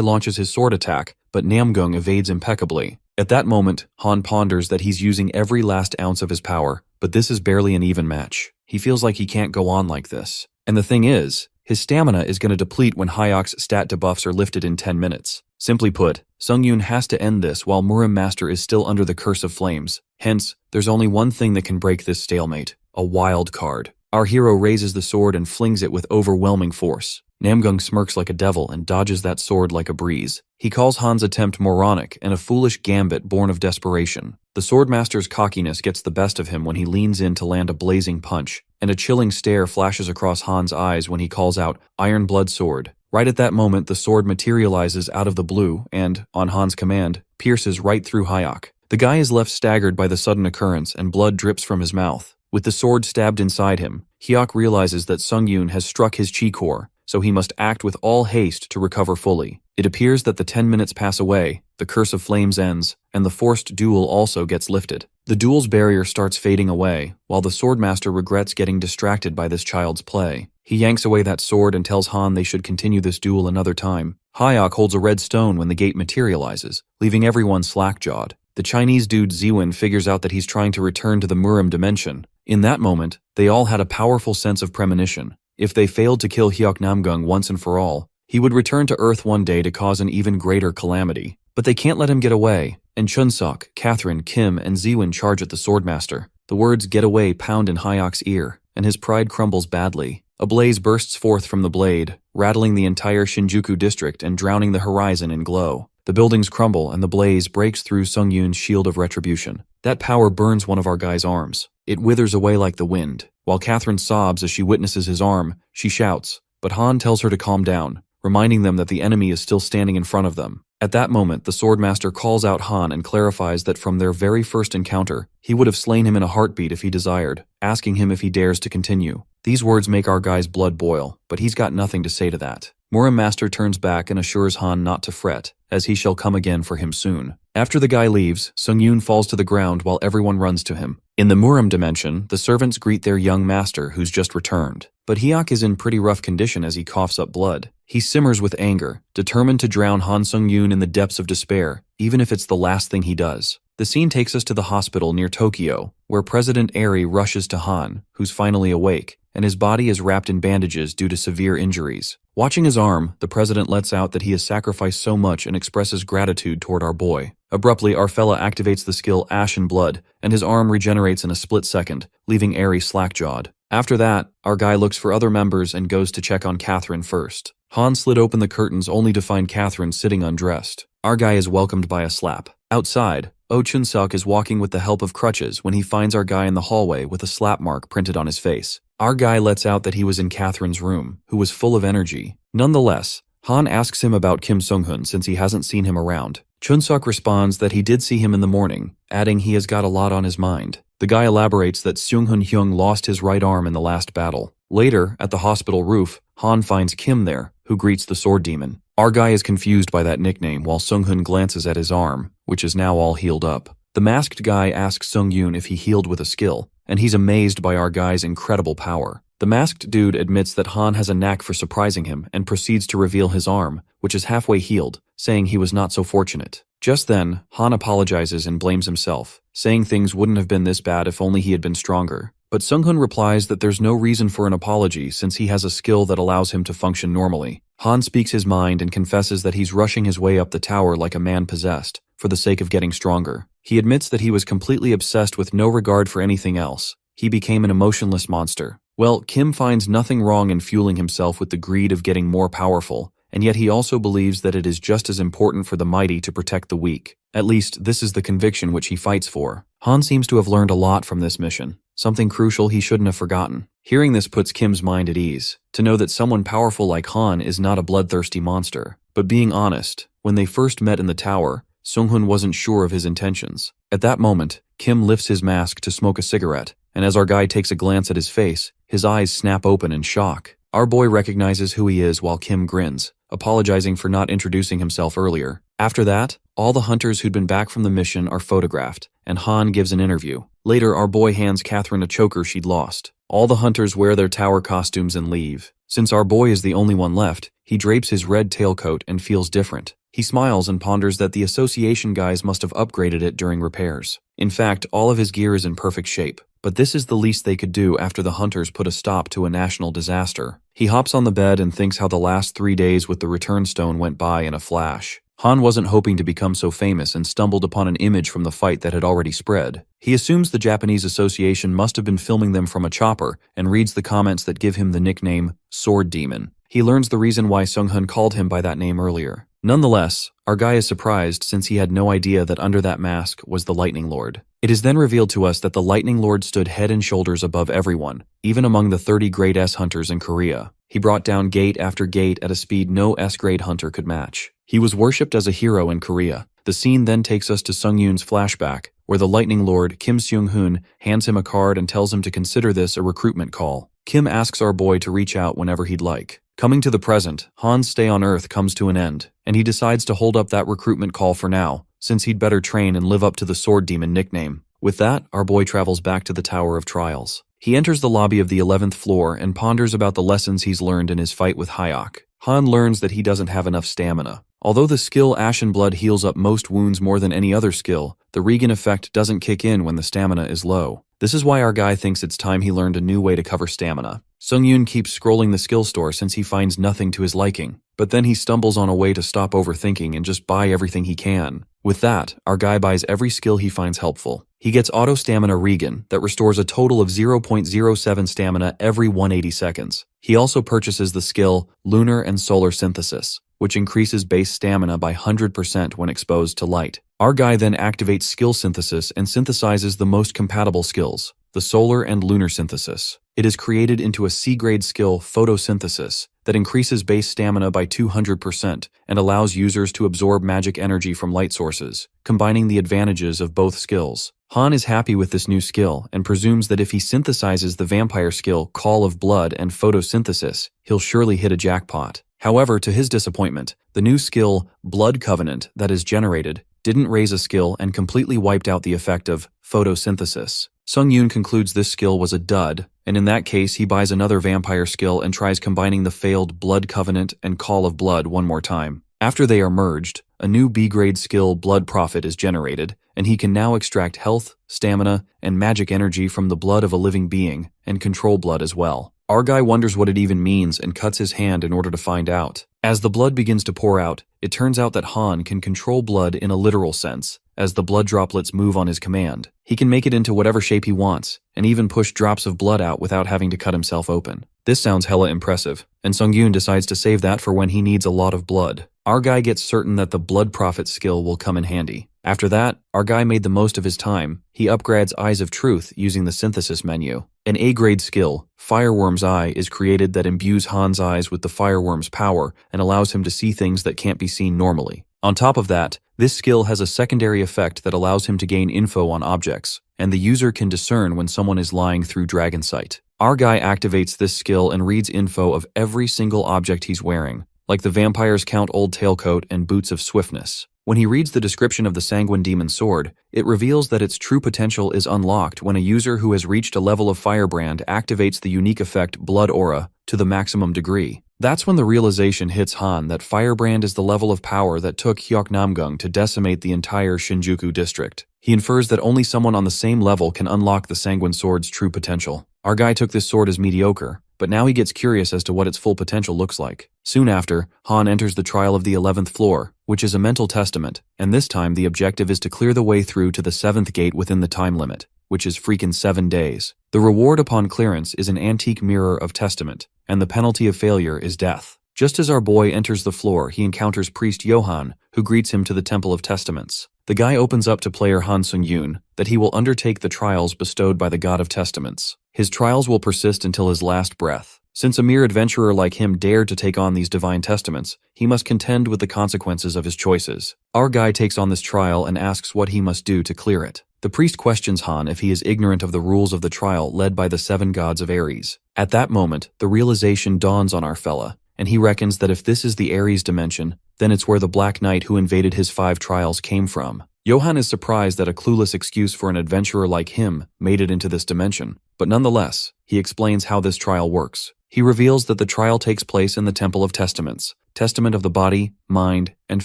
launches his sword attack, but Namgung evades impeccably. At that moment, Han ponders that he's using every last ounce of his power, but this is barely an even match. He feels like he can't go on like this. And the thing is, His stamina is going to deplete when Hyok's stat debuffs are lifted in 10 minutes. Simply put, Sung-yoon has to end this while Murim Master is still under the curse of flames. Hence, there's only one thing that can break this stalemate: a wild card. Our hero raises the sword and flings it with overwhelming force. Namgung smirks like a devil and dodges that sword like a breeze. He calls Han's attempt moronic and a foolish gambit born of desperation. The swordmaster's cockiness gets the best of him when he leans in to land a blazing punch, and a chilling stare flashes across Han's eyes when he calls out, "Iron Blood Sword." Right at that moment, the sword materializes out of the blue and, on Han's command, pierces right through Hyok. The guy is left staggered by the sudden occurrence and blood drips from his mouth. With the sword stabbed inside him, Hyok realizes that Sung-yoon has struck his chi core, so he must act with all haste to recover fully. It appears that the 10 minutes pass away, the curse of flames ends, and the forced duel also gets lifted. The duel's barrier starts fading away, while the swordmaster regrets getting distracted by this child's play. He yanks away that sword and tells Han they should continue this duel another time. Hyok holds a red stone when the gate materializes, leaving everyone slack-jawed. The Chinese dude Ziwin figures out that he's trying to return to the Murim dimension. In that moment, they all had a powerful sense of premonition. If they failed to kill Hyok Namgung once and for all, he would return to Earth one day to cause an even greater calamity. But they can't let him get away, and Chun-sok, Catherine, Kim, and Ziwin charge at the swordmaster. The words "get away" pound in Hyok's ear, and his pride crumbles badly. A blaze bursts forth from the blade, rattling the entire Shinjuku district and drowning the horizon in glow. The buildings crumble and the blaze breaks through Sung-yoon's shield of retribution. That power burns one of our guy's arms. It withers away like the wind. While Catherine sobs as she witnesses his arm, she shouts, but Han tells her to calm down, reminding them that the enemy is still standing in front of them. At that moment, the swordmaster calls out Han and clarifies that from their very first encounter, he would have slain him in a heartbeat if he desired, asking him if he dares to continue. These words make our guy's blood boil, but he's got nothing to say to that. Murim Master turns back and assures Han not to fret, as he shall come again for him soon. After the guy leaves, Sung-yoon falls to the ground while everyone runs to him. In the Murim dimension, the servants greet their young master who's just returned. But Hyok is in pretty rough condition as he coughs up blood. He simmers with anger, determined to drown Han Sung-yoon in the depths of despair, even if it's the last thing he does. The scene takes us to the hospital near Tokyo, where President Eri rushes to Han, who's finally awake, and his body is wrapped in bandages due to severe injuries. Watching his arm, the president lets out that he has sacrificed so much and expresses gratitude toward our boy. Abruptly, our fella activates the skill Ashen Blood, and his arm regenerates in a split second, leaving Eri slack-jawed. After that, our guy looks for other members and goes to check on Catherine first. Han slid open the curtains only to find Catherine sitting undressed. Our guy is welcomed by a slap. Outside, Oh Chun-suk is walking with the help of crutches when he finds our guy in the hallway with a slap mark printed on his face. Our guy lets out that he was in Catherine's room, who was full of energy. Nonetheless, Han asks him about Kim Sung-hoon since he hasn't seen him around. Chun-suk responds that he did see him in the morning, adding he has got a lot on his mind. The guy elaborates that Seung-hoon Hyung lost his right arm in the last battle. Later, at the hospital roof, Han finds Kim there, who greets the sword demon. Our guy is confused by that nickname while Sung-hoon glances at his arm, which is now all healed up. The masked guy asks Sung-yoon if he healed with a skill, and he's amazed by our guy's incredible power. The masked dude admits that Han has a knack for surprising him and proceeds to reveal his arm, which is halfway healed, saying he was not so fortunate. Just then, Han apologizes and blames himself, saying things wouldn't have been this bad if only he had been stronger. But Sung-hoon replies that there's no reason for an apology since he has a skill that allows him to function normally. Han speaks his mind and confesses that he's rushing his way up the tower like a man possessed, for the sake of getting stronger. He admits that he was completely obsessed with no regard for anything else. He became an emotionless monster. Well, Kim finds nothing wrong in fueling himself with the greed of getting more powerful, and yet he also believes that it is just as important for the mighty to protect the weak. At least, this is the conviction which he fights for. Han seems to have learned a lot from this mission, something crucial he shouldn't have forgotten. Hearing this puts Kim's mind at ease, to know that someone powerful like Han is not a bloodthirsty monster. But being honest, when they first met in the tower, Sung-hoon wasn't sure of his intentions. At that moment, Kim lifts his mask to smoke a cigarette, and as our guy takes a glance at his face, his eyes snap open in shock. Our boy recognizes who he is while Kim grins, apologizing for not introducing himself earlier. After that, all the hunters who'd been back from the mission are photographed, and Han gives an interview. Later, our boy hands Catherine a choker she'd lost. All the hunters wear their tower costumes and leave. Since our boy is the only one left, he drapes his red tailcoat and feels different. He smiles and ponders that the association guys must have upgraded it during repairs. In fact, all of his gear is in perfect shape. But this is the least they could do after the hunters put a stop to a national disaster. He hops on the bed and thinks how the last 3 days with the return stone went by in a flash. Han wasn't hoping to become so famous and stumbled upon an image from the fight that had already spread. He assumes the Japanese Association must have been filming them from a chopper and reads the comments that give him the nickname Sword Demon. He learns the reason why Sung-hun called him by that name earlier. Nonetheless, our guy is surprised since he had no idea that under that mask was the Lightning Lord. It is then revealed to us that the Lightning Lord stood head and shoulders above everyone, even among the 30 grade S hunters in Korea. He brought down gate after gate at a speed no S-grade hunter could match. He was worshipped as a hero in Korea. The scene then takes us to Sung-yoon's flashback, where the Lightning Lord, Kim Seung-hoon, hands him a card and tells him to consider this a recruitment call. Kim asks our boy to reach out whenever he'd like. Coming to the present, Han's stay on Earth comes to an end, and he decides to hold up that recruitment call for now, since he'd better train and live up to the Sword Demon nickname. With that, our boy travels back to the Tower of Trials. He enters the lobby of the 11th floor and ponders about the lessons he's learned in his fight with Hyok. Han learns that he doesn't have enough stamina. Although the skill Ashen Blood heals up most wounds more than any other skill, the Regen effect doesn't kick in when the stamina is low. This is why our guy thinks it's time he learned a new way to cover stamina. Sung-yoon keeps scrolling the skill store since he finds nothing to his liking, but then he stumbles on a way to stop overthinking and just buy everything he can. With that, our guy buys every skill he finds helpful. He gets Auto Stamina Regen that restores a total of 0.07 stamina every 180 seconds. He also purchases the skill Lunar and Solar Synthesis, which increases base stamina by 100% when exposed to light. Our guy then activates Skill Synthesis and synthesizes the most compatible skills, the Solar and Lunar Synthesis. It is created into a C-grade skill, Photosynthesis, that increases base stamina by 200% and allows users to absorb magic energy from light sources, combining the advantages of both skills. Han is happy with this new skill and presumes that if he synthesizes the vampire skill Call of Blood and Photosynthesis, he'll surely hit a jackpot. However, to his disappointment, the new skill Blood Covenant that is generated didn't raise a skill and completely wiped out the effect of photosynthesis. Sung-yoon concludes this skill was a dud, and in that case he buys another vampire skill and tries combining the failed Blood Covenant and Call of Blood one more time. After they are merged, a new B-grade skill Blood Prophet is generated, and he can now extract health, stamina, and magic energy from the blood of a living being, and control blood as well. Our guy wonders what it even means and cuts his hand in order to find out. As the blood begins to pour out, it turns out that Han can control blood in a literal sense, as the blood droplets move on his command. He can make it into whatever shape he wants, and even push drops of blood out without having to cut himself open. This sounds hella impressive, and Sung-yoon decides to save that for when he needs a lot of blood. Our guy gets certain that the Blood Prophet skill will come in handy. After that, our guy made the most of his time. He upgrades Eyes of Truth using the synthesis menu. An A-grade skill, Fireworm's Eye, is created that imbues Han's eyes with the fireworm's power and allows him to see things that can't be seen normally. On top of that, this skill has a secondary effect that allows him to gain info on objects, and the user can discern when someone is lying through Dragon Sight. Our guy activates this skill and reads info of every single object he's wearing, like the vampire's Count Old Tailcoat and Boots of Swiftness. When he reads the description of the Sanguine Demon Sword, it reveals that its true potential is unlocked when a user who has reached a level of Firebrand activates the unique effect Blood Aura to the maximum degree. That's when the realization hits Han that Firebrand is the level of power that took Hyoknamgung to decimate the entire Shinjuku district. He infers that only someone on the same level can unlock the Sanguine Sword's true potential. Our guy took this sword as mediocre, but now he gets curious as to what its full potential looks like. Soon after, Han enters the trial of the 11th floor, which is a mental testament, and this time the objective is to clear the way through to the 7th gate within the time limit, which is freaking 7 days. The reward upon clearance is an antique mirror of testament, and the penalty of failure is death. Just as our boy enters the floor, he encounters Priest Johan, who greets him to the Temple of Testaments. The guy opens up to player Han Sung-yoon that he will undertake the trials bestowed by the God of Testaments. His trials will persist until his last breath. Since a mere adventurer like him dared to take on these divine testaments, he must contend with the consequences of his choices. Our guy takes on this trial and asks what he must do to clear it. The priest questions Han if he is ignorant of the rules of the trial led by the 7 gods of Ares. At that moment, the realization dawns on our fella, and he reckons that if this is the Ares dimension, then it's where the Black Knight who invaded his 5 trials came from. Johan is surprised that a clueless excuse for an adventurer like him made it into this dimension, but nonetheless, he explains how this trial works. He reveals that the trial takes place in the Temple of Testaments, testament of the body, mind, and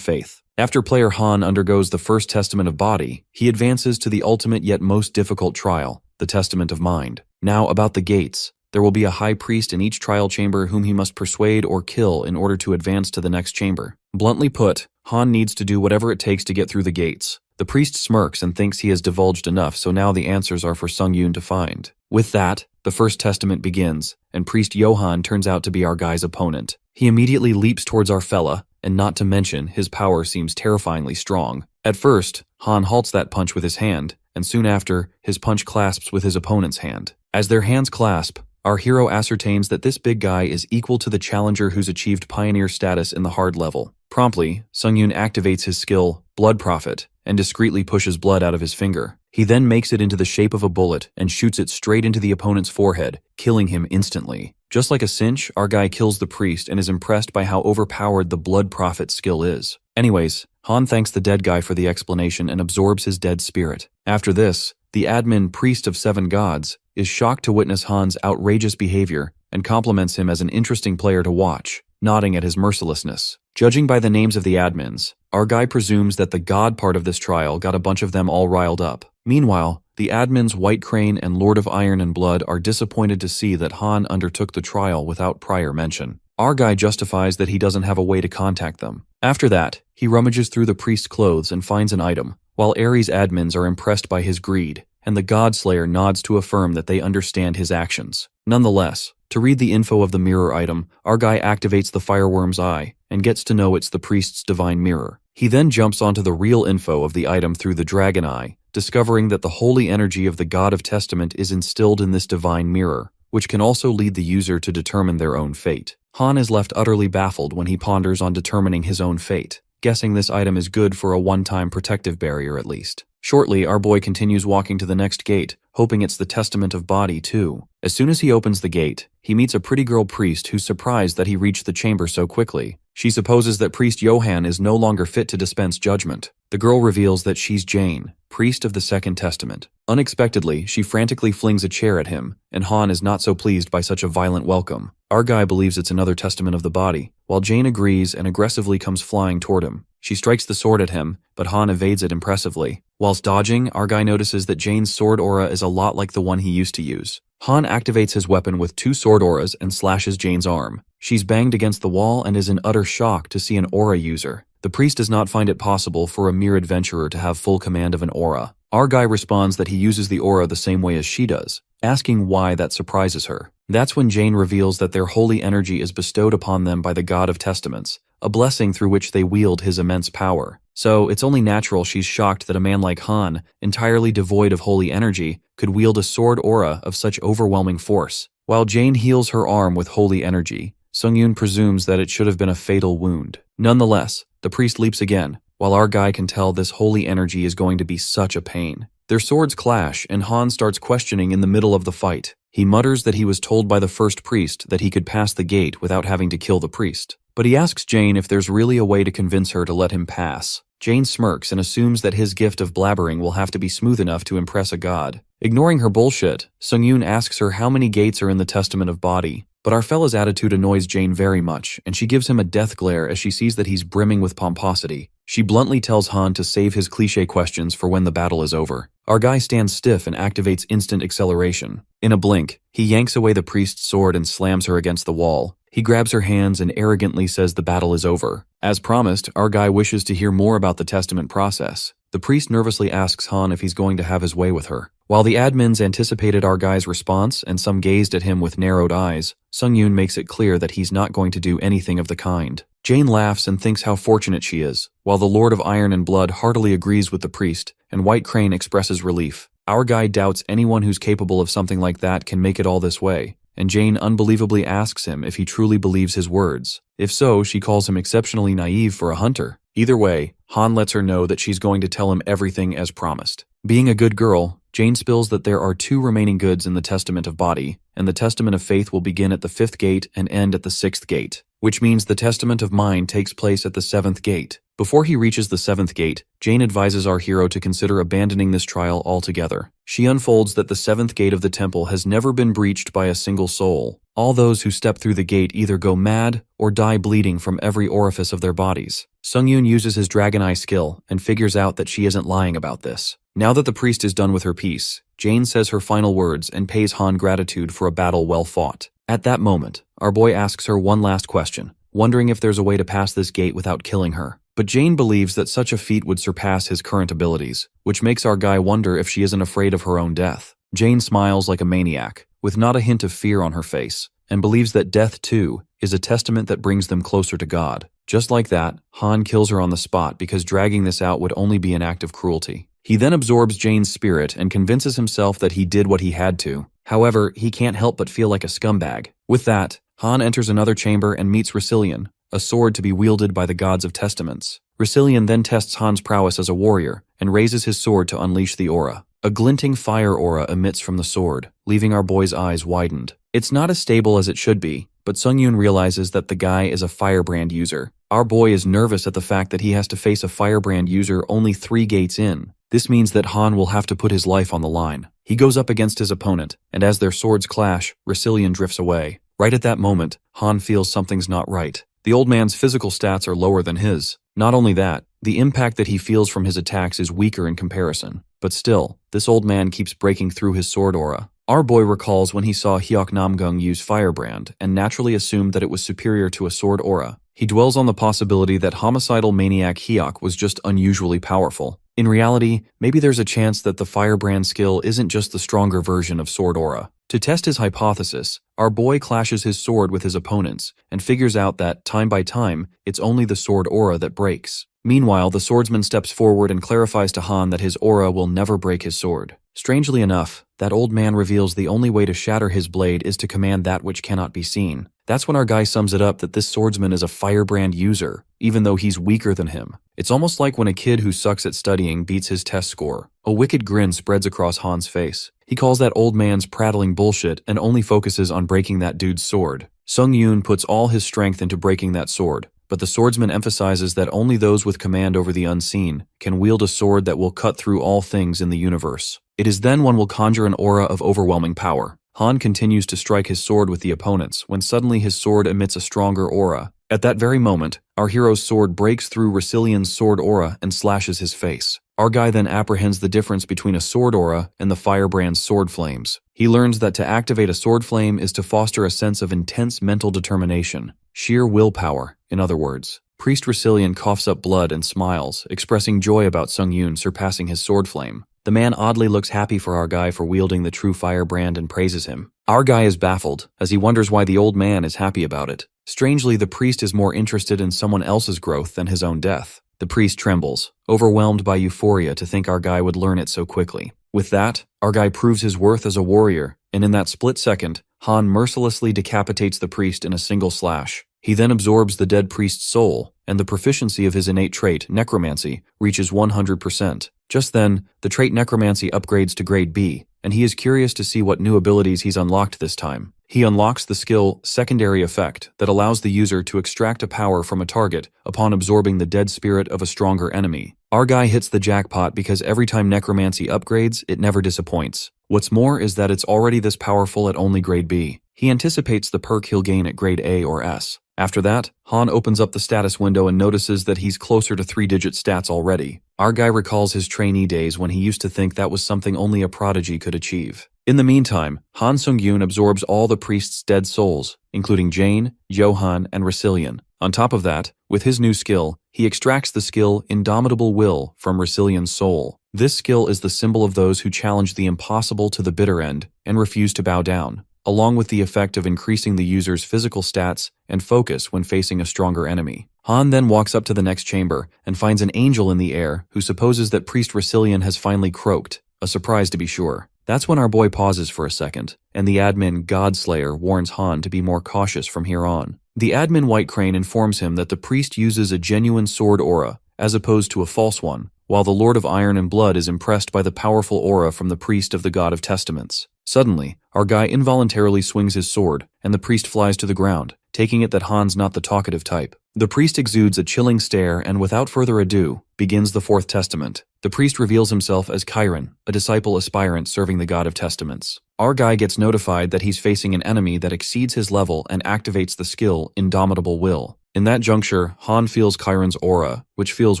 faith. After player Han undergoes the first testament of body, he advances to the ultimate yet most difficult trial, the testament of mind. Now about the gates. there will be a high priest in each trial chamber whom he must persuade or kill in order to advance to the next chamber. Bluntly put, Han needs to do whatever it takes to get through the gates. The priest smirks and thinks he has divulged enough, so now the answers are for Sung-yoon to find. With that, the first testament begins, and Priest Johan turns out to be our guy's opponent. He immediately leaps towards our fella, and not to mention, his power seems terrifyingly strong. At first, Han halts that punch with his hand, and soon after, his punch clasps with his opponent's hand. As their hands clasp, our hero ascertains that this big guy is equal to the challenger who's achieved pioneer status in the hard level. Promptly, Sung-yoon activates his skill, Blood Prophet, and discreetly pushes blood out of his finger. He then makes it into the shape of a bullet and shoots it straight into the opponent's forehead, killing him instantly. Just like a cinch, our guy kills the priest and is impressed by how overpowered the Blood Prophet skill is. Anyways, Han thanks the dead guy for the explanation and absorbs his dead spirit. After this, the admin Priest of Seven Gods is shocked to witness Han's outrageous behavior and compliments him as an interesting player to watch, nodding at his mercilessness. Judging by the names of the admins, our guy presumes that the god part of this trial got a bunch of them all riled up. Meanwhile, the admins White Crane and Lord of Iron and Blood are disappointed to see that Han undertook the trial without prior mention. Our guy justifies that he doesn't have a way to contact them. After that, he rummages through the priest's clothes and finds an item, while Ares' admins are impressed by his greed, and the Godslayer nods to affirm that they understand his actions. Nonetheless, to read the info of the mirror item, our guy activates the Fireworm's Eye and gets to know it's the priest's divine mirror. He then jumps onto the real info of the item through the Dragon Eye, discovering that the holy energy of the God of Testament is instilled in this divine mirror, which can also lead the user to determine their own fate. Han is left utterly baffled when he ponders on determining his own fate, guessing this item is good for a one-time protective barrier at least. Shortly, our boy continues walking to the next gate, hoping it's the Testament of Body too. As soon as he opens the gate, he meets a pretty girl priest who's surprised that he reached the chamber so quickly. She supposes that Priest Johan is no longer fit to dispense judgment. The girl reveals that she's Jane, priest of the Second Testament. Unexpectedly, she frantically flings a chair at him, and Han is not so pleased by such a violent welcome. Our guy believes it's another testament of the body, while Jane agrees and aggressively comes flying toward him. She strikes the sword at him, but Han evades it impressively. Whilst dodging, our guy notices that Jane's sword aura is a lot like the one he used to use. Han activates his weapon with 2 sword auras and slashes Jane's arm. She's banged against the wall and is in utter shock to see an aura user. The priest does not find it possible for a mere adventurer to have full command of an aura. Our guy responds that he uses the aura the same way as she does, asking why that surprises her. That's when Jane reveals that their holy energy is bestowed upon them by the God of Testaments, a blessing through which they wield his immense power. So it's only natural she's shocked that a man like Han, entirely devoid of holy energy, could wield a sword aura of such overwhelming force. While Jane heals her arm with holy energy, Sung-yoon presumes that it should have been a fatal wound. Nonetheless, the priest leaps again, while our guy can tell this holy energy is going to be such a pain. Their swords clash, and Han starts questioning in the middle of the fight. He mutters that he was told by the first priest that he could pass the gate without having to kill the priest. But he asks Jane if there's really a way to convince her to let him pass. Jane smirks and assumes that his gift of blabbering will have to be smooth enough to impress a god. Ignoring her bullshit, Sung-yoon asks her how many gates are in the Testament of Body. But our fella's attitude annoys Jane very much, and she gives him a death glare as she sees that he's brimming with pomposity. She bluntly tells Han to save his cliché questions for when the battle is over. Our guy stands stiff and activates instant acceleration. In a blink, he yanks away the priest's sword and slams her against the wall. He grabs her hands and arrogantly says the battle is over. As promised, our guy wishes to hear more about the testament process. The priest nervously asks Han if he's going to have his way with her. While the admins anticipated our guy's response and some gazed at him with narrowed eyes, Sung-yoon makes it clear that he's not going to do anything of the kind. Jane laughs and thinks how fortunate she is, while the Lord of Iron and Blood heartily agrees with the priest, and White Crane expresses relief. Our guy doubts anyone who's capable of something like that can make it all this way, and Jane unbelievably asks him if he truly believes his words. If so, she calls him exceptionally naive for a hunter. Either way, Han lets her know that she's going to tell him everything as promised. Being a good girl, Jane spills that there are 2 remaining goods in the Testament of Body, and the Testament of Faith will begin at the 5th gate and end at the 6th gate, which means the Testament of Mind takes place at the 7th gate. Before he reaches the 7th gate, Jane advises our hero to consider abandoning this trial altogether. She unfolds that the 7th gate of the temple has never been breached by a single soul. All those who step through the gate either go mad or die bleeding from every orifice of their bodies. Sung-yoon uses his Dragon Eye skill and figures out that she isn't lying about this. Now that the priest is done with her piece, Jane says her final words and pays Han gratitude for a battle well fought. At that moment, our boy asks her one last question, wondering if there's a way to pass this gate without killing her. But Jane believes that such a feat would surpass his current abilities, which makes our guy wonder if she isn't afraid of her own death. Jane smiles like a maniac, with not a hint of fear on her face, and believes that death, too, is a testament that brings them closer to God. Just like that, Han kills her on the spot because dragging this out would only be an act of cruelty. He then absorbs Jane's spirit and convinces himself that he did what he had to. However, he can't help but feel like a scumbag. With that, Han enters another chamber and meets Regression, a sword to be wielded by the gods of testaments. Regression then tests Han's prowess as a warrior and raises his sword to unleash the aura. A glinting fire aura emits from the sword, leaving our boy's eyes widened. It's not as stable as it should be, but Sung-yoon realizes that the guy is a firebrand user. Our boy is nervous at the fact that he has to face a firebrand user only 3 gates in. This means that Han will have to put his life on the line. He goes up against his opponent, and as their swords clash, Regression drifts away. Right at that moment, Han feels something's not right. The old man's physical stats are lower than his. Not only that, the impact that he feels from his attacks is weaker in comparison. But still, this old man keeps breaking through his sword aura. Our boy recalls when he saw Hyuk Namgung use Firebrand and naturally assumed that it was superior to a sword aura. He dwells on the possibility that homicidal maniac Hyuk was just unusually powerful. In reality, maybe there's a chance that the Firebrand skill isn't just the stronger version of sword aura. To test his hypothesis, our boy clashes his sword with his opponent's and figures out that, time by time, it's only the sword aura that breaks. Meanwhile, the swordsman steps forward and clarifies to Han that his aura will never break his sword. Strangely enough, that old man reveals the only way to shatter his blade is to command that which cannot be seen. That's when our guy sums it up that this swordsman is a firebrand user, even though he's weaker than him. It's almost like when a kid who sucks at studying beats his test score. A wicked grin spreads across Han's face. He calls that old man's prattling bullshit and only focuses on breaking that dude's sword. Sung-yoon puts all his strength into breaking that sword, but the swordsman emphasizes that only those with command over the unseen can wield a sword that will cut through all things in the universe. It is then one will conjure an aura of overwhelming power. Han continues to strike his sword with the opponents when suddenly his sword emits a stronger aura. At that very moment, our hero's sword breaks through Regression's sword aura and slashes his face. Our guy then apprehends the difference between a sword aura and the firebrand's sword flames. He learns that to activate a sword flame is to foster a sense of intense mental determination, sheer willpower, in other words. Priest Regression coughs up blood and smiles, expressing joy about Sung-yoon surpassing his sword flame. The man oddly looks happy for our guy for wielding the true firebrand and praises him. Our guy is baffled, as he wonders why the old man is happy about it. Strangely, the priest is more interested in someone else's growth than his own death. The priest trembles, overwhelmed by euphoria to think our guy would learn it so quickly. With that, our guy proves his worth as a warrior, and in that split second, Han mercilessly decapitates the priest in a single slash. He then absorbs the dead priest's soul, and the proficiency of his innate trait, necromancy, reaches 100%. Just then, the trait necromancy upgrades to grade B, and he is curious to see what new abilities he's unlocked this time. He unlocks the skill Secondary Effect that allows the user to extract a power from a target upon absorbing the dead spirit of a stronger enemy. Our guy hits the jackpot because every time necromancy upgrades, it never disappoints. What's more is that it's already this powerful at only grade B. He anticipates the perk he'll gain at grade A or S. After that, Han opens up the status window and notices that he's closer to 3-digit stats already. Our guy recalls his trainee days when he used to think that was something only a prodigy could achieve. In the meantime, Han Sung-yoon absorbs all the priest's dead souls, including Jane, Johan, and Regression. On top of that, with his new skill, he extracts the skill Indomitable Will from Regression's soul. This skill is the symbol of those who challenge the impossible to the bitter end and refuse to bow down, along with the effect of increasing the user's physical stats and focus when facing a stronger enemy. Han then walks up to the next chamber and finds an angel in the air who supposes that Priest Regression has finally croaked, a surprise to be sure. That's when our boy pauses for a second, and the admin Godslayer warns Han to be more cautious from here on. The admin White Crane informs him that the priest uses a genuine sword aura, as opposed to a false one, while the Lord of Iron and Blood is impressed by the powerful aura from the priest of the God of Testaments. Suddenly, our guy involuntarily swings his sword, and the priest flies to the ground, taking it that Han's not the talkative type. The priest exudes a chilling stare and without further ado, begins the Fourth Testament. The priest reveals himself as Chiron, a disciple aspirant serving the God of Testaments. Our guy gets notified that he's facing an enemy that exceeds his level and activates the skill Indomitable Will. In that juncture, Han feels Chiron's aura, which feels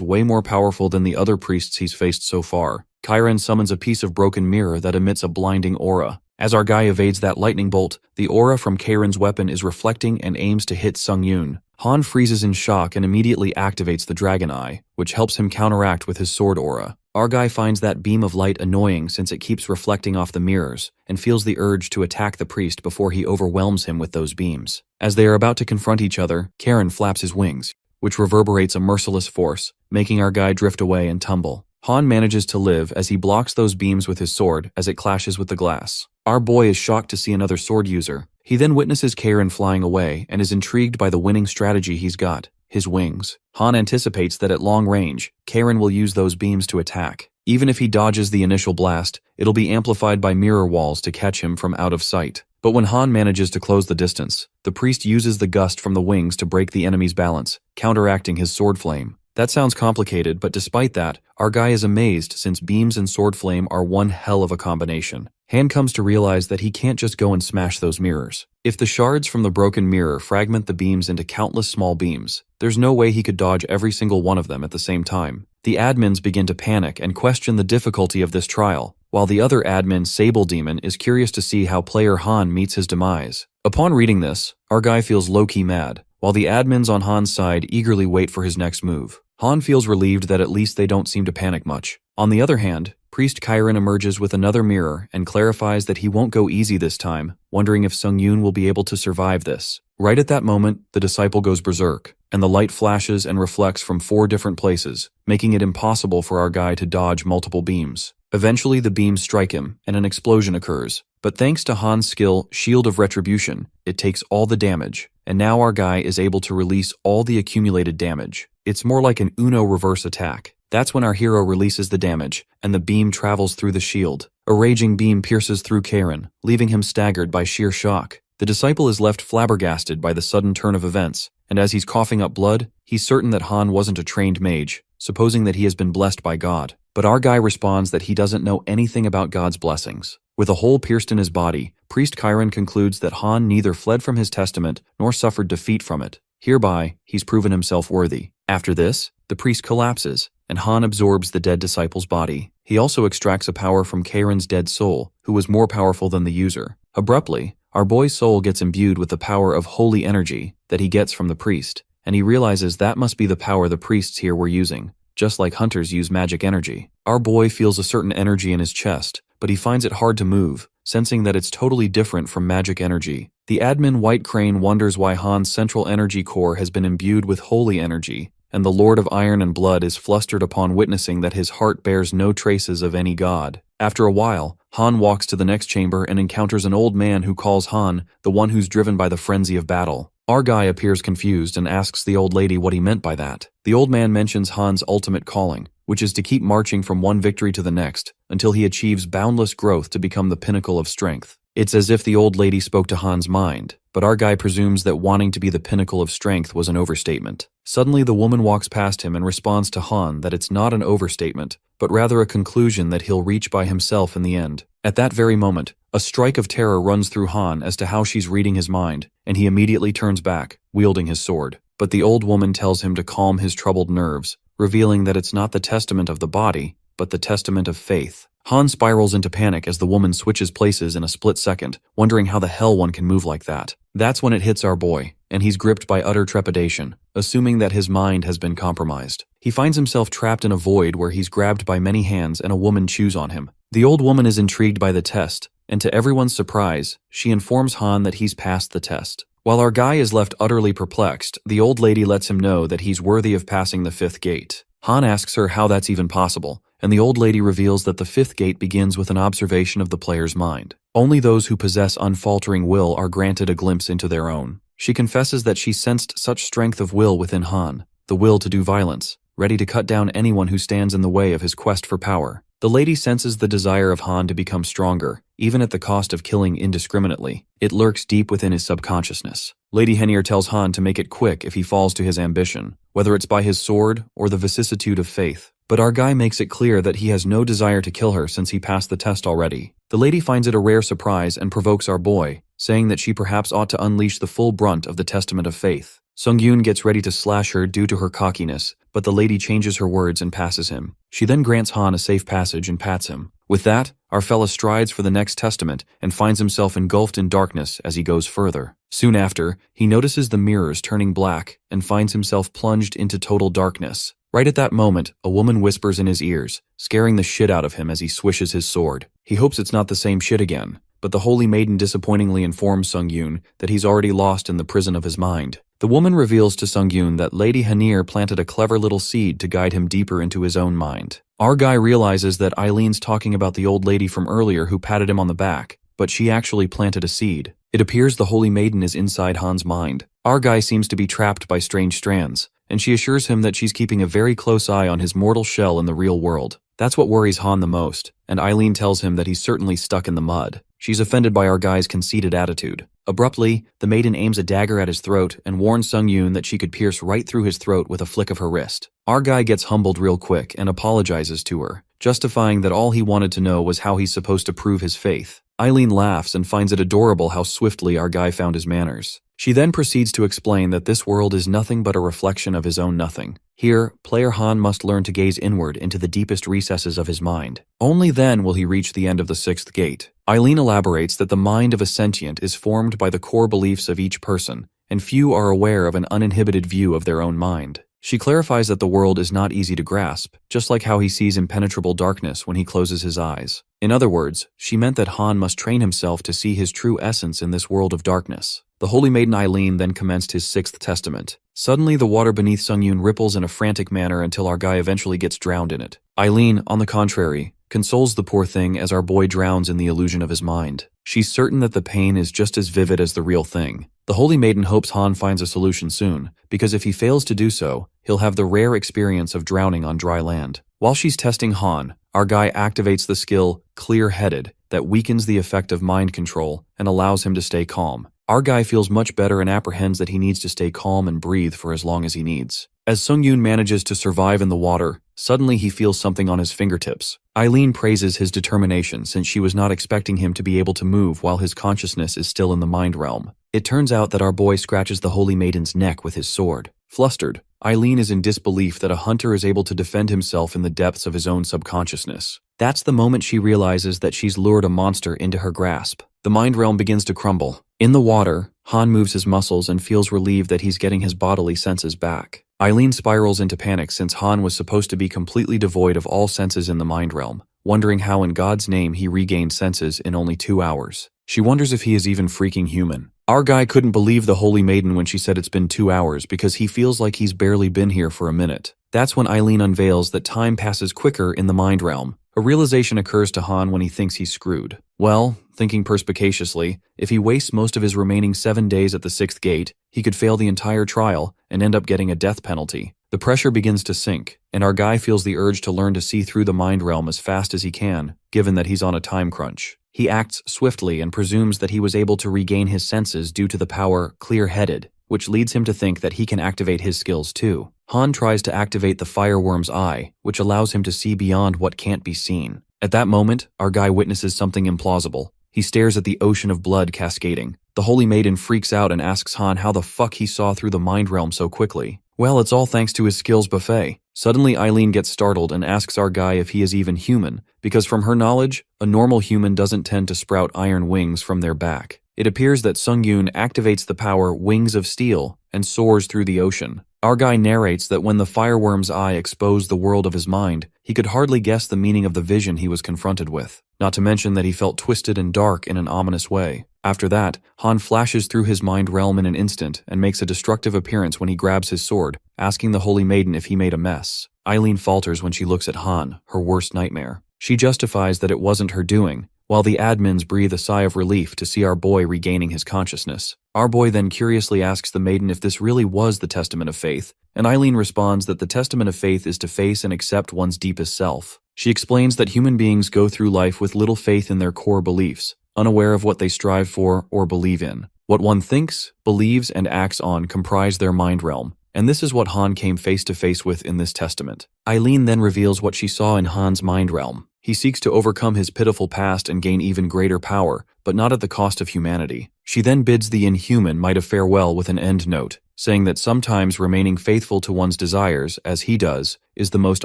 way more powerful than the other priests he's faced so far. Chiron summons a piece of broken mirror that emits a blinding aura. As our guy evades that lightning bolt, the aura from Chiron's weapon is reflecting and aims to hit Sung-yoon. Han freezes in shock and immediately activates the Dragon Eye, which helps him counteract with his sword aura. Our guy finds that beam of light annoying since it keeps reflecting off the mirrors, and feels the urge to attack the priest before he overwhelms him with those beams. As they are about to confront each other, Chiron flaps his wings, which reverberates a merciless force, making our guy drift away and tumble. Han manages to live as he blocks those beams with his sword as it clashes with the glass. Our boy is shocked to see another sword user. He then witnesses Chiron flying away and is intrigued by the winning strategy he's got, his wings. Han anticipates that at long range, Chiron will use those beams to attack. Even if he dodges the initial blast, it'll be amplified by mirror walls to catch him from out of sight. But when Han manages to close the distance, the priest uses the gust from the wings to break the enemy's balance, counteracting his sword flame. That sounds complicated, but despite that, our guy is amazed since beams and sword flame are one hell of a combination. Han comes to realize that he can't just go and smash those mirrors. If the shards from the broken mirror fragment the beams into countless small beams, there's no way he could dodge every single one of them at the same time. The admins begin to panic and question the difficulty of this trial, while the other admin, Sable Demon, is curious to see how player Han meets his demise. Upon reading this, our guy feels low-key mad, while the admins on Han's side eagerly wait for his next move. Han feels relieved that at least they don't seem to panic much. On the other hand, Priest Chiron emerges with another mirror and clarifies that he won't go easy this time, wondering if Sung-yoon will be able to survive this. Right at that moment, the disciple goes berserk, and the light flashes and reflects from 4 different places, making it impossible for our guy to dodge multiple beams. Eventually, the beams strike him, and an explosion occurs. But thanks to Han's skill, Shield of Retribution, it takes all the damage, and now our guy is able to release all the accumulated damage. It's more like an Uno reverse attack. That's when our hero releases the damage, and the beam travels through the shield. A raging beam pierces through Chiron, leaving him staggered by sheer shock. The disciple is left flabbergasted by the sudden turn of events, and as he's coughing up blood, he's certain that Han wasn't a trained mage, supposing that he has been blessed by God. But our guy responds that he doesn't know anything about God's blessings. With a hole pierced in his body, Priest Chiron concludes that Han neither fled from his testament nor suffered defeat from it. Hereby, he's proven himself worthy. After this, the priest collapses, and Han absorbs the dead disciple's body. He also extracts a power from Chiron's dead soul, who was more powerful than the user. Abruptly, our boy's soul gets imbued with the power of holy energy that he gets from the priest, and he realizes that must be the power the priests here were using, just like hunters use magic energy. Our boy feels a certain energy in his chest, but he finds it hard to move, sensing that it's totally different from magic energy. The admin White Crane wonders why Han's central energy core has been imbued with holy energy, and the Lord of Iron and Blood is flustered upon witnessing that his heart bears no traces of any god. After a while, Han walks to the next chamber and encounters an old man who calls Han the one who's driven by the frenzy of battle. Our guy appears confused and asks the old lady what he meant by that. The old man mentions Han's ultimate calling, which is to keep marching from one victory to the next until he achieves boundless growth to become the pinnacle of strength. It's as if the old lady spoke to Han's mind, but our guy presumes that wanting to be the pinnacle of strength was an overstatement. Suddenly, the woman walks past him and responds to Han that it's not an overstatement, but rather a conclusion that he'll reach by himself in the end. At that very moment, a strike of terror runs through Han as to how she's reading his mind, and he immediately turns back, wielding his sword. But the old woman tells him to calm his troubled nerves, revealing that it's not the testament of the body, but the testament of faith. Han spirals into panic as the woman switches places in a split second, wondering how the hell one can move like that. That's when it hits our boy, and he's gripped by utter trepidation, assuming that his mind has been compromised. He finds himself trapped in a void where he's grabbed by many hands and a woman chews on him. The old woman is intrigued by the test, and to everyone's surprise, she informs Han that he's passed the test. While our guy is left utterly perplexed, the old lady lets him know that he's worthy of passing the 5th gate. Han asks her how that's even possible, and the old lady reveals that the 5th gate begins with an observation of the player's mind. Only those who possess unfaltering will are granted a glimpse into their own. She confesses that she sensed such strength of will within Han, the will to do violence, ready to cut down anyone who stands in the way of his quest for power. The lady senses the desire of Han to become stronger, even at the cost of killing indiscriminately. It lurks deep within his subconsciousness. Lady Henier tells Han to make it quick if he falls to his ambition, whether it's by his sword or the vicissitude of faith. but our guy makes it clear that he has no desire to kill her since he passed the test already. The lady finds it a rare surprise and provokes our boy, saying that she perhaps ought to unleash the full brunt of the testament of faith. Sung-yoon gets ready to slash her due to her cockiness, but the lady changes her words and passes him. She then grants Han a safe passage and pats him. With that, our fella strides for the next testament and finds himself engulfed in darkness as he goes further. Soon after, he notices the mirrors turning black and finds himself plunged into total darkness. Right at that moment, a woman whispers in his ears, scaring the shit out of him as he swishes his sword. He hopes it's not the same shit again, but the Holy Maiden disappointingly informs Sung-yoon that he's already lost in the prison of his mind. The woman reveals to Sung-yoon that Lady Hanir planted a clever little seed to guide him deeper into his own mind. Our guy realizes that Eileen's talking about the old lady from earlier who patted him on the back, but she actually planted a seed. It appears the Holy Maiden is inside Han's mind. Our guy seems to be trapped by strange strands, and she assures him that she's keeping a very close eye on his mortal shell in the real world. That's what worries Han the most, and Eileen tells him that he's certainly stuck in the mud. She's offended by our guy's conceited attitude. Abruptly, the maiden aims a dagger at his throat and warns Sung-yoon that she could pierce right through his throat with a flick of her wrist. Our guy gets humbled real quick and apologizes to her, justifying that all he wanted to know was how he's supposed to prove his faith. Eileen laughs and finds it adorable how swiftly our guy found his manners. She then proceeds to explain that this world is nothing but a reflection of his own nothing. Here, player Han must learn to gaze inward into the deepest recesses of his mind. Only then will he reach the end of the sixth gate. Eileen elaborates that the mind of a sentient is formed by the core beliefs of each person, and few are aware of an uninhibited view of their own mind. She clarifies that the world is not easy to grasp, just like how he sees impenetrable darkness when he closes his eyes. In other words, she meant that Han must train himself to see his true essence in this world of darkness. The Holy Maiden Eileen then commenced his sixth testament. Suddenly, the water beneath Sung-yoon ripples in a frantic manner until our guy eventually gets drowned in it. Eileen, on the contrary, consoles the poor thing as our boy drowns in the illusion of his mind. She's certain that the pain is just as vivid as the real thing. The Holy Maiden hopes Han finds a solution soon, because if he fails to do so, he'll have the rare experience of drowning on dry land. While she's testing Han, our guy activates the skill Clear-Headed that weakens the effect of mind control and allows him to stay calm. Our guy feels much better and apprehends that he needs to stay calm and breathe for as long as he needs. As Sung-yoon manages to survive in the water, suddenly he feels something on his fingertips. Eileen praises his determination since she was not expecting him to be able to move while his consciousness is still in the mind realm. It turns out that our boy scratches the Holy Maiden's neck with his sword. Flustered, Eileen is in disbelief that a hunter is able to defend himself in the depths of his own subconsciousness. That's the moment she realizes that she's lured a monster into her grasp. The mind realm begins to crumble. In the water, Han moves his muscles and feels relieved that he's getting his bodily senses back. Eileen spirals into panic since Han was supposed to be completely devoid of all senses in the mind realm, wondering how in God's name he regained senses in only 2 hours. She wonders if he is even freaking human. Our guy couldn't believe the Holy Maiden when she said it's been 2 hours because he feels like he's barely been here for a minute. That's when Eileen unveils that time passes quicker in the mind realm. A realization occurs to Han when he thinks he's screwed. Well, thinking perspicaciously, if he wastes most of his remaining 7 days at the sixth gate, he could fail the entire trial and end up getting a death penalty. The pressure begins to sink, and our guy feels the urge to learn to see through the mind realm as fast as he can, given that he's on a time crunch. He acts swiftly and presumes that he was able to regain his senses due to the power Clear-Headed, which leads him to think that he can activate his skills too. Han tries to activate the fireworm's eye, which allows him to see beyond what can't be seen. At that moment, our guy witnesses something implausible. He stares at the ocean of blood cascading. The Holy Maiden freaks out and asks Han how the fuck he saw through the mind realm so quickly. Well, it's all thanks to his skills buffet. Suddenly, Eileen gets startled and asks our guy if he is even human, because from her knowledge, a normal human doesn't tend to sprout iron wings from their back. It appears that Sung-yoon activates the power Wings of Steel and soars through the ocean. Our guy narrates that when the fireworm's eye exposed the world of his mind, he could hardly guess the meaning of the vision he was confronted with, not to mention that he felt twisted and dark in an ominous way. After that, Han flashes through his mind realm in an instant and makes a destructive appearance when he grabs his sword, asking the Holy Maiden if he made a mess. Eileen falters when she looks at Han, her worst nightmare. She justifies that it wasn't her doing, while the admins breathe a sigh of relief to see our boy regaining his consciousness. Our boy then curiously asks the maiden if this really was the testament of faith, and Eileen responds that the testament of faith is to face and accept one's deepest self. She explains that human beings go through life with little faith in their core beliefs, unaware of what they strive for or believe in. What one thinks, believes, and acts on comprise their mind realm, And this is what Han came face to face with in this testament. Eileen then reveals what she saw in Han's mind realm. He seeks to overcome his pitiful past and gain even greater power, but not at the cost of humanity. She then bids the inhuman might a farewell with an end note, saying that sometimes remaining faithful to one's desires, as he does, is the most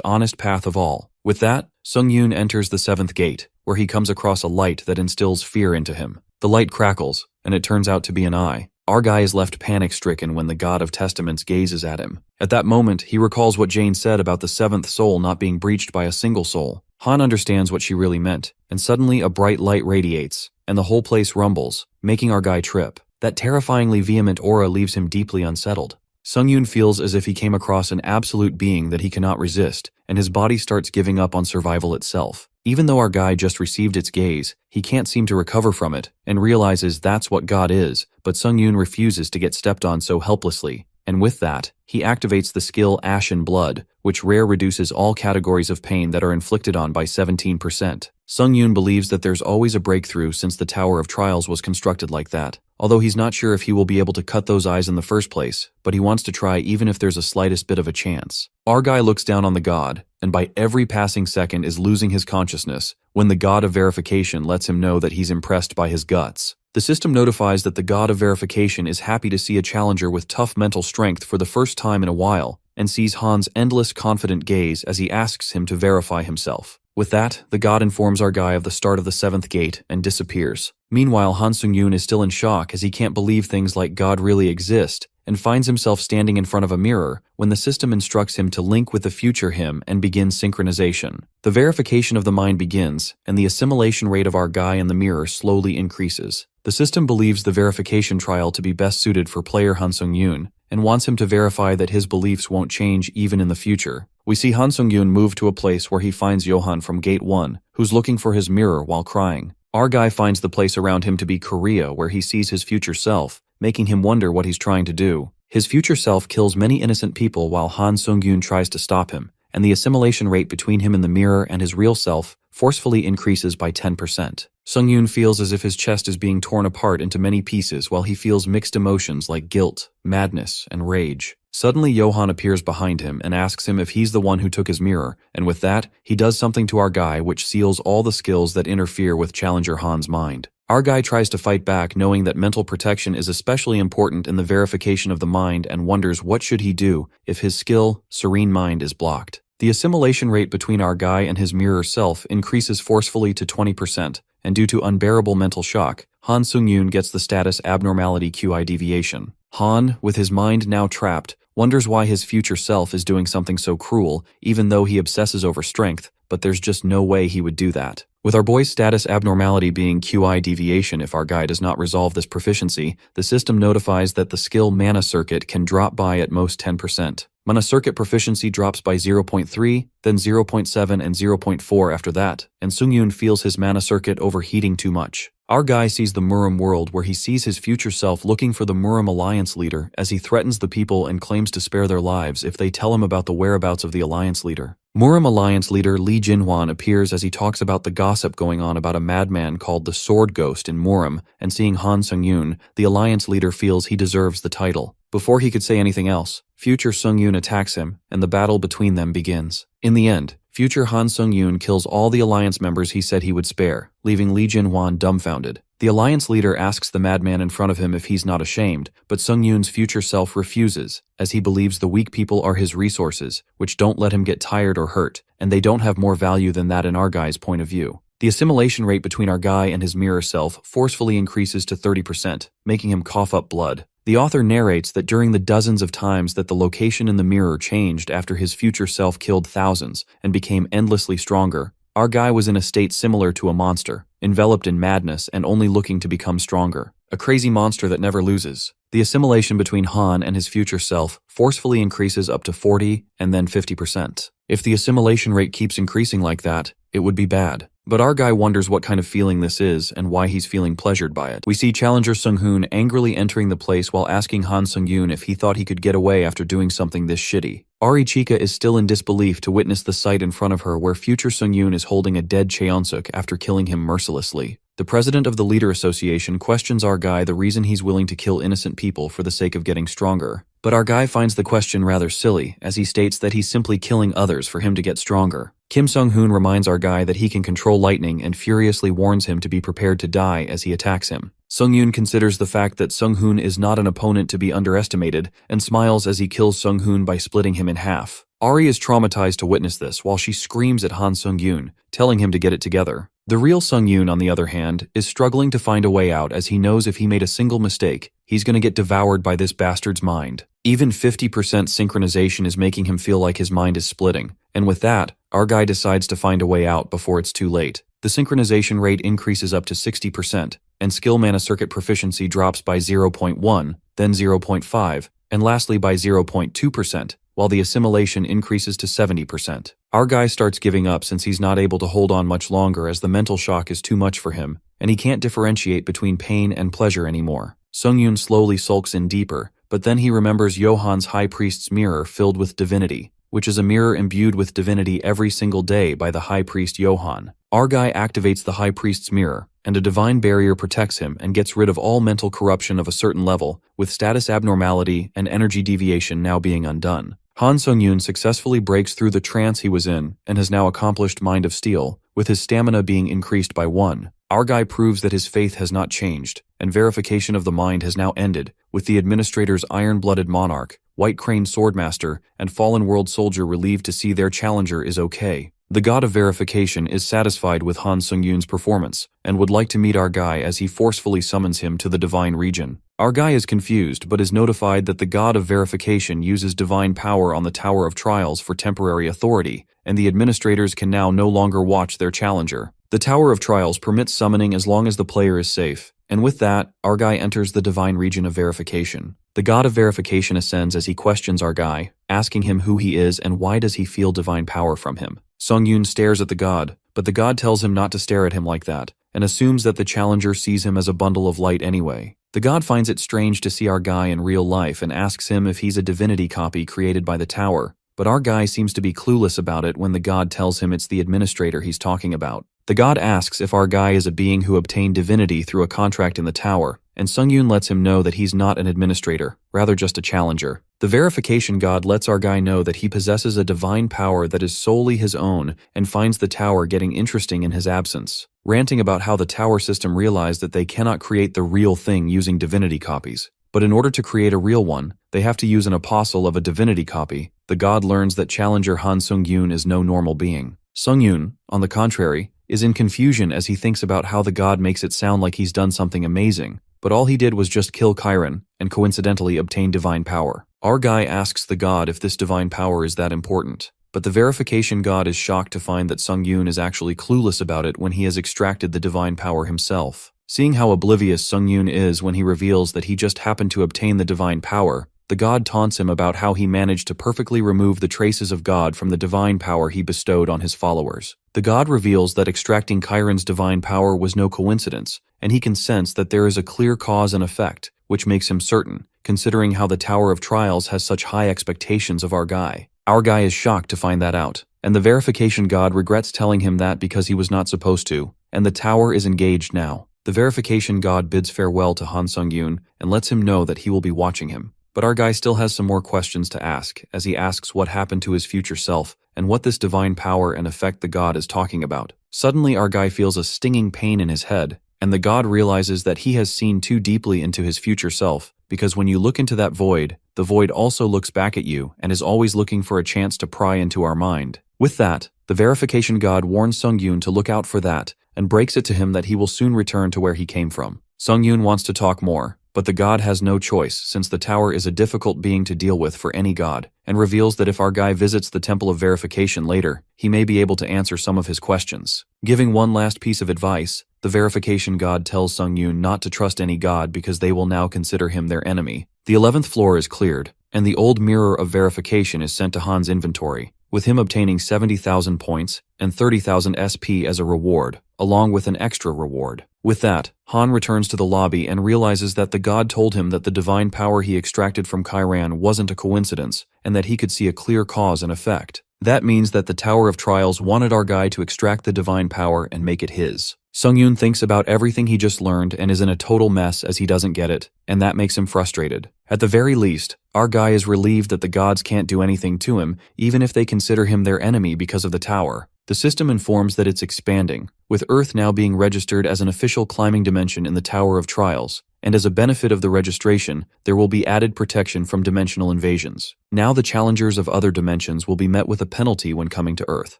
honest path of all. With that, Sung-yoon enters the 7th gate, where he comes across a light that instills fear into him. The light crackles, and it turns out to be an eye. Our guy is left panic-stricken when the God of Testaments gazes at him. At that moment, he recalls what Jane said about the 7th soul not being breached by a single soul. Han understands what she really meant, and suddenly a bright light radiates, and the whole place rumbles, making our guy trip. That terrifyingly vehement aura leaves him deeply unsettled. Sung-yoon feels as if he came across an absolute being that he cannot resist, and his body starts giving up on survival itself. Even though our guy just received its gaze, he can't seem to recover from it, and realizes that's what God is, but Sung-yoon refuses to get stepped on so helplessly. And with that, he activates the skill Ashen Blood, which reduces all categories of pain that are inflicted on by 17%. Sung-yoon believes that there's always a breakthrough since the Tower of Trials was constructed like that. Although he's not sure if he will be able to cut those eyes in the first place, but he wants to try even if there's a slightest bit of a chance. Our guy looks down on the god, and by every passing second is losing his consciousness, when the god of verification lets him know that he's impressed by his guts. The system notifies that the god of verification is happy to see a challenger with tough mental strength for the first time in a while, and sees Han's endless confident gaze as he asks him to verify himself. With that, the god informs our guy of the start of the 7th gate and disappears. Meanwhile, Han Sung-yoon is still in shock as he can't believe things like God really exist, and finds himself standing in front of a mirror when the system instructs him to link with the future him and begin synchronization. The verification of the mind begins, and the assimilation rate of our guy in the mirror slowly increases. The system believes the verification trial to be best suited for player Han Sung-yoon, and wants him to verify that his beliefs won't change even in the future. We see Han Sung-yoon move to a place where he finds Johan from Gate 1, who's looking for his mirror while crying. Our guy finds the place around him to be Korea, where he sees his future self, making him wonder what he's trying to do. His future self kills many innocent people while Han Sung-yoon tries to stop him, and the assimilation rate between him in the mirror and his real self forcefully increases by 10%. Sung-yoon feels as if his chest is being torn apart into many pieces while he feels mixed emotions like guilt, madness, and rage. Suddenly, Johan appears behind him and asks him if he's the one who took his mirror, and with that, he does something to our guy which seals all the skills that interfere with Challenger Han's mind. Our guy tries to fight back, knowing that mental protection is especially important in the verification of the mind, and wonders what should he do if his skill, Serene Mind, is blocked. The assimilation rate between our guy and his mirror self increases forcefully to 20%, and due to unbearable mental shock, Han Sung-yoon gets the status Abnormality QI Deviation. Han, with his mind now trapped, wonders why his future self is doing something so cruel, even though he obsesses over strength, but there's just no way he would do that. With our boy's status abnormality being QI deviation if our guy does not resolve this proficiency, the system notifies that the skill Mana Circuit can drop by at most 10%. Mana Circuit proficiency drops by 0.3, then 0.7 and 0.4 after that, and Sung-yoon feels his Mana Circuit overheating too much. Our guy sees the Murim world where he sees his future self looking for the Murim Alliance leader as he threatens the people and claims to spare their lives if they tell him about the whereabouts of the Alliance leader. Murim Alliance leader Lee Jin-hwan appears as he talks about the gossip going on about a madman called the Sword Ghost in Murim, and seeing Han Sung-yoon, the Alliance leader feels he deserves the title. Before he could say anything else, future Sung-yoon attacks him, and the battle between them begins. In the end, future Han Sung-yoon kills all the Alliance members he said he would spare, leaving Lee Jin-hwan dumbfounded. The Alliance leader asks the madman in front of him if he's not ashamed, but Sung-yoon's future self refuses, as he believes the weak people are his resources, which don't let him get tired or hurt, and they don't have more value than that in our guy's point of view. The assimilation rate between our guy and his mirror self forcefully increases to 30%, making him cough up blood. The author narrates that during the dozens of times that the location in the mirror changed after his future self killed thousands and became endlessly stronger, our guy was in a state similar to a monster, enveloped in madness and only looking to become stronger. A crazy monster that never loses. The assimilation between Han and his future self forcefully increases up to 40 and then 50%. If the assimilation rate keeps increasing like that, it would be bad. But our guy wonders what kind of feeling this is and why he's feeling pleasured by it. We see Challenger Sung-hoon angrily entering the place while asking Han Sung-yoon if he thought he could get away after doing something this shitty. Ari Chika is still in disbelief to witness the sight in front of her where future Sung-yoon is holding a dead Cheon-suk after killing him mercilessly. The president of the Leader Association questions our guy the reason he's willing to kill innocent people for the sake of getting stronger, But our guy finds the question rather silly, as he states that he's simply killing others for him to get stronger. Kim Sung-hoon reminds our guy that he can control lightning and furiously warns him to be prepared to die as he attacks him. Sung-yoon considers the fact that Sung-hoon is not an opponent to be underestimated and smiles as he kills Sung-hoon by splitting him in half. Ari is traumatized to witness this while she screams at Han Sung-yoon, telling him to get it together. The real Sung-yoon, on the other hand, is struggling to find a way out as he knows if he made a single mistake, he's gonna get devoured by this bastard's mind. Even 50% synchronization is making him feel like his mind is splitting, and with that, our guy decides to find a way out before it's too late. The synchronization rate increases up to 60%, and skill mana circuit proficiency drops by 0.1, then 0.5, and lastly by 0.2%, while the assimilation increases to 70%. Our guy starts giving up since he's not able to hold on much longer as the mental shock is too much for him, and he can't differentiate between pain and pleasure anymore. Sung-yoon slowly sulks in deeper, but then he remembers Johan's High Priest's mirror filled with divinity, which is a mirror imbued with divinity every single day by the High Priest Johan. Our guy activates the High Priest's mirror, and a divine barrier protects him and gets rid of all mental corruption of a certain level, with status abnormality and energy deviation now being undone. Han Sung-yoon successfully breaks through the trance he was in and has now accomplished Mind of Steel, with his stamina being increased by 1. Our guy proves that his faith has not changed, and verification of the mind has now ended, with the administrator's iron-blooded monarch, White Crane Swordmaster, and Fallen World Soldier relieved to see their challenger is okay. The god of verification is satisfied with Han Sung-yoon's performance, and would like to meet our guy as he forcefully summons him to the divine region. Our guy is confused but is notified that the god of verification uses divine power on the Tower of Trials for temporary authority, and the administrators can now no longer watch their challenger. The Tower of Trials permits summoning as long as the player is safe, and with that, our guy enters the divine region of verification. The god of verification ascends as he questions our guy, asking him who he is and why does he feel divine power from him. Sung-yoon stares at the god, but the god tells him not to stare at him like that, and assumes that the challenger sees him as a bundle of light anyway. The god finds it strange to see our guy in real life and asks him if he's a divinity copy created by the tower, but our guy seems to be clueless about it when the god tells him it's the administrator he's talking about. The god asks if our guy is a being who obtained divinity through a contract in the tower, and Sung-yoon lets him know that he's not an administrator, rather just a challenger. The verification god lets our guy know that he possesses a divine power that is solely his own and finds the tower getting interesting in his absence, ranting about how the tower system realized that they cannot create the real thing using divinity copies. But in order to create a real one, they have to use an apostle of a divinity copy. The god learns that challenger Han Sung-yoon is no normal being. Sung-yoon, on the contrary, is in confusion as he thinks about how the god makes it sound like he's done something amazing, but all he did was just kill Chiron and coincidentally obtain divine power. Our guy asks the god if this divine power is that important, but the verification god is shocked to find that Sung-yoon is actually clueless about it when he has extracted the divine power himself. Seeing how oblivious Sung-yoon is when he reveals that he just happened to obtain the divine power, the god taunts him about how he managed to perfectly remove the traces of God from the divine power he bestowed on his followers. The god reveals that extracting Chiron's divine power was no coincidence, and he can sense that there is a clear cause and effect, which makes him certain, considering how the Tower of Trials has such high expectations of our guy. Our guy is shocked to find that out, and the verification god regrets telling him that because he was not supposed to, and the tower is engaged now. The verification god bids farewell to Han Sung-yoon and lets him know that he will be watching him. But our guy still has some more questions to ask, as he asks what happened to his future self and what this divine power and effect the god is talking about. Suddenly our guy feels a stinging pain in his head, and the god realizes that he has seen too deeply into his future self, because when you look into that void, the void also looks back at you and is always looking for a chance to pry into our mind. With that, the verification god warns Sung-yoon to look out for that, and breaks it to him that he will soon return to where he came from. Sung-yoon wants to talk more, but the god has no choice since the tower is a difficult being to deal with for any god, and reveals that if our guy visits the Temple of Verification later, he may be able to answer some of his questions. Giving one last piece of advice, the verification god tells Sung-yoon not to trust any god because they will now consider him their enemy. The 11th floor is cleared, and the old mirror of verification is sent to Han's inventory, with him obtaining 70,000 points and 30,000 SP as a reward, along with an extra reward. With that, Han returns to the lobby and realizes that the god told him that the divine power he extracted from Chiron wasn't a coincidence, and that he could see a clear cause and effect. That means that the Tower of Trials wanted our guy to extract the divine power and make it his. Sung-yoon thinks about everything he just learned and is in a total mess as he doesn't get it, and that makes him frustrated. At the very least, our guy is relieved that the gods can't do anything to him, even if they consider him their enemy because of the tower. The system informs that it's expanding, with Earth now being registered as an official climbing dimension in the Tower of Trials, and as a benefit of the registration, there will be added protection from dimensional invasions. Now the challengers of other dimensions will be met with a penalty when coming to Earth,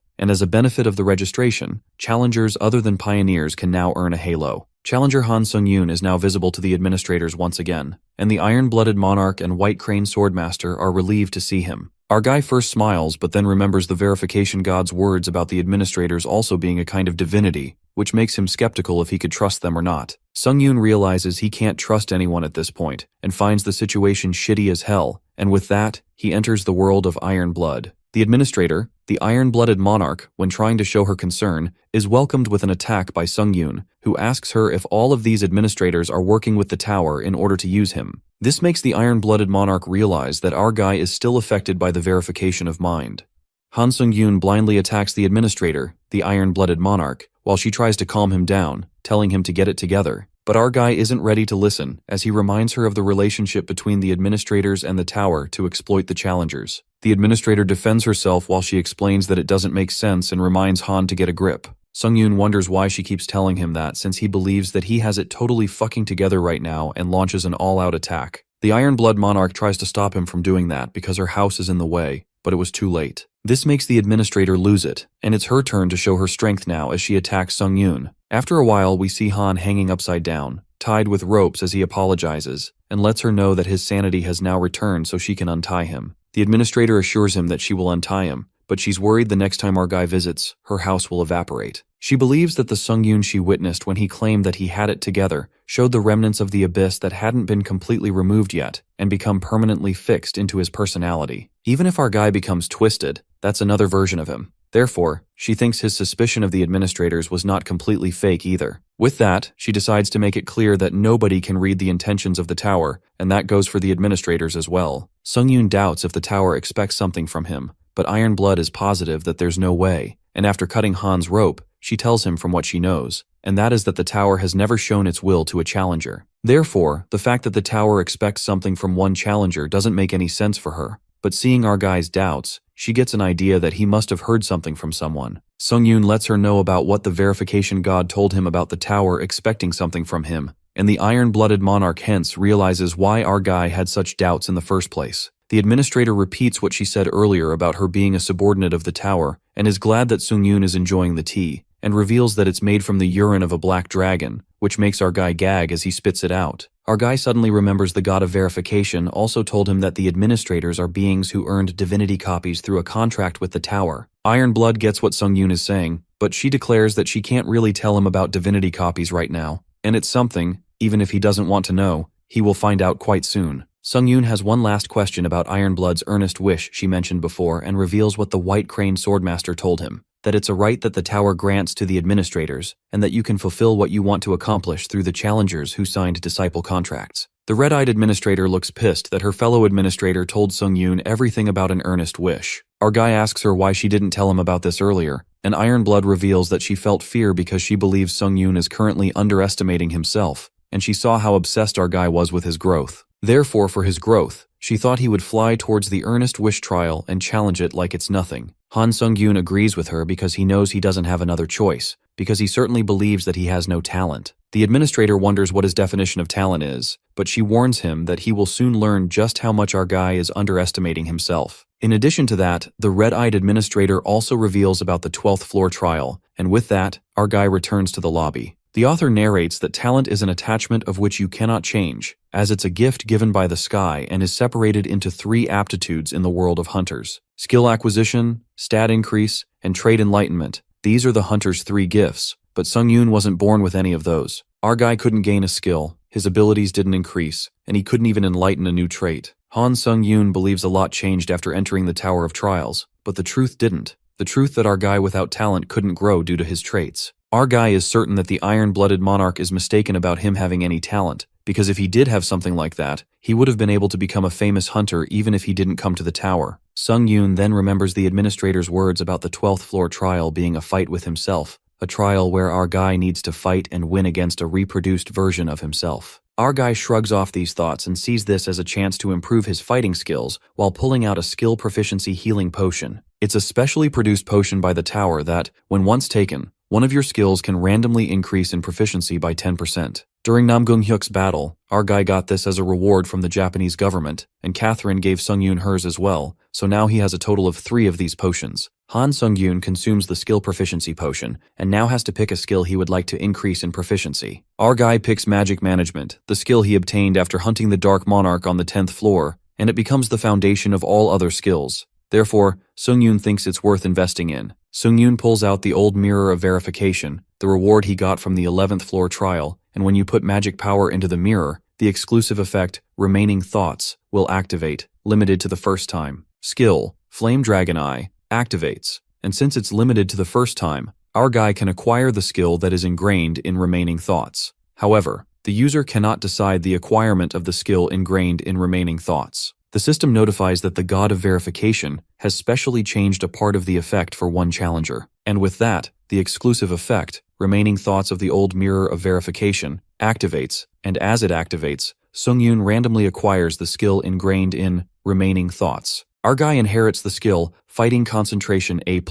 and as a benefit of the registration, challengers other than pioneers can now earn a halo. Challenger Han Sung-yoon is now visible to the administrators once again, and the Iron-Blooded Monarch and White Crane Swordmaster are relieved to see him. Our guy first smiles but then remembers the verification god's words about the administrators also being a kind of divinity, which makes him skeptical if he could trust them or not. Sung-yoon realizes he can't trust anyone at this point, and finds the situation shitty as hell, and with that, he enters the world of Iron Blood. The administrator, the Iron-Blooded Monarch, when trying to show her concern, is welcomed with an attack by Sung-yoon, who asks her if all of these administrators are working with the tower in order to use him. This makes the Iron-Blooded Monarch realize that our guy is still affected by the verification of mind. Han Sung-yoon blindly attacks the administrator, the Iron-Blooded Monarch, while she tries to calm him down, telling him to get it together. But our guy isn't ready to listen, as he reminds her of the relationship between the administrators and the tower to exploit the challengers. The administrator defends herself while she explains that it doesn't make sense and reminds Han to get a grip. Sung-yoon wonders why she keeps telling him that since he believes that he has it totally fucking together right now and launches an all-out attack. The Iron-Blood Monarch tries to stop him from doing that because her house is in the way, but it was too late. This makes the administrator lose it, and it's her turn to show her strength now as she attacks Sung-yoon. After a while, we see Han hanging upside down, tied with ropes as he apologizes, and lets her know that his sanity has now returned so she can untie him. The administrator assures him that she will untie him, but she's worried the next time our guy visits, her house will evaporate. She believes that the Sung-yoon she witnessed when he claimed that he had it together showed the remnants of the abyss that hadn't been completely removed yet and become permanently fixed into his personality. Even if our guy becomes twisted, that's another version of him. Therefore, she thinks his suspicion of the administrators was not completely fake either. With that, she decides to make it clear that nobody can read the intentions of the tower, and that goes for the administrators as well. Sung-yoon doubts if the tower expects something from him, but Iron Blood is positive that there's no way, and after cutting Han's rope, she tells him from what she knows, and that is that the tower has never shown its will to a challenger. Therefore, the fact that the tower expects something from one challenger doesn't make any sense for her, but seeing our guy's doubts, she gets an idea that he must have heard something from someone. Sung-yoon lets her know about what the verification god told him about the tower expecting something from him, and the Iron-Blooded Monarch hence realizes why our guy had such doubts in the first place. The administrator repeats what she said earlier about her being a subordinate of the tower, and is glad that Sung-yoon is enjoying the tea, and reveals that it's made from the urine of a black dragon, which makes our guy gag as he spits it out. Our guy suddenly remembers the god of verification also told him that the administrators are beings who earned divinity copies through a contract with the tower. Iron Blood gets what Sung-yoon is saying, but she declares that she can't really tell him about divinity copies right now, and it's something, even if he doesn't want to know, he will find out quite soon. Sung-yoon has one last question about Iron Blood's earnest wish she mentioned before and reveals what the White Crane Swordmaster told him, that it's a right that the tower grants to the administrators, and that you can fulfill what you want to accomplish through the challengers who signed disciple contracts. The red-eyed administrator looks pissed that her fellow administrator told Sung-yoon everything about an earnest wish. Our guy asks her why she didn't tell him about this earlier, and Iron Blood reveals that she felt fear because she believes Sung-yoon is currently underestimating himself, and she saw how obsessed our guy was with his growth. Therefore, for his growth, she thought he would fly towards the earnest wish trial and challenge it like it's nothing. Han Sung-yoon agrees with her because he knows he doesn't have another choice, because he certainly believes that he has no talent. The administrator wonders what his definition of talent is, but she warns him that he will soon learn just how much our guy is underestimating himself. In addition to that, the red-eyed administrator also reveals about the 12th floor trial, and with that, our guy returns to the lobby. The author narrates that talent is an attachment of which you cannot change, as it's a gift given by the sky and is separated into 3 aptitudes in the world of hunters: skill acquisition, stat increase, and trait enlightenment. These are the hunter's 3 gifts, but Sung-yoon wasn't born with any of those. Our guy couldn't gain a skill, his abilities didn't increase, and he couldn't even enlighten a new trait. Han Sung-yoon believes a lot changed after entering the Tower of Trials, but the truth didn't. The truth that our guy without talent couldn't grow due to his traits. Our guy is certain that the Iron-Blooded Monarch is mistaken about him having any talent, because if he did have something like that, he would have been able to become a famous hunter even if he didn't come to the tower. Sung-yoon then remembers the administrator's words about the 12th floor trial being a fight with himself, a trial where our guy needs to fight and win against a reproduced version of himself. Our guy shrugs off these thoughts and sees this as a chance to improve his fighting skills while pulling out a skill proficiency healing potion. It's a specially produced potion by the tower that, when once taken, one of your skills can randomly increase in proficiency by 10%. During Namgung-hyuk's battle, our guy got this as a reward from the Japanese government, and Catherine gave Sung-yoon hers as well, so now he has a total of 3 of these potions. Han Sung-yoon consumes the skill proficiency potion, and now has to pick a skill he would like to increase in proficiency. Our guy picks magic management, the skill he obtained after hunting the Dark Monarch on the 10th floor, and it becomes the foundation of all other skills. Therefore, Sung-yoon thinks it's worth investing in. Sung-yoon pulls out the old mirror of verification, the reward he got from the 11th floor trial, and when you put magic power into the mirror, the exclusive effect, Remaining Thoughts, will activate, limited to the first time. Skill, Flame Dragon Eye, activates, and since it's limited to the first time, our guy can acquire the skill that is ingrained in Remaining Thoughts. However, the user cannot decide the acquirement of the skill ingrained in Remaining Thoughts. The system notifies that the god of verification has specially changed a part of the effect for one challenger, and with that, the exclusive effect, Remaining Thoughts of the old mirror of verification, activates, and as it activates, Sung-yoon randomly acquires the skill ingrained in Remaining Thoughts. Our guy inherits the skill Fighting Concentration A+,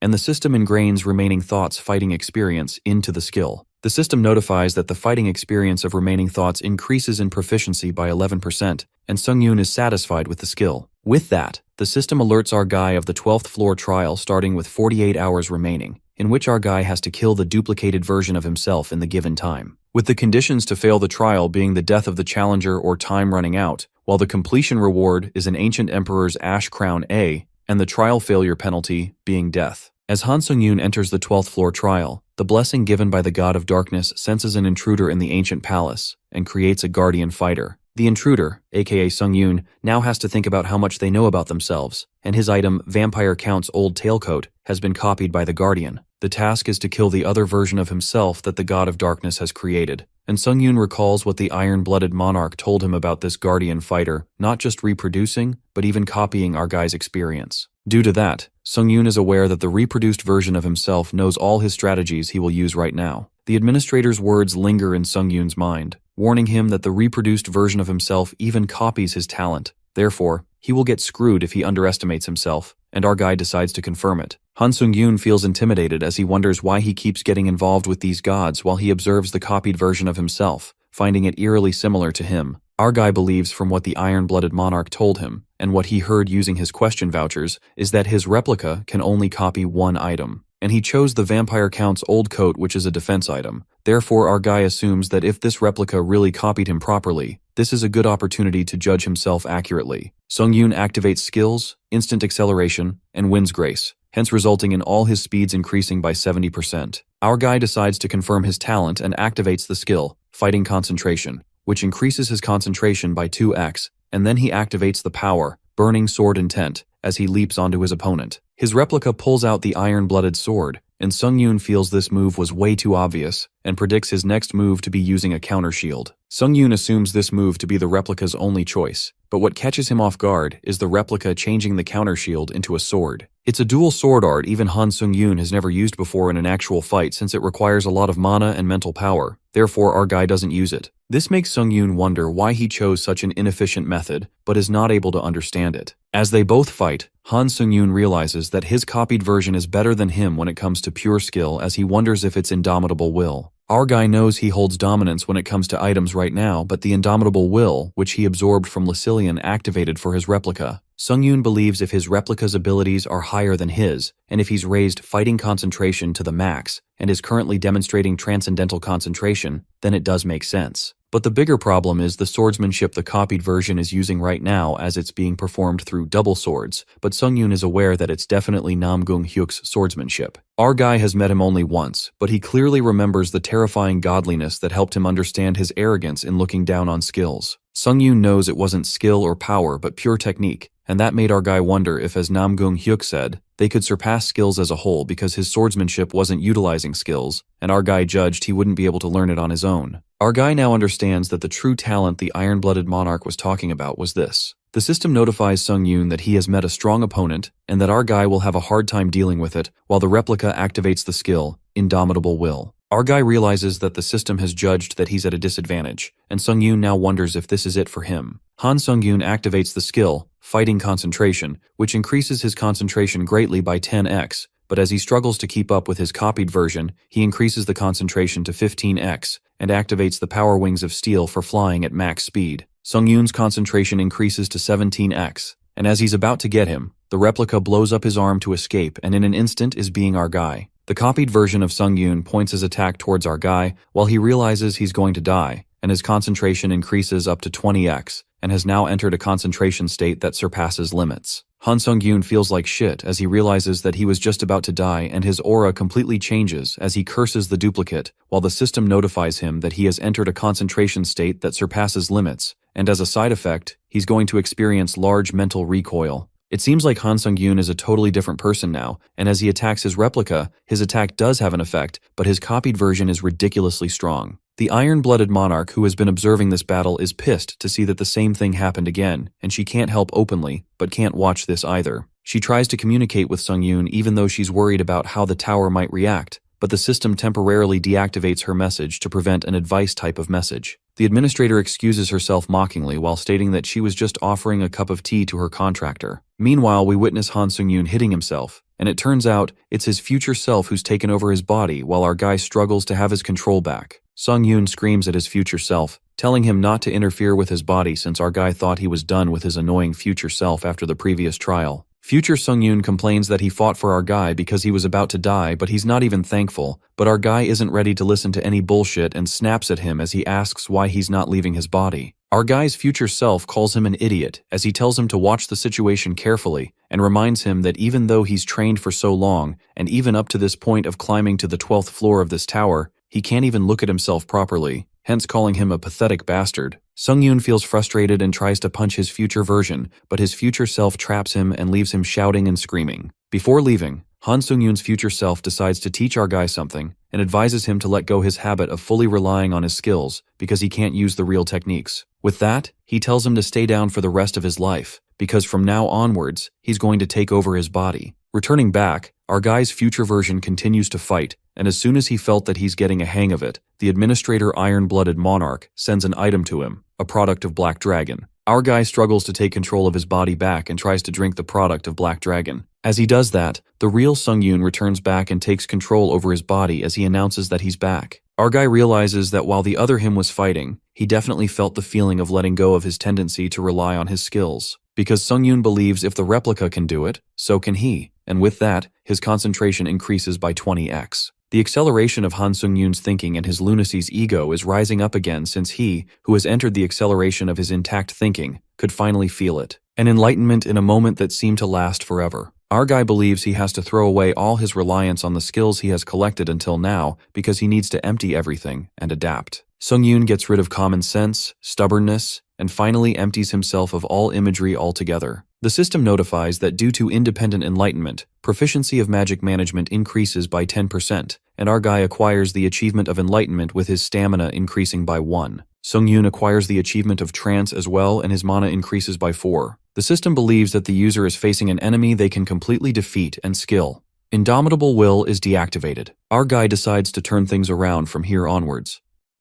and the system ingrains Remaining Thoughts fighting experience into the skill. The system notifies that the fighting experience of Remaining Thoughts increases in proficiency by 11%, and Sung-yoon is satisfied with the skill. With that, the system alerts our guy of the 12th floor trial starting with 48 hours remaining, in which our guy has to kill the duplicated version of himself in the given time, with the conditions to fail the trial being the death of the challenger or time running out, while the completion reward is an Ancient Emperor's Ash Crown A, and the trial failure penalty being death. As Han Sung-yoon enters the 12th floor trial, the blessing given by the god of darkness senses an intruder in the ancient palace and creates a guardian fighter. The intruder, aka Sung-yoon, now has to think about how much they know about themselves, and his item, Vampire Count's old tailcoat, has been copied by the guardian. The task is to kill the other version of himself that the god of darkness has created, and Sung-yoon recalls what the iron-blooded monarch told him about this guardian fighter, not just reproducing, but even copying our guy's experience. Due to that, Sung-yoon is aware that the reproduced version of himself knows all his strategies he will use right now. The administrator's words linger in Sung-yoon's mind, warning him that the reproduced version of himself even copies his talent. Therefore, he will get screwed if he underestimates himself, and our guy decides to confirm it. Han Sung-yoon feels intimidated as he wonders why he keeps getting involved with these gods while he observes the copied version of himself, finding it eerily similar to him. Our guy believes from what the iron-blooded monarch told him, and what he heard using his question vouchers, is that his replica can only copy one item. And he chose the Vampire Count's old coat, which is a defense item. Therefore, our guy assumes that if this replica really copied him properly, this is a good opportunity to judge himself accurately. Sung-yoon activates skills, instant acceleration, and wind's grace, hence resulting in all his speeds increasing by 70%. Our guy decides to confirm his talent and activates the skill, Fighting Concentration, which increases his concentration by 2x, and then he activates the power, Burning Sword Intent, as he leaps onto his opponent. His replica pulls out the iron-blooded sword, and Sung-yoon feels this move was way too obvious, and predicts his next move to be using a counter shield. Sung-yoon assumes this move to be the replica's only choice, but what catches him off guard is the replica changing the counter shield into a sword. It's a dual sword art even Han Sung-yoon has never used before in an actual fight since it requires a lot of mana and mental power, therefore our guy doesn't use it. This makes Sung-yoon wonder why he chose such an inefficient method, but is not able to understand it. As they both fight, Han Sung-yoon realizes that his copied version is better than him when it comes to pure skill as he wonders if it's indomitable will. Our guy knows he holds dominance when it comes to items right now, but the indomitable will, which he absorbed from Lucilian, activated for his replica. Sung-yoon believes if his replica's abilities are higher than his, and if he's raised Fighting Concentration to the max, and is currently demonstrating Transcendental Concentration, then it does make sense. But the bigger problem is the swordsmanship the copied version is using right now as it's being performed through double swords, but Sung-yoon is aware that it's definitely Namgung-hyuk's swordsmanship. Our guy has met him only once, but he clearly remembers the terrifying godliness that helped him understand his arrogance in looking down on skills. Sung-yoon knows it wasn't skill or power but pure technique, and that made our guy wonder if, as Namgung-hyuk said, they could surpass skills as a whole because his swordsmanship wasn't utilizing skills, and our guy judged he wouldn't be able to learn it on his own. Our guy now understands that the true talent the iron-blooded monarch was talking about was this. The system notifies Sung-yoon that he has met a strong opponent, and that our guy will have a hard time dealing with it, while the replica activates the skill, indomitable will. Our guy realizes that the system has judged that he's at a disadvantage, and Sung-yoon now wonders if this is it for him. Han Sung-yoon activates the skill, Fighting Concentration, which increases his concentration greatly by 10x, but as he struggles to keep up with his copied version, he increases the concentration to 15x, and activates the Power Wings of Steel for flying at max speed. Sung-yoon's concentration increases to 17x, and as he's about to get him, the replica blows up his arm to escape and in an instant is being our guy. The copied version of Sung-yoon points his attack towards our guy while he realizes he's going to die, and his concentration increases up to 20x, and has now entered a concentration state that surpasses limits. Han Sung-yoon feels like shit as he realizes that he was just about to die, and his aura completely changes as he curses the duplicate, while the system notifies him that he has entered a concentration state that surpasses limits, and as a side effect, he's going to experience large mental recoil. It seems like Han Sung-yoon is a totally different person now, and as he attacks his replica, his attack does have an effect, but his copied version is ridiculously strong. The iron-blooded monarch who has been observing this battle is pissed to see that the same thing happened again, and she can't help openly, but can't watch this either. She tries to communicate with Sung-yoon even though she's worried about how the tower might react, but the system temporarily deactivates her message to prevent an advice type of message. The administrator excuses herself mockingly while stating that she was just offering a cup of tea to her contractor. Meanwhile, we witness Han Sung-yoon hitting himself, and it turns out it's his future self who's taken over his body while our guy struggles to have his control back. Sung-yoon screams at his future self, telling him not to interfere with his body since our guy thought he was done with his annoying future self after the previous trial. Future Sung-yoon complains that he fought for our guy because he was about to die, but he's not even thankful, but our guy isn't ready to listen to any bullshit and snaps at him as he asks why he's not leaving his body. Our guy's future self calls him an idiot as he tells him to watch the situation carefully and reminds him that even though he's trained for so long, and even up to this point of climbing to the 12th floor of this tower, he can't even look at himself properly, hence calling him a pathetic bastard. Sung-yoon feels frustrated and tries to punch his future version, but his future self traps him and leaves him shouting and screaming. Before leaving, Han Sung-yoon's future self decides to teach our guy something and advises him to let go his habit of fully relying on his skills because he can't use the real techniques. With that, he tells him to stay down for the rest of his life, because from now onwards, he's going to take over his body. Returning back, our guy's future version continues to fight, and as soon as he felt that he's getting a hang of it, the administrator iron-blooded monarch sends an item to him, a product of Black Dragon. Our guy struggles to take control of his body back and tries to drink the product of Black Dragon. As he does that, the real Sung-yoon returns back and takes control over his body as he announces that he's back. Our guy realizes that while the other him was fighting, he definitely felt the feeling of letting go of his tendency to rely on his skills. Because Sung-yoon believes if the replica can do it, so can he, and with that, his concentration increases by 20x. The acceleration of Han Sung-yoon's thinking and his lunacy's ego is rising up again since he, who has entered the acceleration of his intact thinking, could finally feel it. An enlightenment in a moment that seemed to last forever. Our guy believes he has to throw away all his reliance on the skills he has collected until now because he needs to empty everything and adapt. Sung-yoon gets rid of common sense, stubbornness, and finally empties himself of all imagery altogether. The system notifies that due to independent enlightenment, proficiency of magic management increases by 10%, and our guy acquires the achievement of enlightenment with his stamina increasing by 1. Sung-yoon acquires the achievement of trance as well, and his mana increases by 4. The system believes that the user is facing an enemy they can completely defeat and skill. Indomitable will is deactivated. Our guy decides to turn things around from here onwards.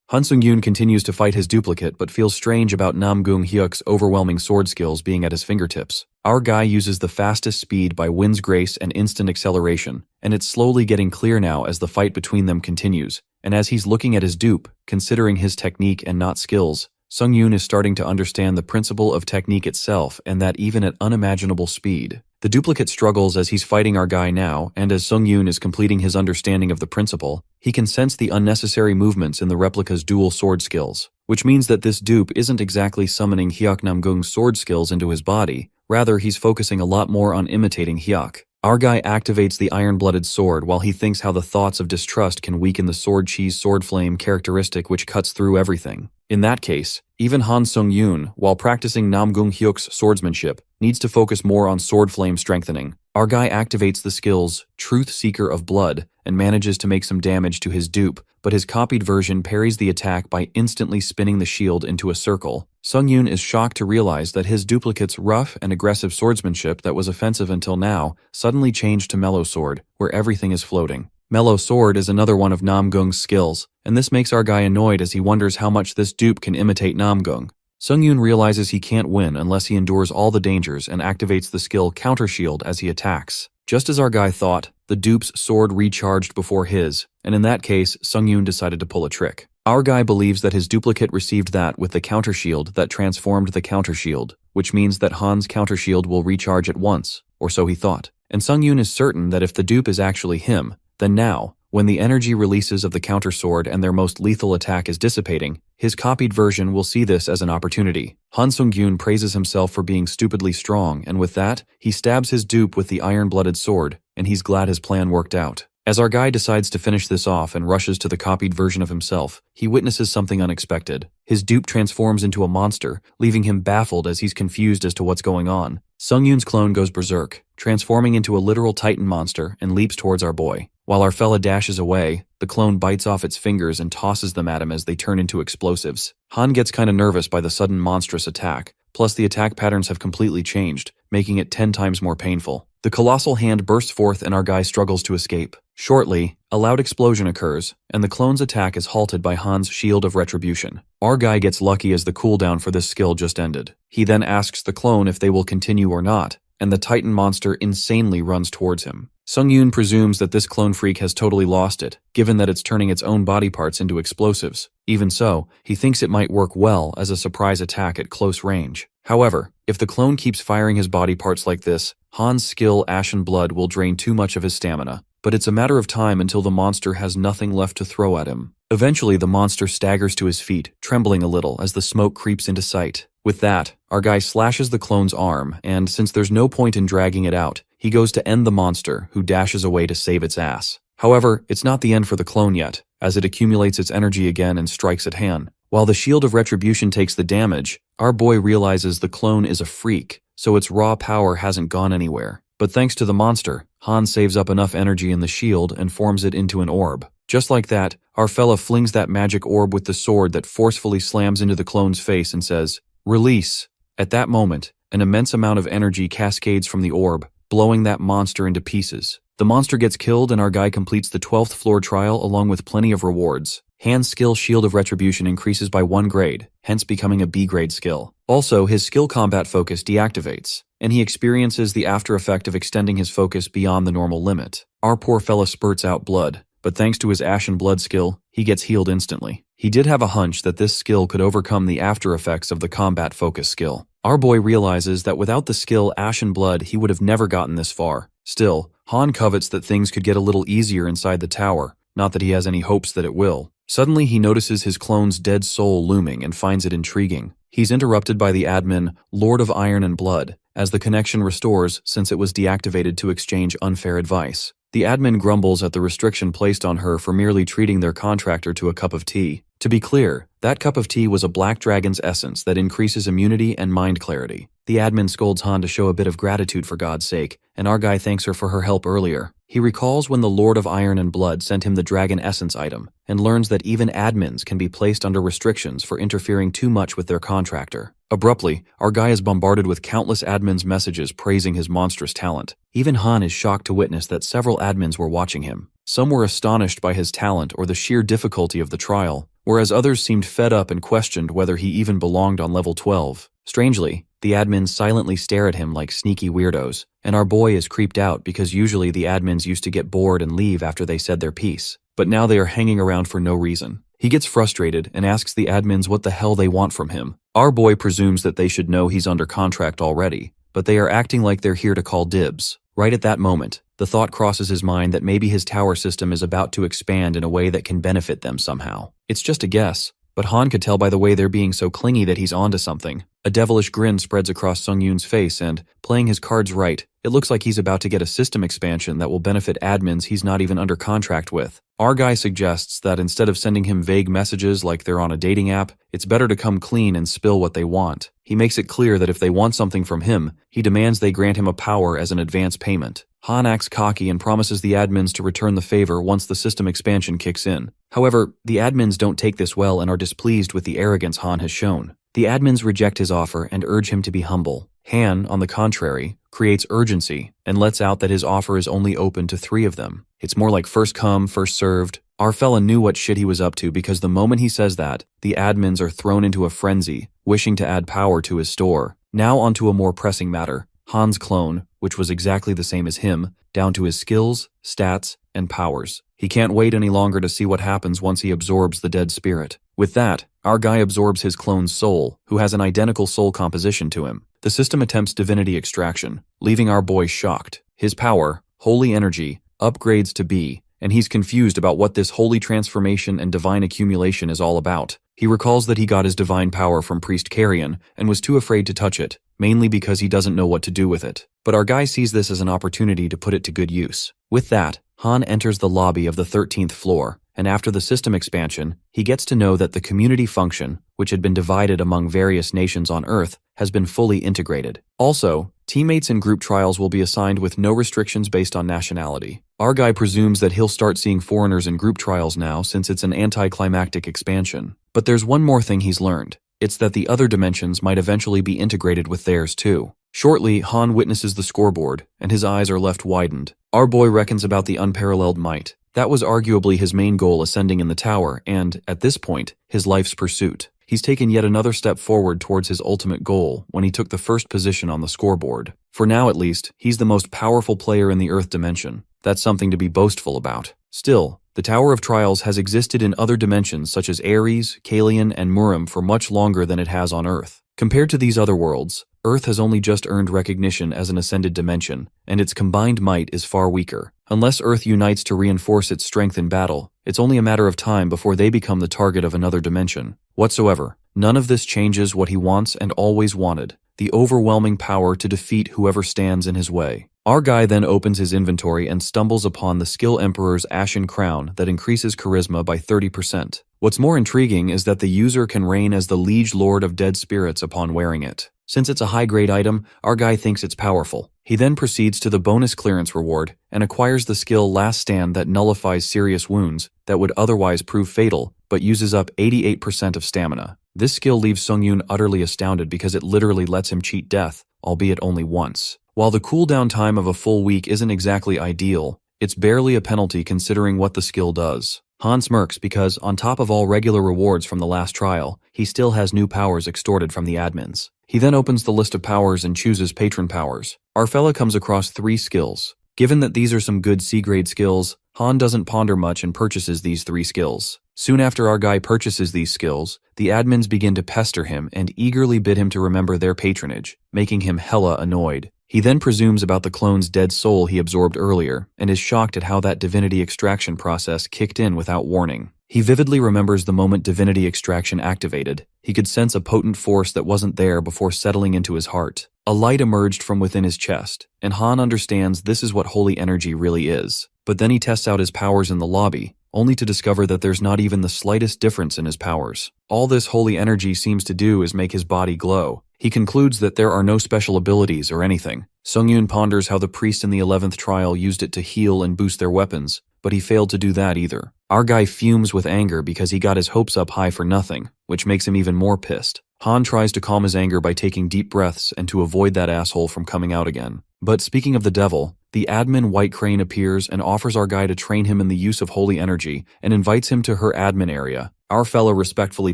Han Sung-yoon continues to fight his duplicate but feels strange about Nam Gung-hyuk's overwhelming sword skills being at his fingertips. Our guy uses the fastest speed by Wind's Grace and instant acceleration, and it's slowly getting clear now as the fight between them continues, and as he's looking at his dupe, considering his technique and not skills, Sung-yoon is starting to understand the principle of technique itself and that even at unimaginable speed. The duplicate struggles as he's fighting our guy now, and as Sung-yoon is completing his understanding of the principle, he can sense the unnecessary movements in the replica's dual sword skills, which means that this dupe isn't exactly summoning Hyuk Namgung's sword skills into his body, rather he's focusing a lot more on imitating Hyuk. Our guy activates the iron-blooded sword while he thinks how the thoughts of distrust can weaken the sword cheese sword flame characteristic which cuts through everything. In that case, even Han Sung-yoon, while practicing Nam Gung-hyuk's swordsmanship, needs to focus more on sword flame strengthening. Our guy activates the skills Truth Seeker of Blood and manages to make some damage to his dupe, but his copied version parries the attack by instantly spinning the shield into a circle. Sung-yoon is shocked to realize that his duplicate's rough and aggressive swordsmanship that was offensive until now suddenly changed to mellow sword, where everything is floating. Mellow Sword is another one of Namgung's skills, and this makes our guy annoyed as he wonders how much this dupe can imitate Namgung. Sungyun realizes he can't win unless he endures all the dangers and activates the skill Counter Shield as he attacks. Just as our guy thought, the dupe's sword recharged before his, and in that case, Sungyun decided to pull a trick. Our guy believes that his duplicate received that with the Counter Shield that transformed the Counter Shield, which means that Han's Counter Shield will recharge at once, or so he thought. And Sungyun is certain that if the dupe is actually him, then now, when the energy releases of the counter sword and their most lethal attack is dissipating, his copied version will see this as an opportunity. Han Sung-gyun praises himself for being stupidly strong, and with that, he stabs his dupe with the iron-blooded sword, and he's glad his plan worked out. As our guy decides to finish this off and rushes to the copied version of himself, he witnesses something unexpected. His dupe transforms into a monster, leaving him baffled as he's confused as to what's going on. Sung-yoon's clone goes berserk, transforming into a literal titan monster and leaps towards our boy. While our fella dashes away, the clone bites off its fingers and tosses them at him as they turn into explosives. Han gets kinda nervous by the sudden monstrous attack, plus the attack patterns have completely changed, making it 10 times more painful. The colossal hand bursts forth and our guy struggles to escape. Shortly, a loud explosion occurs, and the clone's attack is halted by Han's Shield of Retribution. Our guy gets lucky as the cooldown for this skill just ended. He then asks the clone if they will continue or not, and the Titan monster insanely runs towards him. Sung-yoon presumes that this clone freak has totally lost it, given that it's turning its own body parts into explosives. Even so, he thinks it might work well as a surprise attack at close range. However, if the clone keeps firing his body parts like this, Han's skill Ashen Blood will drain too much of his stamina. But it's a matter of time until the monster has nothing left to throw at him. Eventually, the monster staggers to his feet, trembling a little as the smoke creeps into sight. With that, our guy slashes the clone's arm, and since there's no point in dragging it out, he goes to end the monster, who dashes away to save its ass. However, it's not the end for the clone yet, as it accumulates its energy again and strikes at Han. While the Shield of Retribution takes the damage, our boy realizes the clone is a freak, so its raw power hasn't gone anywhere. But thanks to the monster, Han saves up enough energy in the shield and forms it into an orb. Just like that, our fella flings that magic orb with the sword that forcefully slams into the clone's face and says, "Release." At that moment, an immense amount of energy cascades from the orb, blowing that monster into pieces. The monster gets killed and our guy completes the 12th floor trial along with plenty of rewards. Han's skill Shield of Retribution increases by 1 grade, hence becoming a B-grade skill. Also, his skill combat focus deactivates, and he experiences the after effect of extending his focus beyond the normal limit. Our poor fella spurts out blood, but thanks to his Ashen Blood skill, he gets healed instantly. He did have a hunch that this skill could overcome the after effects of the combat focus skill. Our boy realizes that without the skill Ashen Blood, he would have never gotten this far. Still, Han covets that things could get a little easier inside the tower, not that he has any hopes that it will. Suddenly, he notices his clone's dead soul looming and finds it intriguing. He's interrupted by the admin, Lord of Iron and Blood, as the connection restores since it was deactivated to exchange unfair advice. The admin grumbles at the restriction placed on her for merely treating their contractor to a cup of tea. To be clear, that cup of tea was a black dragon's essence that increases immunity and mind clarity. The admin scolds Han to show a bit of gratitude for God's sake, and our guy thanks her for her help earlier. He recalls when the Lord of Iron and Blood sent him the Dragon Essence item, and learns that even admins can be placed under restrictions for interfering too much with their contractor. Abruptly, our guy is bombarded with countless admins' messages praising his monstrous talent. Even Han is shocked to witness that several admins were watching him. Some were astonished by his talent or the sheer difficulty of the trial, whereas others seemed fed up and questioned whether he even belonged on level 12. Strangely, the admins silently stare at him like sneaky weirdos, and our boy is creeped out because usually the admins used to get bored and leave after they said their piece, but now they are hanging around for no reason. He gets frustrated and asks the admins what the hell they want from him. Our boy presumes that they should know he's under contract already, but they are acting like they're here to call dibs. Right at that moment, the thought crosses his mind that maybe his tower system is about to expand in a way that can benefit them somehow. It's just a guess, but Han could tell by the way they're being so clingy that he's onto something. A devilish grin spreads across Sung-yoon's face and, playing his cards right, it looks like he's about to get a system expansion that will benefit admins he's not even under contract with. Our guy suggests that instead of sending him vague messages like they're on a dating app, it's better to come clean and spill what they want. He makes it clear that if they want something from him, he demands they grant him a power as an advance payment. Han acts cocky and promises the admins to return the favor once the system expansion kicks in. However, the admins don't take this well and are displeased with the arrogance Han has shown. The admins reject his offer and urge him to be humble. Han, on the contrary, creates urgency and lets out that his offer is only open to 3 of them. It's more like first come, first served. Our fella knew what shit he was up to because the moment he says that, the admins are thrown into a frenzy, wishing to add power to his store. Now onto a more pressing matter, Han's clone, which was exactly the same as him, down to his skills, stats, and powers. He can't wait any longer to see what happens once he absorbs the dead spirit. With that, our guy absorbs his clone's soul, who has an identical soul composition to him. The system attempts divinity extraction, leaving our boy shocked. His power, holy energy, upgrades to B, and he's confused about what this holy transformation and divine accumulation is all about. He recalls that he got his divine power from Priest Carrion and was too afraid to touch it, mainly because he doesn't know what to do with it. But our guy sees this as an opportunity to put it to good use. With that, Han enters the lobby of the 13th floor, and after the system expansion, he gets to know that the community function, which had been divided among various nations on Earth, has been fully integrated. Also, teammates in group trials will be assigned with no restrictions based on nationality. Our guy presumes that he'll start seeing foreigners in group trials now since it's an anticlimactic expansion. But there's one more thing he's learned. It's that the other dimensions might eventually be integrated with theirs too. Shortly, Han witnesses the scoreboard, and his eyes are left widened. Our boy reckons about the unparalleled might. That was arguably his main goal ascending in the tower and, at this point, his life's pursuit. He's taken yet another step forward towards his ultimate goal when he took the first position on the scoreboard. For now at least, he's the most powerful player in the Earth dimension. That's something to be boastful about. Still, the Tower of Trials has existed in other dimensions such as Ares, Kalian, and Murim for much longer than it has on Earth. Compared to these other worlds, Earth has only just earned recognition as an ascended dimension, and its combined might is far weaker. Unless Earth unites to reinforce its strength in battle, it's only a matter of time before they become the target of another dimension. Whatsoever, none of this changes what he wants and always wanted, the overwhelming power to defeat whoever stands in his way. Our guy then opens his inventory and stumbles upon the Skill Emperor's Ashen Crown that increases charisma by 30%. What's more intriguing is that the user can reign as the Liege Lord of Dead Spirits upon wearing it. Since it's a high-grade item, our guy thinks it's powerful. He then proceeds to the bonus clearance reward and acquires the skill Last Stand that nullifies serious wounds that would otherwise prove fatal, but uses up 88% of stamina. This skill leaves Sungyun utterly astounded because it literally lets him cheat death, albeit only once. While the cooldown time of a full week isn't exactly ideal, it's barely a penalty considering what the skill does. Han smirks because, on top of all regular rewards from the last trial, he still has new powers extorted from the admins. He then opens the list of powers and chooses patron powers. Our fella comes across 3 skills. Given that these are some good C-grade skills, Han doesn't ponder much and purchases these 3 skills. Soon after our guy purchases these skills, the admins begin to pester him and eagerly bid him to remember their patronage, making him hella annoyed. He then presumes about the clone's dead soul he absorbed earlier, and is shocked at how that divinity extraction process kicked in without warning. He vividly remembers the moment divinity extraction activated. He could sense a potent force that wasn't there before settling into his heart. A light emerged from within his chest, and Han understands this is what holy energy really is. But then he tests out his powers in the lobby, only to discover that there's not even the slightest difference in his powers. All this holy energy seems to do is make his body glow. He concludes that there are no special abilities or anything. Sungyun ponders how the priest in the 11th trial used it to heal and boost their weapons, but he failed to do that either. Our guy fumes with anger because he got his hopes up high for nothing, which makes him even more pissed. Han tries to calm his anger by taking deep breaths and to avoid that asshole from coming out again. But speaking of the devil, the admin White Crane appears and offers our guy to train him in the use of holy energy and invites him to her admin area. Our fella respectfully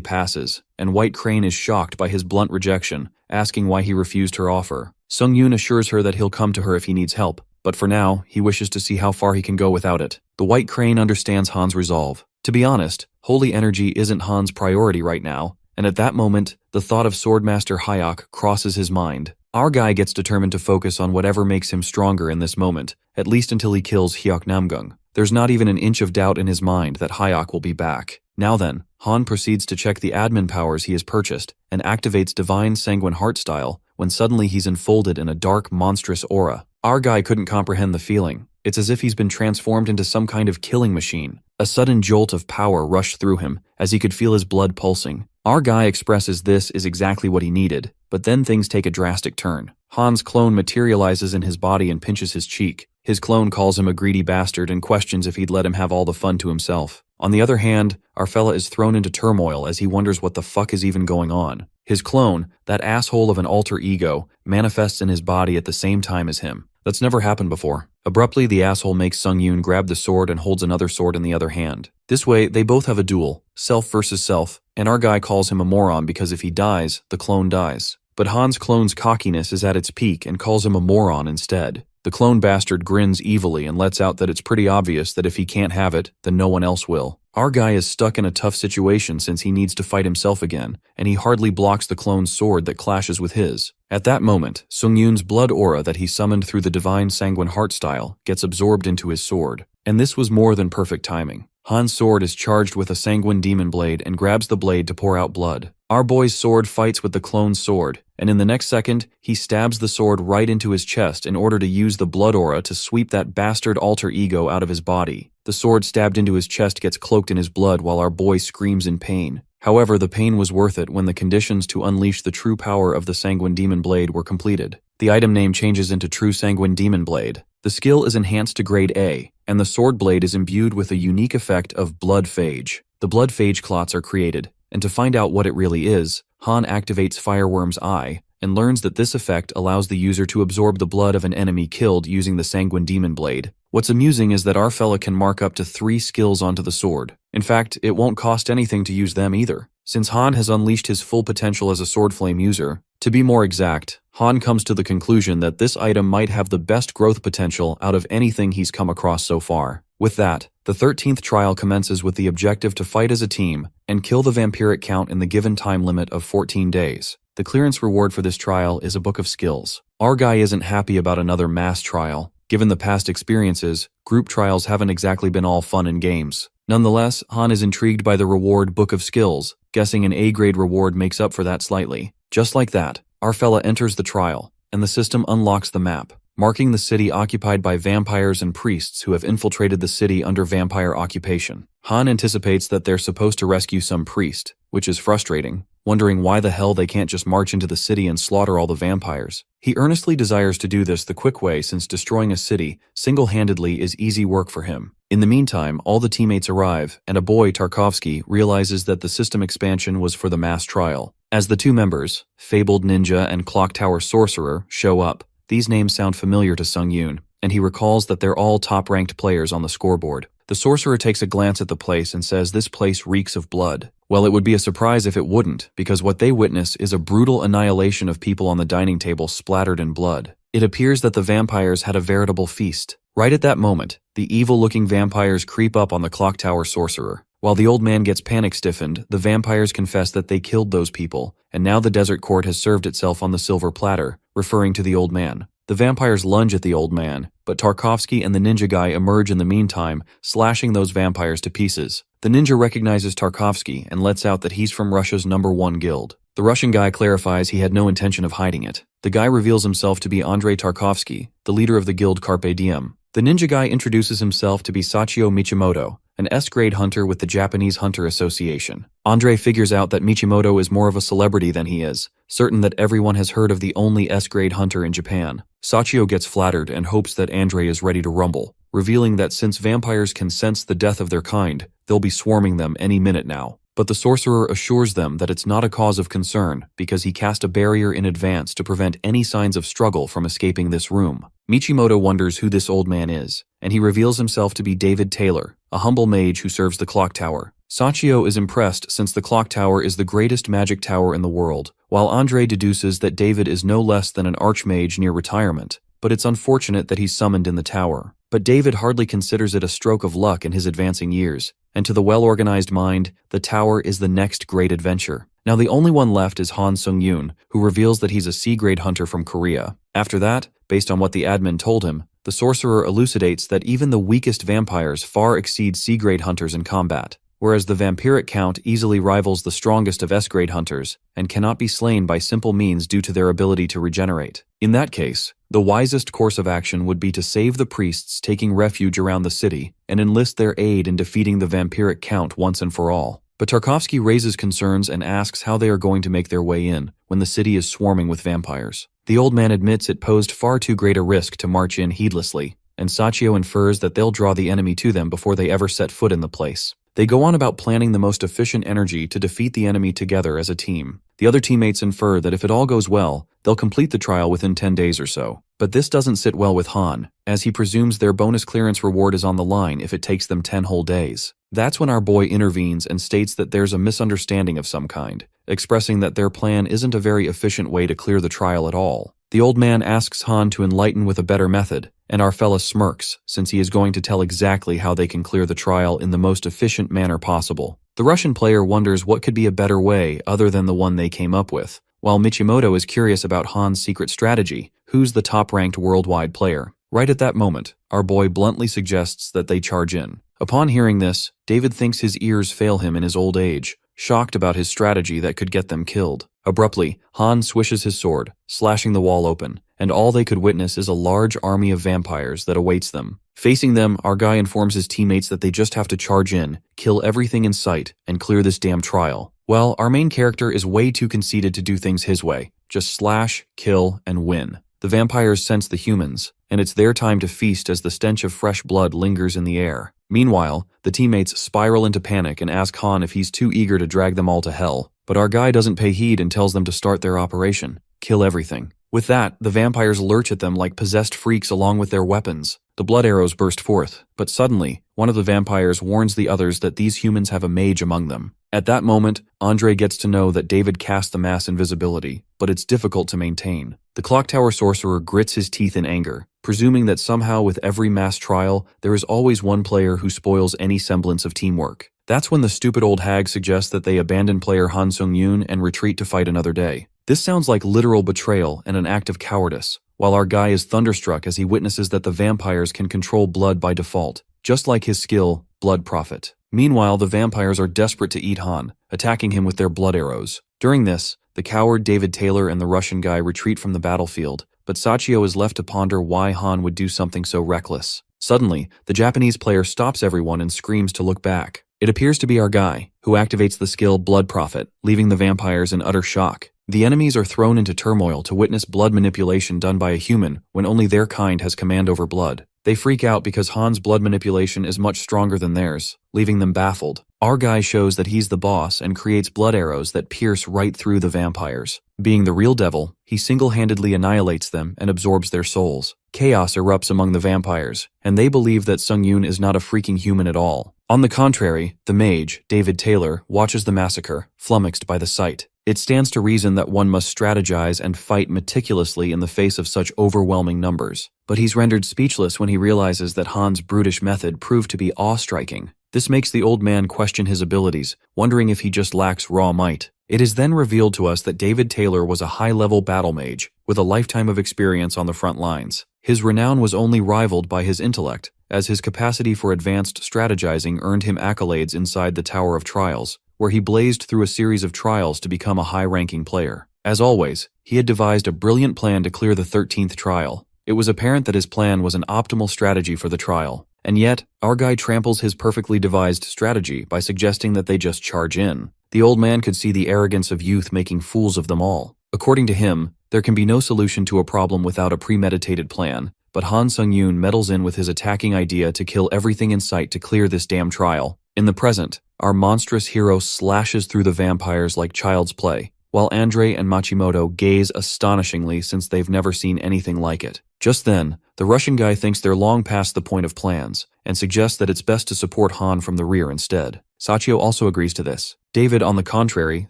passes, and White Crane is shocked by his blunt rejection, asking why he refused her offer. Sungyun assures her that he'll come to her if he needs help, but for now, he wishes to see how far he can go without it. The White Crane understands Han's resolve. To be honest, holy energy isn't Han's priority right now, and at that moment, the thought of Swordmaster Hayok crosses his mind. Our guy gets determined to focus on whatever makes him stronger in this moment, at least until he kills Hyok Namgung. There's not even an inch of doubt in his mind that Hayok will be back. Now then, Han proceeds to check the admin powers he has purchased and activates Divine Sanguine Heart Style when suddenly he's enfolded in a dark, monstrous aura. Our guy couldn't comprehend the feeling. It's as if he's been transformed into some kind of killing machine. A sudden jolt of power rushed through him as he could feel his blood pulsing. Our guy expresses this is exactly what he needed, but then things take a drastic turn. Han's clone materializes in his body and pinches his cheek. His clone calls him a greedy bastard and questions if he'd let him have all the fun to himself. On the other hand, our fella is thrown into turmoil as he wonders what the fuck is even going on. His clone, that asshole of an alter ego, manifests in his body at the same time as him. That's never happened before. Abruptly, the asshole makes Sung-yoon grab the sword and holds another sword in the other hand. This way, they both have a duel, self versus self, and our guy calls him a moron because if he dies, the clone dies. But Han's clone's cockiness is at its peak and calls him a moron instead. The clone bastard grins evilly and lets out that it's pretty obvious that if he can't have it, then no one else will. Our guy is stuck in a tough situation since he needs to fight himself again, and he hardly blocks the clone's sword that clashes with his. At that moment, Sung-yoon's blood aura that he summoned through the divine sanguine heart style gets absorbed into his sword. And this was more than perfect timing. Han's sword is charged with a sanguine demon blade and grabs the blade to pour out blood. Our boy's sword fights with the clone's sword, and in the next second, he stabs the sword right into his chest in order to use the blood aura to sweep that bastard alter ego out of his body. The sword stabbed into his chest gets cloaked in his blood while our boy screams in pain. However, the pain was worth it when the conditions to unleash the true power of the Sanguine Demon Blade were completed. The item name changes into True Sanguine Demon Blade. The skill is enhanced to grade A, and the sword blade is imbued with a unique effect of blood phage. The blood phage clots are created, and to find out what it really is, Han activates Fireworm's Eye, and learns that this effect allows the user to absorb the blood of an enemy killed using the Sanguine Demon Blade. What's amusing is that our fella can mark up to 3 skills onto the sword. In fact, it won't cost anything to use them either, since Han has unleashed his full potential as a sword flame user. To be more exact, Han comes to the conclusion that this item might have the best growth potential out of anything he's come across so far. With that, the 13th trial commences with the objective to fight as a team and kill the vampiric count in the given time limit of 14 days. The clearance reward for this trial is a book of skills. Our guy isn't happy about another mass trial. Given the past experiences, group trials haven't exactly been all fun and games. Nonetheless, Han is intrigued by the reward Book of Skills, guessing an A-grade reward makes up for that slightly. Just like that, our fella enters the trial, and the system unlocks the map, marking the city occupied by vampires and priests who have infiltrated the city under vampire occupation. Han anticipates that they're supposed to rescue some priest, which is frustrating, wondering why the hell they can't just march into the city and slaughter all the vampires. He earnestly desires to do this the quick way since destroying a city single-handedly is easy work for him. In the meantime, all the teammates arrive, and a boy, Tarkovsky, realizes that the system expansion was for the mass trial. As the two members, Fabled Ninja and Clock Tower Sorcerer, show up, these names sound familiar to Sung-yoon, and he recalls that they're all top-ranked players on the scoreboard. The sorcerer takes a glance at the place and says this place reeks of blood. Well, it would be a surprise if it wouldn't, because what they witness is a brutal annihilation of people on the dining table splattered in blood. It appears that the vampires had a veritable feast. Right at that moment, the evil-looking vampires creep up on the Clock Tower Sorcerer. While the old man gets panic-stiffened, the vampires confess that they killed those people, and now the desert court has served itself on the silver platter, referring to the old man. The vampires lunge at the old man, but Tarkovsky and the ninja guy emerge in the meantime, slashing those vampires to pieces. The ninja recognizes Tarkovsky and lets out that he's from Russia's #1 guild. The Russian guy clarifies he had no intention of hiding it. The guy reveals himself to be Andrei Tarkovsky, the leader of the guild Carpe Diem. The ninja guy introduces himself to be Sachio Michimoto, an S-grade hunter with the Japanese Hunter Association. Andrei figures out that Michimoto is more of a celebrity than he is, certain that everyone has heard of the only S-grade hunter in Japan. Sachio gets flattered and hopes that Andrei is ready to rumble, revealing that since vampires can sense the death of their kind, they'll be swarming them any minute now. But the sorcerer assures them that it's not a cause of concern because he cast a barrier in advance to prevent any signs of struggle from escaping this room. Michimoto wonders who this old man is, and he reveals himself to be David Taylor, a humble mage who serves the clock tower. Sachio is impressed since the clock tower is the greatest magic tower in the world, while Andrei deduces that David is no less than an archmage near retirement, but it's unfortunate that he's summoned in the tower. But David hardly considers it a stroke of luck in his advancing years, and to the well-organized mind, the tower is the next great adventure. Now the only one left is Han Sung-yoon, who reveals that he's a C-grade hunter from Korea. After that, based on what the admin told him, the sorcerer elucidates that even the weakest vampires far exceed C-grade hunters in combat, whereas the vampiric count easily rivals the strongest of S-grade hunters and cannot be slain by simple means due to their ability to regenerate. In that case, the wisest course of action would be to save the priests taking refuge around the city and enlist their aid in defeating the vampiric count once and for all. But Tarkovsky raises concerns and asks how they are going to make their way in when the city is swarming with vampires. The old man admits it posed far too great a risk to march in heedlessly, and Sachio infers that they'll draw the enemy to them before they ever set foot in the place. They go on about planning the most efficient energy to defeat the enemy together as a team. The other teammates infer that if it all goes well, they'll complete the trial within 10 days or so. But this doesn't sit well with Han, as he presumes their bonus clearance reward is on the line if it takes them 10 whole days. That's when our boy intervenes and states that there's a misunderstanding of some kind, expressing that their plan isn't a very efficient way to clear the trial at all. The old man asks Han to enlighten with a better method, and our fella smirks, since he is going to tell exactly how they can clear the trial in the most efficient manner possible. The Russian player wonders what could be a better way other than the one they came up with, while Michimoto is curious about Han's secret strategy, who's the top-ranked worldwide player. Right at that moment, our boy bluntly suggests that they charge in. Upon hearing this, David thinks his ears fail him in his old age, shocked about his strategy that could get them killed. Abruptly, Han swishes his sword, slashing the wall open, and all they could witness is a large army of vampires that awaits them. Facing them, our guy informs his teammates that they just have to charge in, kill everything in sight, and clear this damn trial. Well, our main character is way too conceited to do things his way. Just slash, kill, and win. The vampires sense the humans, and it's their time to feast as the stench of fresh blood lingers in the air. Meanwhile, the teammates spiral into panic and ask Han if he's too eager to drag them all to hell. But our guy doesn't pay heed and tells them to start their operation. Kill everything. With that, the vampires lurch at them like possessed freaks along with their weapons. The blood arrows burst forth, but suddenly, one of the vampires warns the others that these humans have a mage among them. At that moment, Andre gets to know that David cast the mass invisibility, but it's difficult to maintain. The clock tower sorcerer grits his teeth in anger, presuming that somehow with every mass trial, there is always one player who spoils any semblance of teamwork. That's when the stupid old hag suggests that they abandon player Han Sung-yoon and retreat to fight another day. This sounds like literal betrayal and an act of cowardice, while our guy is thunderstruck as he witnesses that the vampires can control blood by default, just like his skill, Blood Prophet. Meanwhile, the vampires are desperate to eat Han, attacking him with their blood arrows. During this, the coward David Taylor and the Russian guy retreat from the battlefield, but Sachio is left to ponder why Han would do something so reckless. Suddenly, the Japanese player stops everyone and screams to look back. It appears to be our guy, who activates the skill Blood Prophet, leaving the vampires in utter shock. The enemies are thrown into turmoil to witness blood manipulation done by a human when only their kind has command over blood. They freak out because Han's blood manipulation is much stronger than theirs, leaving them baffled. Our guy shows that he's the boss and creates blood arrows that pierce right through the vampires. Being the real devil, he single-handedly annihilates them and absorbs their souls. Chaos erupts among the vampires, and they believe that Sung-yoon is not a freaking human at all. On the contrary, the mage, David Taylor, watches the massacre, flummoxed by the sight. It stands to reason that one must strategize and fight meticulously in the face of such overwhelming numbers. But he's rendered speechless when he realizes that Han's brutish method proved to be awe-striking. This makes the old man question his abilities, wondering if he just lacks raw might. It is then revealed to us that David Taylor was a high-level battle mage, with a lifetime of experience on the front lines. His renown was only rivaled by his intellect, as his capacity for advanced strategizing earned him accolades inside the Tower of Trials, where he blazed through a series of trials to become a high-ranking player. As always, he had devised a brilliant plan to clear the 13th trial. It was apparent that his plan was an optimal strategy for the trial, and yet, our guy tramples his perfectly devised strategy by suggesting that they just charge in. The old man could see the arrogance of youth making fools of them all. According to him, there can be no solution to a problem without a premeditated plan, but Han Sung-yoon meddles in with his attacking idea to kill everything in sight to clear this damn trial. In the present, our monstrous hero slashes through the vampires like child's play, while Andre and Machimoto gaze astonishingly since they've never seen anything like it. Just then, the Russian guy thinks they're long past the point of plans, and suggests that it's best to support Han from the rear instead. Sachio also agrees to this. David, on the contrary,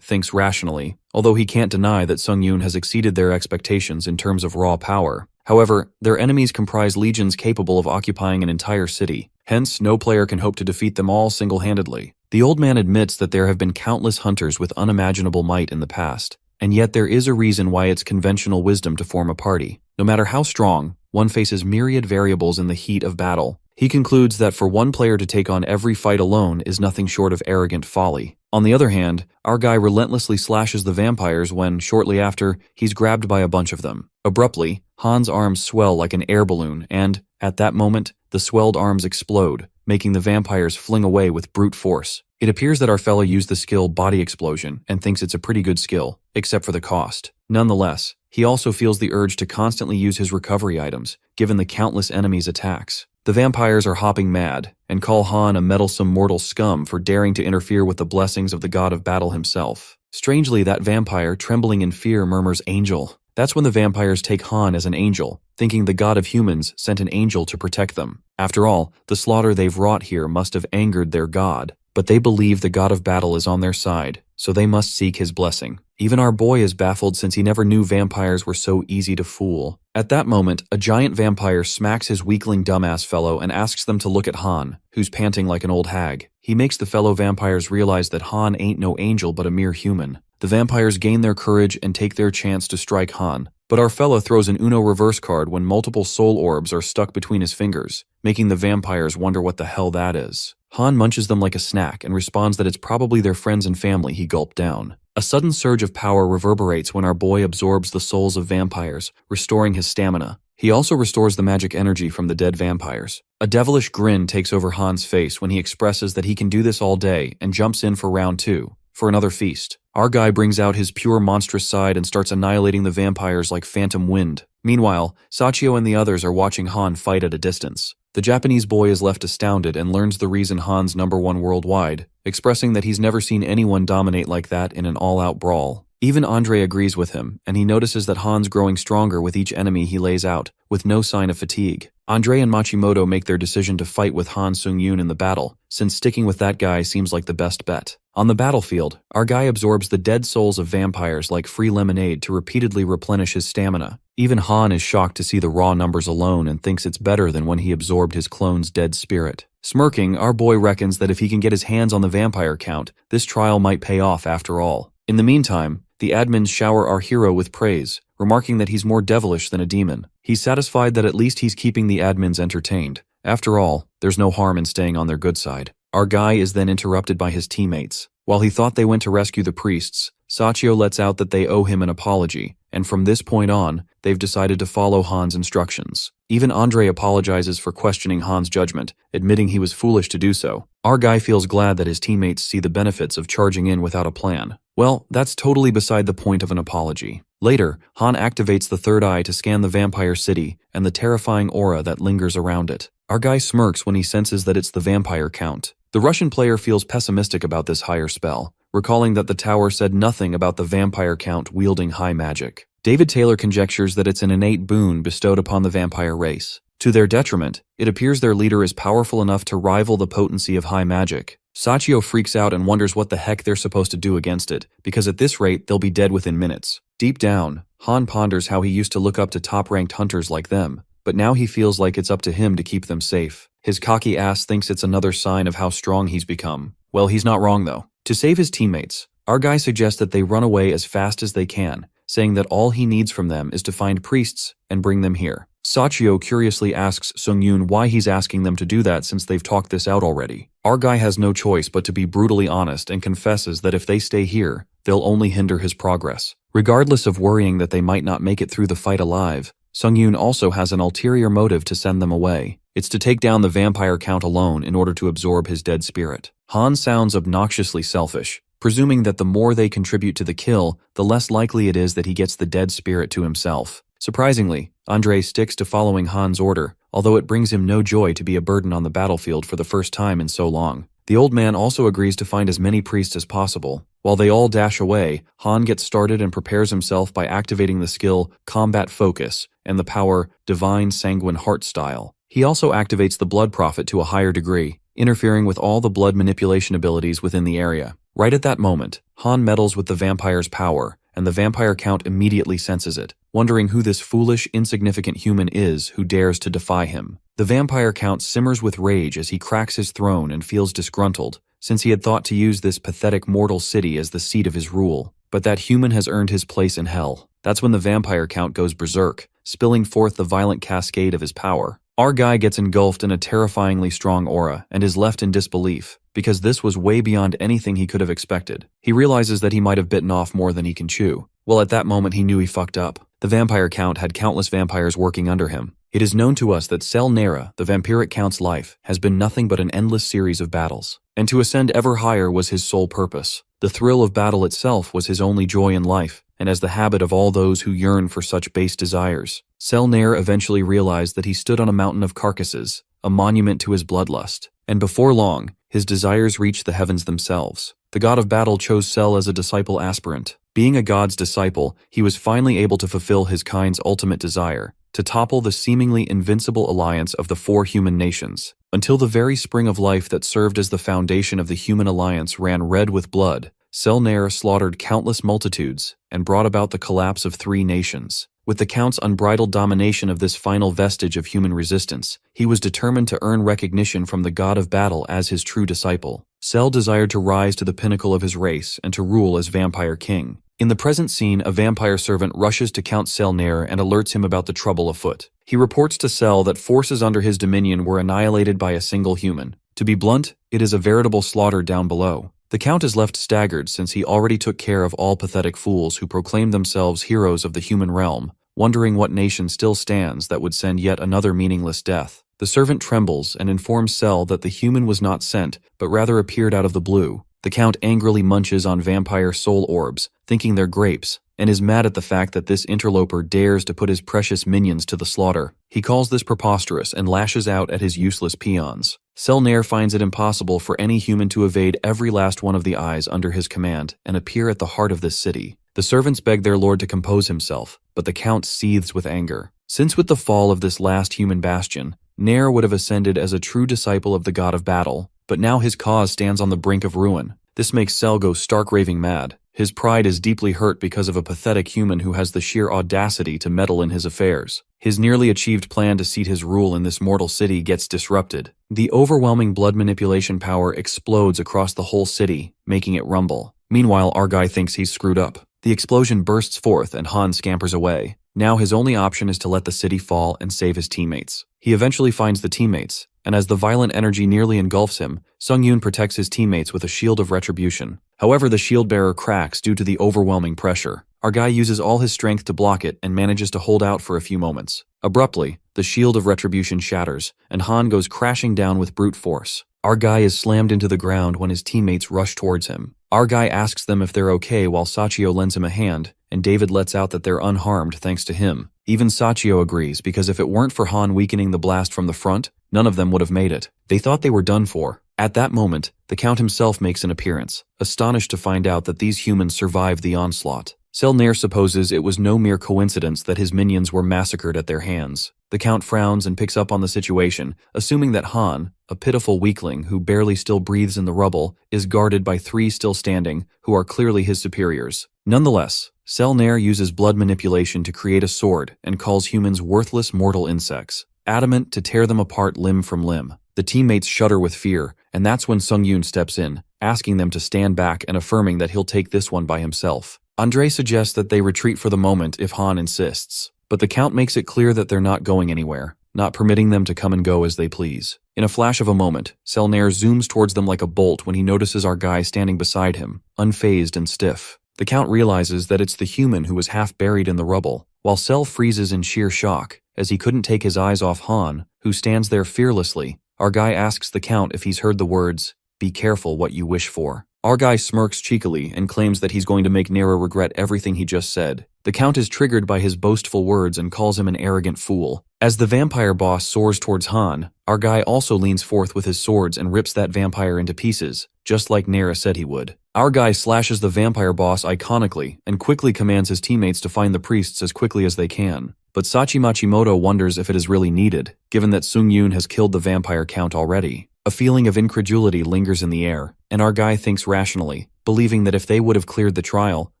thinks rationally, although he can't deny that Sung-yoon has exceeded their expectations in terms of raw power. However, their enemies comprise legions capable of occupying an entire city. Hence, no player can hope to defeat them all single-handedly. The old man admits that there have been countless hunters with unimaginable might in the past, and yet there is a reason why it's conventional wisdom to form a party. No matter how strong, one faces myriad variables in the heat of battle. He concludes that for one player to take on every fight alone is nothing short of arrogant folly. On the other hand, our guy relentlessly slashes the vampires when, shortly after, he's grabbed by a bunch of them. Abruptly, Han's arms swell like an air balloon and, at that moment, the swelled arms explode, making the vampires fling away with brute force. It appears that our fellow used the skill Body Explosion and thinks it's a pretty good skill, except for the cost. Nonetheless, he also feels the urge to constantly use his recovery items, given the countless enemies' attacks. The vampires are hopping mad, and call Han a meddlesome mortal scum for daring to interfere with the blessings of the god of battle himself. Strangely, that vampire, trembling in fear, murmurs angel. That's when the vampires take Han as an angel, thinking the god of humans sent an angel to protect them. After all, the slaughter they've wrought here must have angered their god, but they believe the god of battle is on their side, so they must seek his blessing. Even our boy is baffled since he never knew vampires were so easy to fool. At that moment, a giant vampire smacks his weakling dumbass fellow and asks them to look at Han, who's panting like an old hag. He makes the fellow vampires realize that Han ain't no angel but a mere human. The vampires gain their courage and take their chance to strike Han, but our fellow throws an Uno reverse card when multiple soul orbs are stuck between his fingers, making the vampires wonder what the hell that is. Han munches them like a snack and responds that it's probably their friends and family he gulped down. A sudden surge of power reverberates when our boy absorbs the souls of vampires, restoring his stamina. He also restores the magic energy from the dead vampires. A devilish grin takes over Han's face when he expresses that he can do this all day and jumps in for round 2, for another feast. Our guy brings out his pure monstrous side and starts annihilating the vampires like phantom wind. Meanwhile, Sachio and the others are watching Han fight at a distance. The Japanese boy is left astounded and learns the reason Han's #1 worldwide, expressing that he's never seen anyone dominate like that in an all-out brawl. Even Andre agrees with him, and he notices that Han's growing stronger with each enemy he lays out, with no sign of fatigue. Andre and Machimoto make their decision to fight with Han Sung-yoon in the battle, since sticking with that guy seems like the best bet. On the battlefield, our guy absorbs the dead souls of vampires like free lemonade to repeatedly replenish his stamina. Even Han is shocked to see the raw numbers alone and thinks it's better than when he absorbed his clone's dead spirit. Smirking, our boy reckons that if he can get his hands on the vampire count, this trial might pay off after all. In the meantime, the admins shower our hero with praise, remarking that he's more devilish than a demon. He's satisfied that at least he's keeping the admins entertained. After all, there's no harm in staying on their good side. Our guy is then interrupted by his teammates. While he thought they went to rescue the priests, Sachio lets out that they owe him an apology, and from this point on, they've decided to follow Han's instructions. Even Andre apologizes for questioning Han's judgment, admitting he was foolish to do so. Our guy feels glad that his teammates see the benefits of charging in without a plan. Well, that's totally beside the point of an apology. Later, Han activates the third eye to scan the vampire city and the terrifying aura that lingers around it. Our guy smirks when he senses that it's the vampire count. The Russian player feels pessimistic about this higher spell, recalling that the tower said nothing about the vampire count wielding high magic. David Taylor conjectures that it's an innate boon bestowed upon the vampire race. To their detriment, it appears their leader is powerful enough to rival the potency of high magic. Sachio freaks out and wonders what the heck they're supposed to do against it, because at this rate they'll be dead within minutes. Deep down, Han ponders how he used to look up to top-ranked hunters like them, but now he feels like it's up to him to keep them safe. His cocky ass thinks it's another sign of how strong he's become. Well, he's not wrong though. To save his teammates, our guy suggests that they run away as fast as they can, saying that all he needs from them is to find priests and bring them here. Sachio curiously asks Sung-yoon why he's asking them to do that since they've talked this out already. Our guy has no choice but to be brutally honest and confesses that if they stay here, they'll only hinder his progress. Regardless of worrying that they might not make it through the fight alive, Sung-yoon also has an ulterior motive to send them away. It's to take down the vampire count alone in order to absorb his dead spirit. Han sounds obnoxiously selfish, presuming that the more they contribute to the kill, the less likely it is that he gets the dead spirit to himself. Surprisingly, Andre sticks to following Han's order, although it brings him no joy to be a burden on the battlefield for the first time in so long. The old man also agrees to find as many priests as possible. While they all dash away, Han gets started and prepares himself by activating the skill Combat Focus and the power Divine Sanguine Heart Style. He also activates the Blood Prophet to a higher degree, interfering with all the blood manipulation abilities within the area. Right at that moment, Han meddles with the vampire's power, and the vampire count immediately senses it, wondering who this foolish, insignificant human is who dares to defy him. The vampire count simmers with rage as he cracks his throne and feels disgruntled, since he had thought to use this pathetic mortal city as the seat of his rule. But that human has earned his place in hell. That's when the vampire count goes berserk, spilling forth the violent cascade of his power. Our guy gets engulfed in a terrifyingly strong aura and is left in disbelief, because this was way beyond anything he could have expected. He realizes that he might have bitten off more than he can chew. Well, at that moment he knew he fucked up. The vampire count had countless vampires working under him. It is known to us that Cell Nera, the vampiric count's life, has been nothing but an endless series of battles. And to ascend ever higher was his sole purpose. The thrill of battle itself was his only joy in life, and as the habit of all those who yearn for such base desires. Cell Nera eventually realized that he stood on a mountain of carcasses, a monument to his bloodlust. And before long, his desires reached the heavens themselves. The god of battle chose Cell as a disciple aspirant. Being a god's disciple, he was finally able to fulfill his kind's ultimate desire, to topple the seemingly invincible alliance of the 4 human nations. Until the very spring of life that served as the foundation of the human alliance ran red with blood, Selnair slaughtered countless multitudes and brought about the collapse of 3 nations. With the Count's unbridled domination of this final vestige of human resistance, he was determined to earn recognition from the god of battle as his true disciple. Cell desired to rise to the pinnacle of his race and to rule as Vampire King. In the present scene, a vampire servant rushes to Count Selnair and alerts him about the trouble afoot. He reports to Cell that forces under his dominion were annihilated by a single human. To be blunt, it is a veritable slaughter down below. The Count is left staggered since he already took care of all pathetic fools who proclaim themselves heroes of the human realm, wondering what nation still stands that would send yet another meaningless death. The servant trembles and informs Cell that the human was not sent, but rather appeared out of the blue. The Count angrily munches on vampire soul orbs, thinking they're grapes, and is mad at the fact that this interloper dares to put his precious minions to the slaughter. He calls this preposterous and lashes out at his useless peons. Selnair finds it impossible for any human to evade every last one of the eyes under his command and appear at the heart of this city. The servants beg their lord to compose himself, but the Count seethes with anger. Since with the fall of this last human bastion, Nair would have ascended as a true disciple of the god of battle, but now his cause stands on the brink of ruin. This makes Cell go stark raving mad. His pride is deeply hurt because of a pathetic human who has the sheer audacity to meddle in his affairs. His nearly achieved plan to seat his rule in this mortal city gets disrupted. The overwhelming blood manipulation power explodes across the whole city, making it rumble. Meanwhile, our guy thinks he's screwed up. The explosion bursts forth and Han scampers away. Now his only option is to let the city fall and save his teammates. He eventually finds the teammates, and as the violent energy nearly engulfs him, Sung-Yoon protects his teammates with a shield of retribution. However, the shield bearer cracks due to the overwhelming pressure. Our guy uses all his strength to block it and manages to hold out for a few moments. Abruptly, the shield of retribution shatters, and Han goes crashing down with brute force. Our guy is slammed into the ground when his teammates rush towards him. Our guy asks them if they're okay while Sachio lends him a hand, and David lets out that they're unharmed thanks to him. Even Sachio agrees, because if it weren't for Han weakening the blast from the front, none of them would have made it. They thought they were done for. At that moment, the Count himself makes an appearance, astonished to find out that these humans survived the onslaught. Selnair supposes it was no mere coincidence that his minions were massacred at their hands. The Count frowns and picks up on the situation, assuming that Han, a pitiful weakling who barely still breathes in the rubble, is guarded by 3 still standing, who are clearly his superiors. Nonetheless, Selnair uses blood manipulation to create a sword and calls humans worthless mortal insects, adamant to tear them apart limb from limb. The teammates shudder with fear, and that's when Sung-Yoon steps in, asking them to stand back and affirming that he'll take this one by himself. Andre suggests that they retreat for the moment if Han insists, but the Count makes it clear that they're not going anywhere, not permitting them to come and go as they please. In a flash of a moment, Selnair zooms towards them like a bolt when he notices our guy standing beside him, unfazed and stiff. The Count realizes that it's the human who was half buried in the rubble, while Cell freezes in sheer shock, as he couldn't take his eyes off Han, who stands there fearlessly. Our guy asks the Count if he's heard the words, "Be careful what you wish for." Our guy smirks cheekily and claims that he's going to make Nera regret everything he just said. The Count is triggered by his boastful words and calls him an arrogant fool. As the vampire boss soars towards Han, our guy also leans forth with his swords and rips that vampire into pieces, just like Nera said he would. Our guy slashes the vampire boss iconically and quickly commands his teammates to find the priests as quickly as they can. But Sachi Machimoto wonders if it is really needed, given that Sung-Yoon has killed the vampire Count already. A feeling of incredulity lingers in the air, and our guy thinks rationally, believing that if they would have cleared the trial,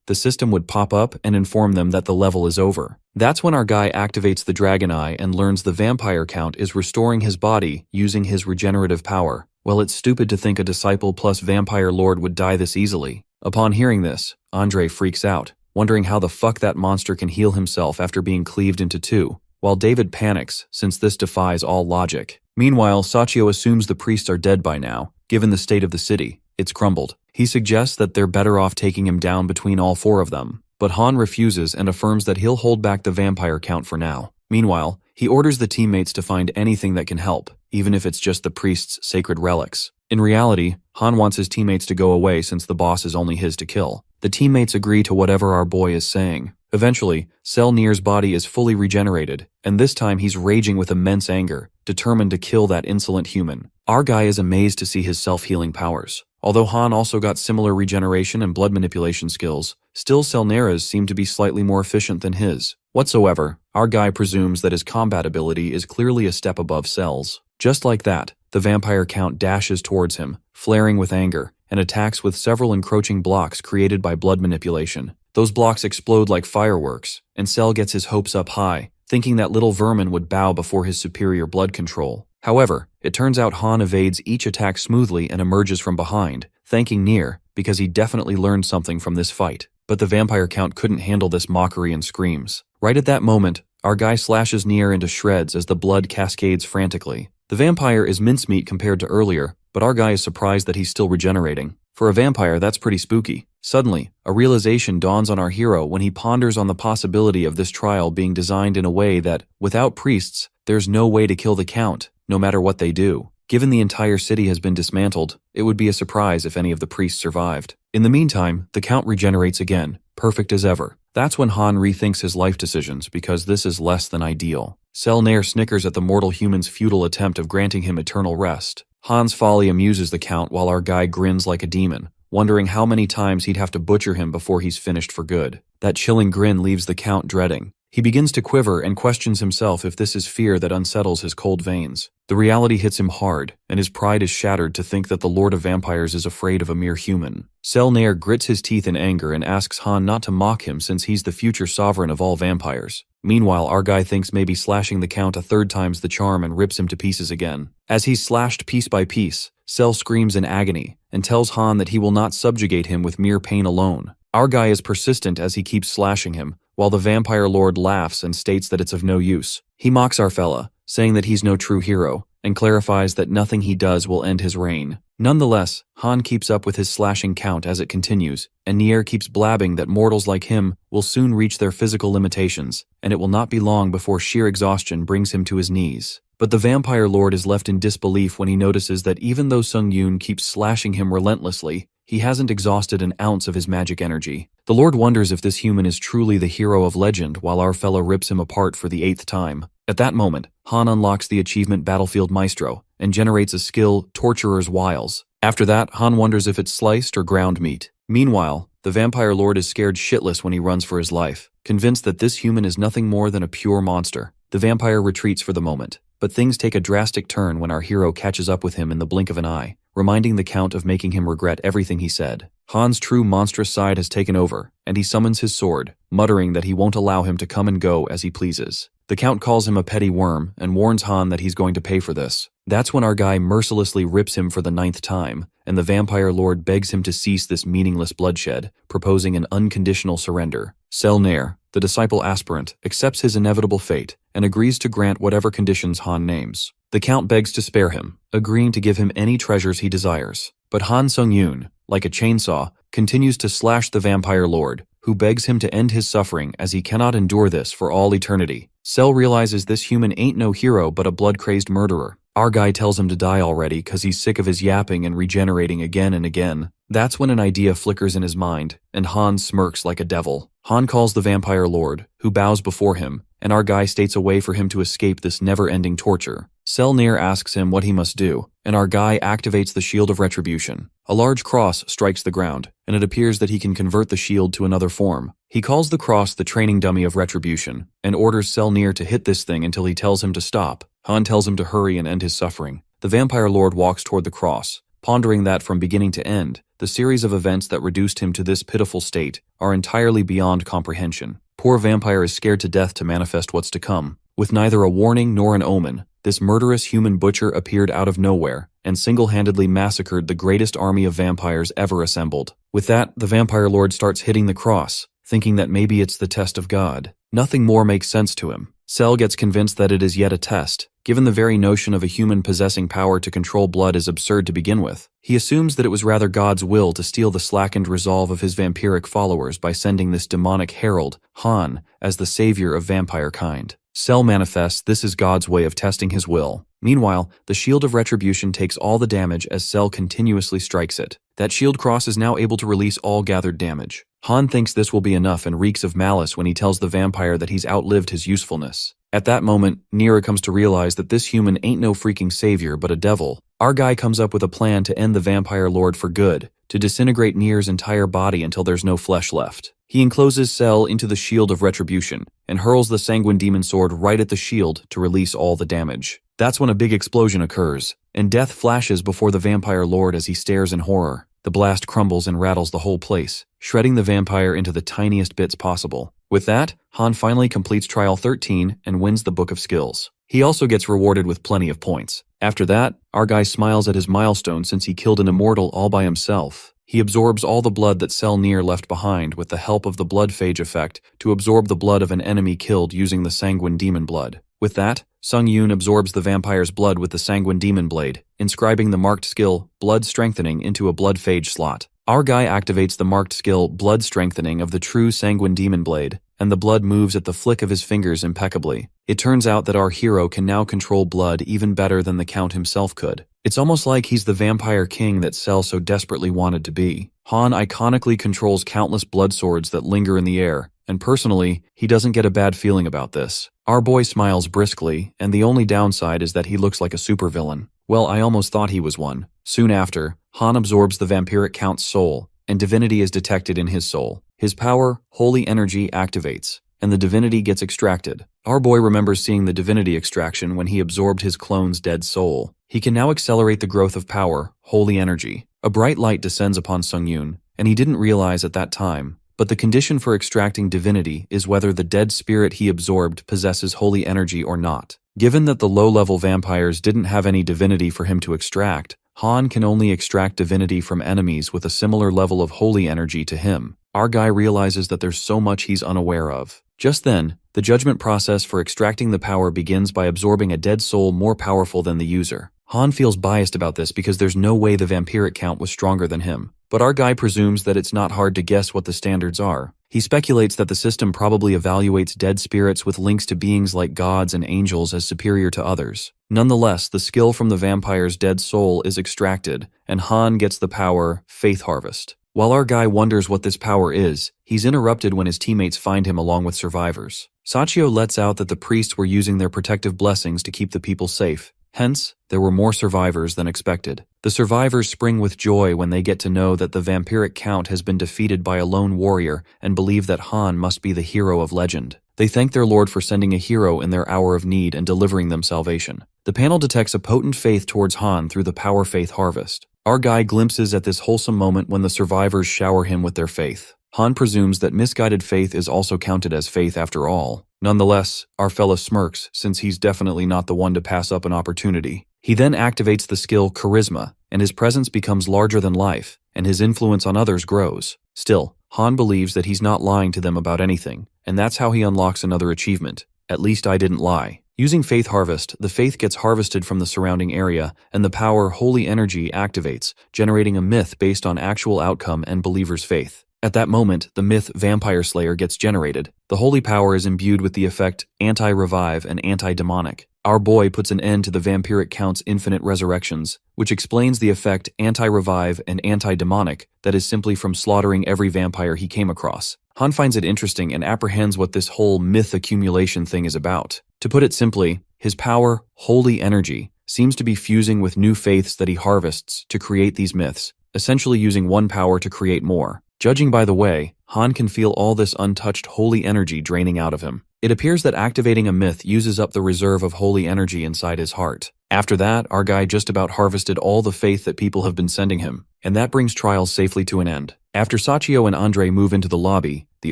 the system would pop up and inform them that the level is over. That's when our guy activates the Dragon Eye and learns the vampire Count is restoring his body using his regenerative power. Well, it's stupid to think a disciple plus vampire lord would die this easily. Upon hearing this, Andre freaks out, wondering how the fuck that monster can heal himself after being cleaved into 2, while David panics, since this defies all logic. Meanwhile, Sachio assumes the priests are dead by now, given the state of the city. It's crumbled. He suggests that they're better off taking him down between all 4 of them, but Han refuses and affirms that he'll hold back the vampire Count for now. Meanwhile, he orders the teammates to find anything that can help, even if it's just the priest's sacred relics. In reality, Han wants his teammates to go away since the boss is only his to kill. The teammates agree to whatever our boy is saying, Eventually, Cell Near's body is fully regenerated, and this time he's raging with immense anger, determined to kill that insolent human. Our guy is amazed to see his self-healing powers. Although Han also got similar regeneration and blood manipulation skills, still Selnera's seem to be slightly more efficient than his. Whatsoever, our guy presumes that his combat ability is clearly a step above Cell's. Just like that, the vampire count dashes towards him, flaring with anger, and attacks with several encroaching blocks created by blood manipulation. Those blocks explode like fireworks, and Cell gets his hopes up high, thinking that little vermin would bow before his superior blood control. However, it turns out Han evades each attack smoothly and emerges from behind, thanking Nier, because he definitely learned something from this fight. But the vampire count couldn't handle this mockery and screams. Right at that moment, our guy slashes Nier into shreds as the blood cascades frantically. The vampire is mincemeat compared to earlier, but our guy is surprised that he's still regenerating. For a vampire, that's pretty spooky. Suddenly, a realization dawns on our hero when he ponders on the possibility of this trial being designed in a way that, without priests, there's no way to kill the Count, no matter what they do. Given the entire city has been dismantled, it would be a surprise if any of the priests survived. In the meantime, the Count regenerates again, perfect as ever. That's when Han rethinks his life decisions because this is less than ideal. Selnair snickers at the mortal human's futile attempt of granting him eternal rest. Han's folly amuses the Count while our guy grins like a demon, wondering how many times he'd have to butcher him before he's finished for good. That chilling grin leaves the Count dreading. He begins to quiver and questions himself if this is fear that unsettles his cold veins. The reality hits him hard, and his pride is shattered to think that the Lord of Vampires is afraid of a mere human. Selnair grits his teeth in anger and asks Han not to mock him since he's the future sovereign of all vampires. Meanwhile, our guy thinks maybe slashing the Count a third time's the charm and rips him to pieces again. As he's slashed piece by piece, Cell screams in agony and tells Han that he will not subjugate him with mere pain alone. Our guy is persistent as he keeps slashing him, while the vampire lord laughs and states that it's of no use. He mocks our fella, saying that he's no true hero, and clarifies that nothing he does will end his reign. Nonetheless, Han keeps up with his slashing count as it continues, and Nier keeps blabbing that mortals like him will soon reach their physical limitations, and it will not be long before sheer exhaustion brings him to his knees. But the vampire lord is left in disbelief when he notices that even though Sung Yoon keeps slashing him relentlessly, he hasn't exhausted an ounce of his magic energy. The Lord wonders if this human is truly the hero of legend while our fellow rips him apart for the 8th time. At that moment, Han unlocks the achievement Battlefield Maestro and generates a skill, Torturer's Wiles. After that, Han wonders if it's sliced or ground meat. Meanwhile, the vampire lord is scared shitless when he runs for his life, convinced that this human is nothing more than a pure monster. The vampire retreats for the moment, but things take a drastic turn when our hero catches up with him in the blink of an eye, reminding the Count of making him regret everything he said. Han's true monstrous side has taken over, and he summons his sword, muttering that he won't allow him to come and go as he pleases. The Count calls him a petty worm and warns Han that he's going to pay for this. That's when our guy mercilessly rips him for the 9th time, and the vampire lord begs him to cease this meaningless bloodshed, proposing an unconditional surrender. Selnair, the disciple aspirant, accepts his inevitable fate and agrees to grant whatever conditions Han names. The Count begs to spare him, agreeing to give him any treasures he desires. But Han Sung-yoon, like a chainsaw, continues to slash the vampire lord, who begs him to end his suffering as he cannot endure this for all eternity. Cell realizes this human ain't no hero but a blood-crazed murderer. Our guy tells him to die already cause he's sick of his yapping and regenerating again and again. That's when an idea flickers in his mind, and Han smirks like a devil. Han calls the vampire lord, who bows before him, and our guy states a way for him to escape this never-ending torture. Selnair asks him what he must do, and our guy activates the Shield of Retribution. A large cross strikes the ground, and it appears that he can convert the shield to another form. He calls the cross the training dummy of Retribution, and orders Selnair to hit this thing until he tells him to stop. Han tells him to hurry and end his suffering. The vampire lord walks toward the cross, pondering that from beginning to end, the series of events that reduced him to this pitiful state are entirely beyond comprehension. Poor vampire is scared to death to manifest what's to come. With neither a warning nor an omen, this murderous human butcher appeared out of nowhere and single-handedly massacred the greatest army of vampires ever assembled. With that, the vampire lord starts hitting the cross, thinking that maybe it's the test of God. Nothing more makes sense to him. Cell gets convinced that it is yet a test, given the very notion of a human possessing power to control blood is absurd to begin with. He assumes that it was rather God's will to steal the slackened resolve of his vampiric followers by sending this demonic herald, Han, as the savior of vampire kind. Cell manifests this is God's way of testing his will. Meanwhile, the Shield of Retribution takes all the damage as Cell continuously strikes it. That shield cross is now able to release all gathered damage. Han thinks this will be enough and reeks of malice when he tells the vampire that he's outlived his usefulness. At that moment, Nira comes to realize that this human ain't no freaking savior but a devil. Our guy comes up with a plan to end the vampire lord for good, to disintegrate Nir's entire body until there's no flesh left. He encloses Cell into the shield of retribution and hurls the sanguine demon sword right at the shield to release all the damage. That's when a big explosion occurs, and death flashes before the vampire lord as he stares in horror. The blast crumbles and rattles the whole place, shredding the vampire into the tiniest bits possible. With that, Han finally completes Trial 13 and wins the Book of Skills. He also gets rewarded with plenty of points. After that, our guy smiles at his milestone since he killed an immortal all by himself. He absorbs all the blood that Cell Nir left behind with the help of the blood phage effect to absorb the blood of an enemy killed using the sanguine demon blood. With that, Sung Yoon absorbs the vampire's blood with the sanguine demon blade, inscribing the marked skill Blood Strengthening into a blood phage slot. Our guy activates the marked skill Blood Strengthening of the true sanguine demon blade, and the blood moves at the flick of his fingers impeccably. It turns out that our hero can now control blood even better than the Count himself could. It's almost like he's the vampire king that Cell so desperately wanted to be. Han iconically controls countless blood swords that linger in the air, and personally, he doesn't get a bad feeling about this. Our boy smiles briskly, and the only downside is that he looks like a supervillain. Well, I almost thought he was one. Soon after, Han absorbs the vampiric Count's soul, and divinity is detected in his soul. His power, holy energy, activates, and the divinity gets extracted. Our boy remembers seeing the divinity extraction when he absorbed his clone's dead soul. He can now accelerate the growth of power, holy energy. A bright light descends upon Sung Yoon, and he didn't realize at that time, but the condition for extracting divinity is whether the dead spirit he absorbed possesses holy energy or not. Given that the low-level vampires didn't have any divinity for him to extract, Han can only extract divinity from enemies with a similar level of holy energy to him. Our guy realizes that there's so much he's unaware of. Just then, the judgment process for extracting the power begins by absorbing a dead soul more powerful than the user. Han feels biased about this because there's no way the vampiric Count was stronger than him. But our guy presumes that it's not hard to guess what the standards are. He speculates that the system probably evaluates dead spirits with links to beings like gods and angels as superior to others. Nonetheless, the skill from the vampire's dead soul is extracted, and Han gets the power Faith Harvest. While our guy wonders what this power is, he's interrupted when his teammates find him along with survivors. Sachio lets out that the priests were using their protective blessings to keep the people safe. Hence, there were more survivors than expected. The survivors spring with joy when they get to know that the vampiric Count has been defeated by a lone warrior and believe that Han must be the hero of legend. They thank their lord for sending a hero in their hour of need and delivering them salvation. The panel detects a potent faith towards Han through the power Faith Harvest. Our guy glimpses at this wholesome moment when the survivors shower him with their faith. Han presumes that misguided faith is also counted as faith after all. Nonetheless, our fella smirks since he's definitely not the one to pass up an opportunity. He then activates the skill Charisma, and his presence becomes larger than life, and his influence on others grows. Still, Han believes that he's not lying to them about anything, and that's how he unlocks another achievement. At least I didn't lie. Using Faith Harvest, the faith gets harvested from the surrounding area, and the power Holy Energy activates, generating a myth based on actual outcome and believers' faith. At that moment, the myth Vampire Slayer gets generated. The holy power is imbued with the effect Anti-Revive and Anti-Demonic. Our boy puts an end to the vampiric Count's infinite resurrections, which explains the effect Anti-Revive and Anti-Demonic that is simply from slaughtering every vampire he came across. Han finds it interesting and apprehends what this whole myth accumulation thing is about. To put it simply, his power, Holy Energy, seems to be fusing with new faiths that he harvests to create these myths, essentially using one power to create more. Judging by the way, Han can feel all this untouched holy energy draining out of him. It appears that activating a myth uses up the reserve of holy energy inside his heart. After that, our guy just about harvested all the faith that people have been sending him, and that brings trials safely to an end. After Sachio and Andre move into the lobby, the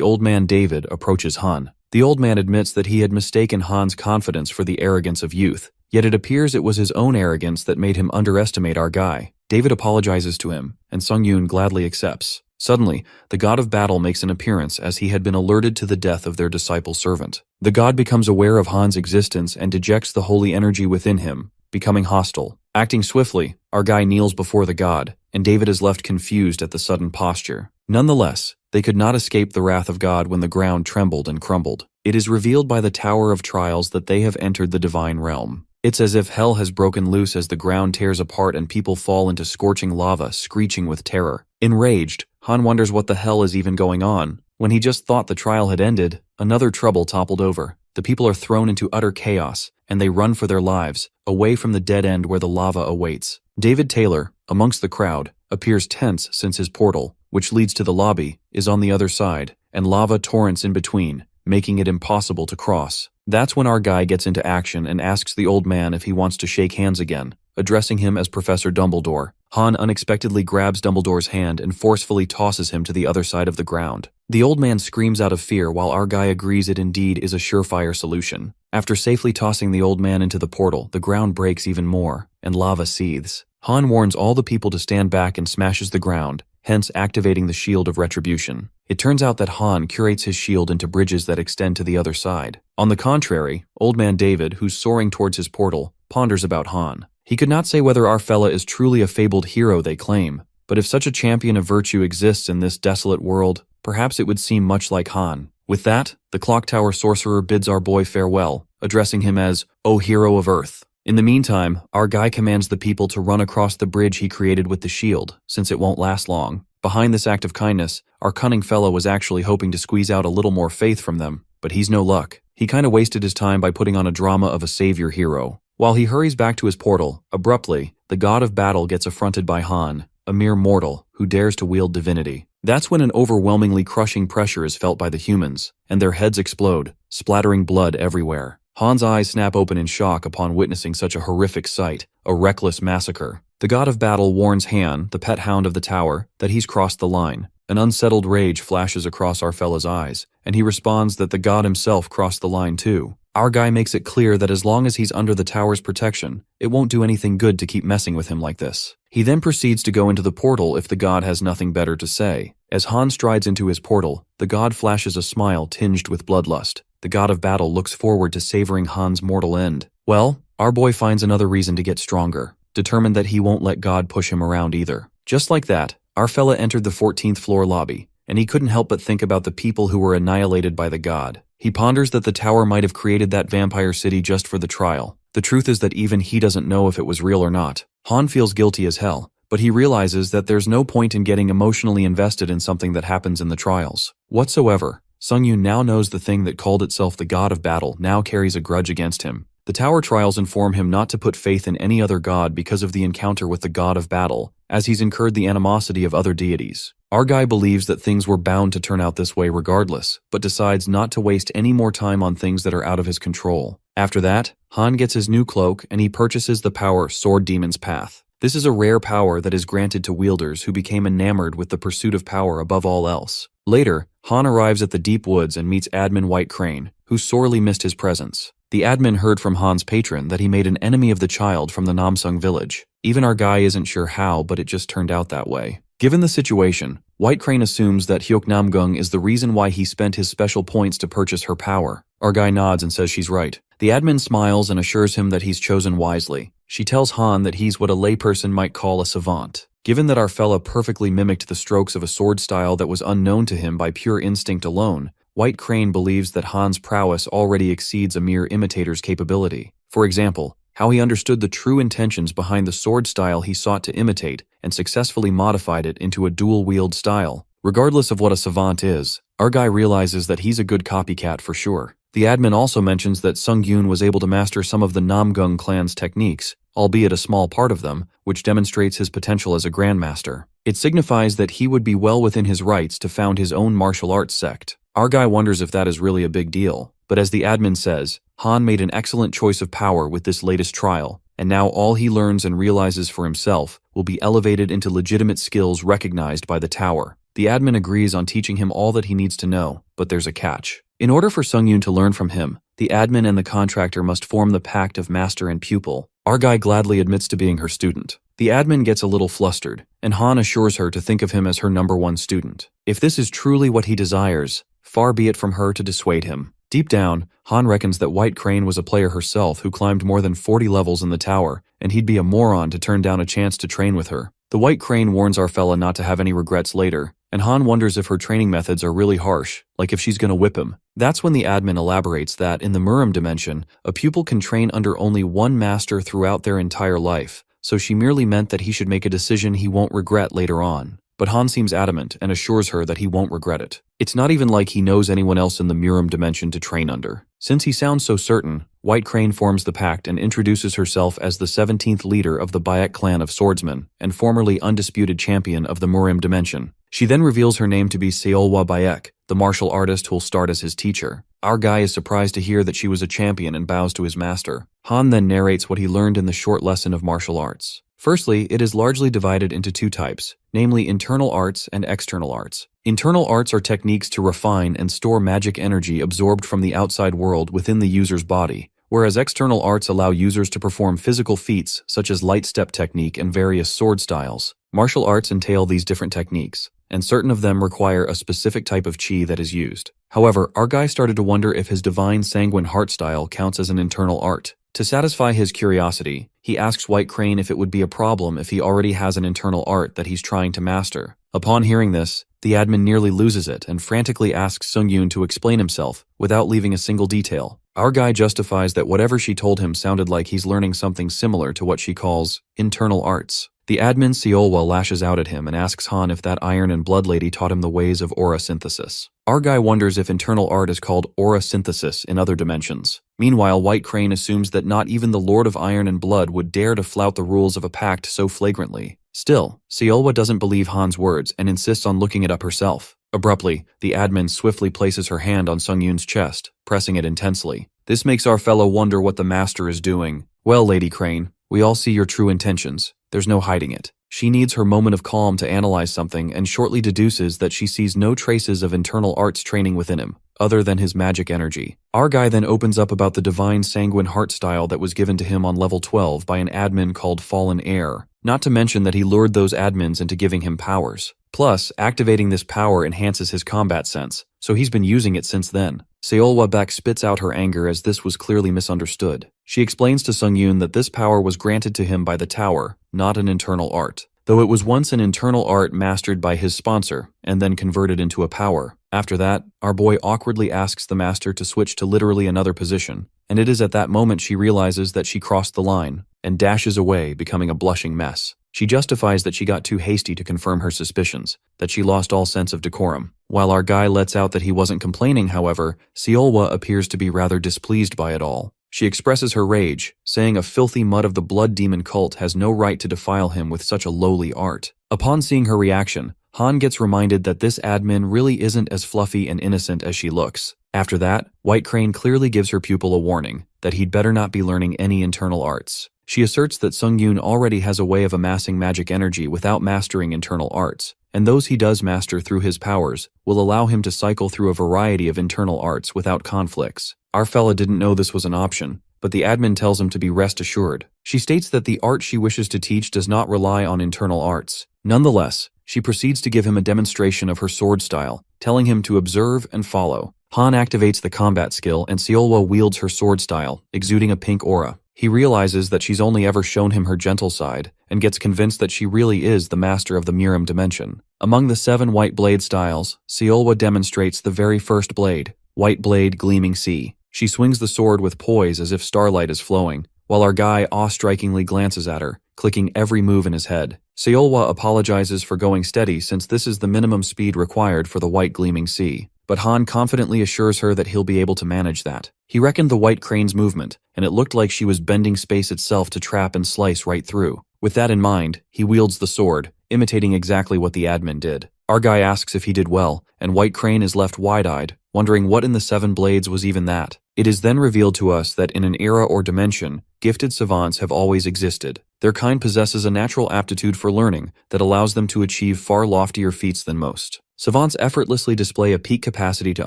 old man David approaches Han. The old man admits that he had mistaken Han's confidence for the arrogance of youth, yet it appears it was his own arrogance that made him underestimate our guy. David apologizes to him, and Sung Yoon gladly accepts. Suddenly, the god of battle makes an appearance as he had been alerted to the death of their disciple servant. The god becomes aware of Han's existence and dejects the holy energy within him, becoming hostile. Acting swiftly, our guy kneels before the god, and David is left confused at the sudden posture. Nonetheless, they could not escape the wrath of God when the ground trembled and crumbled. It is revealed by the Tower of Trials that they have entered the divine realm. It's as if hell has broken loose as the ground tears apart and people fall into scorching lava, screeching with terror. Enraged, Han wonders what the hell is even going on. When he just thought the trial had ended, another trouble toppled over. The people are thrown into utter chaos, and they run for their lives, away from the dead end where the lava awaits. David Taylor, amongst the crowd, appears tense since his portal, which leads to the lobby, is on the other side, and lava torrents in between, making it impossible to cross. That's when our guy gets into action and asks the old man if he wants to shake hands again, addressing him as Professor Dumbledore. Han unexpectedly grabs Dumbledore's hand and forcefully tosses him to the other side of the ground. The old man screams out of fear while our guy agrees it indeed is a surefire solution. After safely tossing the old man into the portal, the ground breaks even more, and lava seethes. Han warns all the people to stand back and smashes the ground, hence activating the Shield of Retribution. It turns out that Han curates his shield into bridges that extend to the other side. On the contrary, Old Man David, who's soaring towards his portal, ponders about Han. He could not say whether our fella is truly a fabled hero they claim, but if such a champion of virtue exists in this desolate world, perhaps it would seem much like Han. With that, the Clock Tower Sorcerer bids our boy farewell, addressing him as, "O Hero of Earth." In the meantime, our guy commands the people to run across the bridge he created with the shield, since it won't last long. Behind this act of kindness, our cunning fellow was actually hoping to squeeze out a little more faith from them, but he's no luck. He kinda wasted his time by putting on a drama of a savior hero. While he hurries back to his portal, abruptly, the god of battle gets affronted by Han, a mere mortal who dares to wield divinity. That's when an overwhelmingly crushing pressure is felt by the humans, and their heads explode, splattering blood everywhere. Han's eyes snap open in shock upon witnessing such a horrific sight, a reckless massacre. The god of battle warns Han, the pet hound of the tower, that he's crossed the line. An unsettled rage flashes across our fella's eyes, and he responds that the god himself crossed the line too. Our guy makes it clear that as long as he's under the tower's protection, it won't do anything good to keep messing with him like this. He then proceeds to go into the portal if the god has nothing better to say. As Han strides into his portal, the god flashes a smile tinged with bloodlust. The god of battle looks forward to savoring Han's mortal end. Well, our boy finds another reason to get stronger, determined that he won't let God push him around either. Just like that, our fella entered the 14th floor lobby, and he couldn't help but think about the people who were annihilated by the god. He ponders that the tower might have created that vampire city just for the trial. The truth is that even he doesn't know if it was real or not. Han feels guilty as hell, but he realizes that there's no point in getting emotionally invested in something that happens in the trials whatsoever. Sung-Yoon now knows the thing that called itself the god of battle now carries a grudge against him. The tower trials inform him not to put faith in any other god because of the encounter with the god of battle, as he's incurred the animosity of other deities. Our guy believes that things were bound to turn out this way regardless, but decides not to waste any more time on things that are out of his control. After that, Han gets his new cloak and he purchases the power Sword Demon's Path. This is a rare power that is granted to wielders who became enamored with the pursuit of power above all else. Later, Han arrives at the deep woods and meets Admin White Crane, who sorely missed his presence. The admin heard from Han's patron that he made an enemy of the child from the Namsung village. Even our guy isn't sure how, but it just turned out that way. Given the situation, White Crane assumes that Hyuk Namgung is the reason why he spent his special points to purchase her power. Our guy nods and says she's right. The admin smiles and assures him that he's chosen wisely. She tells Han that he's what a layperson might call a savant. Given that our fella perfectly mimicked the strokes of a sword style that was unknown to him by pure instinct alone, White Crane believes that Han's prowess already exceeds a mere imitator's capability. For example, how he understood the true intentions behind the sword style he sought to imitate and successfully modified it into a dual-wield style. Regardless of what a savant is, our guy realizes that he's a good copycat for sure. The admin also mentions that Sung-Yoon was able to master some of the Namgung clan's techniques, albeit a small part of them, which demonstrates his potential as a grandmaster. It signifies that he would be well within his rights to found his own martial arts sect. Our guy wonders if that is really a big deal, but as the admin says, Han made an excellent choice of power with this latest trial, and now all he learns and realizes for himself will be elevated into legitimate skills recognized by the tower. The admin agrees on teaching him all that he needs to know, but there's a catch. In order for Sung-Yoon to learn from him, the admin and the contractor must form the pact of master and pupil. Our guy gladly admits to being her student. The admin gets a little flustered, and Han assures her to think of him as her #1 student. If this is truly what he desires, far be it from her to dissuade him. Deep down, Han reckons that White Crane was a player herself who climbed more than 40 levels in the tower, and he'd be a moron to turn down a chance to train with her. The White Crane warns our fella not to have any regrets later, and Han wonders if her training methods are really harsh, like if she's gonna whip him. That's when the admin elaborates that in the Murim dimension, a pupil can train under only one master throughout their entire life, so she merely meant that he should make a decision he won't regret later on. But Han seems adamant and assures her that he won't regret it. It's not even like he knows anyone else in the Murim dimension to train under. Since he sounds so certain, White Crane forms the pact and introduces herself as the 17th leader of the Bayek clan of swordsmen and formerly undisputed champion of the Murim dimension. She then reveals her name to be Seolwa Bayek, the martial artist who'll start as his teacher. Our guy is surprised to hear that she was a champion and bows to his master. Han then narrates what he learned in the short lesson of martial arts. Firstly, it is largely divided into two types, namely internal arts and external arts. Internal arts are techniques to refine and store magic energy absorbed from the outside world within the user's body, whereas external arts allow users to perform physical feats such as light step technique and various sword styles. Martial arts entail these different techniques, and certain of them require a specific type of chi that is used. However, our guy started to wonder if his divine sanguine heart style counts as an internal art. To satisfy his curiosity, he asks White Crane if it would be a problem if he already has an internal art that he's trying to master. Upon hearing this, the admin nearly loses it and frantically asks Sung-yoon to explain himself without leaving a single detail. Our guy justifies that whatever she told him sounded like he's learning something similar to what she calls internal arts. The admin Seolwa lashes out at him and asks Han if that Iron and Blood lady taught him the ways of aura synthesis. Our guy wonders if internal art is called aura synthesis in other dimensions. Meanwhile, White Crane assumes that not even the Lord of Iron and Blood would dare to flout the rules of a pact so flagrantly. Still, Seolwa doesn't believe Han's words and insists on looking it up herself. Abruptly, the admin swiftly places her hand on Sung-yoon's chest, pressing it intensely. This makes our fellow wonder what the master is doing. Well, Lady Crane, we all see your true intentions. There's no hiding it. She needs her moment of calm to analyze something and shortly deduces that she sees no traces of internal arts training within him, other than his magic energy. Our guy then opens up about the divine sanguine heart style that was given to him on level 12 by an admin called Fallen Air, not to mention that he lured those admins into giving him powers. Plus, activating this power enhances his combat sense, so he's been using it since then. Seolwa Beck spits out her anger as this was clearly misunderstood. She explains to Sung-yoon that this power was granted to him by the tower, not an internal art, though it was once an internal art mastered by his sponsor and then converted into a power. After that, our boy awkwardly asks the master to switch to literally another position, and it is at that moment she realizes that she crossed the line and dashes away, becoming a blushing mess. She justifies that she got too hasty to confirm her suspicions, that she lost all sense of decorum. While our guy lets out that he wasn't complaining, however, Seolwa appears to be rather displeased by it all. She expresses her rage, saying a filthy mutt of the blood demon cult has no right to defile him with such a lowly art. Upon seeing her reaction, Han gets reminded that this admin really isn't as fluffy and innocent as she looks. After that, White Crane clearly gives her pupil a warning that he'd better not be learning any internal arts. She asserts that Sung-yoon already has a way of amassing magic energy without mastering internal arts, and those he does master through his powers will allow him to cycle through a variety of internal arts without conflicts. Our fella didn't know this was an option, but the admin tells him to be rest assured. She states that the art she wishes to teach does not rely on internal arts. Nonetheless, she proceeds to give him a demonstration of her sword style, telling him to observe and follow. Han activates the combat skill and Seolwa wields her sword style, exuding a pink aura. He realizes that she's only ever shown him her gentle side, and gets convinced that she really is the master of the Murim dimension. Among the 7 white blade styles, Seolwa demonstrates the very first blade, White Blade Gleaming Sea. She swings the sword with poise as if starlight is flowing, while our guy awe-strikingly glances at her, clicking every move in his head. Seolwa apologizes for going steady since this is the minimum speed required for the White Gleaming Sea, but Han confidently assures her that he'll be able to manage that. He reckoned the White Crane's movement, and it looked like she was bending space itself to trap and slice right through. With that in mind, he wields the sword, imitating exactly what the admin did. Our guy asks if he did well, and White Crane is left wide-eyed, wondering what in the 7 blades was even that. It is then revealed to us that in an era or dimension, gifted savants have always existed. Their kind possesses a natural aptitude for learning that allows them to achieve far loftier feats than most. Savants effortlessly display a peak capacity to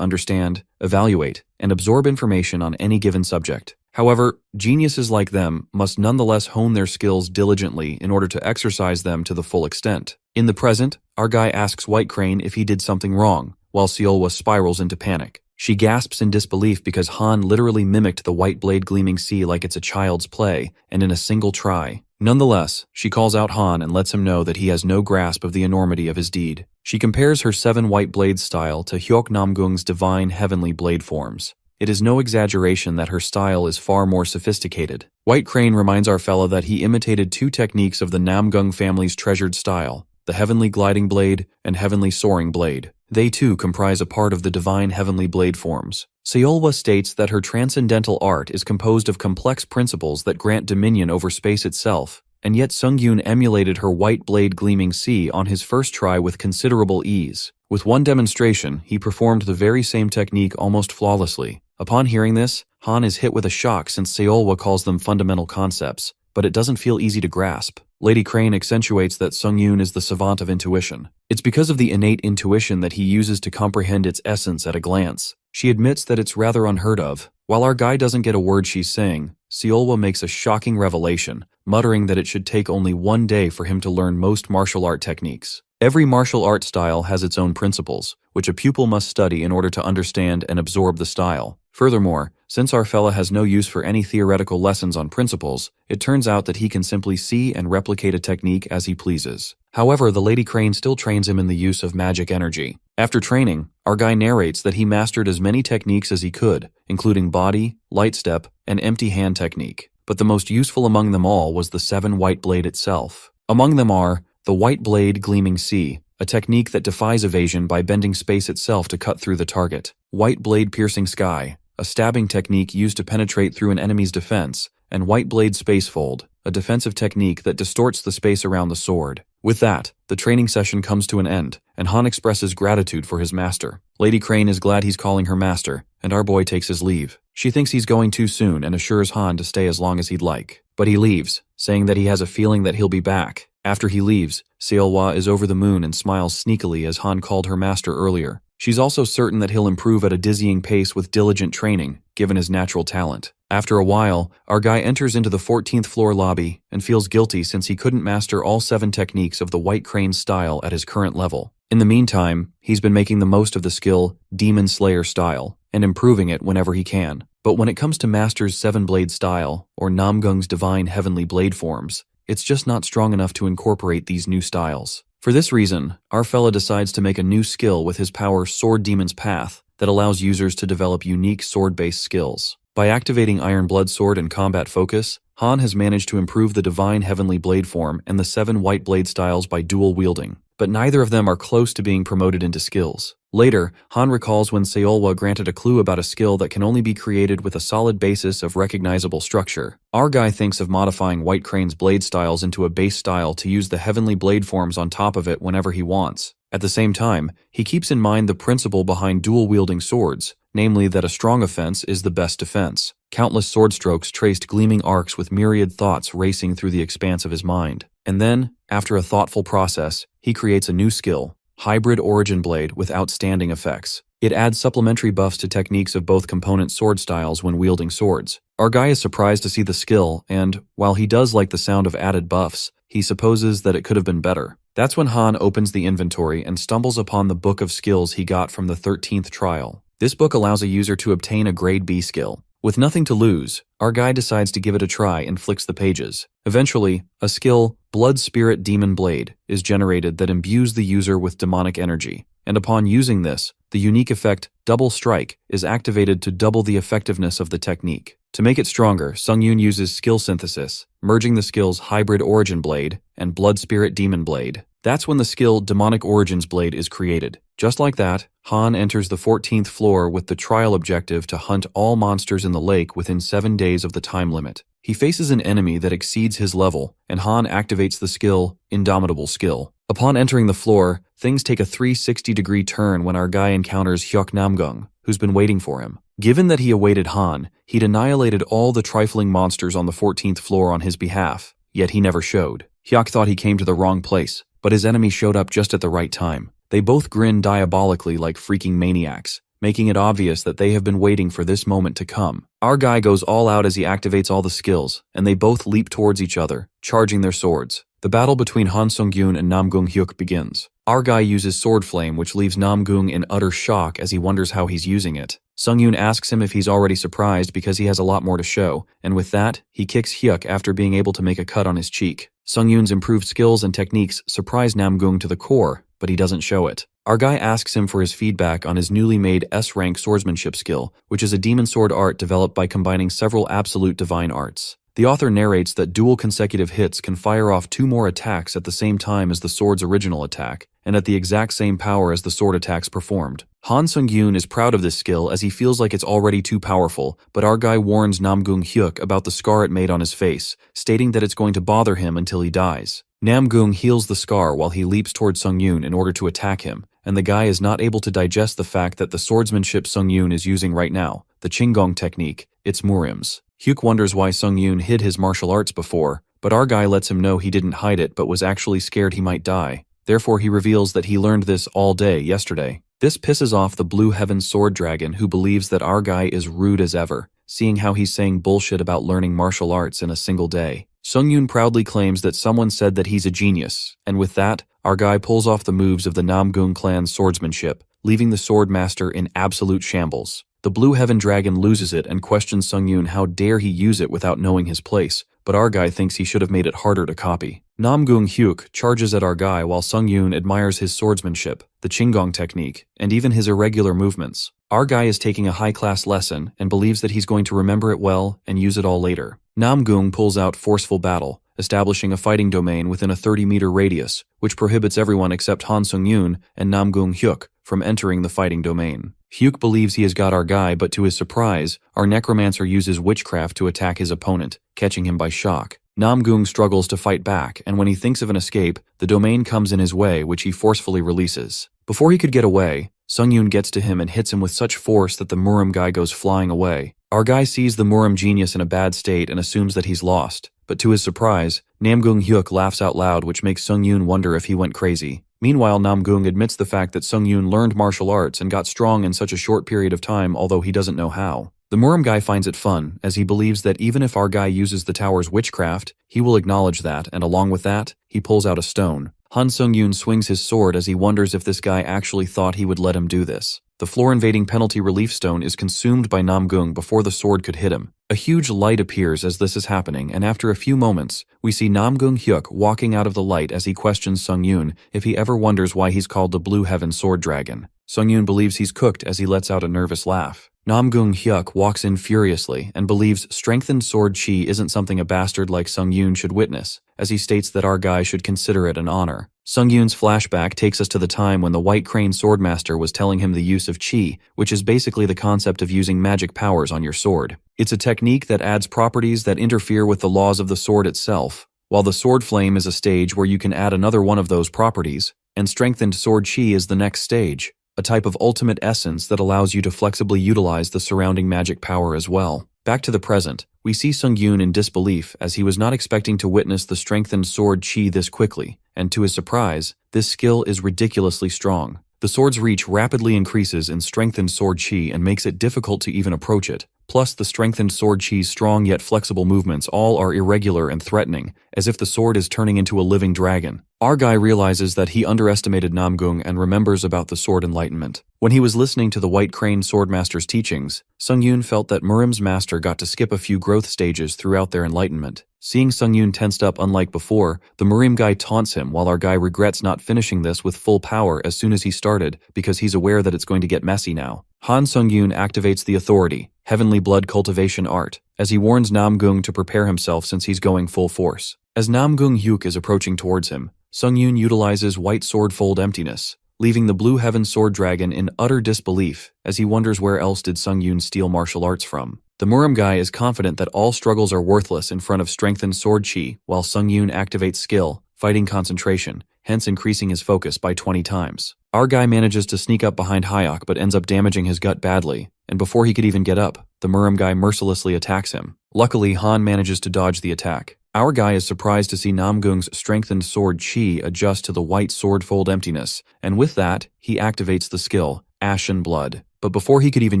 understand, evaluate, and absorb information on any given subject. However, geniuses like them must nonetheless hone their skills diligently in order to exercise them to the full extent. In the present, our guy asks White Crane if he did something wrong, while Seolwa spirals into panic. She gasps in disbelief because Han literally mimicked the white blade gleaming sea like it's a child's play, and in a single try. Nonetheless, she calls out Han and lets him know that he has no grasp of the enormity of his deed. She compares her 7 white blades style to Hyok Namgung's divine heavenly blade forms. It is no exaggeration that her style is far more sophisticated. White Crane reminds our fella that he imitated 2 techniques of the Namgung family's treasured style, the heavenly gliding blade and heavenly soaring blade. They too comprise a part of the divine heavenly blade forms. Seolwa states that her transcendental art is composed of complex principles that grant dominion over space itself, and yet Sungyoon emulated her white blade gleaming sea on his first try with considerable ease. With one demonstration, he performed the very same technique almost flawlessly. Upon hearing this, Han is hit with a shock since Seolwa calls them fundamental concepts, but it doesn't feel easy to grasp. Lady Crane accentuates that Sungyoon is the savant of intuition. It's because of the innate intuition that he uses to comprehend its essence at a glance. She admits that it's rather unheard of. While our guy doesn't get a word she's saying, Seolwa makes a shocking revelation, muttering that it should take only 1 day for him to learn most martial art techniques. Every martial art style has its own principles, which a pupil must study in order to understand and absorb the style. Furthermore, since our fella has no use for any theoretical lessons on principles, it turns out that he can simply see and replicate a technique as he pleases. However, the Lady Crane still trains him in the use of magic energy. After training, our guy narrates that he mastered as many techniques as he could, including body, light step, and empty hand technique. But the most useful among them all was the 7 white blade itself. Among them are the white blade gleaming sea, a technique that defies evasion by bending space itself to cut through the target. White blade piercing sky, a stabbing technique used to penetrate through an enemy's defense, and white blade spacefold, a defensive technique that distorts the space around the sword. With that, the training session comes to an end, and Han expresses gratitude for his master. Lady Crane is glad he's calling her master, and our boy takes his leave. She thinks he's going too soon and assures Han to stay as long as he'd like. But he leaves, saying that he has a feeling that he'll be back. After he leaves, Seolwa is over the moon and smiles sneakily as Han called her master earlier. She's also certain that he'll improve at a dizzying pace with diligent training, given his natural talent. After a while, our guy enters into the 14th floor lobby and feels guilty since he couldn't master all 7 techniques of the White Crane style at his current level. In the meantime, he's been making the most of the skill Demon Slayer style and improving it whenever he can. But when it comes to Master's 7-blade style, or Namgung's divine heavenly blade forms, it's just not strong enough to incorporate these new styles. For this reason, our fella decides to make a new skill with his power Sword Demon's Path that allows users to develop unique sword-based skills. By activating Iron Blood Sword and Combat Focus, Han has managed to improve the Divine Heavenly Blade form and the 7 white blade styles by dual wielding, but neither of them are close to being promoted into skills. Later, Han recalls when Seolwa granted a clue about a skill that can only be created with a solid basis of recognizable structure. Our guy thinks of modifying White Crane's blade styles into a base style to use the heavenly blade forms on top of it whenever he wants. At the same time, he keeps in mind the principle behind dual-wielding swords, namely that a strong offense is the best defense. Countless sword strokes traced gleaming arcs with myriad thoughts racing through the expanse of his mind. And then, after a thoughtful process, he creates a new skill, Hybrid Origin Blade with outstanding effects. It adds supplementary buffs to techniques of both component sword styles when wielding swords. Our guy is surprised to see the skill, and, while he does like the sound of added buffs, he supposes that it could have been better. That's when Han opens the inventory and stumbles upon the book of skills he got from the 13th trial. This book allows a user to obtain a grade B skill. With nothing to lose, our guy decides to give it a try and flicks the pages. Eventually, a skill, Blood Spirit Demon Blade, is generated that imbues the user with demonic energy. And upon using this, the unique effect, Double Strike, is activated to double the effectiveness of the technique. To make it stronger, Sungyoon uses skill synthesis, merging the skills Hybrid Origin Blade and Blood Spirit Demon Blade. That's when the skill Demonic Origins Blade is created. Just like that, Han enters the 14th floor with the trial objective to hunt all monsters in the lake within 7 days of the time limit. He faces an enemy that exceeds his level, and Han activates the skill Indomitable Skill. Upon entering the floor, things take a 360-degree turn when our guy encounters Hyuk Namgung, who's been waiting for him. Given that he awaited Han, he'd annihilated all the trifling monsters on the 14th floor on his behalf, yet he never showed. Hyuk thought he came to the wrong place, but his enemy showed up just at the right time. They both grin diabolically like freaking maniacs, making it obvious that they have been waiting for this moment to come. Our guy goes all out as he activates all the skills, and they both leap towards each other, charging their swords. The battle between Han Sung-yoon and Nam Gung-hyuk begins. Our guy uses Sword Flame, which leaves Nam Gung in utter shock as he wonders how he's using it. Sung-yoon asks him if he's already surprised because he has a lot more to show, and with that, he kicks Hyuk after being able to make a cut on his cheek. Sung-yoon's improved skills and techniques surprise Nam Gung to the core, but he doesn't show it. Our guy asks him for his feedback on his newly made S-rank swordsmanship skill, which is a demon sword art developed by combining several absolute divine arts. The author narrates that dual consecutive hits can fire off 2 more attacks at the same time as the sword's original attack, and at the exact same power as the sword attacks performed. Han Sung-yoon is proud of this skill as he feels like it's already too powerful, but our guy warns Nam Gung-hyuk about the scar it made on his face, stating that it's going to bother him until he dies. Nam Gung heals the scar while he leaps toward Sung-yoon in order to attack him, and the guy is not able to digest the fact that the swordsmanship Sung-yoon is using right now, the Qinggong technique, it's Murim's. Hyuk wonders why Sung-yoon hid his martial arts before, but our guy lets him know he didn't hide it but was actually scared he might die. Therefore he reveals that he learned this all day yesterday. This pisses off the Blue Heaven Sword Dragon, who believes that our guy is rude as ever, seeing how he's saying bullshit about learning martial arts in a single day. Sung-yoon proudly claims that someone said that he's a genius, and with that, our guy pulls off the moves of the Nam Gung clan's swordsmanship, leaving the sword master in absolute shambles. The Blue Heaven Dragon loses it and questions Sung-yoon how dare he use it without knowing his place, but our guy thinks he should have made it harder to copy. Nam Gung-hyuk charges at our guy while Sung-yoon admires his swordsmanship, the Qinggong technique, and even his irregular movements. Our guy is taking a high-class lesson and believes that he's going to remember it well and use it all later. Nam Gung pulls out Forceful Battle, establishing a fighting domain within a 30-meter radius, which prohibits everyone except Han Sung-yoon and Nam Gung-hyuk from entering the fighting domain. Hyuk believes he has got our guy, but to his surprise, our necromancer uses witchcraft to attack his opponent, catching him by shock. Nam Gung struggles to fight back, and when he thinks of an escape, the domain comes in his way, which he forcefully releases. Before he could get away, Sung-yoon gets to him and hits him with such force that the Murim guy goes flying away. Our guy sees the Murim genius in a bad state and assumes that he's lost, but to his surprise, Nam Gung-hyuk laughs out loud, which makes Sung-yoon wonder if he went crazy. Meanwhile, Nam Gung admits the fact that Sung-yoon learned martial arts and got strong in such a short period of time, although he doesn't know how. The Murim guy finds it fun, as he believes that even if our guy uses the tower's witchcraft, he will acknowledge that, and along with that, he pulls out a stone. Han Sung-yoon swings his sword as he wonders if this guy actually thought he would let him do this. The floor-invading penalty relief stone is consumed by Nam Gung before the sword could hit him. A huge light appears as this is happening, and after a few moments, we see Nam Gung-hyuk walking out of the light as he questions Sung-yoon if he ever wonders why he's called the Blue Heaven Sword Dragon. Sung-yoon believes he's cooked as he lets out a nervous laugh. Nam Gung-hyuk walks in furiously and believes strengthened sword chi isn't something a bastard like Sung-yoon should witness, as he states that our guy should consider it an honor. Sung-yoon's flashback takes us to the time when the White Crane Swordmaster was telling him the use of chi, which is basically the concept of using magic powers on your sword. It's a technique that adds properties that interfere with the laws of the sword itself, while the sword flame is a stage where you can add another one of those properties, and strengthened sword chi is the next stage, a type of ultimate essence that allows you to flexibly utilize the surrounding magic power as well. Back to the present, we see Sung-yoon in disbelief as he was not expecting to witness the strengthened sword chi this quickly, and to his surprise, this skill is ridiculously strong. The sword's reach rapidly increases in strengthened sword chi and makes it difficult to even approach it. Plus, the strengthened sword chi's strong yet flexible movements all are irregular and threatening, as if the sword is turning into a living dragon. Our guy realizes that he underestimated Nam Gung and remembers about the sword enlightenment. When he was listening to the White Crane Swordmaster's teachings, Sung-yoon felt that Murim's master got to skip a few growth stages throughout their enlightenment. Seeing Sung-yoon tensed up unlike before, the Murim guy taunts him while our guy regrets not finishing this with full power as soon as he started because he's aware that it's going to get messy now. Han Sung-yoon activates the Authority, Heavenly Blood Cultivation Art, as he warns Nam Gung to prepare himself since he's going full force. As Nam Gung-hyuk is approaching towards him, Sung-yoon utilizes White Sword Fold Emptiness, leaving the Blue Heaven Sword Dragon in utter disbelief as he wonders where else did Sung-yoon steal martial arts from. The Murim guy is confident that all struggles are worthless in front of strengthened sword chi, while Sung-yoon activates skill, fighting concentration, hence increasing his focus by 20 times. Our guy manages to sneak up behind Hyuk but ends up damaging his gut badly, and before he could even get up, the Murim guy mercilessly attacks him. Luckily, Han manages to dodge the attack. Our guy is surprised to see Nam Gung's strengthened sword chi adjust to the White Sword Fold Emptiness, and with that, he activates the skill, ashen blood. But before he could even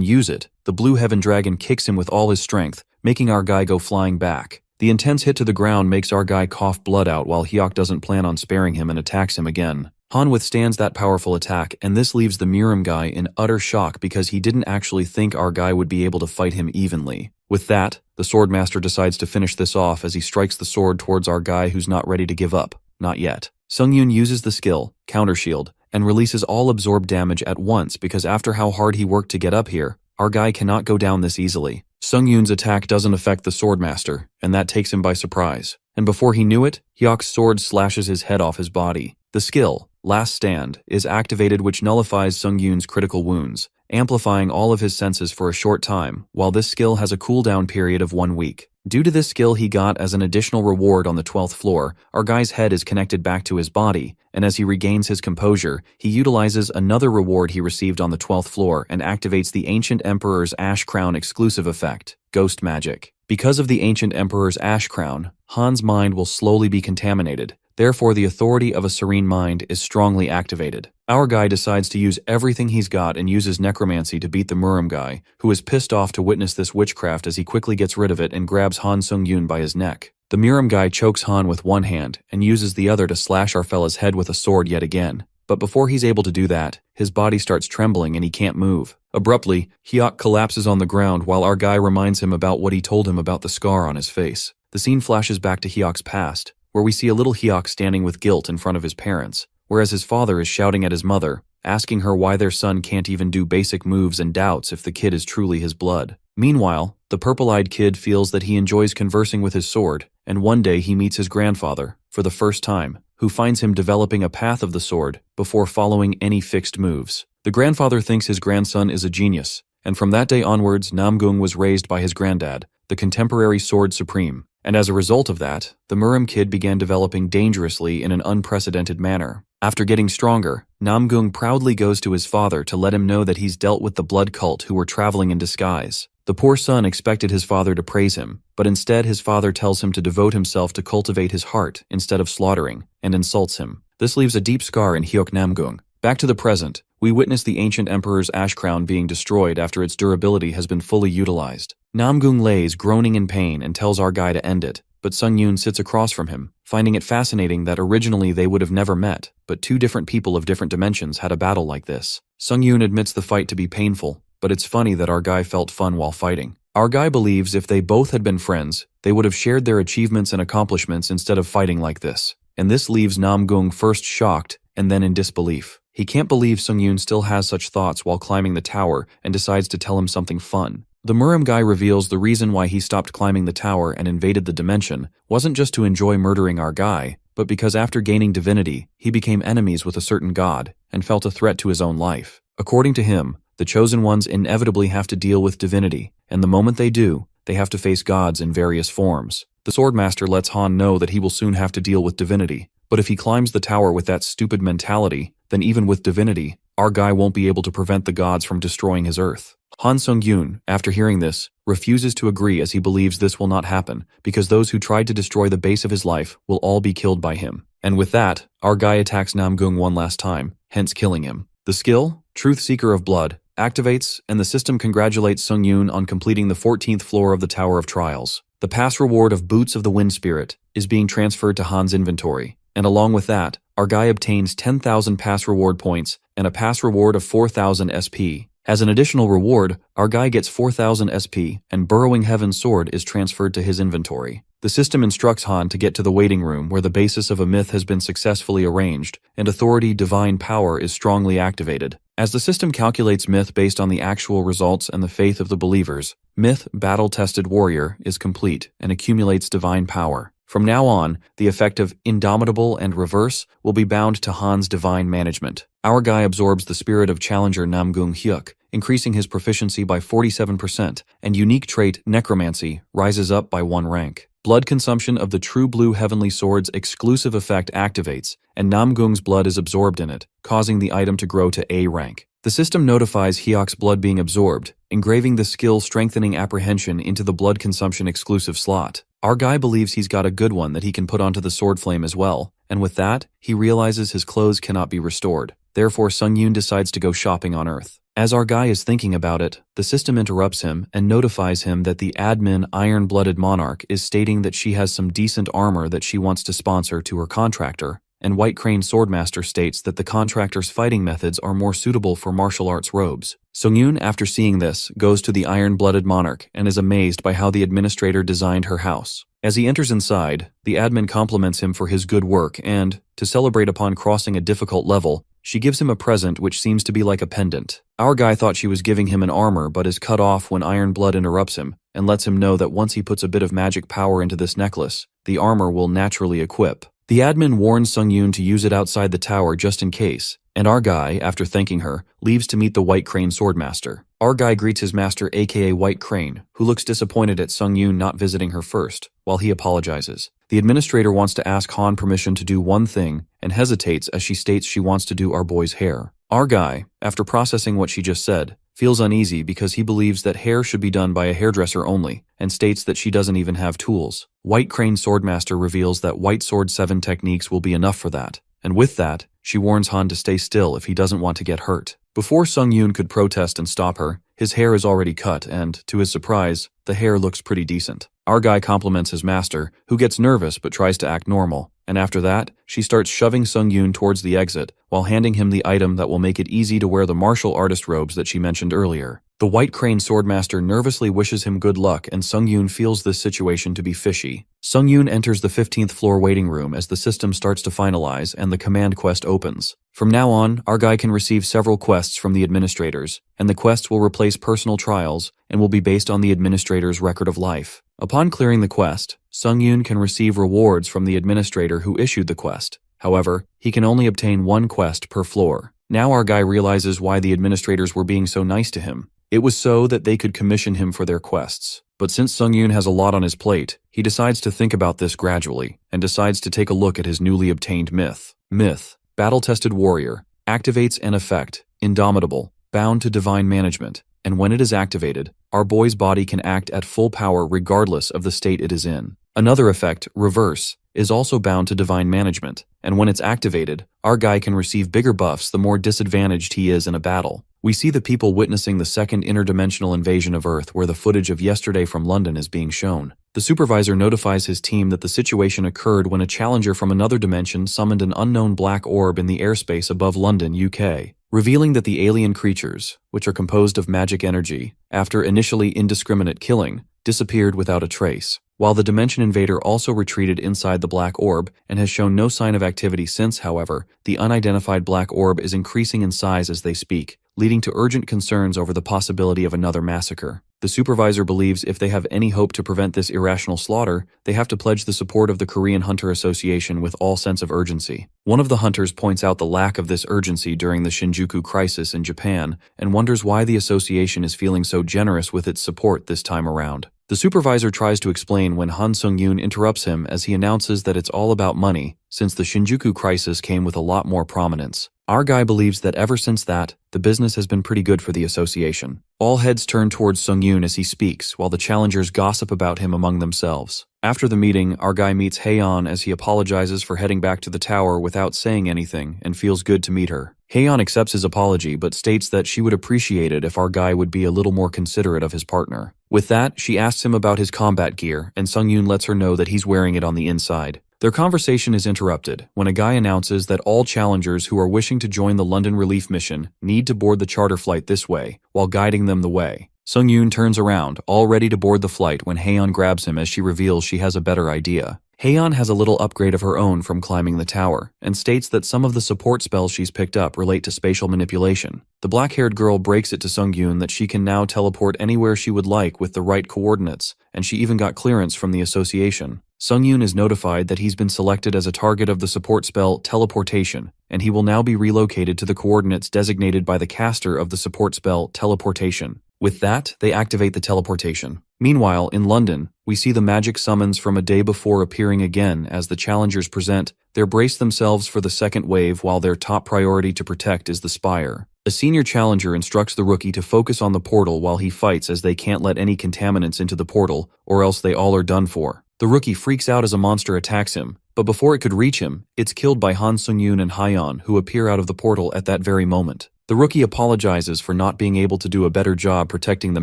use it, the blue heaven dragon kicks him with all his strength, making our guy go flying back. The intense hit to the ground makes our guy cough blood out while Hyuk doesn't plan on sparing him and attacks him again. Han withstands that powerful attack, and this leaves the Miram guy in utter shock because he didn't actually think our guy would be able to fight him evenly. With that, the Swordmaster decides to finish this off as he strikes the sword towards our guy who's not ready to give up. Not yet. Sung-yoon uses the skill, Counter Shield, and releases all absorbed damage at once because after how hard he worked to get up here, our guy cannot go down this easily. Sung-yoon's attack doesn't affect the Swordmaster, and that takes him by surprise. And before he knew it, Hyuk's sword slashes his head off his body. The skill, Last Stand, is activated, which nullifies Sung-yoon's critical wounds, amplifying all of his senses for a short time, while this skill has a cooldown period of 1 week. Due to this skill he got as an additional reward on the 12th floor, our guy's head is connected back to his body, and as he regains his composure, he utilizes another reward he received on the 12th floor and activates the Ancient Emperor's Ash Crown exclusive effect, Ghost Magic. Because of the Ancient Emperor's Ash Crown, Han's mind will slowly be contaminated. Therefore, the authority of a serene mind is strongly activated. Our guy decides to use everything he's got and uses necromancy to beat the Muram guy, who is pissed off to witness this witchcraft as he quickly gets rid of it and grabs Han Sung-yoon by his neck. The Muram guy chokes Han with one hand and uses the other to slash our fella's head with a sword yet again. But before he's able to do that, his body starts trembling and he can't move. Abruptly, Hyuk collapses on the ground while our guy reminds him about what he told him about the scar on his face. The scene flashes back to Hyuk's past, where we see a little Hyuk standing with guilt in front of his parents, whereas his father is shouting at his mother, asking her why their son can't even do basic moves and doubts if the kid is truly his blood. Meanwhile, the purple-eyed kid feels that he enjoys conversing with his sword, and one day he meets his grandfather, for the first time, who finds him developing a path of the sword before following any fixed moves. The grandfather thinks his grandson is a genius, and from that day onwards Namgung was raised by his granddad, the contemporary Sword Supreme. And as a result of that, the Muram kid began developing dangerously in an unprecedented manner. After getting stronger, Namgung proudly goes to his father to let him know that he's dealt with the blood cult who were traveling in disguise. The poor son expected his father to praise him, but instead his father tells him to devote himself to cultivate his heart instead of slaughtering, and insults him. This leaves a deep scar in Hyuk Namgung. Back to the present, we witness the Ancient Emperor's Ash Crown being destroyed after its durability has been fully utilized. Namgung lays groaning in pain and tells our guy to end it, but Sung-yoon sits across from him, finding it fascinating that originally they would have never met, but two different people of different dimensions had a battle like this. Sung-yoon admits the fight to be painful, but it's funny that our guy felt fun while fighting. Our guy believes if they both had been friends, they would have shared their achievements and accomplishments instead of fighting like this. And this leaves Namgung first shocked and then in disbelief. He can't believe Sung-yoon still has such thoughts while climbing the tower and decides to tell him something fun. The Muram guy reveals the reason why he stopped climbing the tower and invaded the dimension wasn't just to enjoy murdering our guy, but because after gaining divinity, he became enemies with a certain god and felt a threat to his own life. According to him, the chosen ones inevitably have to deal with divinity, and the moment they do, they have to face gods in various forms. The Swordmaster lets Han know that he will soon have to deal with divinity, but if he climbs the tower with that stupid mentality, then even with divinity, our guy won't be able to prevent the gods from destroying his Earth. Han Sung-yoon, after hearing this, refuses to agree as he believes this will not happen because those who tried to destroy the base of his life will all be killed by him. And with that, our guy attacks Namgung one last time, hence killing him. The skill, Truth Seeker of Blood, activates, and the system congratulates Sung-yoon on completing the 14th floor of the Tower of Trials. The pass reward of Boots of the Wind Spirit is being transferred to Han's inventory, and along with that, our guy obtains 10,000 pass reward points and a pass reward of 4,000 SP. As an additional reward, our guy gets 4,000 SP, and Burrowing Heaven's sword is transferred to his inventory. The system instructs Han to get to the waiting room where the basis of a myth has been successfully arranged, and authority divine power is strongly activated. As the system calculates myth based on the actual results and the faith of the believers, myth battle-tested warrior is complete and accumulates divine power. From now on, the effect of Indomitable and Reverse will be bound to Han's divine management. Our guy absorbs the spirit of challenger Namgung Hyuk, increasing his proficiency by 47%, and unique trait Necromancy rises up by 1 rank. Blood consumption of the True Blue Heavenly Sword's exclusive effect activates, and Namgung's blood is absorbed in it, causing the item to grow to A rank. The system notifies Hyuk's blood being absorbed, engraving the skill Strengthening Apprehension into the blood consumption exclusive slot. Our guy believes he's got a good one that he can put onto the sword flame as well, and with that, he realizes his clothes cannot be restored. Therefore, Sung-yoon decides to go shopping on Earth. As our guy is thinking about it, the system interrupts him and notifies him that the admin Iron-Blooded Monarch is stating that she has some decent armor that she wants to sponsor to her contractor, and White Crane Swordmaster states that the contractor's fighting methods are more suitable for martial arts robes. Sung-yoon, after seeing this, goes to the Iron-Blooded Monarch and is amazed by how the administrator designed her house. As he enters inside, the admin compliments him for his good work and, to celebrate upon crossing a difficult level, she gives him a present which seems to be like a pendant. Our guy thought she was giving him an armor but is cut off when Iron Blood interrupts him and lets him know that once he puts a bit of magic power into this necklace, the armor will naturally equip. The admin warns Sung-yoon to use it outside the tower just in case, and our guy, after thanking her, leaves to meet the White Crane Swordmaster. Our guy greets his master aka White Crane, who looks disappointed at Sung-yoon not visiting her first, while he apologizes. The administrator wants to ask Han permission to do one thing, and hesitates as she states she wants to do our boy's hair. Our guy, after processing what she just said, feels uneasy because he believes that hair should be done by a hairdresser only, and states that she doesn't even have tools. White Crane Swordmaster reveals that White Sword 7 techniques will be enough for that, and with that, she warns Han to stay still if he doesn't want to get hurt. Before Sung-yoon could protest and stop her, his hair is already cut and, to his surprise, the hair looks pretty decent. Our guy compliments his master, who gets nervous but tries to act normal, and after that, she starts shoving Sung-yoon towards the exit while handing him the item that will make it easy to wear the martial artist robes that she mentioned earlier. The White Crane Swordmaster nervously wishes him good luck and Sung-yoon feels this situation to be fishy. Sung-yoon enters the 15th floor waiting room as the system starts to finalize and the command quest opens. From now on, our guy can receive several quests from the administrators, and the quests will replace personal trials and will be based on the administrator's record of life. Upon clearing the quest, Sung-yoon can receive rewards from the administrator who issued the quest. However, he can only obtain one quest per floor. Now our guy realizes why the administrators were being so nice to him. It was so that they could commission him for their quests. But since Sung-yoon has a lot on his plate, he decides to think about this gradually, and decides to take a look at his newly obtained myth. Myth: battle-tested warrior, activates an effect, indomitable, bound to divine management, and when it is activated, our boy's body can act at full power regardless of the state it is in. Another effect, reverse, is also bound to divine management, and when it's activated, our guy can receive bigger buffs the more disadvantaged he is in a battle. We see the people witnessing the second interdimensional invasion of Earth where the footage of yesterday from London is being shown. The supervisor notifies his team that the situation occurred when a challenger from another dimension summoned an unknown black orb in the airspace above London, UK, revealing that the alien creatures, which are composed of magic energy, after initially indiscriminate killing, disappeared without a trace, while the dimension invader also retreated inside the black orb and has shown no sign of activity since. However, the unidentified black orb is increasing in size as they speak, leading to urgent concerns over the possibility of another massacre. The supervisor believes if they have any hope to prevent this irrational slaughter, they have to pledge the support of the Korean Hunter Association with all sense of urgency. One of the hunters points out the lack of this urgency during the Shinjuku crisis in Japan and wonders why the association is feeling so generous with its support this time around. The supervisor tries to explain when Han Sung-yoon interrupts him as he announces that it's all about money, since the Shinjuku crisis came with a lot more prominence. Our guy believes that ever since that, the business has been pretty good for the association. All heads turn towards Sung-yoon as he speaks, while the challengers gossip about him among themselves. After the meeting, our guy meets Haeyeon as he apologizes for heading back to the tower without saying anything and feels good to meet her. Haeyeon accepts his apology but states that she would appreciate it if our guy would be a little more considerate of his partner. With that, she asks him about his combat gear, and Sung-yoon lets her know that he's wearing it on the inside. Their conversation is interrupted when a guy announces that all challengers who are wishing to join the London relief mission need to board the charter flight this way, while guiding them the way. Sung-yoon turns around, all ready to board the flight when Haeyeon grabs him as she reveals she has a better idea. Haeyeon has a little upgrade of her own from climbing the tower, and states that some of the support spells she's picked up relate to spatial manipulation. The black-haired girl breaks it to Sung-yoon that she can now teleport anywhere she would like with the right coordinates, and she even got clearance from the association. Sung-yoon is notified that he's been selected as a target of the support spell Teleportation, and he will now be relocated to the coordinates designated by the caster of the support spell Teleportation. With that, they activate the teleportation. Meanwhile, in London, we see the magic summons from a day before appearing again as the challengers present. They brace themselves for the second wave while their top priority to protect is the spire. A senior challenger instructs the rookie to focus on the portal while he fights as they can't let any contaminants into the portal or else they all are done for. The rookie freaks out as a monster attacks him, but before it could reach him, it's killed by Han Sung-yoon and Hyeon, who appear out of the portal at that very moment. The rookie apologizes for not being able to do a better job protecting the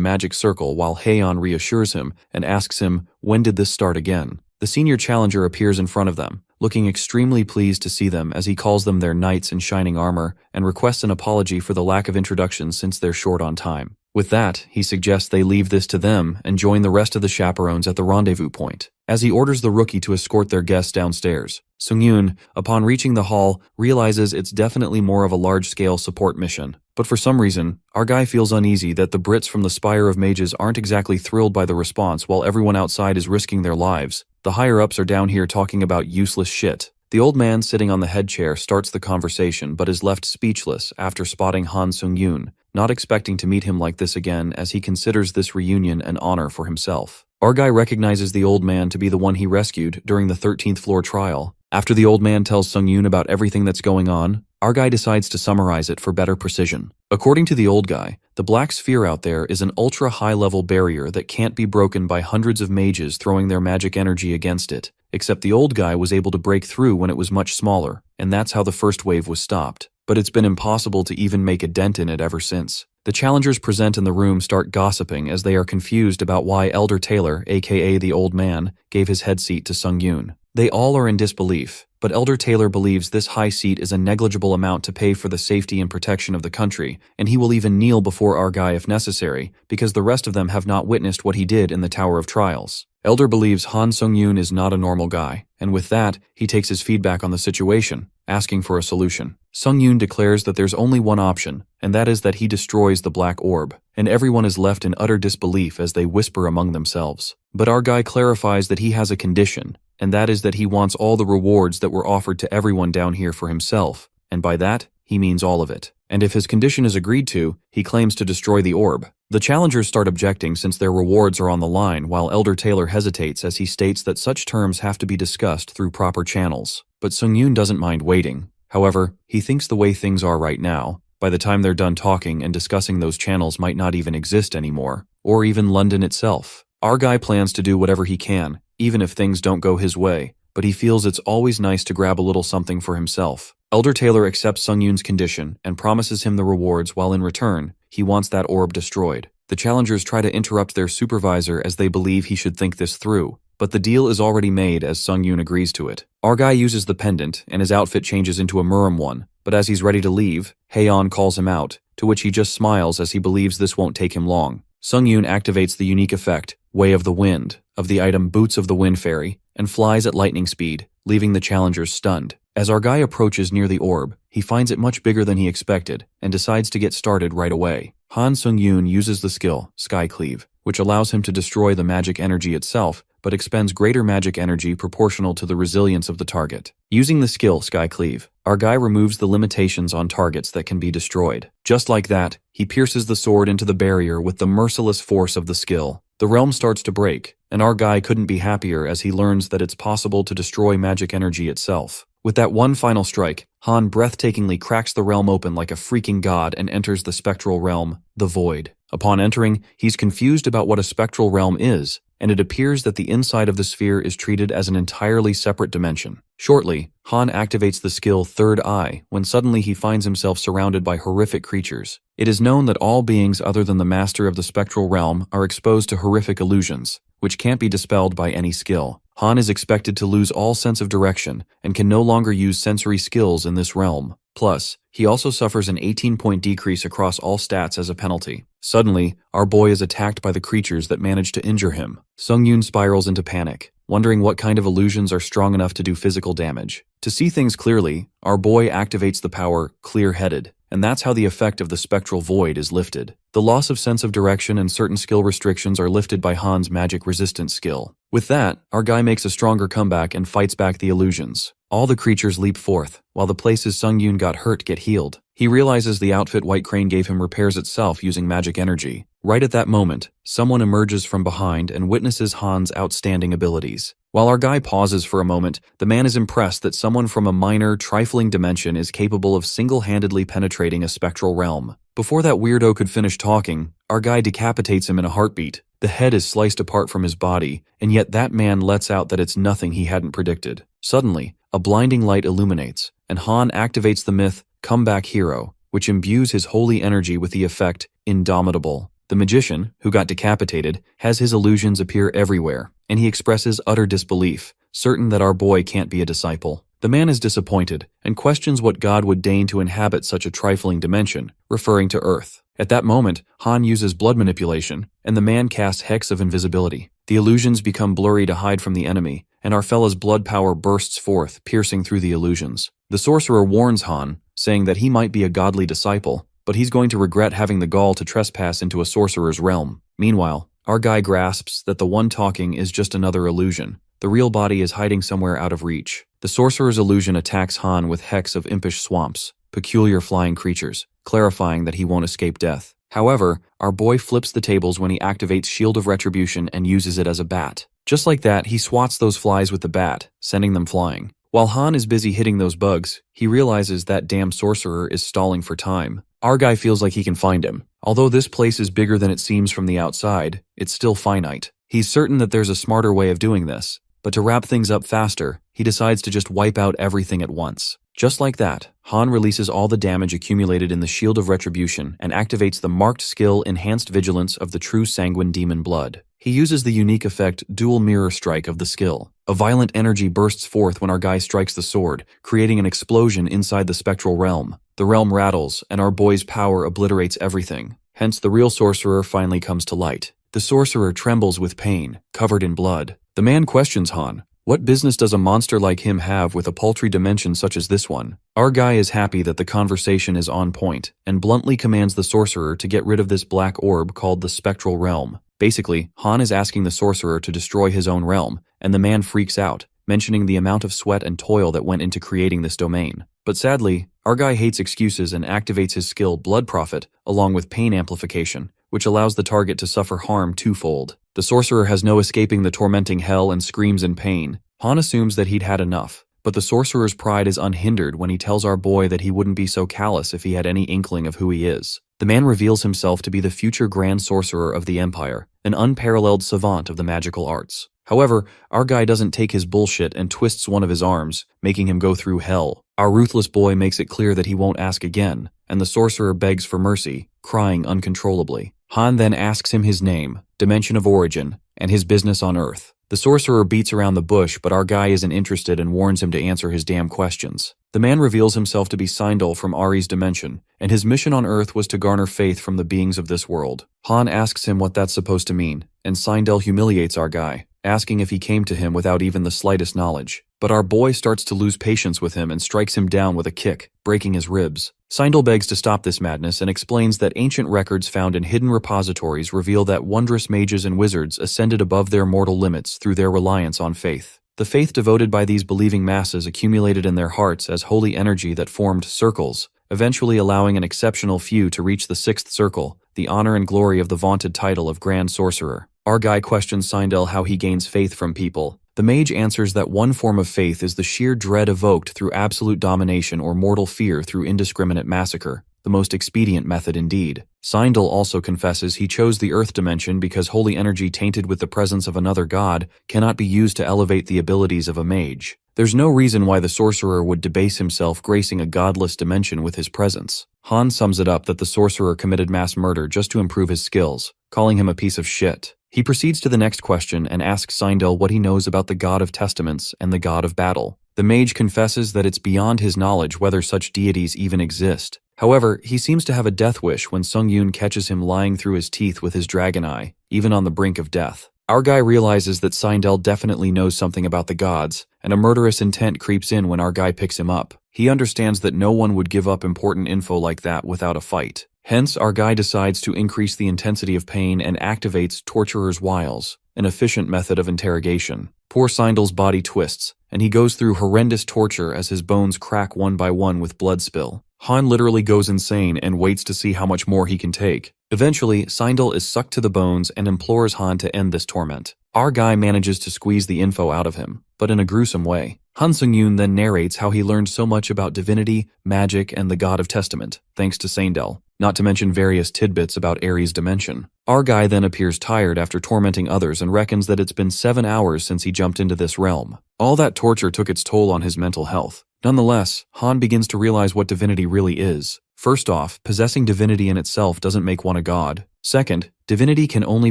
magic circle while Hyeon reassures him and asks him, when did this start again? The senior challenger appears in front of them, looking extremely pleased to see them as he calls them their knights in shining armor and requests an apology for the lack of introductions since they're short on time. With that, he suggests they leave this to them and join the rest of the chaperones at the rendezvous point, as he orders the rookie to escort their guests downstairs. Sung-yoon, upon reaching the hall, realizes it's definitely more of a large-scale support mission. But for some reason, our guy feels uneasy that the Brits from the Spire of Mages aren't exactly thrilled by the response while everyone outside is risking their lives. The higher-ups are down here talking about useless shit. The old man sitting on the head chair starts the conversation but is left speechless after spotting Han Sung-yoon, not expecting to meet him like this again as he considers this reunion an honor for himself. Our guy recognizes the old man to be the one he rescued during the 13th floor trial. After the old man tells Sung-yoon about everything that's going on, our guy decides to summarize it for better precision. According to the old guy, the black sphere out there is an ultra-high-level barrier that can't be broken by hundreds of mages throwing their magic energy against it, except the old guy was able to break through when it was much smaller, and that's how the first wave was stopped. But it's been impossible to even make a dent in it ever since. The challengers present in the room start gossiping as they are confused about why Elder Taylor, aka the old man, gave his head seat to Sung-yoon. They all are in disbelief, but Elder Taylor believes this high seat is a negligible amount to pay for the safety and protection of the country, and he will even kneel before our guy if necessary, because the rest of them have not witnessed what he did in the Tower of Trials. Elder believes Han Sung-yoon is not a normal guy, and with that, he takes his feedback on the situation, asking for a solution. Sung-yoon declares that there's only one option, and that is that he destroys the black orb, and everyone is left in utter disbelief as they whisper among themselves. But our guy clarifies that he has a condition, and that is that he wants all the rewards that were offered to everyone down here for himself, and by that, he means all of it. And if his condition is agreed to, he claims to destroy the orb. The challengers start objecting since their rewards are on the line, while Elder Taylor hesitates as he states that such terms have to be discussed through proper channels. But Sung-yoon doesn't mind waiting. However, he thinks the way things are right now, by the time they're done talking and discussing, those channels might not even exist anymore, or even London itself. Our guy plans to do whatever he can, even if things don't go his way, but he feels it's always nice to grab a little something for himself. Elder Taylor accepts Sung-yoon's condition and promises him the rewards while in return, he wants that orb destroyed. The challengers try to interrupt their supervisor as they believe he should think this through, but the deal is already made as Sung-yoon agrees to it. Our guy uses the pendant and his outfit changes into a Murim one, but as he's ready to leave, Haeon calls him out, to which he just smiles as he believes this won't take him long. Sung-yoon activates the unique effect, Way of the Wind, of the item Boots of the Wind Fairy, and flies at lightning speed, leaving the challengers stunned. As our guy approaches near the orb, he finds it much bigger than he expected, and decides to get started right away. Han Sung-yoon uses the skill, Sky Cleave, which allows him to destroy the magic energy itself, but expends greater magic energy proportional to the resilience of the target. Using the skill, Sky Cleave, our guy removes the limitations on targets that can be destroyed. Just like that, he pierces the sword into the barrier with the merciless force of the skill. The realm starts to break, and our guy couldn't be happier as he learns that it's possible to destroy magic energy itself. With that one final strike, Han breathtakingly cracks the realm open like a freaking god and enters the spectral realm, the Void. Upon entering, he's confused about what a spectral realm is, and it appears that the inside of the sphere is treated as an entirely separate dimension. Shortly, Han activates the skill Third Eye when suddenly he finds himself surrounded by horrific creatures. It is known that all beings other than the master of the spectral realm are exposed to horrific illusions, which can't be dispelled by any skill. Han is expected to lose all sense of direction and can no longer use sensory skills in this realm. Plus, he also suffers an 18-point decrease across all stats as a penalty. Suddenly, our boy is attacked by the creatures that manage to injure him. Sung-yoon spirals into panic, wondering what kind of illusions are strong enough to do physical damage. To see things clearly, our boy activates the power Clear-Headed, and that's how the effect of the spectral void is lifted. The loss of sense of direction and certain skill restrictions are lifted by Han's magic resistance skill. With that, our guy makes a stronger comeback and fights back the illusions. All the creatures leap forth, while the places Sung-yoon got hurt get healed. He realizes the outfit White Crane gave him repairs itself using magic energy. Right at that moment, someone emerges from behind and witnesses Han's outstanding abilities. While our guy pauses for a moment, the man is impressed that someone from a minor, trifling dimension is capable of single-handedly penetrating a spectral realm. Before that weirdo could finish talking, our guy decapitates him in a heartbeat. The head is sliced apart from his body, and yet that man lets out that it's nothing he hadn't predicted. Suddenly, a blinding light illuminates, and Han activates the myth, Comeback Hero, which imbues his holy energy with the effect, Indomitable. The magician, who got decapitated, has his illusions appear everywhere, and he expresses utter disbelief, certain that our boy can't be a disciple. The man is disappointed, and questions what God would deign to inhabit such a trifling dimension, referring to Earth. At that moment, Han uses blood manipulation, and the man casts Hex of Invisibility. The illusions become blurry to hide from the enemy, and our fella's blood power bursts forth, piercing through the illusions. The sorcerer warns Han, saying that he might be a godly disciple, but he's going to regret having the gall to trespass into a sorcerer's realm. Meanwhile, our guy grasps that the one talking is just another illusion. The real body is hiding somewhere out of reach. The sorcerer's illusion attacks Han with Hex of Impish Swamps, peculiar flying creatures, clarifying that he won't escape death. However, our boy flips the tables when he activates Shield of Retribution and uses it as a bat. Just like that, he swats those flies with the bat, sending them flying. While Han is busy hitting those bugs, he realizes that damn sorcerer is stalling for time. Our guy feels like he can find him. Although this place is bigger than it seems from the outside, it's still finite. He's certain that there's a smarter way of doing this, but to wrap things up faster, he decides to just wipe out everything at once. Just like that, Han releases all the damage accumulated in the Shield of Retribution and activates the marked skill Enhanced Vigilance of the true Sanguine Demon Blood. He uses the unique effect Dual Mirror Strike of the skill. A violent energy bursts forth when our guy strikes the sword, creating an explosion inside the spectral realm. The realm rattles, and our boy's power obliterates everything. Hence, the real sorcerer finally comes to light. The sorcerer trembles with pain, covered in blood. The man questions Han. What business does a monster like him have with a paltry dimension such as this one? Our guy is happy that the conversation is on point, and bluntly commands the sorcerer to get rid of this black orb called the Spectral Realm. Basically, Han is asking the sorcerer to destroy his own realm, and the man freaks out, mentioning the amount of sweat and toil that went into creating this domain. But sadly, our guy hates excuses and activates his skill Blood Prophet, along with Pain Amplification, which allows the target to suffer harm twofold. The sorcerer has no escaping the tormenting hell and screams in pain. Han assumes that he'd had enough, but the sorcerer's pride is unhindered when he tells our boy that he wouldn't be so callous if he had any inkling of who he is. The man reveals himself to be the future Grand Sorcerer of the Empire, an unparalleled savant of the magical arts. However, our guy doesn't take his bullshit and twists one of his arms, making him go through hell. Our ruthless boy makes it clear that he won't ask again, and the sorcerer begs for mercy, crying uncontrollably. Han then asks him his name, dimension of origin, and his business on Earth. The sorcerer beats around the bush, but our guy isn't interested and warns him to answer his damn questions. The man reveals himself to be Sindel from Ari's dimension, and his mission on Earth was to garner faith from the beings of this world. Han asks him what that's supposed to mean, and Sindel humiliates our guy, asking if he came to him without even the slightest knowledge. But our boy starts to lose patience with him and strikes him down with a kick, breaking his ribs. Sindel begs to stop this madness and explains that ancient records found in hidden repositories reveal that wondrous mages and wizards ascended above their mortal limits through their reliance on faith. The faith devoted by these believing masses accumulated in their hearts as holy energy that formed circles, eventually allowing an exceptional few to reach the sixth circle, the honor and glory of the vaunted title of Grand Sorcerer. Our guy questions Sindel how he gains faith from people. The mage answers that one form of faith is the sheer dread evoked through absolute domination or mortal fear through indiscriminate massacre, the most expedient method indeed. Sindel also confesses he chose the Earth dimension because holy energy tainted with the presence of another god cannot be used to elevate the abilities of a mage. There's no reason why the sorcerer would debase himself gracing a godless dimension with his presence. Han sums it up that the sorcerer committed mass murder just to improve his skills, calling him a piece of shit. He proceeds to the next question and asks Sindel what he knows about the God of Testaments and the God of Battle. The mage confesses that it's beyond his knowledge whether such deities even exist. However, he seems to have a death wish when Sung-Yoon catches him lying through his teeth with his dragon eye, even on the brink of death. Our guy realizes that Sindel definitely knows something about the gods, and a murderous intent creeps in when our guy picks him up. He understands that no one would give up important info like that without a fight. Hence, our guy decides to increase the intensity of pain and activates Torturer's Wiles, an efficient method of interrogation. Poor Sindel's body twists, and he goes through horrendous torture as his bones crack one by one with blood spill. Han literally goes insane and waits to see how much more he can take. Eventually, Sindel is sucked to the bones and implores Han to end this torment. Our guy manages to squeeze the info out of him, but in a gruesome way. Han Sung-yoon then narrates how he learned so much about divinity, magic, and the God of Testament, thanks to Saindel, not to mention various tidbits about Ares' dimension. Our guy then appears tired after tormenting others and reckons that it's been 7 hours since he jumped into this realm. All that torture took its toll on his mental health. Nonetheless, Han begins to realize what divinity really is. First off, possessing divinity in itself doesn't make one a god. Second, divinity can only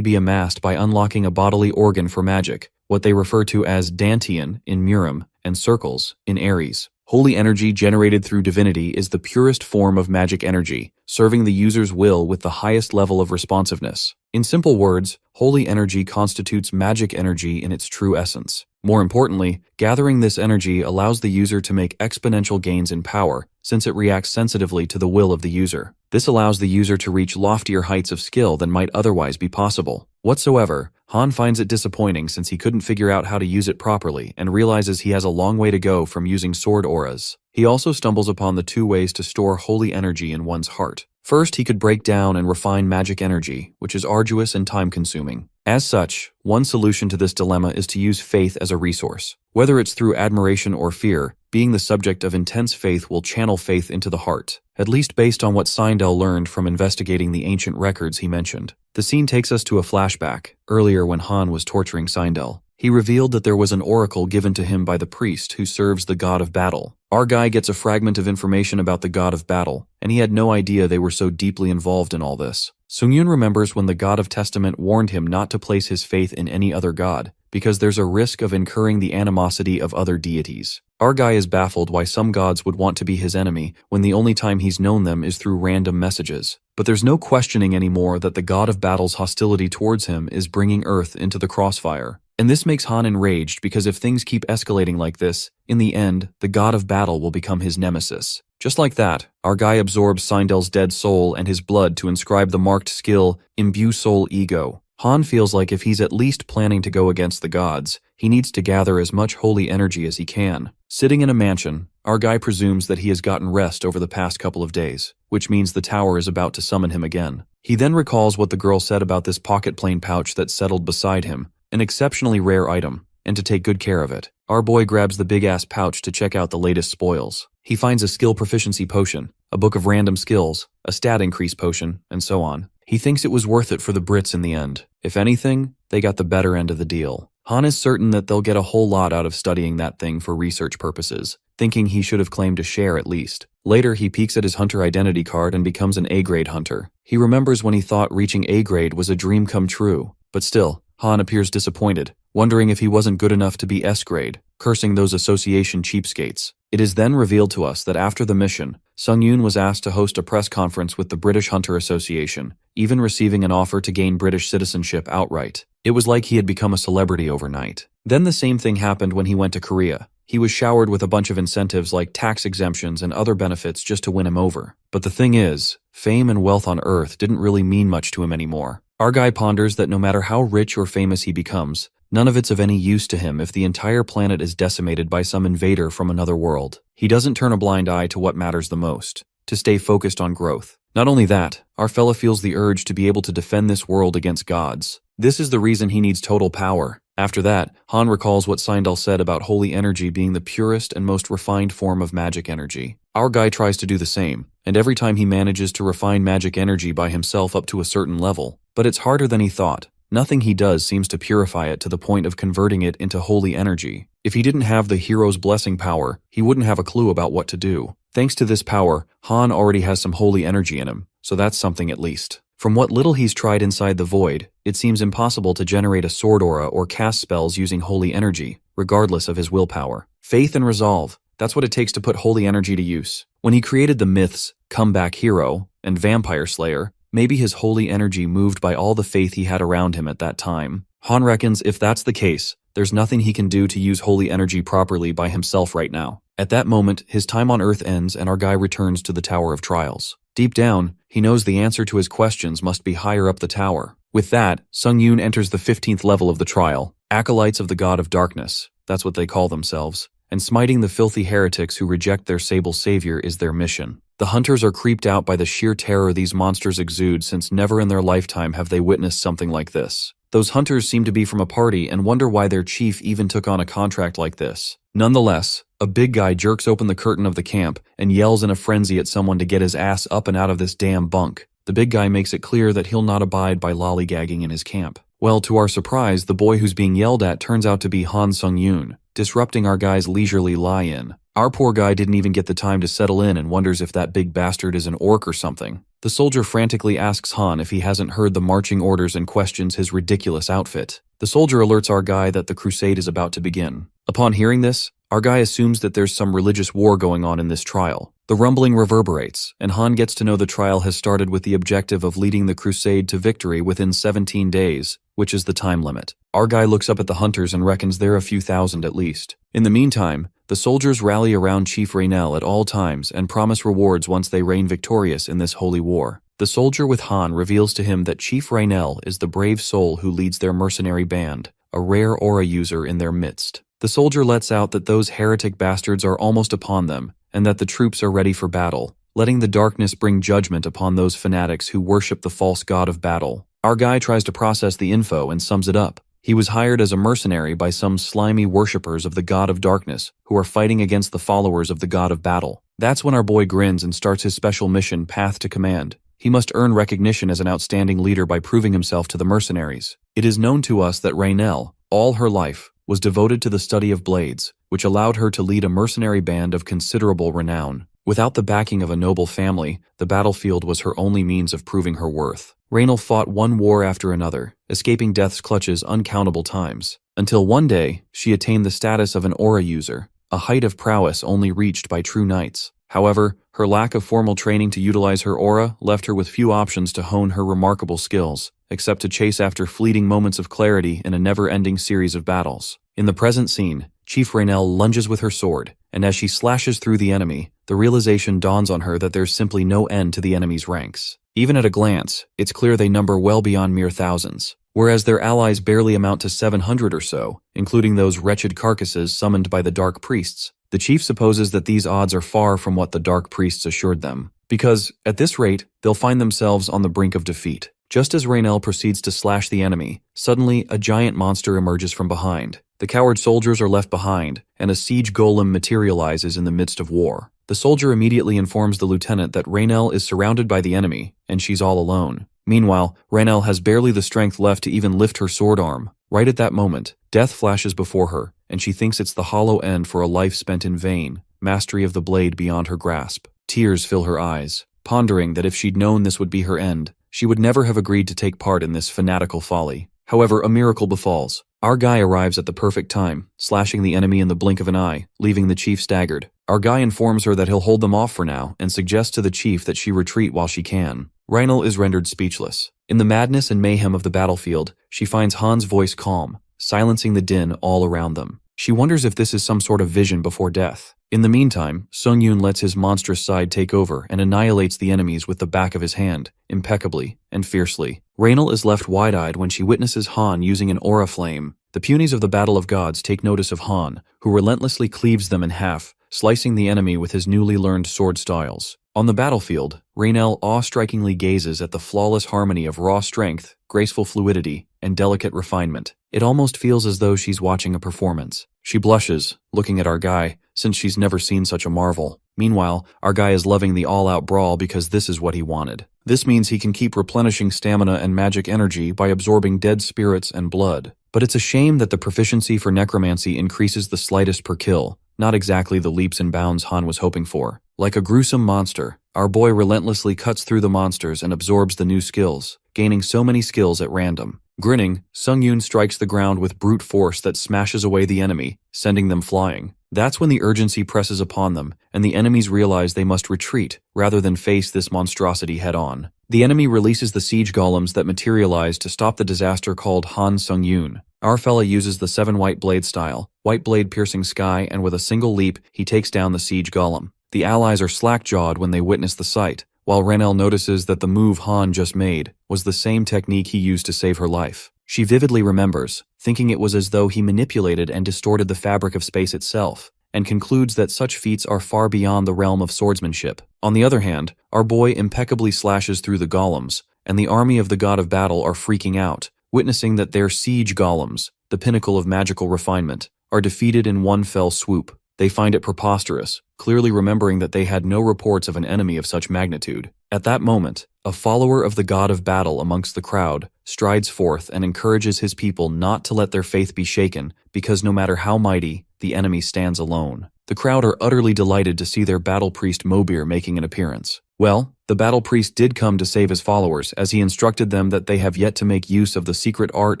be amassed by unlocking a bodily organ for magic, what they refer to as Dantian in Murim and circles in Ares. Holy energy generated through divinity is the purest form of magic energy, serving the user's will with the highest level of responsiveness. In simple words, holy energy constitutes magic energy in its true essence. More importantly, gathering this energy allows the user to make exponential gains in power, since it reacts sensitively to the will of the user. This allows the user to reach loftier heights of skill than might otherwise be possible. Whatsoever, Han finds it disappointing since he couldn't figure out how to use it properly and realizes he has a long way to go from using sword auras. He also stumbles upon the 2 ways to store holy energy in one's heart. First, he could break down and refine magic energy, which is arduous and time-consuming. As such, one solution to this dilemma is to use faith as a resource. Whether it's through admiration or fear, being the subject of intense faith will channel faith into the heart, at least based on what Saindel learned from investigating the ancient records he mentioned. The scene takes us to a flashback, earlier when Han was torturing Saindel. He revealed that there was an oracle given to him by the priest who serves the god of battle. Our guy gets a fragment of information about the god of battle, and he had no idea they were so deeply involved in all this. Sung-yoon remembers when the God of Testament warned him not to place his faith in any other god, because there's a risk of incurring the animosity of other deities. Our guy is baffled why some gods would want to be his enemy when the only time he's known them is through random messages. But there's no questioning anymore that the god of battle's hostility towards him is bringing Earth into the crossfire. And this makes Han enraged because if things keep escalating like this, in the end, the god of battle will become his nemesis. Just like that, our guy absorbs Saindel's dead soul and his blood to inscribe the marked skill, Imbue Soul Ego. Han feels like if he's at least planning to go against the gods, he needs to gather as much holy energy as he can. Sitting in a mansion, our guy presumes that he has gotten rest over the past couple of days, which means the tower is about to summon him again. He then recalls what the girl said about this pocket plane pouch that settled beside him, an exceptionally rare item, and to take good care of it. Our boy grabs the big-ass pouch to check out the latest spoils. He finds a skill proficiency potion, a book of random skills, a stat increase potion, and so on. He thinks it was worth it for the Brits in the end. If anything, they got the better end of the deal. Han is certain that they'll get a whole lot out of studying that thing for research purposes, thinking he should have claimed a share at least. Later, he peeks at his hunter identity card and becomes an A-grade hunter. He remembers when he thought reaching A-grade was a dream come true, but still, Han appears disappointed, wondering if he wasn't good enough to be S-grade, cursing those association cheapskates. It is then revealed to us that after the mission, Sung-yoon was asked to host a press conference with the British Hunter Association, even receiving an offer to gain British citizenship outright. It was like he had become a celebrity overnight. Then the same thing happened when he went to Korea. He was showered with a bunch of incentives like tax exemptions and other benefits just to win him over. But the thing is, fame and wealth on Earth didn't really mean much to him anymore. Our guy ponders that no matter how rich or famous he becomes, none of it's of any use to him if the entire planet is decimated by some invader from another world. He doesn't turn a blind eye to what matters the most, to stay focused on growth. Not only that, our fella feels the urge to be able to defend this world against gods. This is the reason he needs total power. After that, Han recalls what Saindel said about holy energy being the purest and most refined form of magic energy. Our guy tries to do the same, and every time he manages to refine magic energy by himself up to a certain level. But it's harder than he thought. Nothing he does seems to purify it to the point of converting it into holy energy. If he didn't have the hero's blessing power, he wouldn't have a clue about what to do. Thanks to this power, Han already has some holy energy in him, so that's something at least. From what little he's tried inside the void, it seems impossible to generate a sword aura or cast spells using holy energy, regardless of his willpower. Faith and resolve, that's what it takes to put holy energy to use. When he created the myths, Comeback Hero, and Vampire Slayer, maybe his holy energy moved by all the faith he had around him at that time. Han reckons if that's the case, there's nothing he can do to use holy energy properly by himself right now. At that moment, his time on Earth ends and our guy returns to the Tower of Trials. Deep down, he knows the answer to his questions must be higher up the tower. With that, Sung-yoon enters the 15th level of the trial, Acolytes of the God of Darkness, that's what they call themselves, and smiting the filthy heretics who reject their sable savior is their mission. The hunters are creeped out by the sheer terror these monsters exude since never in their lifetime have they witnessed something like this. Those hunters seem to be from a party and wonder why their chief even took on a contract like this. Nonetheless, a big guy jerks open the curtain of the camp and yells in a frenzy at someone to get his ass up and out of this damn bunk. The big guy makes it clear that he'll not abide by lollygagging in his camp. Well, to our surprise, the boy who's being yelled at turns out to be Han Sung-yoon, disrupting our guy's leisurely lie-in. Our poor guy didn't even get the time to settle in and wonders if that big bastard is an orc or something. The soldier frantically asks Han if he hasn't heard the marching orders and questions his ridiculous outfit. The soldier alerts our guy that the crusade is about to begin. Upon hearing this, our guy assumes that there's some religious war going on in this trial. The rumbling reverberates, and Han gets to know the trial has started with the objective of leading the crusade to victory within 17 days, which is the time limit. Our guy looks up at the hunters and reckons they're a few thousand at least. In the meantime, the soldiers rally around Chief Raynel at all times and promise rewards once they reign victorious in this holy war. The soldier with Han reveals to him that Chief Raynel is the brave soul who leads their mercenary band, a rare aura user in their midst. The soldier lets out that those heretic bastards are almost upon them, and that the troops are ready for battle, letting the darkness bring judgment upon those fanatics who worship the false god of battle. Our guy tries to process the info and sums it up. He was hired as a mercenary by some slimy worshippers of the god of darkness who are fighting against the followers of the god of battle. That's when our boy grins and starts his special mission, Path to Command. He must earn recognition as an outstanding leader by proving himself to the mercenaries. It is known to us that Raynel, all her life, was devoted to the study of blades, which allowed her to lead a mercenary band of considerable renown. Without the backing of a noble family, the battlefield was her only means of proving her worth. Raynel fought one war after another, escaping death's clutches uncountable times, until one day she attained the status of an aura user, a height of prowess only reached by true knights. However, her lack of formal training to utilize her aura left her with few options to hone her remarkable skills, except to chase after fleeting moments of clarity in a never-ending series of battles. In the present scene, Chief Raynel lunges with her sword, and as she slashes through the enemy, the realization dawns on her that there's simply no end to the enemy's ranks. Even at a glance, it's clear they number well beyond mere thousands, whereas their allies barely amount to 700 or so, including those wretched carcasses summoned by the Dark Priests. The chief supposes that these odds are far from what the Dark Priests assured them, because, at this rate, they'll find themselves on the brink of defeat. Just as Raynel proceeds to slash the enemy, suddenly a giant monster emerges from behind. The coward soldiers are left behind, and a siege golem materializes in the midst of war. The soldier immediately informs the lieutenant that Raynel is surrounded by the enemy, and she's all alone. Meanwhile, Raynel has barely the strength left to even lift her sword arm. Right at that moment, death flashes before her, and she thinks it's the hollow end for a life spent in vain, mastery of the blade beyond her grasp. Tears fill her eyes, pondering that if she'd known this would be her end, she would never have agreed to take part in this fanatical folly. However, a miracle befalls. Our guy arrives at the perfect time, slashing the enemy in the blink of an eye, leaving the chief staggered. Our guy informs her that he'll hold them off for now, and suggests to the chief that she retreat while she can. Raynel is rendered speechless. In the madness and mayhem of the battlefield, she finds Han's voice calm, silencing the din all around them. She wonders if this is some sort of vision before death. In the meantime, Sung-yoon lets his monstrous side take over and annihilates the enemies with the back of his hand, impeccably and fiercely. Raynel is left wide-eyed when she witnesses Han using an aura flame. The punies of the Battle of Gods take notice of Han, who relentlessly cleaves them in half, slicing the enemy with his newly learned sword styles. On the battlefield, Raynel awe-strikingly gazes at the flawless harmony of raw strength, graceful fluidity, and delicate refinement. It almost feels as though she's watching a performance. She blushes, looking at our guy, since she's never seen such a marvel. Meanwhile, our guy is loving the all-out brawl because this is what he wanted. This means he can keep replenishing stamina and magic energy by absorbing dead spirits and blood. But it's a shame that the proficiency for necromancy increases the slightest per kill, not exactly the leaps and bounds Han was hoping for. Like a gruesome monster, our boy relentlessly cuts through the monsters and absorbs the new skills, gaining so many skills at random. Grinning, Sung-yoon strikes the ground with brute force that smashes away the enemy, sending them flying. That's when the urgency presses upon them, and the enemies realize they must retreat rather than face this monstrosity head-on. The enemy releases the siege golems that materialize to stop the disaster called Han Sung-yoon. Our fella uses the 7 white blade style, white blade piercing sky, and with a single leap, he takes down the siege golem. The allies are slack-jawed when they witness the sight, while Raynel notices that the move Han just made was the same technique he used to save her life. She vividly remembers, thinking it was as though he manipulated and distorted the fabric of space itself, and concludes that such feats are far beyond the realm of swordsmanship. On the other hand, our boy impeccably slashes through the golems, and the army of the god of battle are freaking out, witnessing that their siege golems, the pinnacle of magical refinement, are defeated in one fell swoop. They find it preposterous, clearly remembering that they had no reports of an enemy of such magnitude. At that moment, a follower of the god of battle amongst the crowd strides forth and encourages his people not to let their faith be shaken, because no matter how mighty, the enemy stands alone. The crowd are utterly delighted to see their battle priest Mobir making an appearance. Well, the battle priest did come to save his followers, as he instructed them that they have yet to make use of the secret art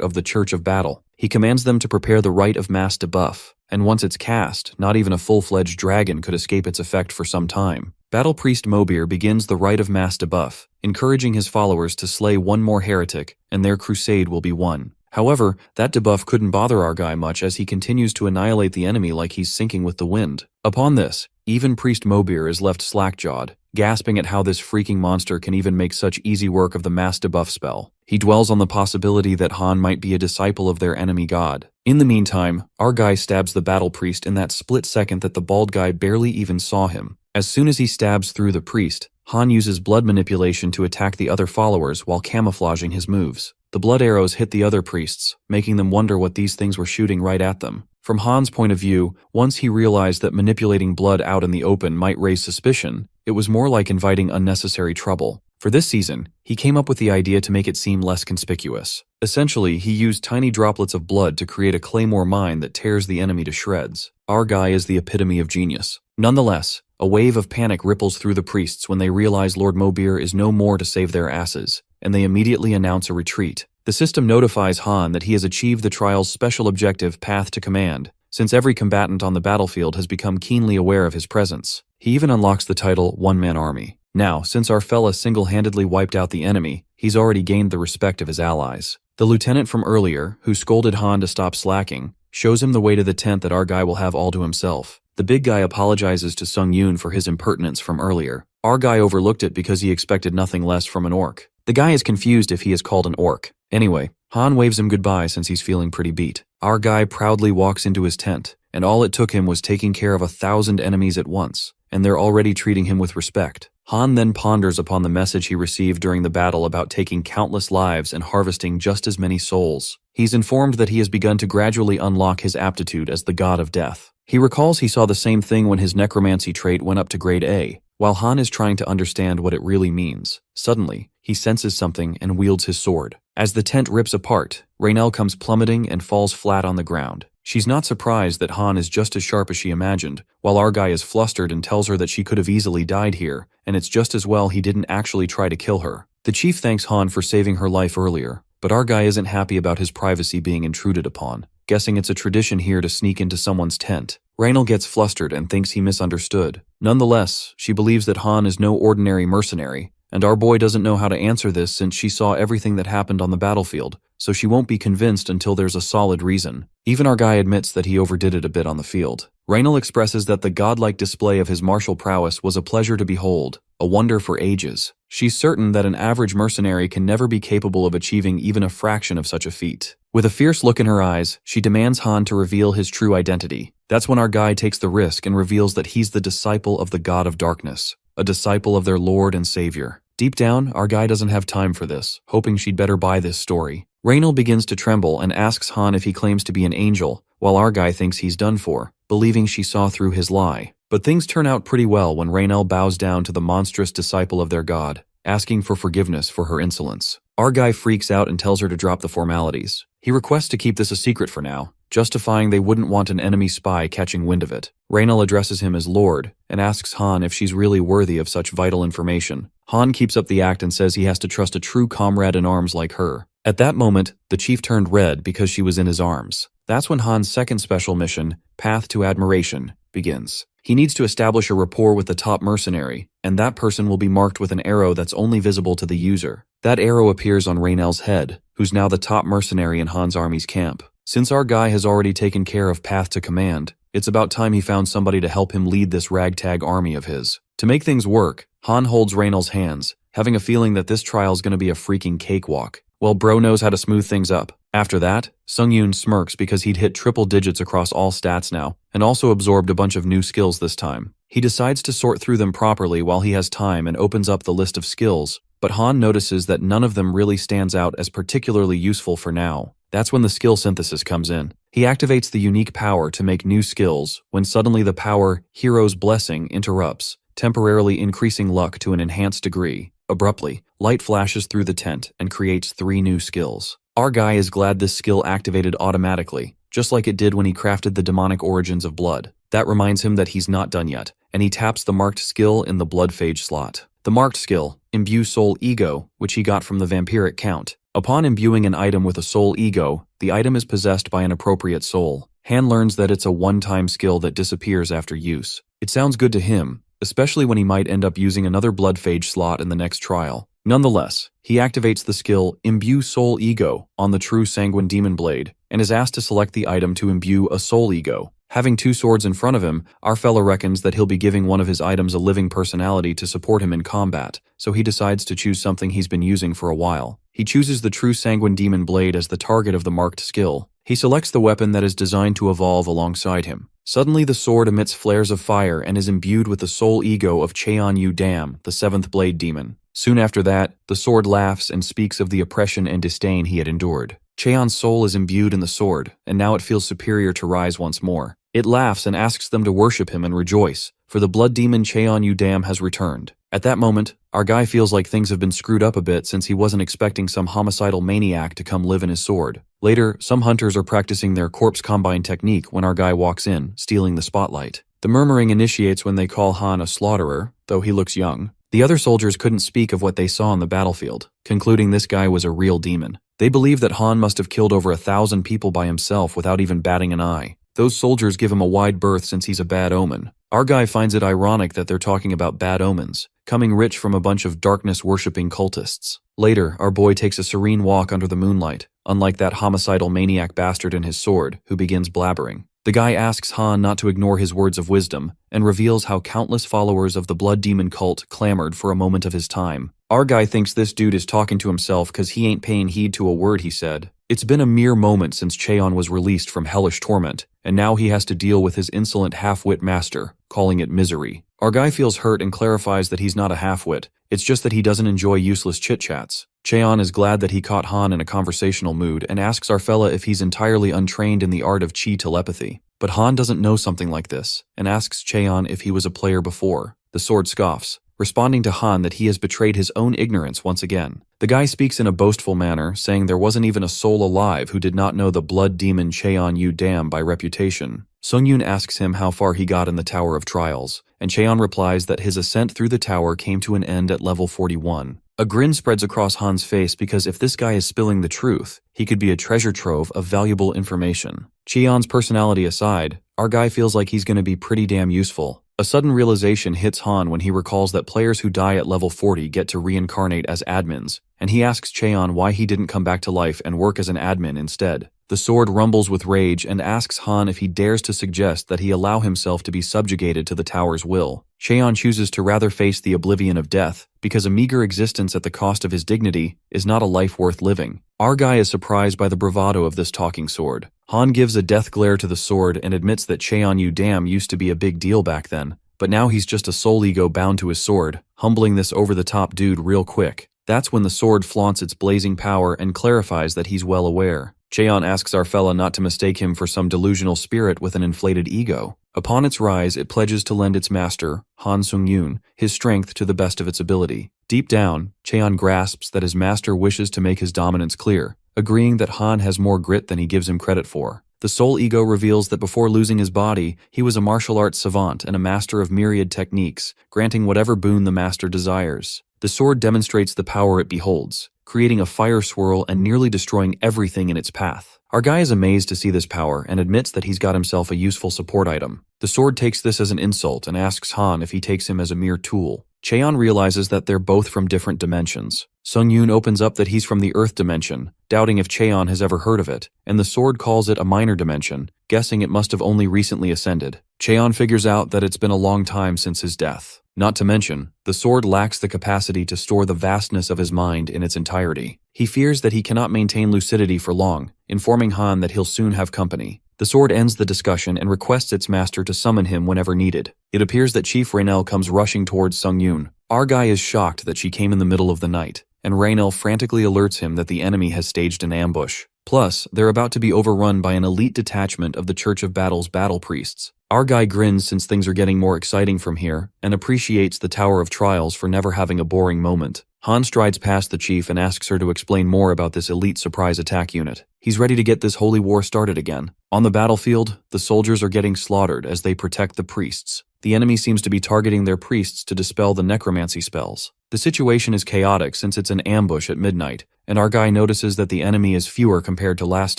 of the Church of Battle. He commands them to prepare the rite of mass debuff, and once it's cast, not even a full-fledged dragon could escape its effect for some time. Battle priest Mobir begins the rite of mass debuff, encouraging his followers to slay one more heretic, and their crusade will be won. However, that debuff couldn't bother our guy much, as he continues to annihilate the enemy like he's sinking with the wind. Upon this, even priest Mobir is left slack-jawed, gasping at how this freaking monster can even make such easy work of the mass debuff spell. He dwells on the possibility that Han might be a disciple of their enemy god. In the meantime, our guy stabs the battle priest in that split second that the bald guy barely even saw him. As soon as he stabs through the priest, Han uses blood manipulation to attack the other followers while camouflaging his moves. The blood arrows hit the other priests, making them wonder what these things were shooting right at them. From Han's point of view, once he realized that manipulating blood out in the open might raise suspicion, it was more like inviting unnecessary trouble. For this season, he came up with the idea to make it seem less conspicuous. Essentially, he used tiny droplets of blood to create a claymore mine that tears the enemy to shreds. Our guy is the epitome of genius. Nonetheless, a wave of panic ripples through the priests when they realize Lord Mobir is no more to save their asses, and they immediately announce a retreat. The system notifies Han that he has achieved the trial's special objective, Path to Command, since every combatant on the battlefield has become keenly aware of his presence. He even unlocks the title One-Man Army. Now, since our fella single-handedly wiped out the enemy, he's already gained the respect of his allies. The lieutenant from earlier, who scolded Han to stop slacking, shows him the way to the tent that our guy will have all to himself. The big guy apologizes to Sung Yoon for his impertinence from earlier. Our guy overlooked it because he expected nothing less from an orc. The guy is confused if he is called an orc. Anyway, Han waves him goodbye since he's feeling pretty beat. Our guy proudly walks into his tent, and all it took him was taking care of 1,000 enemies at once, and they're already treating him with respect. Han then ponders upon the message he received during the battle about taking countless lives and harvesting just as many souls. He's informed that he has begun to gradually unlock his aptitude as the god of death. He recalls he saw the same thing when his necromancy trait went up to grade A. While Han is trying to understand what it really means, suddenly, he senses something and wields his sword. As the tent rips apart, Raynell comes plummeting and falls flat on the ground. She's not surprised that Han is just as sharp as she imagined, while our guy is flustered and tells her that she could have easily died here, and it's just as well he didn't actually try to kill her. The chief thanks Han for saving her life earlier, but our guy isn't happy about his privacy being intruded upon, guessing it's a tradition here to sneak into someone's tent. Raynell gets flustered and thinks he misunderstood. Nonetheless, she believes that Han is no ordinary mercenary, and our boy doesn't know how to answer this since she saw everything that happened on the battlefield, so she won't be convinced until there's a solid reason. Even our guy admits that he overdid it a bit on the field. Raynell expresses that the godlike display of his martial prowess was a pleasure to behold, a wonder for ages. She's certain that an average mercenary can never be capable of achieving even a fraction of such a feat. With a fierce look in her eyes, she demands Han to reveal his true identity. That's when our guy takes the risk and reveals that he's the disciple of the God of Darkness, a disciple of their Lord and Savior. Deep down, our guy doesn't have time for this, hoping she'd better buy this story. Raynell begins to tremble and asks Han if he claims to be an angel, while our guy thinks he's done for, believing she saw through his lie. But things turn out pretty well when Raynell bows down to the monstrous disciple of their god, asking for forgiveness for her insolence. Our guy freaks out and tells her to drop the formalities. He requests to keep this a secret for now, justifying they wouldn't want an enemy spy catching wind of it. Raynell addresses him as Lord and asks Han if she's really worthy of such vital information. Han keeps up the act and says he has to trust a true comrade in arms like her. At that moment, the chief turned red because she was in his arms. That's when Han's second special mission, Path to Admiration, begins. He needs to establish a rapport with the top mercenary, and that person will be marked with an arrow that's only visible to the user. That arrow appears on Raynell's head, who's now the top mercenary in Han's army's camp. Since our guy has already taken care of Path to Command, it's about time he found somebody to help him lead this ragtag army of his. To make things work, Han holds Raynell's hands, having a feeling that this trial's gonna be a freaking cakewalk. Well, bro knows how to smooth things up. After that, Sung Yoon smirks because he'd hit triple digits across all stats now, and also absorbed a bunch of new skills this time. He decides to sort through them properly while he has time and opens up the list of skills, but Han notices that none of them really stands out as particularly useful for now. That's when the skill synthesis comes in. He activates the unique power to make new skills, when suddenly the power, Hero's Blessing, interrupts, temporarily increasing luck to an enhanced degree. Abruptly, light flashes through the tent and creates 3 new skills. Our guy is glad this skill activated automatically, just like it did when he crafted the demonic origins of blood. That reminds him that he's not done yet, and he taps the marked skill in the blood phage slot. The marked skill, Imbue Soul Ego, which he got from the vampiric count. Upon imbuing an item with a soul ego, the item is possessed by an appropriate soul. Han learns that it's a one-time skill that disappears after use. It sounds good to him, especially when he might end up using another blood phage slot in the next trial. Nonetheless, he activates the skill Imbue Soul Ego on the true Sanguine Demon Blade, and is asked to select the item to imbue a soul ego. Having 2 swords in front of him, our fella reckons that he'll be giving one of his items a living personality to support him in combat, so he decides to choose something he's been using for a while. He chooses the true Sanguine Demon Blade as the target of the marked skill. He selects the weapon that is designed to evolve alongside him. Suddenly the sword emits flares of fire and is imbued with the soul ego of Cheon Yu Dam, the 7th Blade Demon. Soon after that, the sword laughs and speaks of the oppression and disdain he had endured. Cheon's soul is imbued in the sword, and now it feels superior to Rise once more. It laughs and asks them to worship him and rejoice, for the blood demon Cheon Yu Dam has returned. At that moment, our guy feels like things have been screwed up a bit since he wasn't expecting some homicidal maniac to come live in his sword. Later, some hunters are practicing their corpse combine technique when our guy walks in, stealing the spotlight. The murmuring initiates when they call Han a slaughterer, though he looks young. The other soldiers couldn't speak of what they saw on the battlefield, concluding this guy was a real demon. They believe that Han must have killed over 1,000 people by himself without even batting an eye. Those soldiers give him a wide berth since he's a bad omen. Our guy finds it ironic that they're talking about bad omens, coming rich from a bunch of darkness-worshipping cultists. Later, our boy takes a serene walk under the moonlight, unlike that homicidal maniac bastard and his sword, who begins blabbering. The guy asks Han not to ignore his words of wisdom, and reveals how countless followers of the blood demon cult clamored for a moment of his time. Our guy thinks this dude is talking to himself cause he ain't paying heed to a word he said. It's been a mere moment since Cheon was released from hellish torment, and now he has to deal with his insolent half-wit master, calling it misery. Our guy feels hurt and clarifies that he's not a half-wit, it's just that he doesn't enjoy useless chit-chats. Cheon is glad that he caught Han in a conversational mood and asks our fella if he's entirely untrained in the art of chi telepathy. But Han doesn't know something like this, and asks Cheon if he was a player before. The sword scoffs, responding to Han that he has betrayed his own ignorance once again. The guy speaks in a boastful manner, saying there wasn't even a soul alive who did not know the blood demon Cheon Yu Dam by reputation. Sung-yoon asks him how far he got in the Tower of Trials, and Cheon replies that his ascent through the tower came to an end at level 41. A grin spreads across Han's face because if this guy is spilling the truth, he could be a treasure trove of valuable information. Cheon's personality aside, our guy feels like he's going to be pretty damn useful. A sudden realization hits Han when he recalls that players who die at level 40 get to reincarnate as admins, and he asks Cheon why he didn't come back to life and work as an admin instead. The sword rumbles with rage and asks Han if he dares to suggest that he allow himself to be subjugated to the tower's will. Cheon chooses to rather face the oblivion of death, because a meager existence at the cost of his dignity is not a life worth living. Our guy is surprised by the bravado of this talking sword. Han gives a death glare to the sword and admits that Cheon Yu Dam used to be a big deal back then, but now he's just a soul ego bound to his sword, humbling this over-the-top dude real quick. That's when the sword flaunts its blazing power and clarifies that he's well aware. Cheon asks our fella not to mistake him for some delusional spirit with an inflated ego. Upon its rise, it pledges to lend its master, Han Sung-yoon, his strength to the best of its ability. Deep down, Cheon grasps that his master wishes to make his dominance clear, agreeing that Han has more grit than he gives him credit for. The soul ego reveals that before losing his body, he was a martial arts savant and a master of myriad techniques, granting whatever boon the master desires. The sword demonstrates the power it beholds, creating a fire swirl and nearly destroying everything in its path. Our guy is amazed to see this power and admits that he's got himself a useful support item. The sword takes this as an insult and asks Han if he takes him as a mere tool. Cheon realizes that they're both from different dimensions. Sung-yoon opens up that he's from the Earth dimension, doubting if Cheon has ever heard of it, and the sword calls it a minor dimension, guessing it must have only recently ascended. Cheon figures out that it's been a long time since his death. Not to mention, the sword lacks the capacity to store the vastness of his mind in its entirety. He fears that he cannot maintain lucidity for long, informing Han that he'll soon have company. The sword ends the discussion and requests its master to summon him whenever needed. It appears that Chief Raynell comes rushing towards Sung-yoon. Our guy is shocked that she came in the middle of the night, and Raynell frantically alerts him that the enemy has staged an ambush. Plus, they're about to be overrun by an elite detachment of the Church of Battle's battle priests. Our guy grins since things are getting more exciting from here, and appreciates the Tower of Trials for never having a boring moment. Han strides past the chief and asks her to explain more about this elite surprise attack unit. He's ready to get this holy war started again. On the battlefield, the soldiers are getting slaughtered as they protect the priests. The enemy seems to be targeting their priests to dispel the necromancy spells. The situation is chaotic since it's an ambush at midnight, and our guy notices that the enemy is fewer compared to last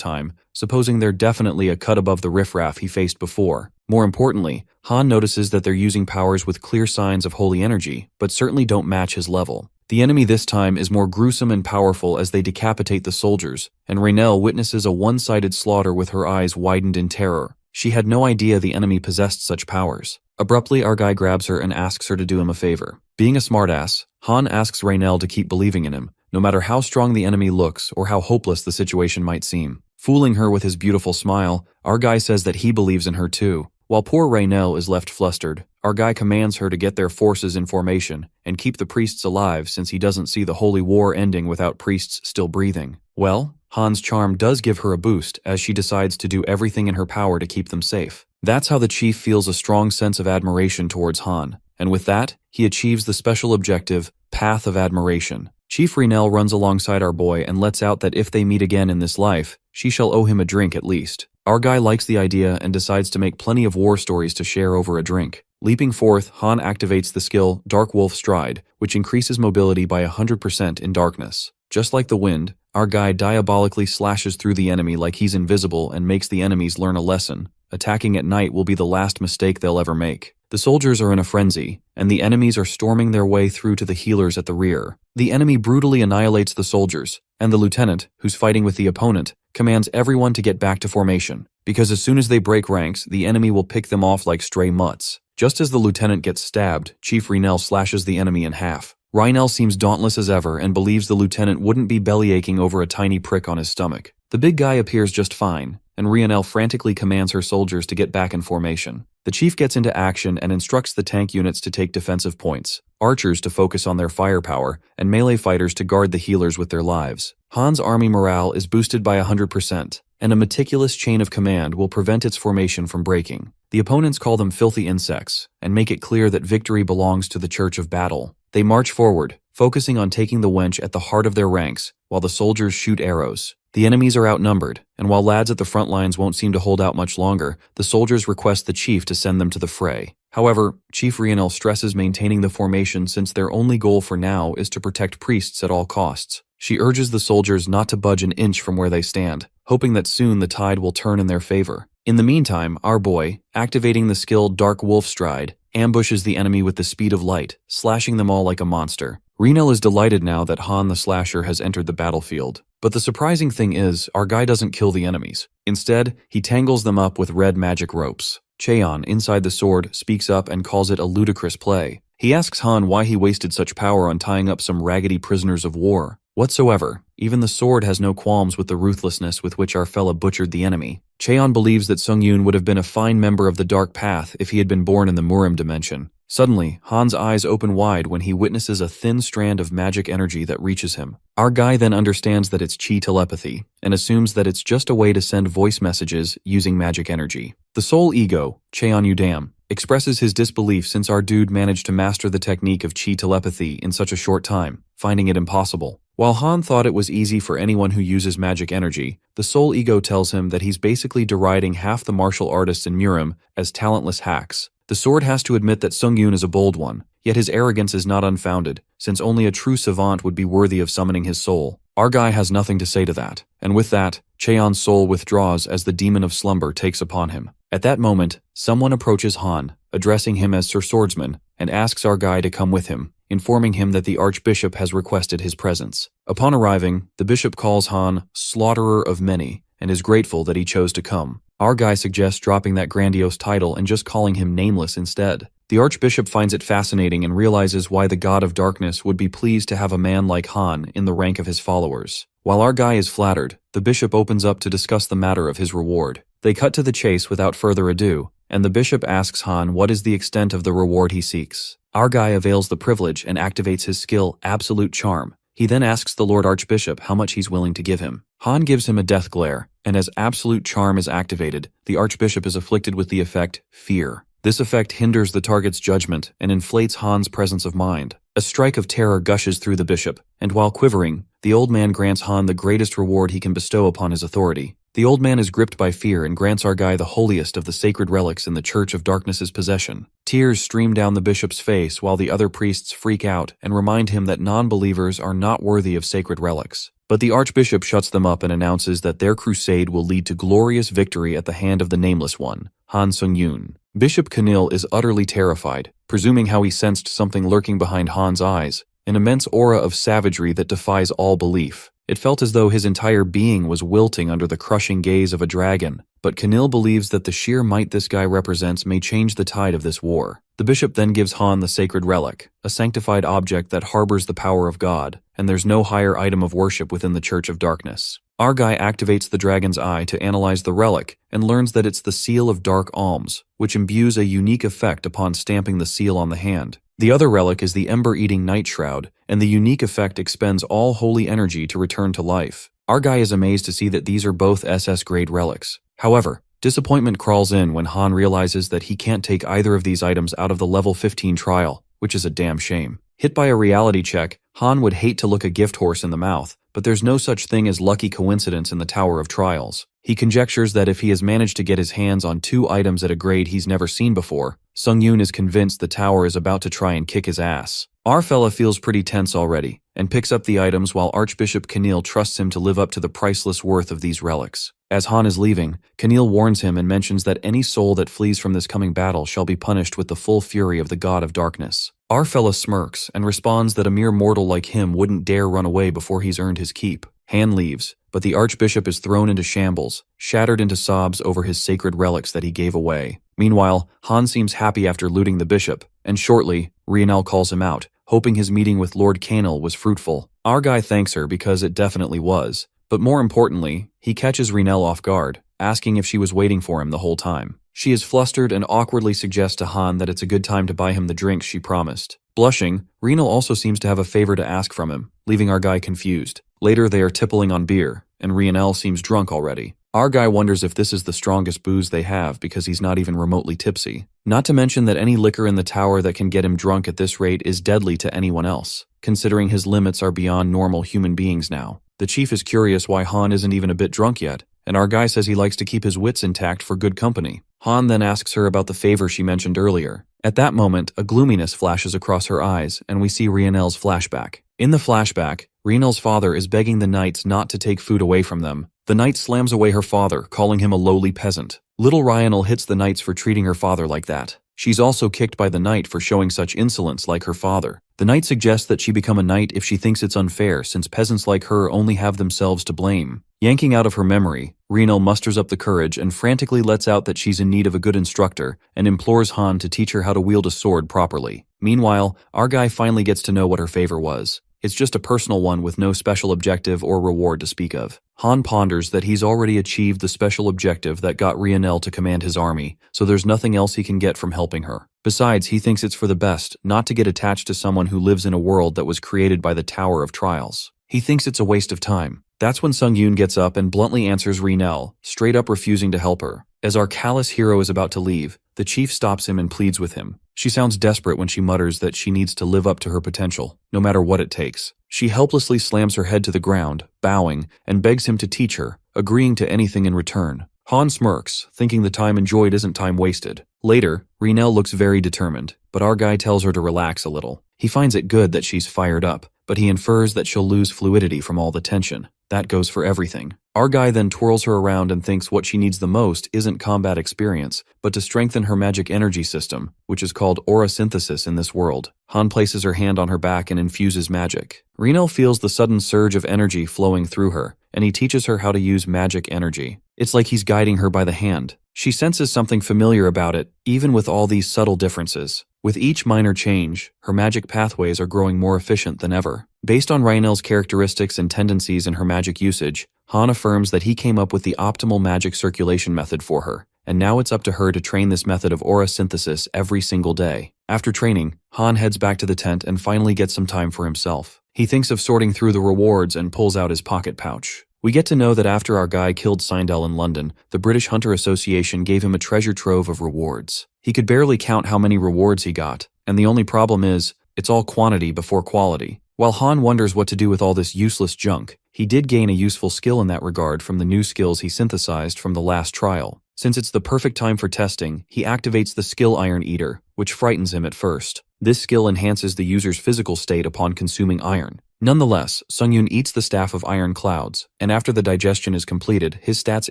time, supposing they're definitely a cut above the riffraff he faced before. More importantly, Han notices that they're using powers with clear signs of holy energy, but certainly don't match his level. The enemy this time is more gruesome and powerful as they decapitate the soldiers, and Raynell witnesses a one-sided slaughter with her eyes widened in terror. She had no idea the enemy possessed such powers. Abruptly, our guy grabs her and asks her to do him a favor. Being a smartass, Han asks Raynell to keep believing in him, no matter how strong the enemy looks or how hopeless the situation might seem. Fooling her with his beautiful smile, our guy says that he believes in her too. While poor Raynell is left flustered, our guy commands her to get their forces in formation and keep the priests alive since he doesn't see the holy war ending without priests still breathing. Well, Han's charm does give her a boost as she decides to do everything in her power to keep them safe. That's how the chief feels a strong sense of admiration towards Han, and with that, he achieves the special objective, Path of Admiration. Chief Raynell runs alongside our boy and lets out that if they meet again in this life, she shall owe him a drink at least. Our guy likes the idea and decides to make plenty of war stories to share over a drink. Leaping forth, Han activates the skill Dark Wolf Stride, which increases mobility by 100% in darkness. Just like the wind, our guy diabolically slashes through the enemy like he's invisible and makes the enemies learn a lesson. Attacking at night will be the last mistake they'll ever make. The soldiers are in a frenzy, and the enemies are storming their way through to the healers at the rear. The enemy brutally annihilates the soldiers, and the lieutenant, who's fighting with the opponent, commands everyone to get back to formation, because as soon as they break ranks, the enemy will pick them off like stray mutts. Just as the lieutenant gets stabbed, Chief Raynell slashes the enemy in half. Raynell seems dauntless as ever and believes the lieutenant wouldn't be bellyaching over a tiny prick on his stomach. The big guy appears just fine, and Raynell frantically commands her soldiers to get back in formation. The chief gets into action and instructs the tank units to take defensive points, archers to focus on their firepower, and melee fighters to guard the healers with their lives. Han's army morale is boosted by 100%, and a meticulous chain of command will prevent its formation from breaking. The opponents call them filthy insects, and make it clear that victory belongs to the Church of Battle. They march forward, focusing on taking the wench at the heart of their ranks, while the soldiers shoot arrows. The enemies are outnumbered, and while lads at the front lines won't seem to hold out much longer, the soldiers request the chief to send them to the fray. However, Chief Raynell stresses maintaining the formation since their only goal for now is to protect priests at all costs. She urges the soldiers not to budge an inch from where they stand, hoping that soon the tide will turn in their favor. In the meantime, our boy, activating the skill Dark Wolf Stride, ambushes the enemy with the speed of light, slashing them all like a monster. Raynell is delighted now that Han the Slasher has entered the battlefield. But the surprising thing is, our guy doesn't kill the enemies. Instead, he tangles them up with red magic ropes. Cheon, inside the sword, speaks up and calls it a ludicrous play. He asks Han why he wasted such power on tying up some raggedy prisoners of war. Whatsoever, even the sword has no qualms with the ruthlessness with which our fella butchered the enemy. Cheon believes that Sung-yoon would have been a fine member of the Dark Path if he had been born in the Murim dimension. Suddenly, Han's eyes open wide when he witnesses a thin strand of magic energy that reaches him. Our guy then understands that it's chi telepathy, and assumes that it's just a way to send voice messages using magic energy. The soul ego, Cheon Udam, expresses his disbelief since our dude managed to master the technique of chi telepathy in such a short time, finding it impossible. While Han thought it was easy for anyone who uses magic energy, the soul ego tells him that he's basically deriding half the martial artists in Murim as talentless hacks. The sword has to admit that Sung-yoon is a bold one, yet his arrogance is not unfounded, since only a true savant would be worthy of summoning his soul. Our guy has nothing to say to that, and with that, Cheon's soul withdraws as the demon of slumber takes upon him. At that moment, someone approaches Han, addressing him as Sir Swordsman, and asks our guy to come with him, informing him that the Archbishop has requested his presence. Upon arriving, the bishop calls Han Slaughterer of Many, and is grateful that he chose to come. Our guy suggests dropping that grandiose title and just calling him Nameless instead. The Archbishop finds it fascinating and realizes why the God of Darkness would be pleased to have a man like Han in the rank of his followers. While our guy is flattered, the bishop opens up to discuss the matter of his reward. They cut to the chase without further ado, and the bishop asks Han what is the extent of the reward he seeks. Our guy avails the privilege and activates his skill, Absolute Charm. He then asks the Lord Archbishop how much he's willing to give him. Han gives him a death glare, and as Absolute Charm is activated, the Archbishop is afflicted with the effect Fear. This effect hinders the target's judgment and inflates Han's presence of mind. A strike of terror gushes through the bishop, and while quivering, the old man grants Han the greatest reward he can bestow upon his authority. The old man is gripped by fear and grants our guy the holiest of the sacred relics in the Church of Darkness's possession. Tears stream down the bishop's face while the other priests freak out and remind him that non-believers are not worthy of sacred relics. But the archbishop shuts them up and announces that their crusade will lead to glorious victory at the hand of the Nameless One, Han Sung-yoon. Bishop Kanil is utterly terrified, presuming how he sensed something lurking behind Han's eyes, an immense aura of savagery that defies all belief. It felt as though his entire being was wilting under the crushing gaze of a dragon, but Kanil believes that the sheer might this guy represents may change the tide of this war. The bishop then gives Han the sacred relic, a sanctified object that harbors the power of God, and there's no higher item of worship within the Church of Darkness. Our guy activates the dragon's eye to analyze the relic and learns that it's the seal of dark alms, which imbues a unique effect upon stamping the seal on the hand. The other relic is the ember-eating night shroud, and the unique effect expends all holy energy to return to life. Our guy is amazed to see that these are both SS-grade relics. However, disappointment crawls in when Han realizes that he can't take either of these items out of the level 15 trial, which is a damn shame. Hit by a reality check, Han would hate to look a gift horse in the mouth, but there's no such thing as lucky coincidence in the Tower of Trials. He conjectures that if he has managed to get his hands on 2 items at a grade he's never seen before, Sung-yoon is convinced the tower is about to try and kick his ass. Our fella feels pretty tense already, and picks up the items while Archbishop Kanil trusts him to live up to the priceless worth of these relics. As Han is leaving, Kanil warns him and mentions that any soul that flees from this coming battle shall be punished with the full fury of the God of Darkness. Our fella smirks and responds that a mere mortal like him wouldn't dare run away before he's earned his keep. Han leaves, but the Archbishop is thrown into shambles, shattered into sobs over his sacred relics that he gave away. Meanwhile, Han seems happy after looting the bishop, and shortly, Rionel calls him out, hoping his meeting with Lord Kanil was fruitful. Our guy thanks her because it definitely was, but more importantly, he catches Rionel off guard, asking if she was waiting for him the whole time. She is flustered and awkwardly suggests to Han that it's a good time to buy him the drinks she promised. Blushing, Rionel also seems to have a favor to ask from him, leaving our guy confused. Later they are tippling on beer, and Rionel seems drunk already. Our guy wonders if this is the strongest booze they have because he's not even remotely tipsy. Not to mention that any liquor in the tower that can get him drunk at this rate is deadly to anyone else, considering his limits are beyond normal human beings now. The chief is curious why Han isn't even a bit drunk yet, and our guy says he likes to keep his wits intact for good company. Han then asks her about the favor she mentioned earlier. At that moment, a gloominess flashes across her eyes, and we see Rionel's flashback. In the flashback, Rionel's father is begging the knights not to take food away from them. The knight slams away her father, calling him a lowly peasant. Little Rionel hits the knights for treating her father like that. She's also kicked by the knight for showing such insolence like her father. The knight suggests that she become a knight if she thinks it's unfair since peasants like her only have themselves to blame. Yanking out of her memory, Rionel musters up the courage and frantically lets out that she's in need of a good instructor and implores Han to teach her how to wield a sword properly. Meanwhile, our guy finally gets to know what her favor was. It's just a personal one with no special objective or reward to speak of. Han ponders that he's already achieved the special objective that got Rionel to command his army, so there's nothing else he can get from helping her. Besides, he thinks it's for the best not to get attached to someone who lives in a world that was created by the Tower of Trials. He thinks it's a waste of time. That's when Sung-yoon gets up and bluntly answers Rionel, straight up refusing to help her. As our callous hero is about to leave, the chief stops him and pleads with him. She sounds desperate when she mutters that she needs to live up to her potential, no matter what it takes. She helplessly slams her head to the ground, bowing, and begs him to teach her, agreeing to anything in return. Han smirks, thinking the time enjoyed isn't time wasted. Later, Rionel looks very determined, but our guy tells her to relax a little. He finds it good that she's fired up, but he infers that she'll lose fluidity from all the tension. That goes for everything. Our guy then twirls her around and thinks what she needs the most isn't combat experience, but to strengthen her magic energy system, which is called aura synthesis in this world. Han places her hand on her back and infuses magic. Rionel feels the sudden surge of energy flowing through her, and he teaches her how to use magic energy. It's like he's guiding her by the hand. She senses something familiar about it, even with all these subtle differences. With each minor change, her magic pathways are growing more efficient than ever. Based on Rhaenel's characteristics and tendencies in her magic usage, Han affirms that he came up with the optimal magic circulation method for her, and now it's up to her to train this method of aura synthesis every single day. After training, Han heads back to the tent and finally gets some time for himself. He thinks of sorting through the rewards and pulls out his pocket pouch. We get to know that after our guy killed Seindel in London, the British Hunter Association gave him a treasure trove of rewards. He could barely count how many rewards he got, and the only problem is, it's all quantity before quality. While Han wonders what to do with all this useless junk, he did gain a useful skill in that regard from the new skills he synthesized from the last trial. Since it's the perfect time for testing, he activates the skill Iron Eater, which frightens him at first. This skill enhances the user's physical state upon consuming iron. Nonetheless, Sungyun eats the Staff of Iron Clouds, and after the digestion is completed, his stats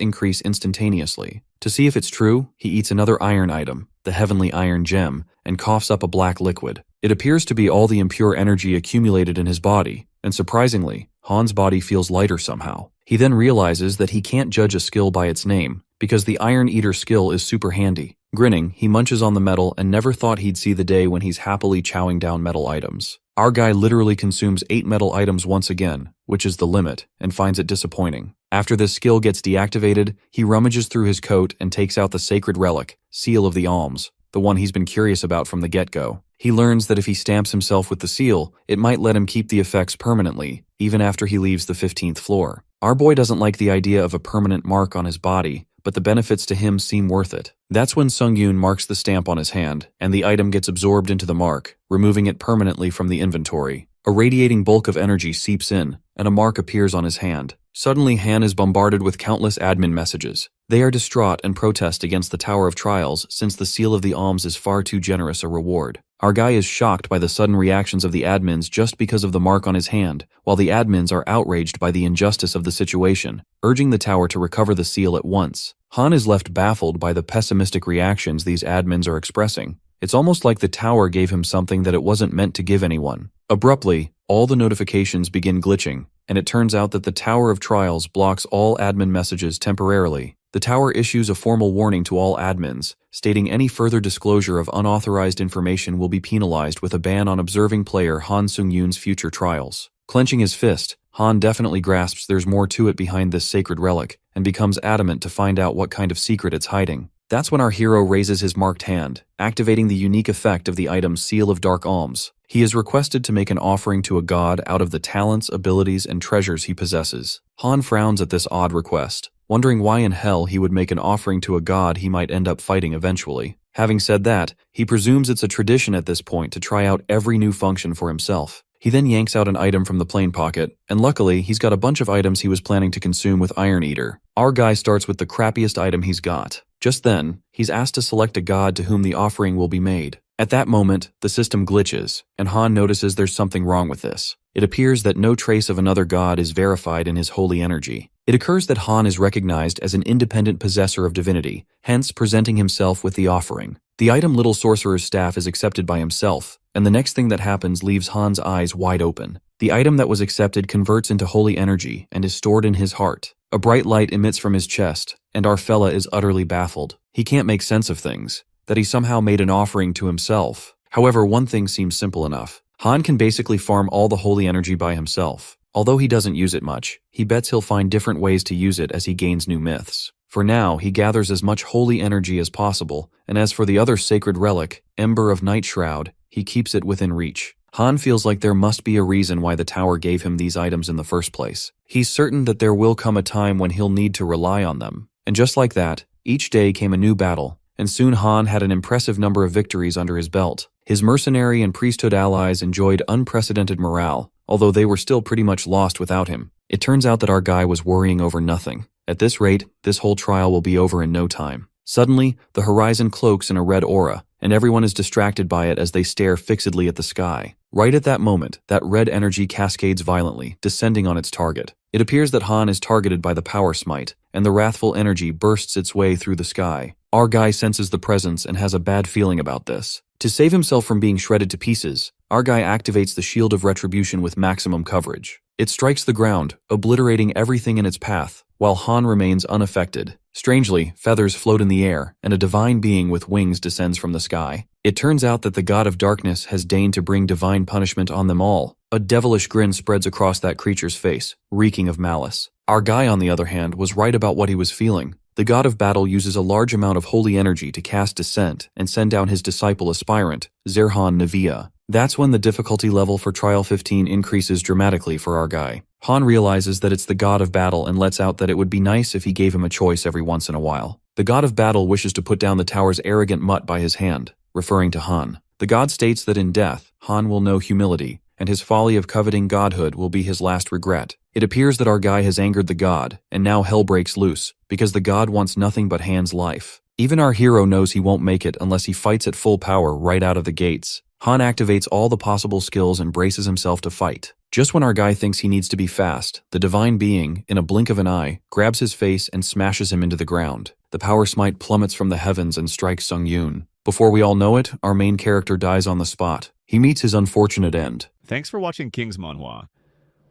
increase instantaneously. To see if it's true, he eats another iron item, the Heavenly Iron Gem, and coughs up a black liquid. It appears to be all the impure energy accumulated in his body, and surprisingly, Han's body feels lighter somehow. He then realizes that he can't judge a skill by its name, because the Iron Eater skill is super handy. Grinning, he munches on the metal and never thought he'd see the day when he's happily chowing down metal items. Our guy literally consumes 8 metal items once again, which is the limit, and finds it disappointing. After this skill gets deactivated, he rummages through his coat and takes out the sacred relic, Seal of the Alms, the one he's been curious about from the get-go. He learns that if he stamps himself with the seal, it might let him keep the effects permanently, even after he leaves the 15th floor. Our boy doesn't like the idea of a permanent mark on his body, but the benefits to him seem worth it. That's when Sungyun marks the stamp on his hand, and the item gets absorbed into the mark, removing it permanently from the inventory. A radiating bulk of energy seeps in, and a mark appears on his hand. Suddenly, Han is bombarded with countless admin messages. They are distraught and protest against the Tower of Trials since the Seal of the Alms is far too generous a reward. Our guy is shocked by the sudden reactions of the admins just because of the mark on his hand, while the admins are outraged by the injustice of the situation, urging the tower to recover the seal at once. Han is left baffled by the pessimistic reactions these admins are expressing. It's almost like the tower gave him something that it wasn't meant to give anyone. Abruptly, all the notifications begin glitching, and it turns out that the Tower of Trials blocks all admin messages temporarily. The tower issues a formal warning to all admins, stating any further disclosure of unauthorized information will be penalized with a ban on observing player Han Sungyun's future trials. Clenching his fist, Han definitely grasps there's more to it behind this sacred relic, and becomes adamant to find out what kind of secret it's hiding. That's when our hero raises his marked hand, activating the unique effect of the item's Seal of Dark Alms. He is requested to make an offering to a god out of the talents, abilities, and treasures he possesses. Han frowns at this odd request, wondering why in hell he would make an offering to a god he might end up fighting eventually. Having said that, he presumes it's a tradition at this point to try out every new function for himself. He then yanks out an item from the plain pocket, and luckily he's got a bunch of items he was planning to consume with Iron Eater. Our guy starts with the crappiest item he's got. Just then, he's asked to select a god to whom the offering will be made. At that moment, the system glitches, and Han notices there's something wrong with this. It appears that no trace of another god is verified in his holy energy. It occurs that Han is recognized as an independent possessor of divinity, hence presenting himself with the offering. The item Little Sorcerer's Staff is accepted by himself, and the next thing that happens leaves Han's eyes wide open. The item that was accepted converts into holy energy and is stored in his heart. A bright light emits from his chest, and our fella is utterly baffled. He can't make sense of things, that he somehow made an offering to himself. However, one thing seems simple enough. Han can basically farm all the holy energy by himself. Although he doesn't use it much, he bets he'll find different ways to use it as he gains new myths. For now, he gathers as much holy energy as possible, and as for the other sacred relic, Ember of Night Shroud, he keeps it within reach. Han feels like there must be a reason why the tower gave him these items in the first place. He's certain that there will come a time when he'll need to rely on them. And just like that, each day came a new battle, and soon Han had an impressive number of victories under his belt. His mercenary and priesthood allies enjoyed unprecedented morale, although they were still pretty much lost without him. It turns out that our guy was worrying over nothing. At this rate, this whole trial will be over in no time. Suddenly, the horizon cloaks in a red aura, and everyone is distracted by it as they stare fixedly at the sky. Right at that moment, that red energy cascades violently, descending on its target. It appears that Han is targeted by the power smite, and the wrathful energy bursts its way through the sky. Our guy senses the presence and has a bad feeling about this. To save himself from being shredded to pieces, our guy activates the Shield of Retribution with maximum coverage. It strikes the ground, obliterating everything in its path, while Han remains unaffected. Strangely, feathers float in the air, and a divine being with wings descends from the sky. It turns out that the god of darkness has deigned to bring divine punishment on them all. A devilish grin spreads across that creature's face, reeking of malice. Our guy, on the other hand, was right about what he was feeling. The god of battle uses a large amount of holy energy to cast Descent and send down his disciple aspirant, Zerhan Navia. That's when the difficulty level for Trial 15 increases dramatically for our guy. Han realizes that it's the god of battle and lets out that it would be nice if he gave him a choice every once in a while. The god of battle wishes to put down the tower's arrogant mutt by his hand, referring to Han. The god states that in death, Han will know humility, and his folly of coveting godhood will be his last regret. It appears that our guy has angered the god, and now hell breaks loose, because the god wants nothing but Han's life. Even our hero knows he won't make it unless he fights at full power right out of the gates. Han activates all the possible skills and braces himself to fight. Just when our guy thinks he needs to be fast, the divine being, in a blink of an eye, grabs his face and smashes him into the ground. The power smite plummets from the heavens and strikes Sung-yoon. Before we all know it, our main character dies on the spot. He meets his unfortunate end. Thanks for watching Kings Manhwa.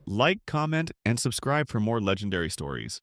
Like, comment, and subscribe for more legendary stories.